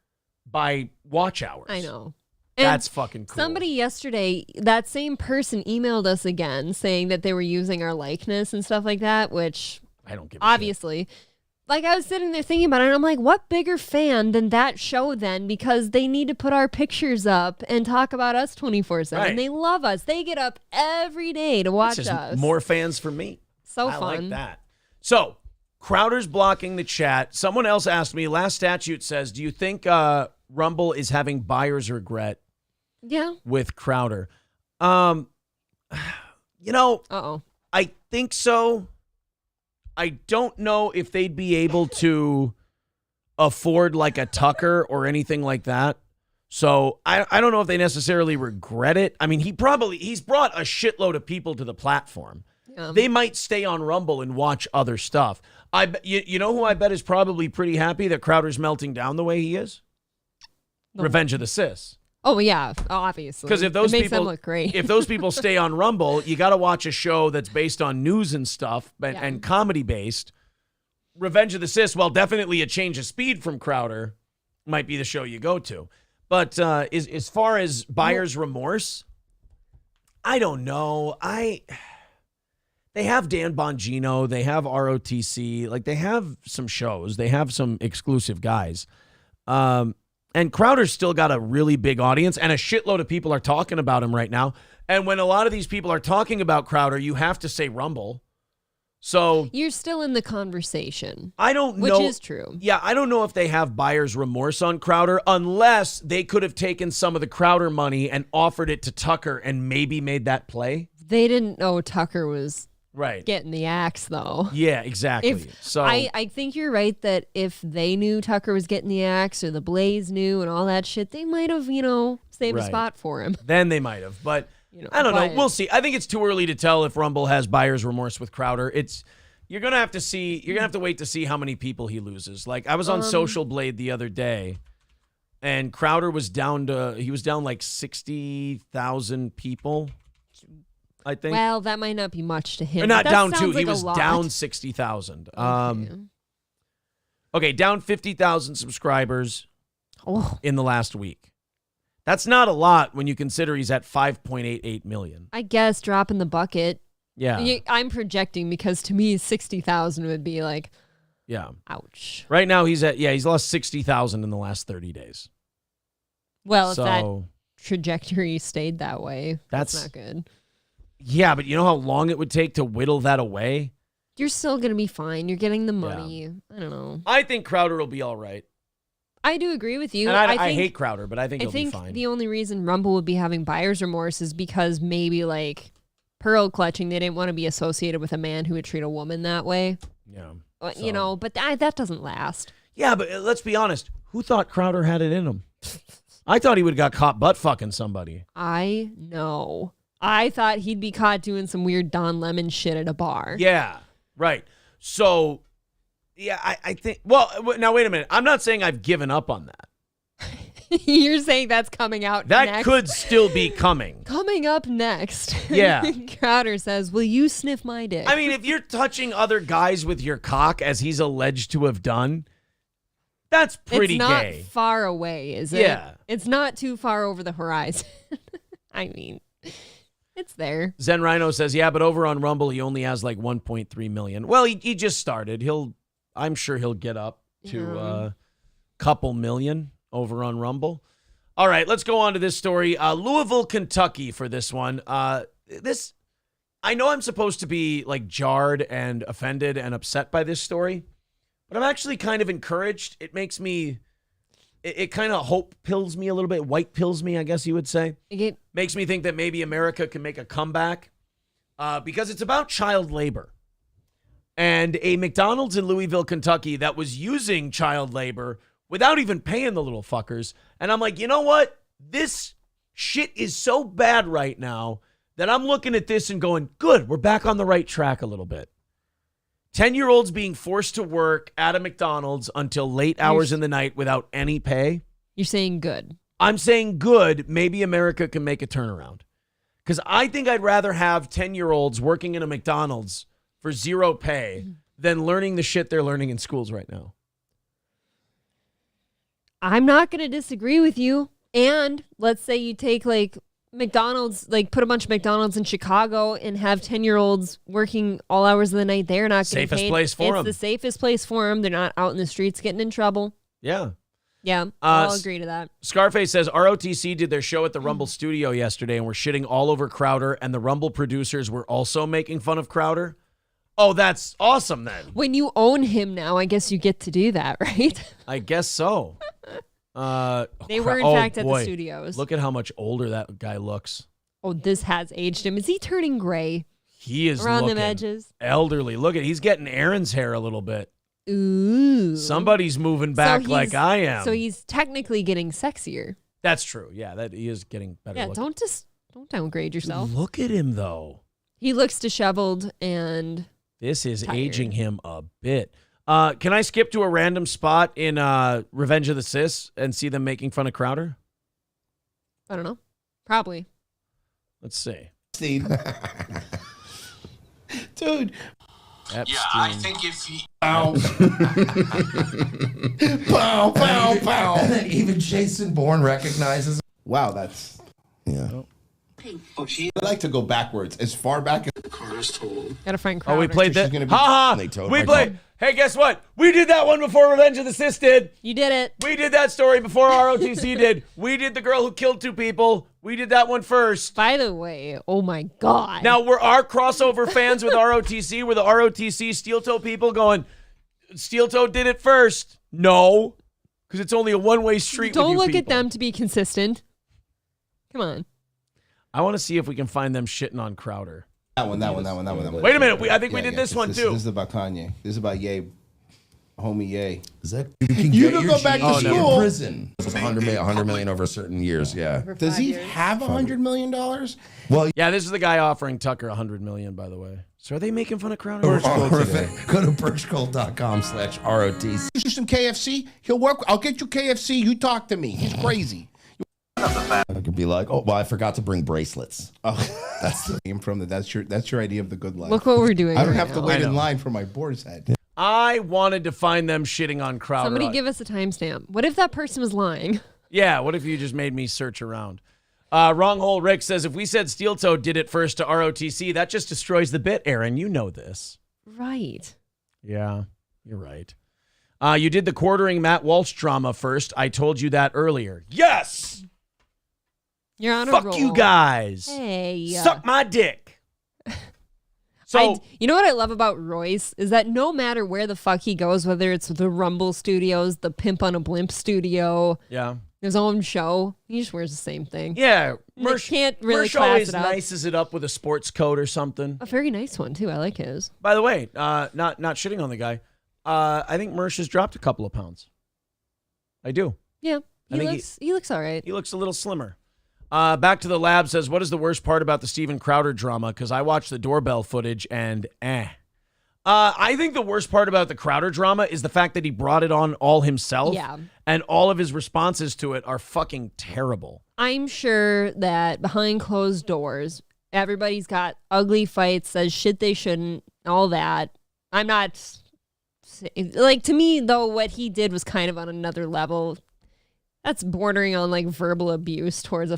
by watch hours. I know. That's fucking cool. Somebody yesterday, that same person emailed us again saying that they were using our likeness and stuff like that, which I don't give a obviously. Shit. Like I was sitting there thinking about it, and I'm like, what bigger fan than that show then? Because they need to put our pictures up and talk about us 24/7. Right. They love us. They get up every day to watch us. More fans for me. So I fun. like that. So, Crowder's blocking the chat. Someone else asked me, last statute says, do you think Rumble is having buyer's regret with Crowder? You know, I think so. I don't know if they'd be able to afford like a Tucker or anything like that. So I don't know if they necessarily regret it. I mean, he's brought a shitload of people to the platform. they might stay on Rumble and watch other stuff. You know who I bet is probably pretty happy that Crowder's melting down the way he is? Revenge of the Sis. Oh yeah, obviously. Because if those it makes people them look great. if those people stay on Rumble, you got to watch a show that's based on news and stuff and comedy based. Revenge of the Sis, well, definitely a change of speed from Crowder, might be the show you go to. But as far as buyer's remorse, I don't know. They have Dan Bongino, they have ROTC, like they have some shows, they have some exclusive guys. And Crowder's still got a really big audience, and a shitload of people are talking about him right now. And when a lot of these people are talking about Crowder, you have to say Rumble. So you're still in the conversation. I don't know. Which is true. Yeah, I don't know if they have buyer's remorse on Crowder, unless they could have taken some of the Crowder money and offered it to Tucker and maybe made that play. They didn't know Tucker was right getting the axe, though. Yeah, exactly. So I think you're right that if they knew Tucker was getting the axe or the Blaze knew and all that shit, they might have, saved a spot for him. Then they might have, but I don't know. We'll see. I think it's too early to tell if Rumble has buyer's remorse with Crowder. You're gonna have to see. You're gonna have to wait to see how many people he loses. Like I was on Social Blade the other day, and Crowder was down like 60,000 people. I think. Well, that might not be much to him. Or not that down sounds to. He like was a lot. down 60,000. Okay, down 50,000 subscribers in the last week. That's not a lot when you consider he's at 5.88 million. I guess drop in the bucket. Yeah. I'm projecting because to me 60,000 would be like, ouch. Right now he's lost 60,000 in the last 30 days. Well, if that trajectory stayed that way, that's not good. Yeah, but you know how long it would take to whittle that away? You're still going to be fine. You're getting the money. Yeah. I don't know. I think Crowder will be all right. I do agree with you. And I hate Crowder, but I think he'll be fine. The only reason Rumble would be having buyer's remorse is because maybe like pearl clutching, they didn't want to be associated with a man who would treat a woman that way. Yeah. But that doesn't last. Yeah, but let's be honest. Who thought Crowder had it in him? I thought he would have got caught butt fucking somebody. I know. I thought he'd be caught doing some weird Don Lemon shit at a bar. Yeah, right. So, yeah, I think... Well, now wait a minute. I'm not saying I've given up on that. You're saying that's coming out that next? Could still be coming. Coming up next. Yeah. Crowder says, will you sniff my dick? I mean, if you're touching other guys with your cock, as he's alleged to have done, that's pretty gay. It's not far away, is it? Yeah. It's not too far over the horizon. I mean... It's there. Zen Rhino says, yeah, but over on Rumble, he only has like 1.3 million. Well, he just started. I'm sure he'll get up to a couple million over on Rumble. All right, let's go on to this story. Louisville, Kentucky for this one. I know I'm supposed to be like jarred and offended and upset by this story, but I'm actually kind of encouraged. It makes me... It kind of hope pills me a little bit, white pills me, I guess you would say. Makes me think that maybe America can make a comeback because it's about child labor. And a McDonald's in Louisville, Kentucky that was using child labor without even paying the little fuckers. And I'm like, you know what? This shit is so bad right now that I'm looking at this and going, good, we're back on the right track a little bit. 10-year-olds being forced to work at a McDonald's until late hours in the night without any pay. You're saying good. I'm saying good. Maybe America can make a turnaround. Because I think I'd rather have 10-year-olds working in a McDonald's for zero pay than learning the shit they're learning in schools right now. I'm not going to disagree with you. And let's say you take like McDonald's, like put a bunch of McDonald's in Chicago and have 10-year-olds working all hours of the night. They're not getting paid. Safest place for them. It's the safest place for them. They're not out in the streets getting in trouble. Yeah. Yeah, I'll agree to that. Scarface says ROTC did their show at the Rumble studio yesterday and were shitting all over Crowder, and the Rumble producers were also making fun of Crowder. Oh, that's awesome then. When you own him now, I guess you get to do that, right? I guess so. They were, in fact, at the studios. Look at how much older that guy looks. Oh, this has aged him. Is he turning gray? He is around looking the edges. Elderly. Look at, he's getting Aaron's hair a little bit. Ooh. Somebody's moving back like I am. So he's technically getting sexier. That's true. Yeah, that he is getting better. Yeah, looking. don't downgrade yourself. Look at him though. He looks disheveled and This is tired. aging him a bit. Can I skip to a random spot in Revenge of the Sis and see them making fun of Crowder? I don't know. Probably. Let's see. Steve. Dude. Epstein. Yeah, I think if he... Pow. Pow, pow, pow. And then even Jason Bourne recognizes. Wow, that's... Yeah. I like to go backwards, as far back as Carter's told. Gotta find Crowder. Oh, we played that? She's gonna be- Ha They ha! told We my played. dog. Hey, guess what? We did that one before Revenge of the Sis did. You did it. We did that story before ROTC did. We did the girl who killed 2 people. We did that one first. By the way, oh my God. Now, were our crossover fans with ROTC, were the ROTC Steel Toe people going, Steel Toe did it first? No, because it's only a one-way street Don't with you look people. at them to be consistent. Come on. I want to see if we can find them shitting on Crowder. That one. Wait a minute. I think we did this one, too. This is about Kanye. This is about Ye. Homie Ye. Is that You can go back to school. Prison. It was $100 million over certain years. Yeah. Does he have $100 million? Well, Yeah, this is the guy offering Tucker $100 million, by the way. So are they making fun of Crowder? go to birchgold.com/ROTC. You some KFC? He'll work. I'll get you KFC. You talk to me. He's crazy. I could be like, oh, well, I forgot to bring bracelets. Oh, that's the name from the. That's your idea of the good life. Look what we're doing I don't right have to now. wait I in know. line for my boar's head. I wanted to find them shitting on Crowder. Somebody give us a timestamp. What if that person was lying? Yeah, what if you just made me search around? Wrong Hole Rick says, if we said Steel Toe did it first to ROTC, that just destroys the bit, Aaron. You know this. Right. Yeah, you're right. You did the quartering Matt Walsh drama first. I told you that earlier. Yes! You're on a Fuck roll. you guys. Hey. Suck my dick. So you know what I love about Royce is that no matter where the fuck he goes, whether it's the Rumble Studios, the Pimp on a Blimp studio, yeah, his own show, he just wears the same thing. Yeah, They can't really Mersh class always it up. nices it up with a sports coat or something. A very nice one too. I like his. By the way, not shitting on the guy. I think Mersh has dropped a couple of pounds. I do. Yeah, I think he looks all right. He looks a little slimmer. Back to the Lab says, what is the worst part about the Steven Crowder drama? Because I watched the doorbell footage and I think the worst part about the Crowder drama is the fact that he brought it on all himself. Yeah. And all of his responses to it are fucking terrible. I'm sure that behind closed doors, everybody's got ugly fights, says shit they shouldn't, all that. I'm not like, to me though, what he did was kind of on another level. That's bordering on like verbal abuse towards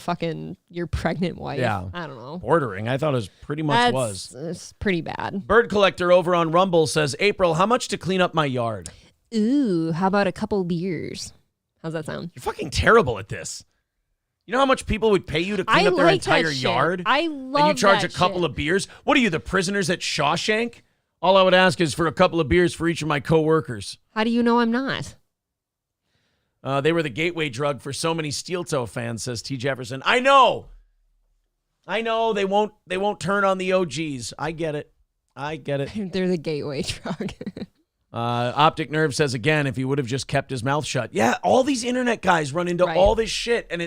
your pregnant wife. Yeah. I don't know. Bordering. I thought it was pretty much was. It's pretty bad. Bird Collector over on Rumble says, April, how much to clean up my yard? Ooh, how about a couple beers? How's that sound? You're fucking terrible at this. You know how much people would pay you to clean up their like that entire shit. yard? I love And you charge that a couple shit. of beers? What are you, the prisoners at Shawshank? All I would ask is for a couple of beers for each of my coworkers. How do you know I'm not? They were the gateway drug for so many Steel Toe fans, says T. Jefferson. I know. They won't turn on the OGs. I get it. They're the gateway drug. Optic Nerve says again, if he would have just kept his mouth shut. Yeah, all these internet guys run into all this shit, and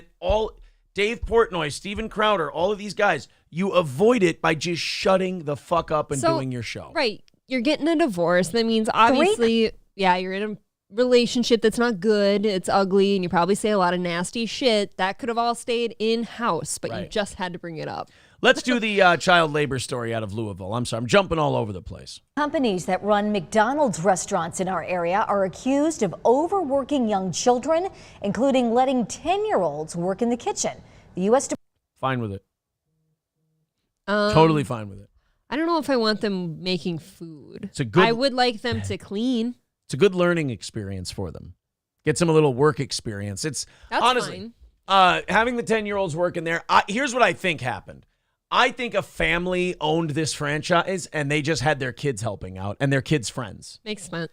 Dave Portnoy, Steven Crowder, all of these guys, you avoid it by just shutting the fuck up and doing your show. Right. You're getting a divorce. That means obviously, you're in a relationship that's not good. It's ugly, and you probably say a lot of nasty shit. That could have all stayed in-house, but you just had to bring it up. Let's do the child labor story out of Louisville. I'm sorry, I'm jumping all over the place. Companies that run McDonald's restaurants in our area are accused of overworking young children, including letting 10-year-olds work in the kitchen. The U.S. Fine with it. Totally fine with it. I don't know if I want them making food. It's a good- I would like them to clean. It's a good learning experience for them. Gets them a little work experience. It's That's honestly having the 10-year-olds working there. Here's what I think happened. I think a family owned this franchise and they just had their kids helping out and their kids' friends. Makes sense.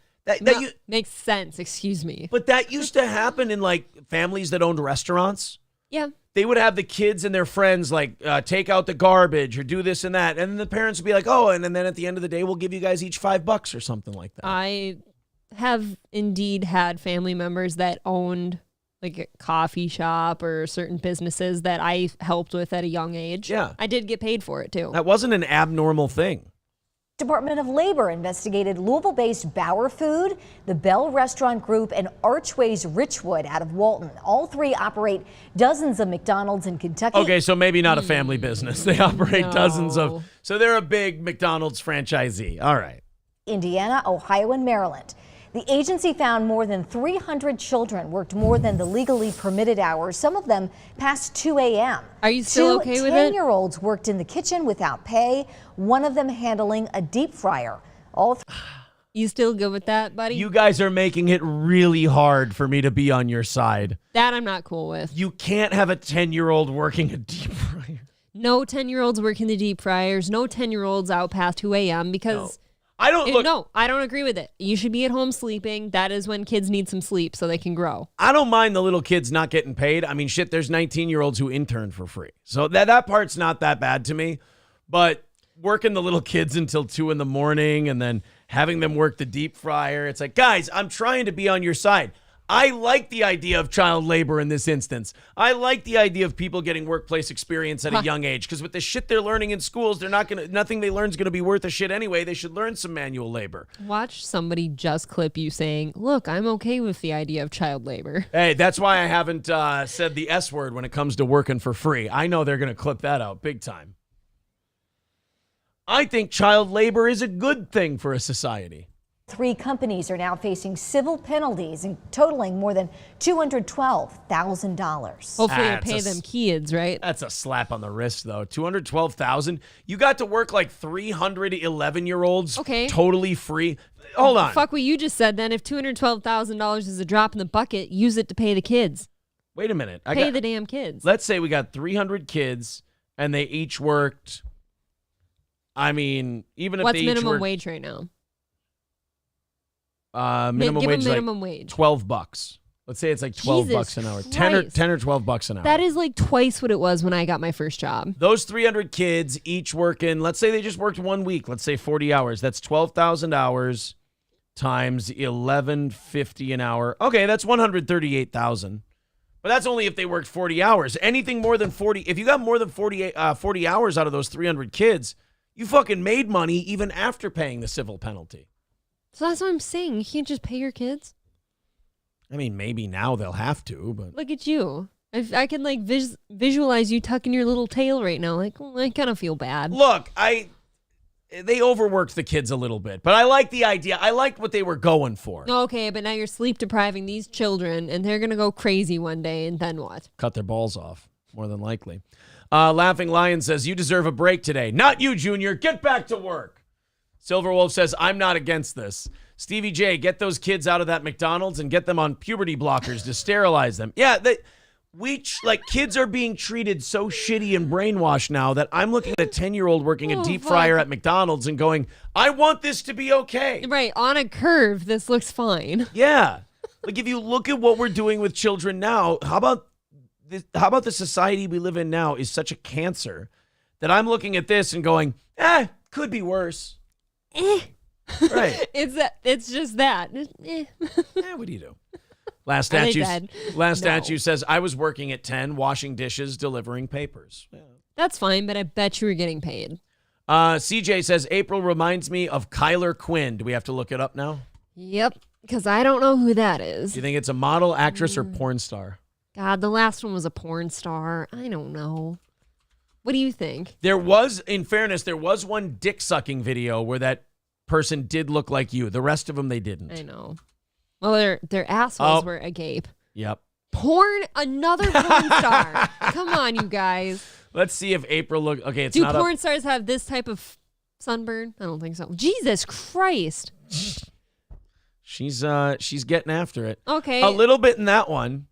Makes sense. Excuse me. But that used to happen in like families that owned restaurants. Yeah. They would have the kids and their friends like take out the garbage or do this and that. And then the parents would be like, oh, and then at the end of the day, we'll give you guys each $5 or something like that. I have indeed had family members that owned like a coffee shop or certain businesses that I helped with at a young age. Yeah. I did get paid for it too. That wasn't an abnormal thing. Department of Labor investigated Louisville-based Bauer Food, the Bell Restaurant Group, and Archways Richwood out of Walton. All three operate dozens of McDonald's in Kentucky. Okay, so maybe not a family business. They operate dozens of, so they're a big McDonald's franchisee. All right. Indiana, Ohio, and Maryland. The agency found more than 300 children worked more than the legally permitted hours, some of them past 2 a.m. Are you still okay with it? 10-year-olds worked in the kitchen without pay, one of them handling a deep fryer. You still good with that, buddy? You guys are making it really hard for me to be on your side. That I'm not cool with. You can't have a 10-year-old working a deep fryer. No 10-year-olds working the deep fryers. No 10-year-olds out past 2 a.m. because... I don't look. No, I don't agree with it. You should be at home sleeping. That is when kids need some sleep so they can grow. I don't mind the little kids not getting paid. I mean, shit, there's 19-year-olds who intern for free. So that part's not that bad to me. But working the little kids until 2 in the morning and then having them work the deep fryer, it's like, guys, I'm trying to be on your side. I like the idea of child labor in this instance. I like the idea of people getting workplace experience at a young age, because with the shit they're learning in schools, they're not gonna. Nothing they learn is gonna be worth a shit anyway. They should learn some manual labor. Watch somebody just clip you saying, "Look, I'm okay with the idea of child labor." Hey, that's why I haven't said the S word when it comes to working for free. I know they're gonna clip that out big time. I think child labor is a good thing for a society. 3 companies are now facing civil penalties and totaling more than $212,000. Hopefully they pay them kids, right? That's a slap on the wrist, though. $212,000. You got to work like 300 11-year-olds totally free. Hold on. Fuck what you just said then. If $212,000 is a drop in the bucket, use it to pay the kids. Wait a minute. Pay the damn kids. Let's say we got 300 kids and they each worked, I mean, even if What's they minimum each wage right now? Minimum Give wage, them minimum like wage. $12. Let's say it's like $12 Jesus an hour. Christ. 10 or $12 an hour. That is like twice what it was when I got my first job. Those 300 kids each working, let's say they just worked 1 week, let's say 40 hours. That's 12,000 hours times $11.50 an hour. Okay, that's 138,000. But that's only if they worked 40 hours. Anything more than 40, if you got more than 40 hours out of those 300 kids, you fucking made money even after paying the civil penalty. So that's what I'm saying. You can't just pay your kids. I mean, maybe now they'll have to, but Look at you. I can like visualize you tucking your little tail right now. Like, I kind of feel bad. look, they overworked the kids a little bit, but I like the idea. I liked what they were going for. Okay, but now you're sleep depriving these children, and they're gonna go crazy one day, and then what? Cut their balls off, more than likely. Laughing Lion says, you deserve a break today. Not you, Junior. Get back to work. Silver Wolf says, I'm not against this. Stevie J, get those kids out of that McDonald's and get them on puberty blockers to sterilize them. Yeah, kids are being treated so shitty and brainwashed now that I'm looking at a 10-year-old working a deep fryer at McDonald's and going, I want this to be okay. Right, on a curve, this looks fine. Yeah. Like, if you look at what we're doing with children now, how about the society we live in now is such a cancer that I'm looking at this and going, could be worse. Right. It's just that. What do you do? Last statue says, I was working at 10, washing dishes, delivering papers. Yeah. That's fine, but I bet you were getting paid. CJ says, April reminds me of Kyler Quinn. Do we have to look it up now? Yep, because I don't know who that is. Do you think it's a model, actress, or porn star? God, the last one was a porn star. I don't know. What do you think? There was, in fairness, one dick-sucking video where that person did look like you. The rest of them, they didn't. I know. Well, their assholes were agape. Yep. Another porn star. Come on, you guys. Let's see if April look. Okay, it's Do not. Porn stars have this type of sunburn? I don't think so. Jesus Christ. She's getting after it. Okay. A little bit in that one.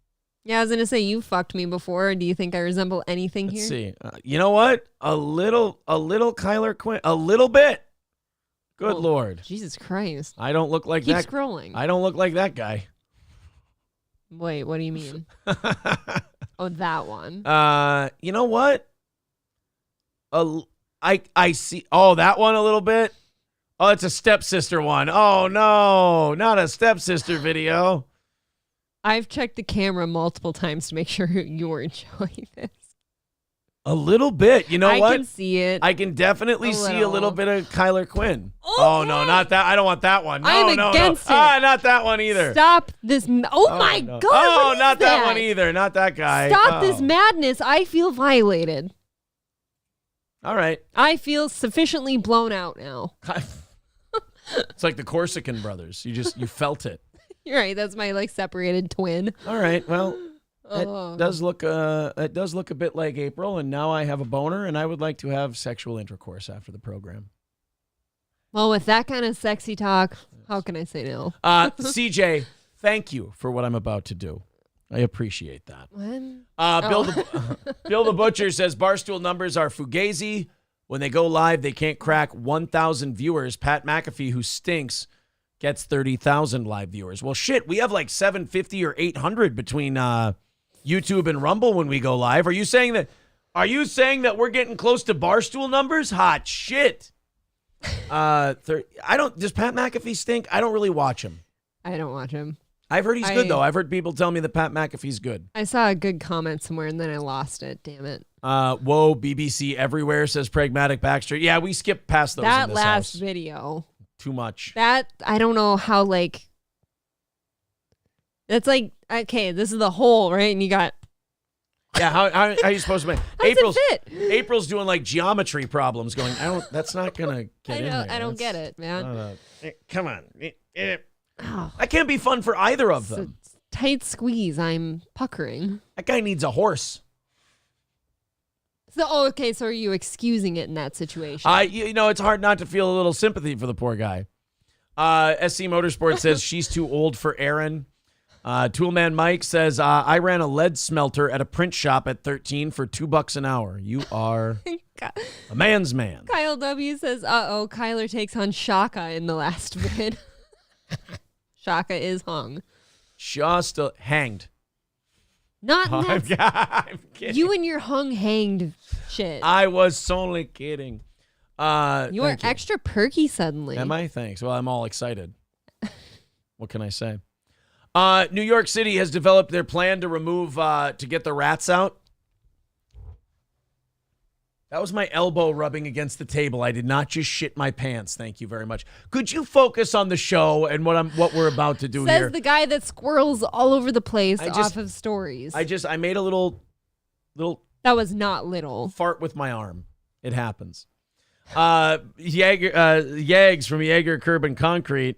Yeah, I was gonna say you fucked me before. Do you think I resemble anything Let's here? see. You know what? A little Kyler Quinn. A little bit. Good Lord. Jesus Christ. I don't look like that. Keep scrolling. I don't look like that guy. Wait, what do you mean? Oh, that one. You know what? I see. Oh, that one a little bit. Oh, it's a stepsister one. Oh no, not a stepsister video. I've checked the camera multiple times to make sure you're enjoying this. A little bit. You know what? I can see it. I can definitely see a little bit of Kyler Quinn. Oh, no, not that. I don't want that one. No, I'm no, against it. not that one either. Stop this. Oh, my no. God. Oh, what is not that one either. Not that guy. Stop this madness. I feel violated. All right. I feel sufficiently blown out now. It's like the Corsican brothers. You felt it. You're right. That's my separated twin. All right. Well, it does look a bit like April, and now I have a boner, and I would like to have sexual intercourse after the program. Well, with that kind of sexy talk, how can I say no? CJ, thank you for what I'm about to do. I appreciate that. Bill the Butcher says Barstool numbers are fugazi. When they go live, they can't crack 1,000 viewers. Pat McAfee, who stinks, gets 30,000 live viewers. Well, shit, we have 750 or 800 between YouTube and Rumble when we go live. Are you saying that we're getting close to Barstool numbers? Hot shit. Does Pat McAfee stink? I don't really watch him. I don't watch him. I've heard he's good, though. I've heard people tell me that Pat McAfee's good. I saw a good comment somewhere, and then I lost it. Damn it. Whoa, BBC everywhere, says Pragmatic Baxter. Yeah, we skipped past those that in this last house. video. Too much. That, I don't know how, that's okay, this is the hole, right? And you got... Yeah, how are you supposed to make... April's doing, geometry problems going, that's not going to get in there. I don't get it, man. Come on. That can't be fun for either of them. It's a tight squeeze. I'm puckering. That guy needs a horse. So, okay, so are you excusing it in that situation? It's hard not to feel a little sympathy for the poor guy. SC Motorsport says she's too old for Aaron. Toolman Mike says, I ran a lead smelter at a print shop at 13 for $2 an hour. You are a man's man. Kyle W says, Kyler takes on Shaka in the last vid. Shaka is hung. Just hanged. Not I'm kidding. You and your hanged shit. I was only kidding. You are extra perky suddenly. Am I? Thanks. Well, I'm all excited. What can I say? New York City has developed their plan to remove, to get the rats out. That was my elbow rubbing against the table. I did not just shit my pants. Thank you very much. Could you focus on the show and what we're about to do here? Says the guy that squirrels all over the place off of stories. I made a little. That was not little. Fart with my arm. It happens. Yags from Jaeger Curb and Concrete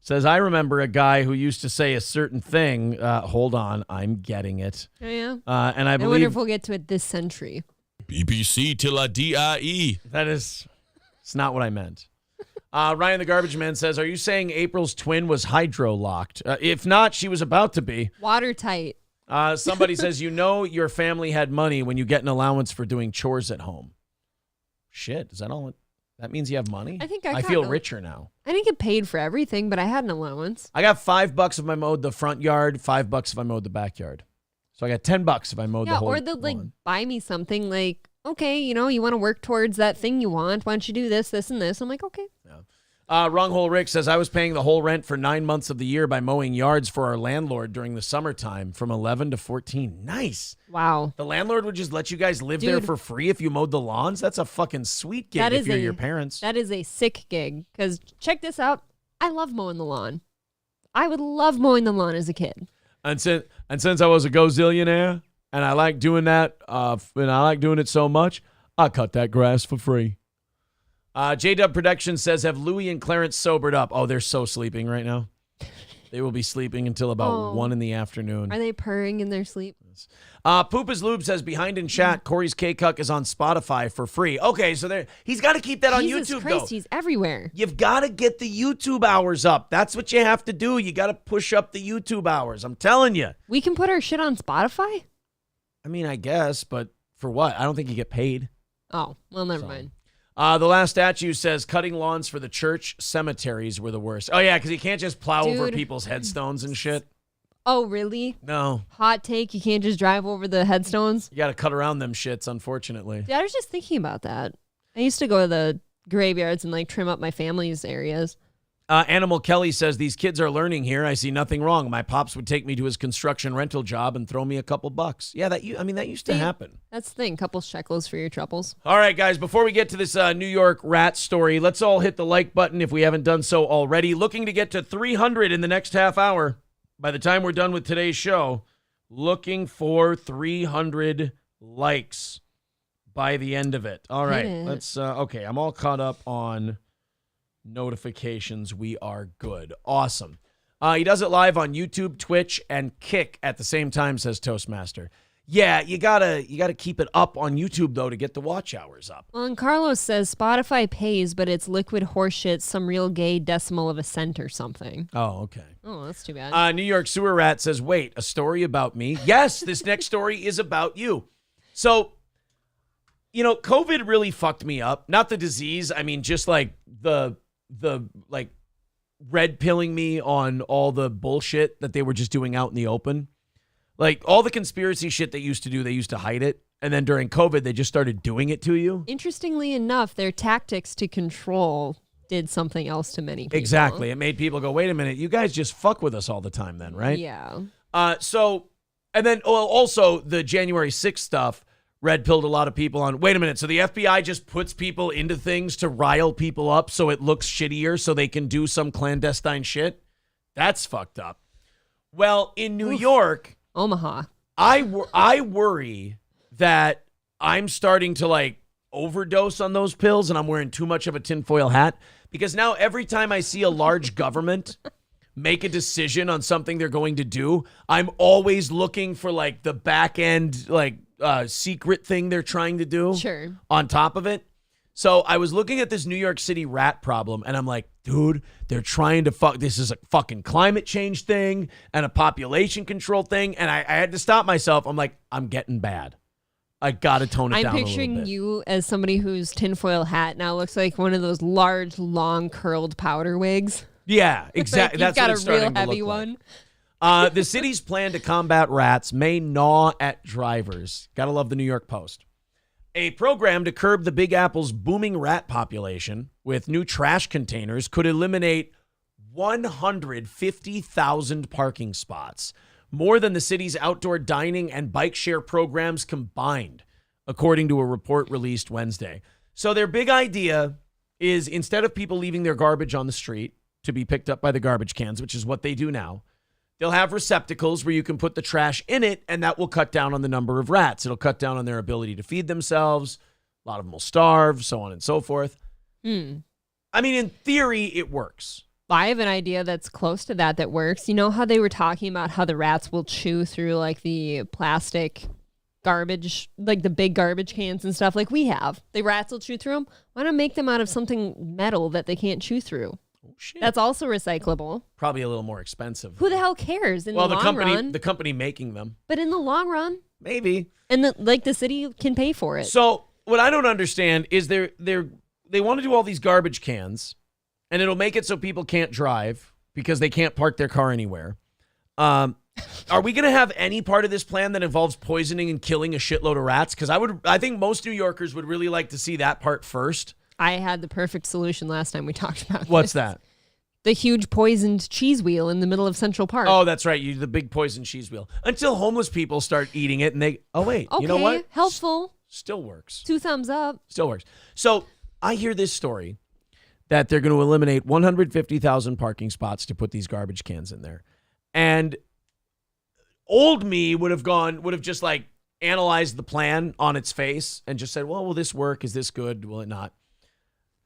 says, I remember a guy who used to say a certain thing. Hold on, I'm getting it. Oh, yeah? And I believe... wonder if we'll get to it this century. BBC till a DIE. It's not what I meant. Ryan the Garbage Man says, are you saying April's twin was hydro-locked? If not, she was about to be. Watertight. Somebody says, your family had money when you get an allowance for doing chores at home. Shit, is that all? That means you have money? I think I feel richer now. I didn't get paid for everything, but I had an allowance. I got $5 if I mowed the front yard, $5 if I mowed the backyard. So I got $10 if I mowed the whole or they'll lawn. buy me something okay, you want to work towards that thing you want. Why don't you do this, this, and this? I'm like, okay. Yeah. Wrong Hole Rick says, I was paying the whole rent for 9 months of the year by mowing yards for our landlord during the summertime from 11 to 14. Nice. Wow. The landlord would just let you guys live there for free if you mowed the lawns? That's a fucking sweet gig if you're your parents. That is a sick gig. Because check this out. I love mowing the lawn. I would love mowing the lawn as a kid. And since I was a gazillionaire and I like doing that, and I like doing it so much, I cut that grass for free. J-Dub Productions says, have Louie and Clarence sobered up? Oh, they're so sleeping right now. They will be sleeping until about 1 in the afternoon. Are they purring in their sleep? Poop is Lube says, behind in chat, Corey's K-Cuck is on Spotify for free. Okay, so he's got to keep that on YouTube, Christ, though. He's everywhere. You've got to get the YouTube hours up. That's what you have to do. You got to push up the YouTube hours. I'm telling you. We can put our shit on Spotify? I mean, I guess, but for what? I don't think you get paid. Oh, well, never mind. The last statue says, cutting lawns for the church cemeteries were the worst. Oh, yeah, because you can't just plow over people's headstones and shit. Oh, really? No. Hot take, you can't just drive over the headstones? You got to cut around them shits, unfortunately. Yeah, I was just thinking about that. I used to go to the graveyards and trim up my family's areas. Animal Kelly says, these kids are learning here. I see nothing wrong. My pops would take me to his construction rental job and throw me a couple bucks. Yeah, that used to happen. That's the thing. Couple shekels for your troubles. All right, guys, before we get to this New York rat story, let's all hit the like button if we haven't done so already. Looking to get to 300 in the next half hour. By the time we're done with today's show, looking for 300 likes by the end of it. All right, let's, okay, I'm all caught up on notifications. We are good. Awesome. He does it live on YouTube, Twitch, and Kick at the same time, says Toastmaster. Yeah, you gotta keep it up on YouTube, though, to get the watch hours up. Well, and Carlos says Spotify pays, but it's liquid horseshit, some real gay decimal of a cent or something. Oh, okay. Oh, that's too bad. New York Sewer Rat says, wait, a story about me? Yes, this next story is about you. So, COVID really fucked me up. Not the disease. I mean, just like the like red pilling me on all the bullshit that they were just doing out in the open. Like all the conspiracy shit they used to hide it. And then during COVID, they just started doing it to you. Interestingly enough, their tactics to control did something else to many people. Exactly. It made people go, wait a minute, you guys just fuck with us all the time then, right? Yeah. And then also the January 6th stuff red pilled a lot of people on, wait a minute, so the FBI just puts people into things to rile people up so it looks shittier so they can do some clandestine shit? That's fucked up. Well, in New York... Omaha. I worry that I'm starting to overdose on those pills and I'm wearing too much of a tinfoil hat because now every time I see a large government make a decision on something they're going to do, I'm always looking for the back end secret thing they're trying to do. Sure. On top of it. So I was looking at this New York City rat problem, and I'm like, dude, they're trying to this is a fucking climate change thing and a population control thing. And I had to stop myself. I'm like, I'm getting bad. I got to tone it down a little bit. I'm picturing you as somebody whose tinfoil hat now looks like one of those large, long, curled powder wigs. Yeah, exactly. You've That's got what it's a real starting to heavy look one. Like. The city's plan to combat rats may gnaw at drivers. Gotta love the New York Post. A program to curb the Big Apple's booming rat population with new trash containers could eliminate 150,000 parking spots, more than the city's outdoor dining and bike share programs combined, according to a report released Wednesday. So their big idea is instead of people leaving their garbage on the street to be picked up by the garbage cans, which is what they do now, they'll have receptacles where you can put the trash in it, and that will cut down on the number of rats. It'll cut down on their ability to feed themselves. A lot of them will starve, so on and so forth. I mean, in theory, it works. I have an idea that's close to that works. You know how they were talking about how the rats will chew through the plastic garbage, the big garbage cans and stuff like we have. The rats will chew through them. Why not make them out of something metal that they can't chew through? Shit. That's also recyclable. Probably a little more expensive. Who the hell cares in the long run? The company making them. But in the long run, maybe. And the city can pay for it. So what I don't understand is they want to do all these garbage cans, and it'll make it so people can't drive because they can't park their car anywhere. Are we going to have any part of this plan that involves poisoning and killing a shitload of rats? Because I think most New Yorkers would really like to see that part first. I had the perfect solution last time we talked about What's that? The huge poisoned cheese wheel in the middle of Central Park. Oh, that's right. The big poisoned cheese wheel. Until homeless people start eating it and you know what? Helpful. Still works. 2 thumbs up. Still works. So I hear this story that they're going to eliminate 150,000 parking spots to put these garbage cans in there. And old me would have just analyzed the plan on its face and just said, well, will this work? Is this good? Will it not?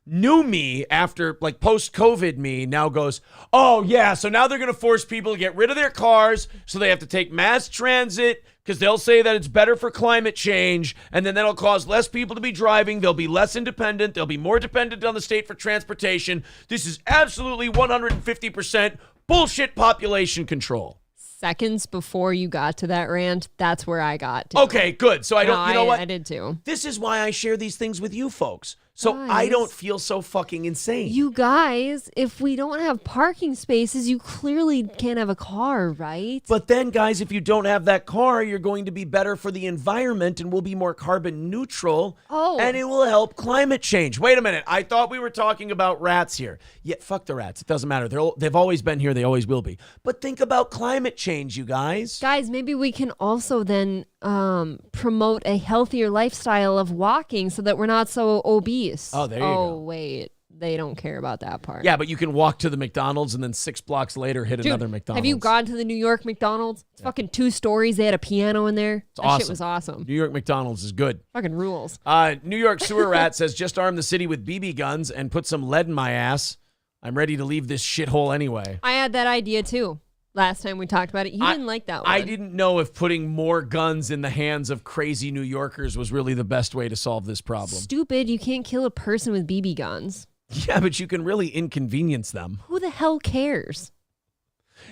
New me, after post-COVID me, now goes, oh yeah, so now they're going to force people to get rid of their cars, so they have to take mass transit because they'll say that it's better for climate change, and then that'll cause less people to be driving. They'll be less independent. They'll be more dependent on the state for transportation. This is absolutely 150% bullshit population control. Seconds before you got to that rant, that's where I got to. Okay, good. So you know what? I did too. This is why I share these things with you folks. So I don't feel so fucking insane. You guys, if we don't have parking spaces, you clearly can't have a car, right? But then, guys, if you don't have that car, you're going to be better for the environment and will be more carbon neutral. Oh. And it will help climate change. Wait a minute. I thought we were talking about rats here. Yeah, fuck the rats. It doesn't matter. They've always been here. They always will be. But think about climate change, you guys. Guys, maybe we can also then promote a healthier lifestyle of walking so that we're not so obese. Oh, there you go. Oh, wait. They don't care about that part. Yeah, but you can walk to the McDonald's and then 6 blocks later hit another McDonald's. Have you gone to the New York McDonald's? It's fucking 2 stories. They had a piano in there. It's that awesome. shit was awesome. New York McDonald's is good. Fucking rules. New York sewer rat says, just arm the city with BB guns and put some lead in my ass. I'm ready to leave this shithole anyway. I had that idea too. Last time we talked about it, you didn't like that one. I didn't know if putting more guns in the hands of crazy New Yorkers was really the best way to solve this problem. Stupid. You can't kill a person with BB guns. Yeah, but you can really inconvenience them. Who the hell cares?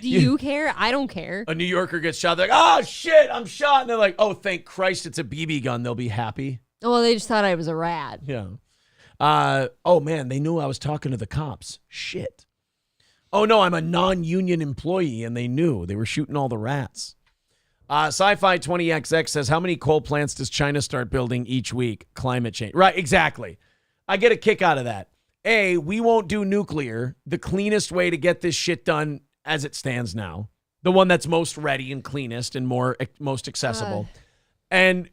Do you care? I don't care. A New Yorker gets shot. They're like, oh, shit, I'm shot. And they're like, oh, thank Christ it's a BB gun. They'll be happy. Well, they just thought I was a rat. Yeah. Oh, man, they knew I was talking to the cops. Shit. Oh, no, I'm a non-union employee, and they knew. They were shooting all the rats. Sci-Fi 20XX says, how many coal plants does China start building each week? Climate change. Right, exactly. I get a kick out of that. A, we won't do nuclear, the cleanest way to get this shit done as it stands now. The one that's most ready and cleanest and most accessible. And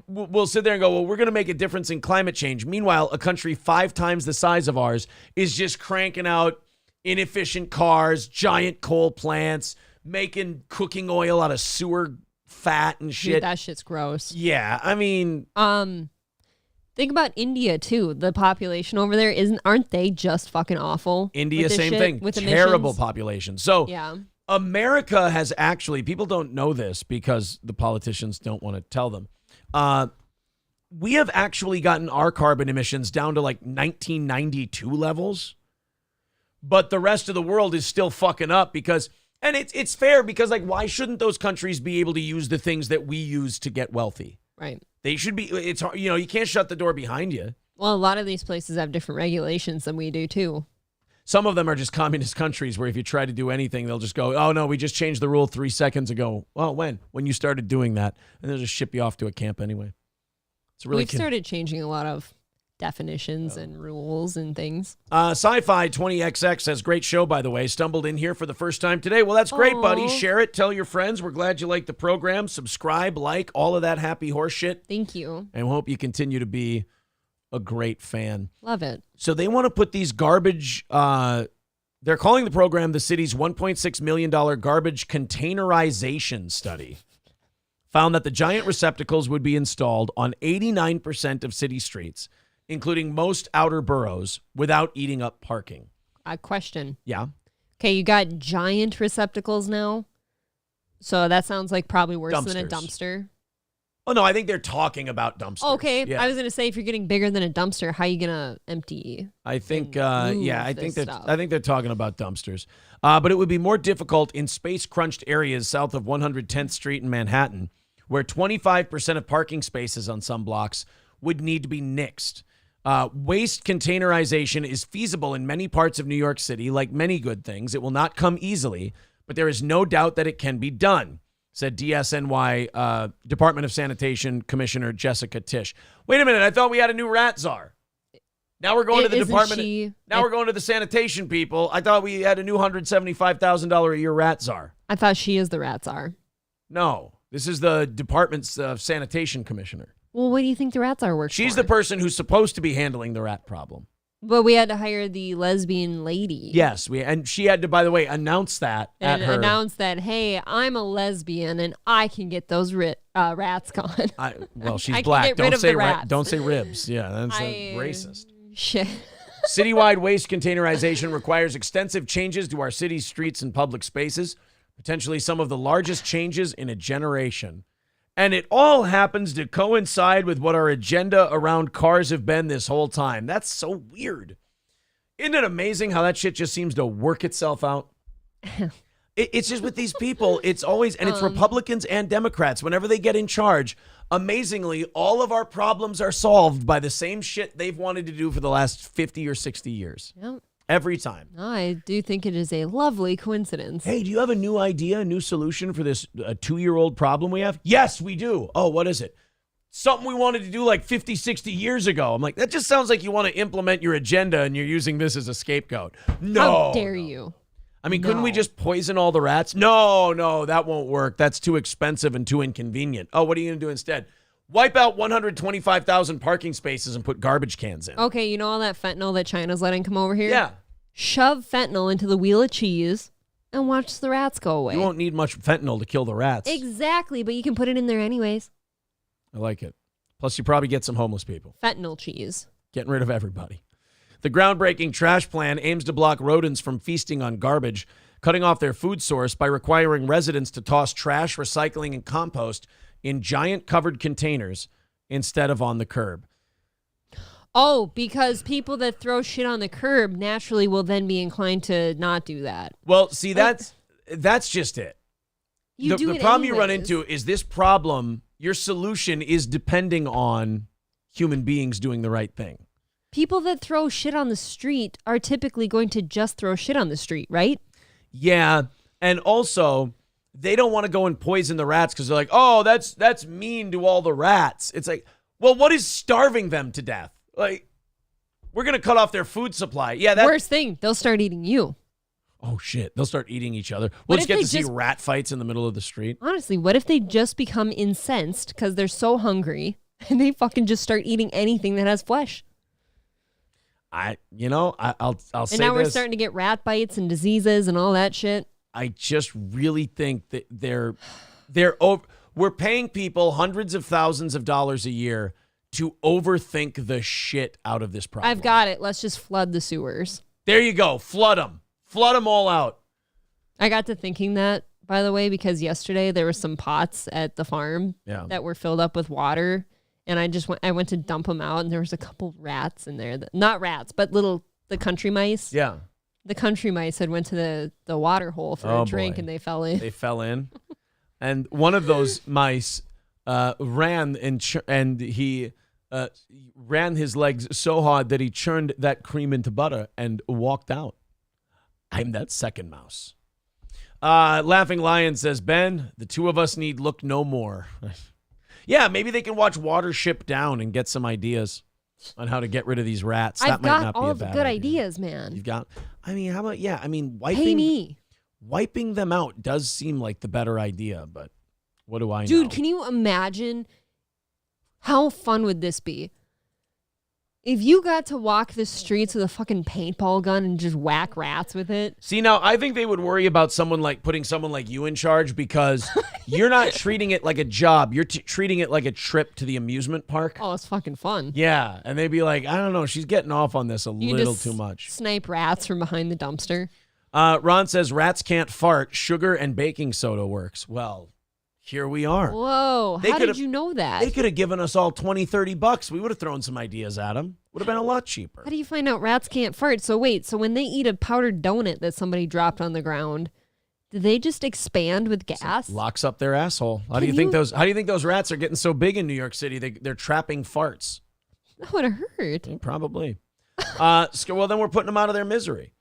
we'll sit there and go, well, we're going to make a difference in climate change. Meanwhile, a country 5 times the size of ours is just cranking out inefficient cars, giant coal plants, making cooking oil out of sewer fat and shit. Dude, that shit's gross. Yeah, I mean, think about India too. The population over there aren't they just fucking awful? India, with this same shit, thing. With Terrible emissions? population. So yeah. America has actually, people don't know this because the politicians don't want to tell them. We have actually gotten our carbon emissions down to like 1992 levels. But the rest of the world is still fucking up because, and it's fair because, like, why shouldn't those countries be able to use the things that we use to get wealthy? Right. They should be. It's hard, you can't shut the door behind you. Well, a lot of these places have different regulations than we do too. Some of them are just communist countries where if you try to do anything, they'll just go, oh no, we just changed the rule 3 seconds ago. Well, when you started doing that, and they'll just ship you off to a camp anyway. It's really We've started changing a lot of definitions and rules and things. Sci-Fi 20XX says, great show, by the way. Stumbled in here for the first time today. Well, that's great, buddy. Share it. Tell your friends. We're glad you like the program. Subscribe, like, all of that happy horse shit. Thank you. And we hope you continue to be a great fan. Love it. So they want to put these garbage, they're calling the program the city's $1.6 million garbage containerization study. Found that the giant receptacles would be installed on 89% of city streets, including most outer boroughs, without eating up parking. A question. Yeah. Okay, you got giant receptacles now. So that sounds like probably worse than a dumpster. Oh, no, I think they're talking about dumpsters. Okay, Yeah. I was going to say, if you're getting bigger than a dumpster, how are you going to empty? I think, I think they're talking about dumpsters. But it would be more difficult in space-crunched areas south of 110th Street in Manhattan, where 25% of parking spaces on some blocks would need to be nixed. Waste containerization is feasible in many parts of New York City. Like many good things, it will not come easily, but there is no doubt that it can be done, said DSNY Department of Sanitation Commissioner Jessica Tisch. Wait a minute, I thought we had a new rat czar. Now we're going to the department. We're going to the sanitation people. I thought we had a new $175,000 a year rat czar. I thought she is the rat czar. No, this is the department's sanitation commissioner. Well, what do you think the rat czar works She's for? the person who's supposed to be handling the rat problem. But we had to hire the lesbian lady. Yes, and she had to, by the way, announce that And at her. announce that, hey, I'm a lesbian and I can get those rats gone. Well, she's I can black. get rid Don't of say the rats. don't say ribs. Yeah, that's racist. Shit. Citywide waste containerization requires extensive changes to our city's streets and public spaces, potentially some of the largest changes in a generation. And it all happens to coincide with what our agenda around cars have been this whole time. That's so weird. Isn't it amazing how that shit just seems to work itself out? It's just with these people, it's always, and it's Republicans and Democrats. Whenever they get in charge, amazingly, all of our problems are solved by the same shit they've wanted to do for the last 50 or 60 years. Yep. Every time. No, I do think it is a lovely coincidence. Hey, do you have a new idea, a new solution for this 2-year-old problem we have? Yes, we do. Oh, what is it? Something we wanted to do like 50, 60 years ago. I'm like, that just sounds like you want to implement your agenda and you're using this as a scapegoat. No. How dare you? I mean, couldn't we just poison all the rats? No, that won't work. That's too expensive and too inconvenient. Oh, what are you going to do instead? Wipe out 125,000 parking spaces and put garbage cans in. Okay, you know all that fentanyl that China's letting come over here? Yeah. Shove fentanyl into the wheel of cheese and watch the rats go away. You won't need much fentanyl to kill the rats. Exactly, but you can put it in there anyways. I like it. Plus, you probably get some homeless people. Fentanyl cheese. Getting rid of everybody. The groundbreaking trash plan aims to block rodents from feasting on garbage, cutting off their food source by requiring residents to toss trash, recycling, and compost in giant covered containers instead of on the curb. Oh, because people that throw shit on the curb naturally will then be inclined to not do that. Well, see, that's just it. You do the it problem you run anyways. into is this problem, your solution is depending on human beings doing the right thing. People that throw shit on the street are typically going to just throw shit on the street, right? Yeah, and also they don't want to go and poison the rats because they're like, oh, that's mean to all the rats. It's like, well, what is starving them to death? Like, we're going to cut off their food supply. Yeah, that's... Worst thing, they'll start eating you. Oh, shit. They'll start eating each other. We'll just get to see rat fights in the middle of the street. Honestly, what if they just become incensed because they're so hungry and they fucking just start eating anything that has flesh? I'll say this. And now we're starting to get rat bites and diseases and all that shit. I just really think that we're paying people hundreds of thousands of dollars a year to overthink the shit out of this problem. I've got it. Let's just flood the sewers. There you go. Flood them. Flood them all out. I got to thinking that, by the way, because yesterday there were some pots at the farm that were filled up with water. And I went to dump them out, and there was a couple rats in there. Not rats, but the country mice. Yeah. The country mice had went to the water hole for a drink, and they fell in. They fell in. And one of those mice ran, and he ran his legs so hard that he churned that cream into butter and walked out. I'm that second mouse. Laughing Lion says, Ben, the two of us need look no more. Yeah, maybe they can watch Watership Down and get some ideas on how to get rid of these rats. I've that might got not be all a the bad good idea. ideas, man. You've got, how about, Pay me. Wiping them out does seem like the better idea, but what do I know? Dude, can you imagine how fun would this be? If you got to walk the streets with a fucking paintball gun and just whack rats with it. See, now, I think they would worry about putting someone like you in charge because you're not treating it like a job. You're treating it like a trip to the amusement park. Oh, it's fucking fun. Yeah, and they'd be like, I don't know, she's getting off on this a You can little just too much. Snipe rats from behind the dumpster. Ron says, rats can't fart. Sugar and baking soda works. Well, here we are. Whoa, how did you know that? They could have given us all $20-$30. We would have thrown some ideas at them. Would have been a lot cheaper. How do you find out rats can't fart? So wait, so when they eat a powdered donut that somebody dropped on the ground, do they just expand with gas? Locks up their asshole. How do you think those rats are getting so big in New York City? They're trapping farts. That would have hurt. Yeah, probably. Well, then we're putting them out of their misery.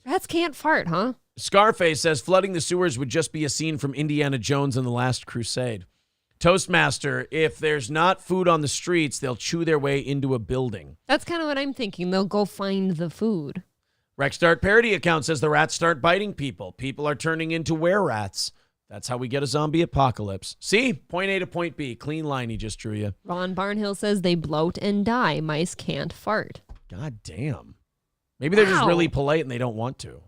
Rats can't fart, huh? Scarface says flooding the sewers would just be a scene from Indiana Jones and the Last Crusade. Toastmaster, if there's not food on the streets, they'll chew their way into a building. That's kind of what I'm thinking. They'll go find the food. Rexstart parody account says the rats start biting people. People are turning into were-rats. That's how we get a zombie apocalypse. See? Point A to point B. Clean line he just drew you. Ron Barnhill says they bloat and die. Mice can't fart. God damn. Maybe they're just really polite and they don't want to.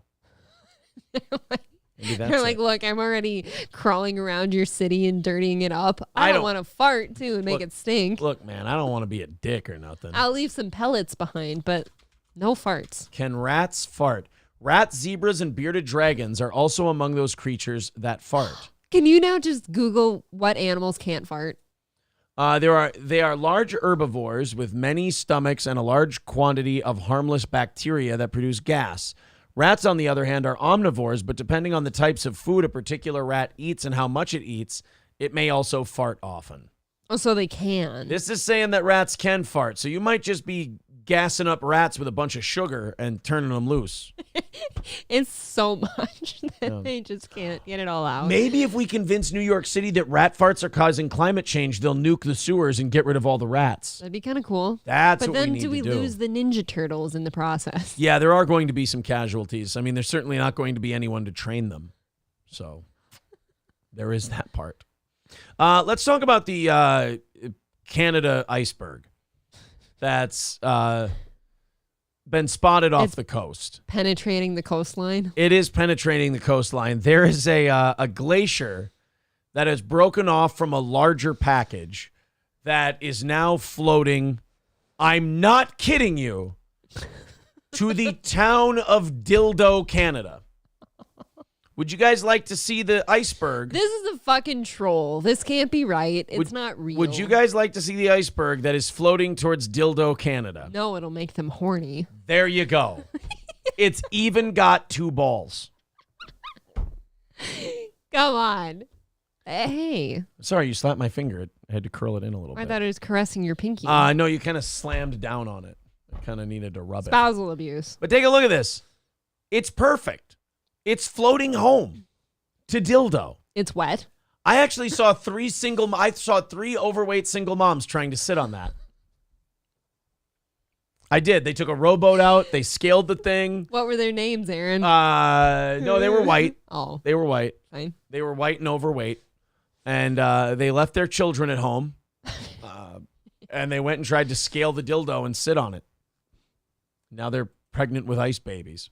Maybe that's They're like, look, I'm already crawling around your city and dirtying it up. I don't want to fart, too, and make it stink. Look, man, I don't want to be a dick or nothing. I'll leave some pellets behind, but no farts. Can rats fart? Rats, zebras, and bearded dragons are also among those creatures that fart. Can you now just Google what animals can't fart? They are large herbivores with many stomachs and a large quantity of harmless bacteria that produce gas. Rats, on the other hand, are omnivores, but depending on the types of food a particular rat eats and how much it eats, it may also fart often. Oh, so they can. This is saying that rats can fart, so you might just be gassing up rats with a bunch of sugar and turning them loose. It's so much that they just can't get it all out. Maybe if we convince New York City that rat farts are causing climate change, they'll nuke the sewers and get rid of all the rats. That'd be kind of cool. That's but what we then need do we to do. lose the Ninja Turtles in the process? Yeah, there are going to be some casualties. I mean, there's certainly not going to be anyone to train them. So there is that part. Let's talk about the Canada iceberg that's been spotted off the coast. Penetrating the coastline. It is penetrating the coastline. There is a glacier that has broken off from a larger package that is now floating, I'm not kidding you, to the town of Dildo, Canada. Would you guys like to see the iceberg? This is a fucking troll. This can't be right. It's not real. Would you guys like to see the iceberg that is floating towards Dildo, Canada? No, it'll make them horny. There you go. It's even got 2 balls. Come on. Hey. Sorry, you slapped my finger. I had to curl it in a little I bit. thought it was caressing your pinky. No, you kind of slammed down on it. I kind of needed to rub it. Spousal abuse. But take a look at this. It's perfect. It's floating home to Dildo. It's wet. I actually saw 3 overweight single moms trying to sit on that. I did. They took a rowboat out. They scaled the thing. What were their names, Aaron? No, they were white. Oh. They were white. Fine. They were white and overweight. And they left their children at home. And they went and tried to scale the dildo and sit on it. Now they're pregnant with ice babies.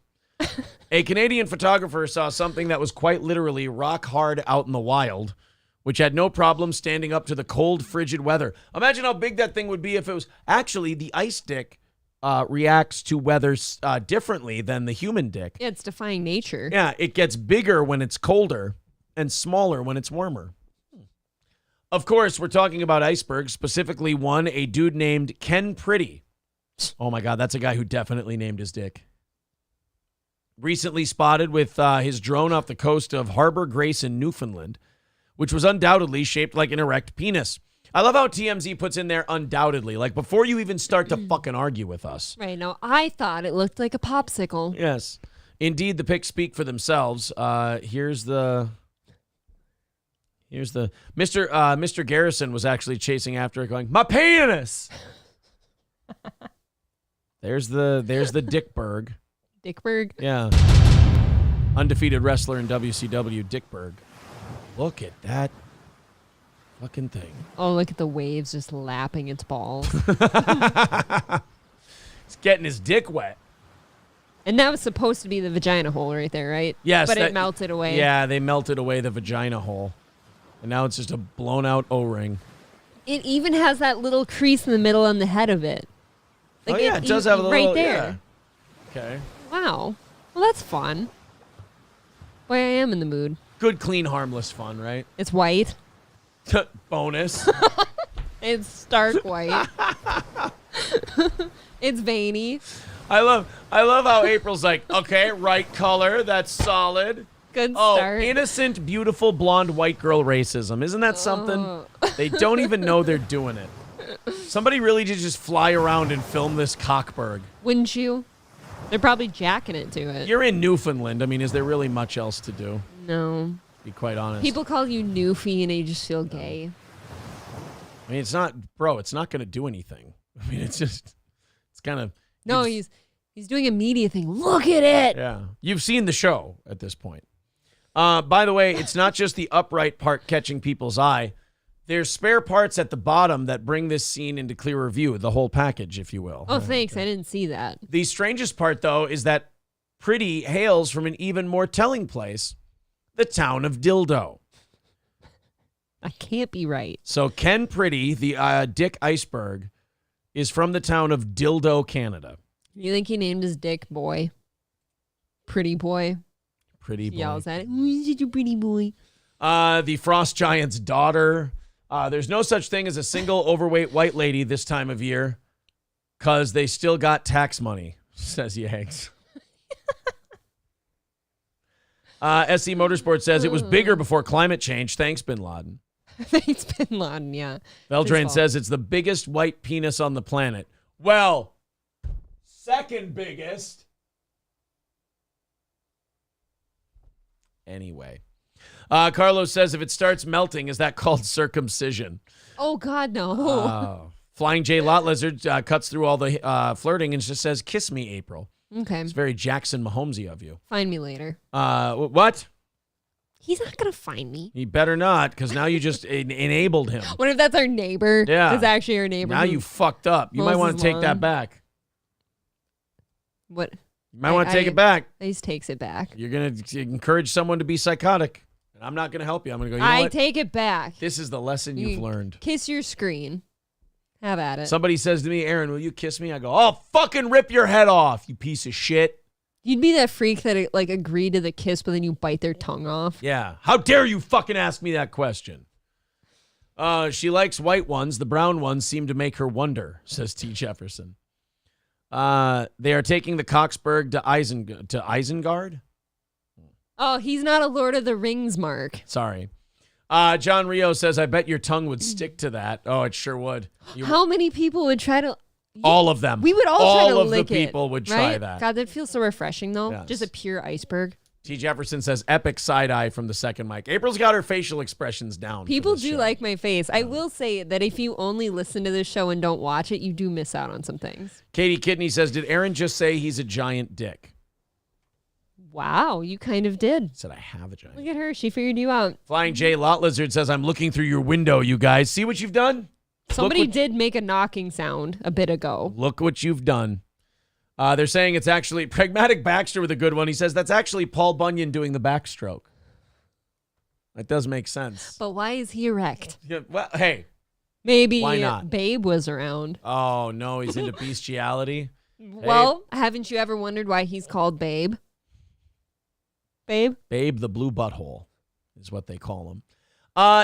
A Canadian photographer saw something that was quite literally rock hard out in the wild, which had no problem standing up to the cold, frigid weather. Imagine how big that thing would be if it was... Actually, the ice dick reacts to weather differently than the human dick. Yeah, it's defying nature. Yeah, it gets bigger when it's colder and smaller when it's warmer. Of course, we're talking about icebergs, specifically one, a dude named Ken Pretty. Oh my God, that's a guy who definitely named his dick. Recently spotted with his drone off the coast of Harbor Grace in Newfoundland, which was undoubtedly shaped like an erect penis. I love how TMZ puts in there undoubtedly, like before you even start to fucking argue with us. Right, now I thought it looked like a popsicle. Yes. Indeed, the pics speak for themselves. Here's the Mr. Garrison was actually chasing after it, going, "My penis." There's the Dickberg. Dickberg? Yeah. Undefeated wrestler in WCW, Dickberg. Look at that fucking thing. Oh, look at the waves just lapping its balls. He's getting his dick wet. And that was supposed to be the vagina hole right there, right? Yes. But it melted away. Yeah, they melted away the vagina hole. And now it's just a blown out O-ring. It even has that little crease in the middle on the head of it. Like it does have a little... right there. Yeah. Okay. Wow. Well, that's fun. Boy, I am in the mood. Good, clean, harmless fun, right? It's white. Bonus. It's stark white. It's veiny. I love how April's like, okay, right color, that's solid. Good start. Oh, innocent, beautiful, blonde, white girl racism. Isn't that something? They don't even know they're doing it. Somebody really did just fly around and film this cockberg. Wouldn't you? They're probably jacking it to it. You're in Newfoundland. I mean, is there really much else to do? No. To be quite honest. People call you Newfie and you just feel gay. I mean, it's not going to do anything. I mean, it's kind of... No, he's doing a media thing. Look at it. Yeah. You've seen the show at this point. By the way, it's not just the upright part catching people's eye. There's spare parts at the bottom that bring this scene into clearer view, the whole package, if you will. Oh, thanks. I didn't see that. The strangest part, though, is that Pretty hails from an even more telling place, the town of Dildo. That can't be right. So Ken Pretty, the Dick Iceberg, is from the town of Dildo, Canada. You think he named his dick boy? Pretty boy? Pretty boy. Yells at it. Ooh, such a pretty boy. The Frost Giant's daughter. There's no such thing as a single overweight white lady this time of year because they still got tax money, says Yanks. SC Motorsports says it was bigger before climate change. Thanks, Bin Laden. Thanks, Bin Laden, yeah. Veldrain says it's the biggest white penis on the planet. Well, second biggest. Anyway. Carlos says if it starts melting, is that called circumcision? Oh, God, no. Flying J Lot Lizard cuts through all the flirting and just says, kiss me, April. Okay. It's very Jackson Mahomesy of you. Find me later. What? He's not going to find me. He better not, because now you just enabled him. What if that's our neighbor? Yeah. It's actually our neighbor. Now you fucked up. You might want to take that back. What? You might want to take it back. He just takes it back. You're going to encourage someone to be psychotic. And I'm not going to help you. I'm going to go, you know what? take it back. This is the lesson you've learned. Kiss your screen. Have at it. Somebody says to me, Aaron, will you kiss me? I go, I'll fucking rip your head off, you piece of shit. You'd be that freak that like agreed to the kiss, but then you bite their tongue off. Yeah. How dare you fucking ask me that question? She likes white ones. The brown ones seem to make her wonder, says T. Jefferson. They are taking the Coxburg to Isengard. Oh, he's not a Lord of the Rings mark. Sorry. John Rio says, I bet your tongue would stick to that. Oh, it sure would. How many people would try to... All of them. We would all try to of lick the people would try right? that. God, that feels so refreshing, though. Yes. Just a pure iceberg. T. Jefferson says, epic side-eye from the second mic. April's got her facial expressions down. People do like my face. I will say that if you only listen to this show and don't watch it, you do miss out on some things. Katie Kidney says, did Aaron just say he's a giant dick? Wow, you kind of did. Said I have a giant. Look at her. She figured you out. Flying J Lot Lizard says, I'm looking through your window, you guys. See what you've done? Somebody did make a knocking sound a bit ago. Look what you've done. They're saying it's actually Pragmatic Baxter with a good one. He says that's actually Paul Bunyan doing the backstroke. That does make sense. But why is he erect? Yeah, well, hey. Maybe why not? Babe was around. Oh, no, he's into bestiality. Well, haven't you ever wondered why he's called Babe? Babe? Babe the Blue Butthole is what they call him.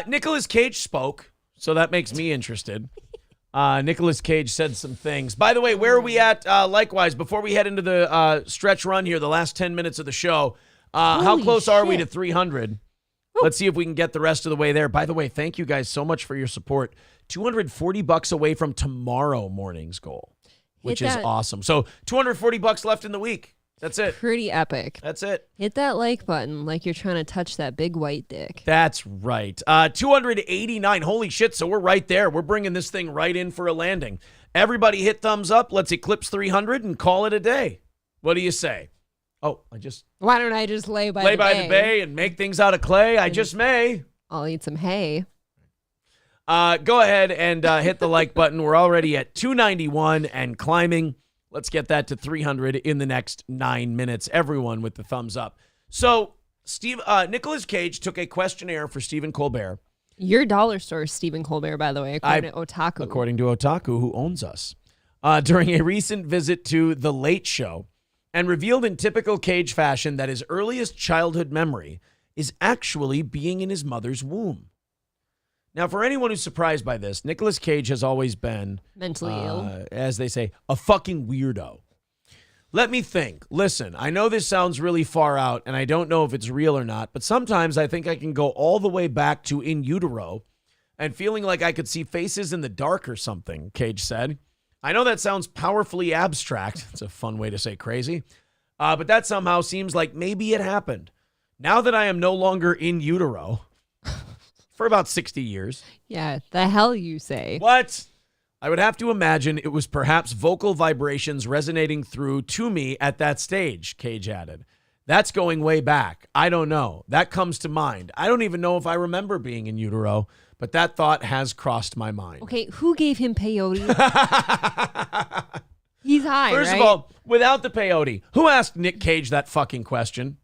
Nicolas Cage spoke, so that makes me interested. Nicolas Cage said some things. By the way, where are we at? Likewise, before we head into the stretch run here, the last 10 minutes of the show, how close are we to 300? Let's see if we can get the rest of the way there. By the way, thank you guys so much for your support. $240 away from tomorrow morning's goal, which is awesome. So $240 left in the week. That's it. Pretty epic. That's it. Hit that like button like you're trying to touch that big white dick. That's right. 289. Holy shit. So we're right there. We're bringing this thing right in for a landing. Everybody hit thumbs up. Let's eclipse 300 and call it a day. What do you say? Oh, Why don't I just lay by the bay and make things out of clay? I just may. I'll eat some hay. Go ahead and hit the like button. We're already at 291 and climbing. Let's get that to 300 in the next 9 minutes. Everyone with the thumbs up. So, Nicolas Cage took a questionnaire for Stephen Colbert. Your dollar store is Stephen Colbert, by the way, according to Otaku. According to Otaku, who owns us. During a recent visit to The Late Show, and revealed in typical Cage fashion that his earliest childhood memory is actually being in his mother's womb. Now, for anyone who's surprised by this, Nicolas Cage has always been mentally ill, as they say, a fucking weirdo. Let me think. Listen, I know this sounds really far out, and I don't know if it's real or not, but sometimes I think I can go all the way back to in utero and feeling like I could see faces in the dark or something, Cage said. I know that sounds powerfully abstract. It's a fun way to say crazy. But that somehow seems like maybe it happened. Now that I am no longer in utero... for about 60 years. Yeah, the hell you say. What? I would have to imagine it was perhaps vocal vibrations resonating through to me at that stage, Cage added. That's going way back. I don't know. That comes to mind. I don't even know if I remember being in utero, but that thought has crossed my mind. Okay, who gave him peyote? He's high, First right? of all, without the peyote, who asked Nick Cage that fucking question?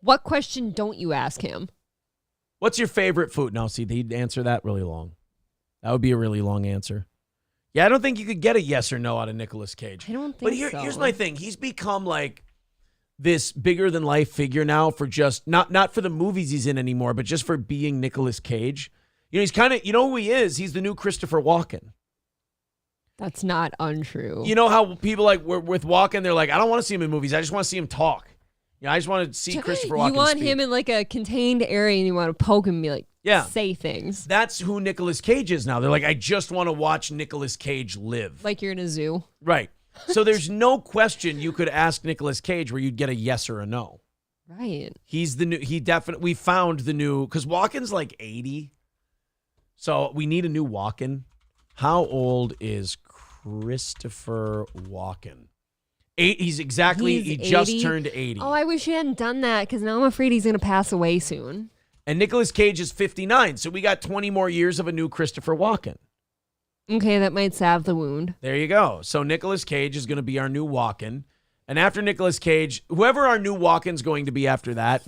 What question don't you ask him? What's your favorite food? No, see, he'd answer that really long. That would be a really long answer. Yeah, I don't think you could get a yes or no out of Nicolas Cage. I don't think But here's my thing. He's become like this bigger than life figure now for just not for the movies he's in anymore, but just for being Nicolas Cage. You know, he's kind of, you know who he is? He's the new Christopher Walken. That's not untrue. You know how people like with Walken, they're like, I don't want to see him in movies. I just want to see him talk. Yeah, I just want to see Christopher Walken You want speak. him in like a contained area and you want to poke him and be like, Yeah. say things. That's who Nicolas Cage is now. They're like, I just want to watch Nicolas Cage live. Like you're in a zoo. Right. So there's no question you could ask Nicolas Cage where you'd get a yes or a no. Right. He's the new, we found the new, because Walken's like 80. So we need a new Walken. How old is Christopher Walken? He just 80? turned 80. Oh, I wish you hadn't done that because now I'm afraid he's going to pass away soon. And Nicolas Cage is 59. So we got 20 more years of a new Christopher Walken. Okay, that might salve the wound. There you go. So Nicolas Cage is going to be our new Walken. And after Nicolas Cage, whoever our new Walken's going to be after that,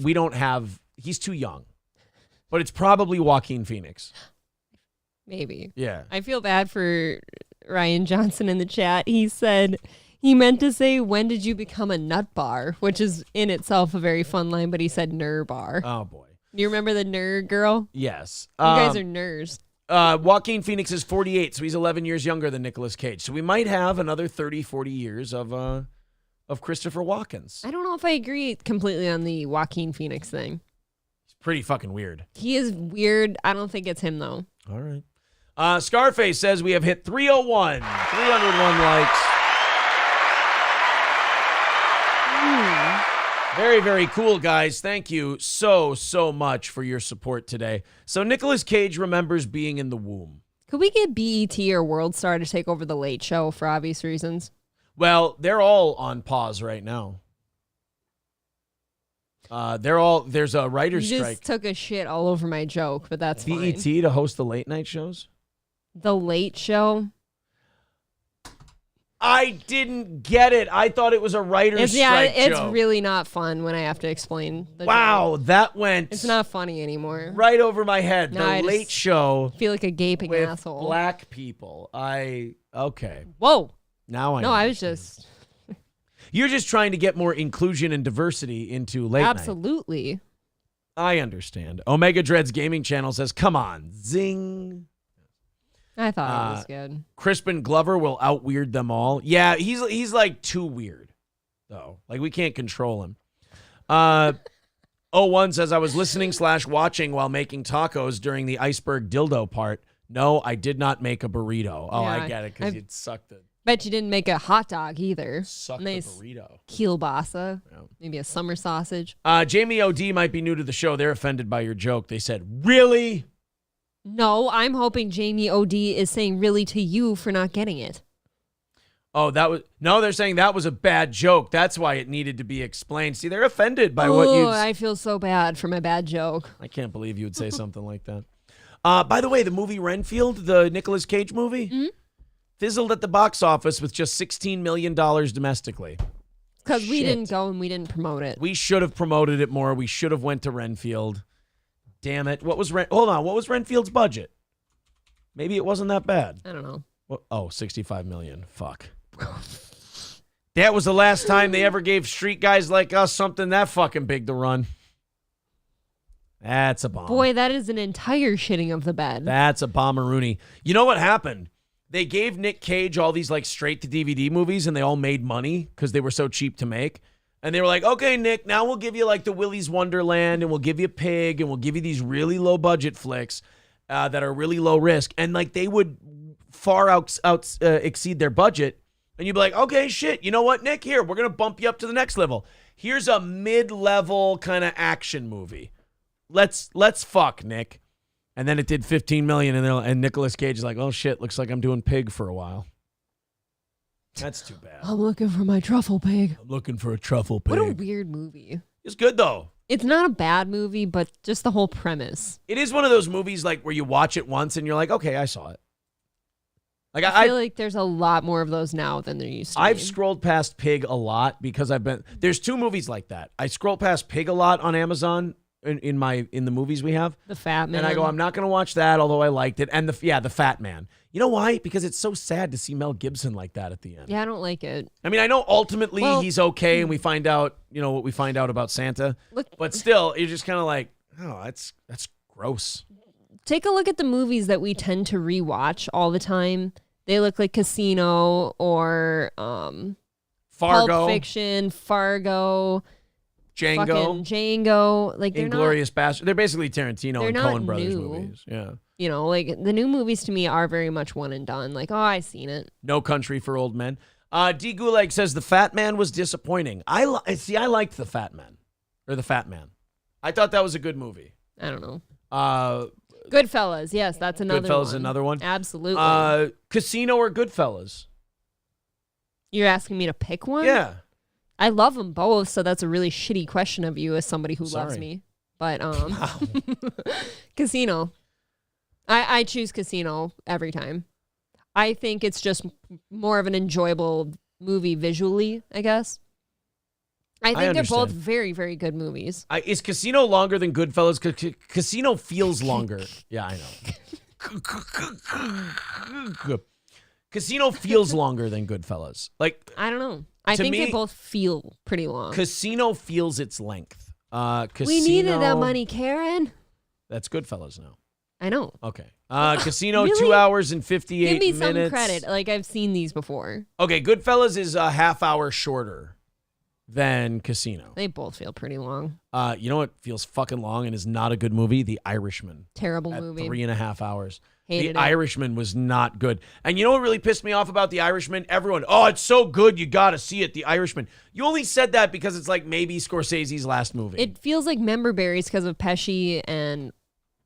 he's too young. But it's probably Joaquin Phoenix. Maybe. Yeah. I feel bad for Ryan Johnson in the chat. He said he meant to say, when did you become a nut bar? Which is in itself a very fun line, but he said ner bar. Oh, boy. You remember the ner girl? Yes. You guys are ners. Joaquin Phoenix is 48, so he's 11 years younger than Nicolas Cage. So we might have another 30, 40 years of Christopher Walken's. I don't know if I agree completely on the Joaquin Phoenix thing. It's pretty fucking weird. He is weird. I don't think it's him, though. All right. Scarface says we have hit 301. 301 likes. Very, very cool, guys. Thank you so much for your support today. So Nicolas Cage remembers being in the womb. Could we get BET or World Star to take over the Late Show for obvious reasons? Well, they're all on pause right now. There's a writer's You strike. just took a shit all over my joke, but that's BET fine. to host the late night shows? The Late Show? I didn't get it. I thought it was a writer's strike it's joke. really not fun when I have to explain the Wow, joke. that went It's not funny anymore. right over my head. No, I The Late just Show feel like a gaping with asshole. black people. Okay. Whoa. Now I No, know. I was just You're just trying to get more inclusion and diversity into late night. absolutely. I understand. Omega Dreads Gaming Channel says, come on, zing. I thought it was good. Crispin Glover will out-weird them all. Yeah, he's like too weird, though. Like, we can't control him. 01 says, I was listening/watching while making tacos during the iceberg dildo part. No, I did not make a burrito. Oh, Yeah, I get it, because you'd suck the... Bet you didn't make a hot dog either. Suck nice the burrito. Kielbasa. Yeah. Maybe a summer sausage. Jamie O.D. might be new to the show. They're offended by your joke. They said, really? No, I'm hoping Jamie O.D. is saying really to you for not getting it. Oh, they're saying that was a bad joke. That's why it needed to be explained. See, they're offended by what you... I feel so bad for my bad joke. I can't believe you would say something like that. By the way, the movie Renfield, the Nicolas Cage movie, fizzled at the box office with just $16 million domestically. Because we didn't go and we didn't promote it. We should have promoted it more. We should have went to Renfield. Damn it. What was Renfield's budget? Maybe it wasn't that bad. I don't know. $65 million. Fuck. That was the last time they ever gave street guys like us something that fucking big to run. That's a bomb. Boy, that is an entire shitting of the bed. That's a bomber-rooney. You know what happened? They gave Nick Cage all these like straight-to-DVD movies, and they all made money because they were so cheap to make. And they were like, okay, Nick, now we'll give you like the Willy's Wonderland, and we'll give you Pig, and we'll give you these really low-budget flicks that are really low risk. And like they would far exceed their budget. And you'd be like, okay, shit, you know what, Nick? Here, we're going to bump you up to the next level. Here's a mid-level kind of action movie. Let's fuck, Nick. And then it did $15 million, and Nicolas Cage is like, oh, shit, looks like I'm doing Pig for a while. That's too bad. I'm looking for my truffle pig. I'm looking for a truffle pig. What a weird movie. It's good, though. It's not a bad movie, but just the whole premise. It is one of those movies like where you watch it once and you're like, okay, I saw it. Like I feel like there's a lot more of those now than there used to I've be. scrolled past Pig a lot because there's two movies like that. I scroll past Pig a lot on Amazon in the movies we have. The Fat Man. And I go, I'm not going to watch that, although I liked it. And the Fat Man. You know why? Because it's so sad to see Mel Gibson like that at the end. Yeah, I don't like it. I mean, I know ultimately he's okay, and we find out, what we find out about Santa. But still, you're just kind of like, oh, that's gross. Take a look at the movies that we tend to rewatch all the time. They look like Casino or Fargo. Pulp Fiction, Fargo. Django. Like they're Inglourious Bastard. They're basically Tarantino they're and not Coen Brothers new. movies. Yeah. You know, like the new movies to me are very much one and done. Like, oh, I seen it. No Country for Old Men. D. Gulag says The Fat Man was disappointing. I liked The Fat Man. Or The Fat Man. I thought that was a good movie. I don't know. Goodfellas. Yes, that's another Goodfellas one. another one. Absolutely. Casino or Goodfellas? You're asking me to pick one? Yeah. I love them both, so that's a really shitty question of you as somebody who loves Sorry. me. But Casino. I choose Casino every time. I think it's just more of an enjoyable movie visually, I guess. I think they're both very, very good movies. Is Casino longer than Goodfellas? Casino feels longer. Yeah, I know. Casino feels longer than Goodfellas. Like, I don't know. I think they both feel pretty long. Casino feels its length. We needed that money, Karen. That's Goodfellas now. I know. Okay. Casino, really? 2 hours and 58 minutes. Give me some credit. Like, I've seen these before. Okay, Goodfellas is a half hour shorter than Casino. They both feel pretty long. You know what feels fucking long and is not a good movie? The Irishman. Terrible at movie. 3.5 hours. Hated The it. Irishman was not good. And you know what really pissed me off about The Irishman? Everyone, oh, it's so good, you gotta see it, The Irishman. You only said that because it's like maybe Scorsese's last movie. It feels like member berries because of Pesci and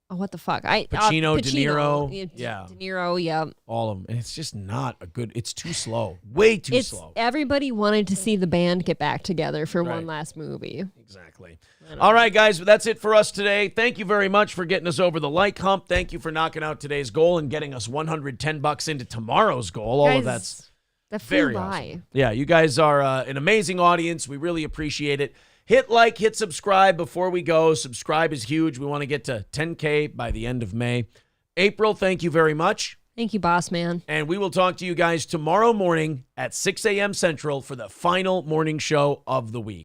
what the fuck? Pacino, De Niro. Yeah. De Niro, yeah. All of them. And it's just not a good, it's too slow. Way too slow. Everybody wanted to see the band get back together for one last movie. Exactly. All right, guys, that's it for us today. Thank you very much for getting us over the like hump. Thank you for knocking out today's goal and getting us $110 into tomorrow's goal. All of that's very awesome. Yeah, you guys are an amazing audience. We really appreciate it. Hit like, hit subscribe before we go. Subscribe is huge. We want to get to 10K by the end of May. April, thank you very much. Thank you, boss man. And we will talk to you guys tomorrow morning at 6 a.m. Central for the final morning show of the week.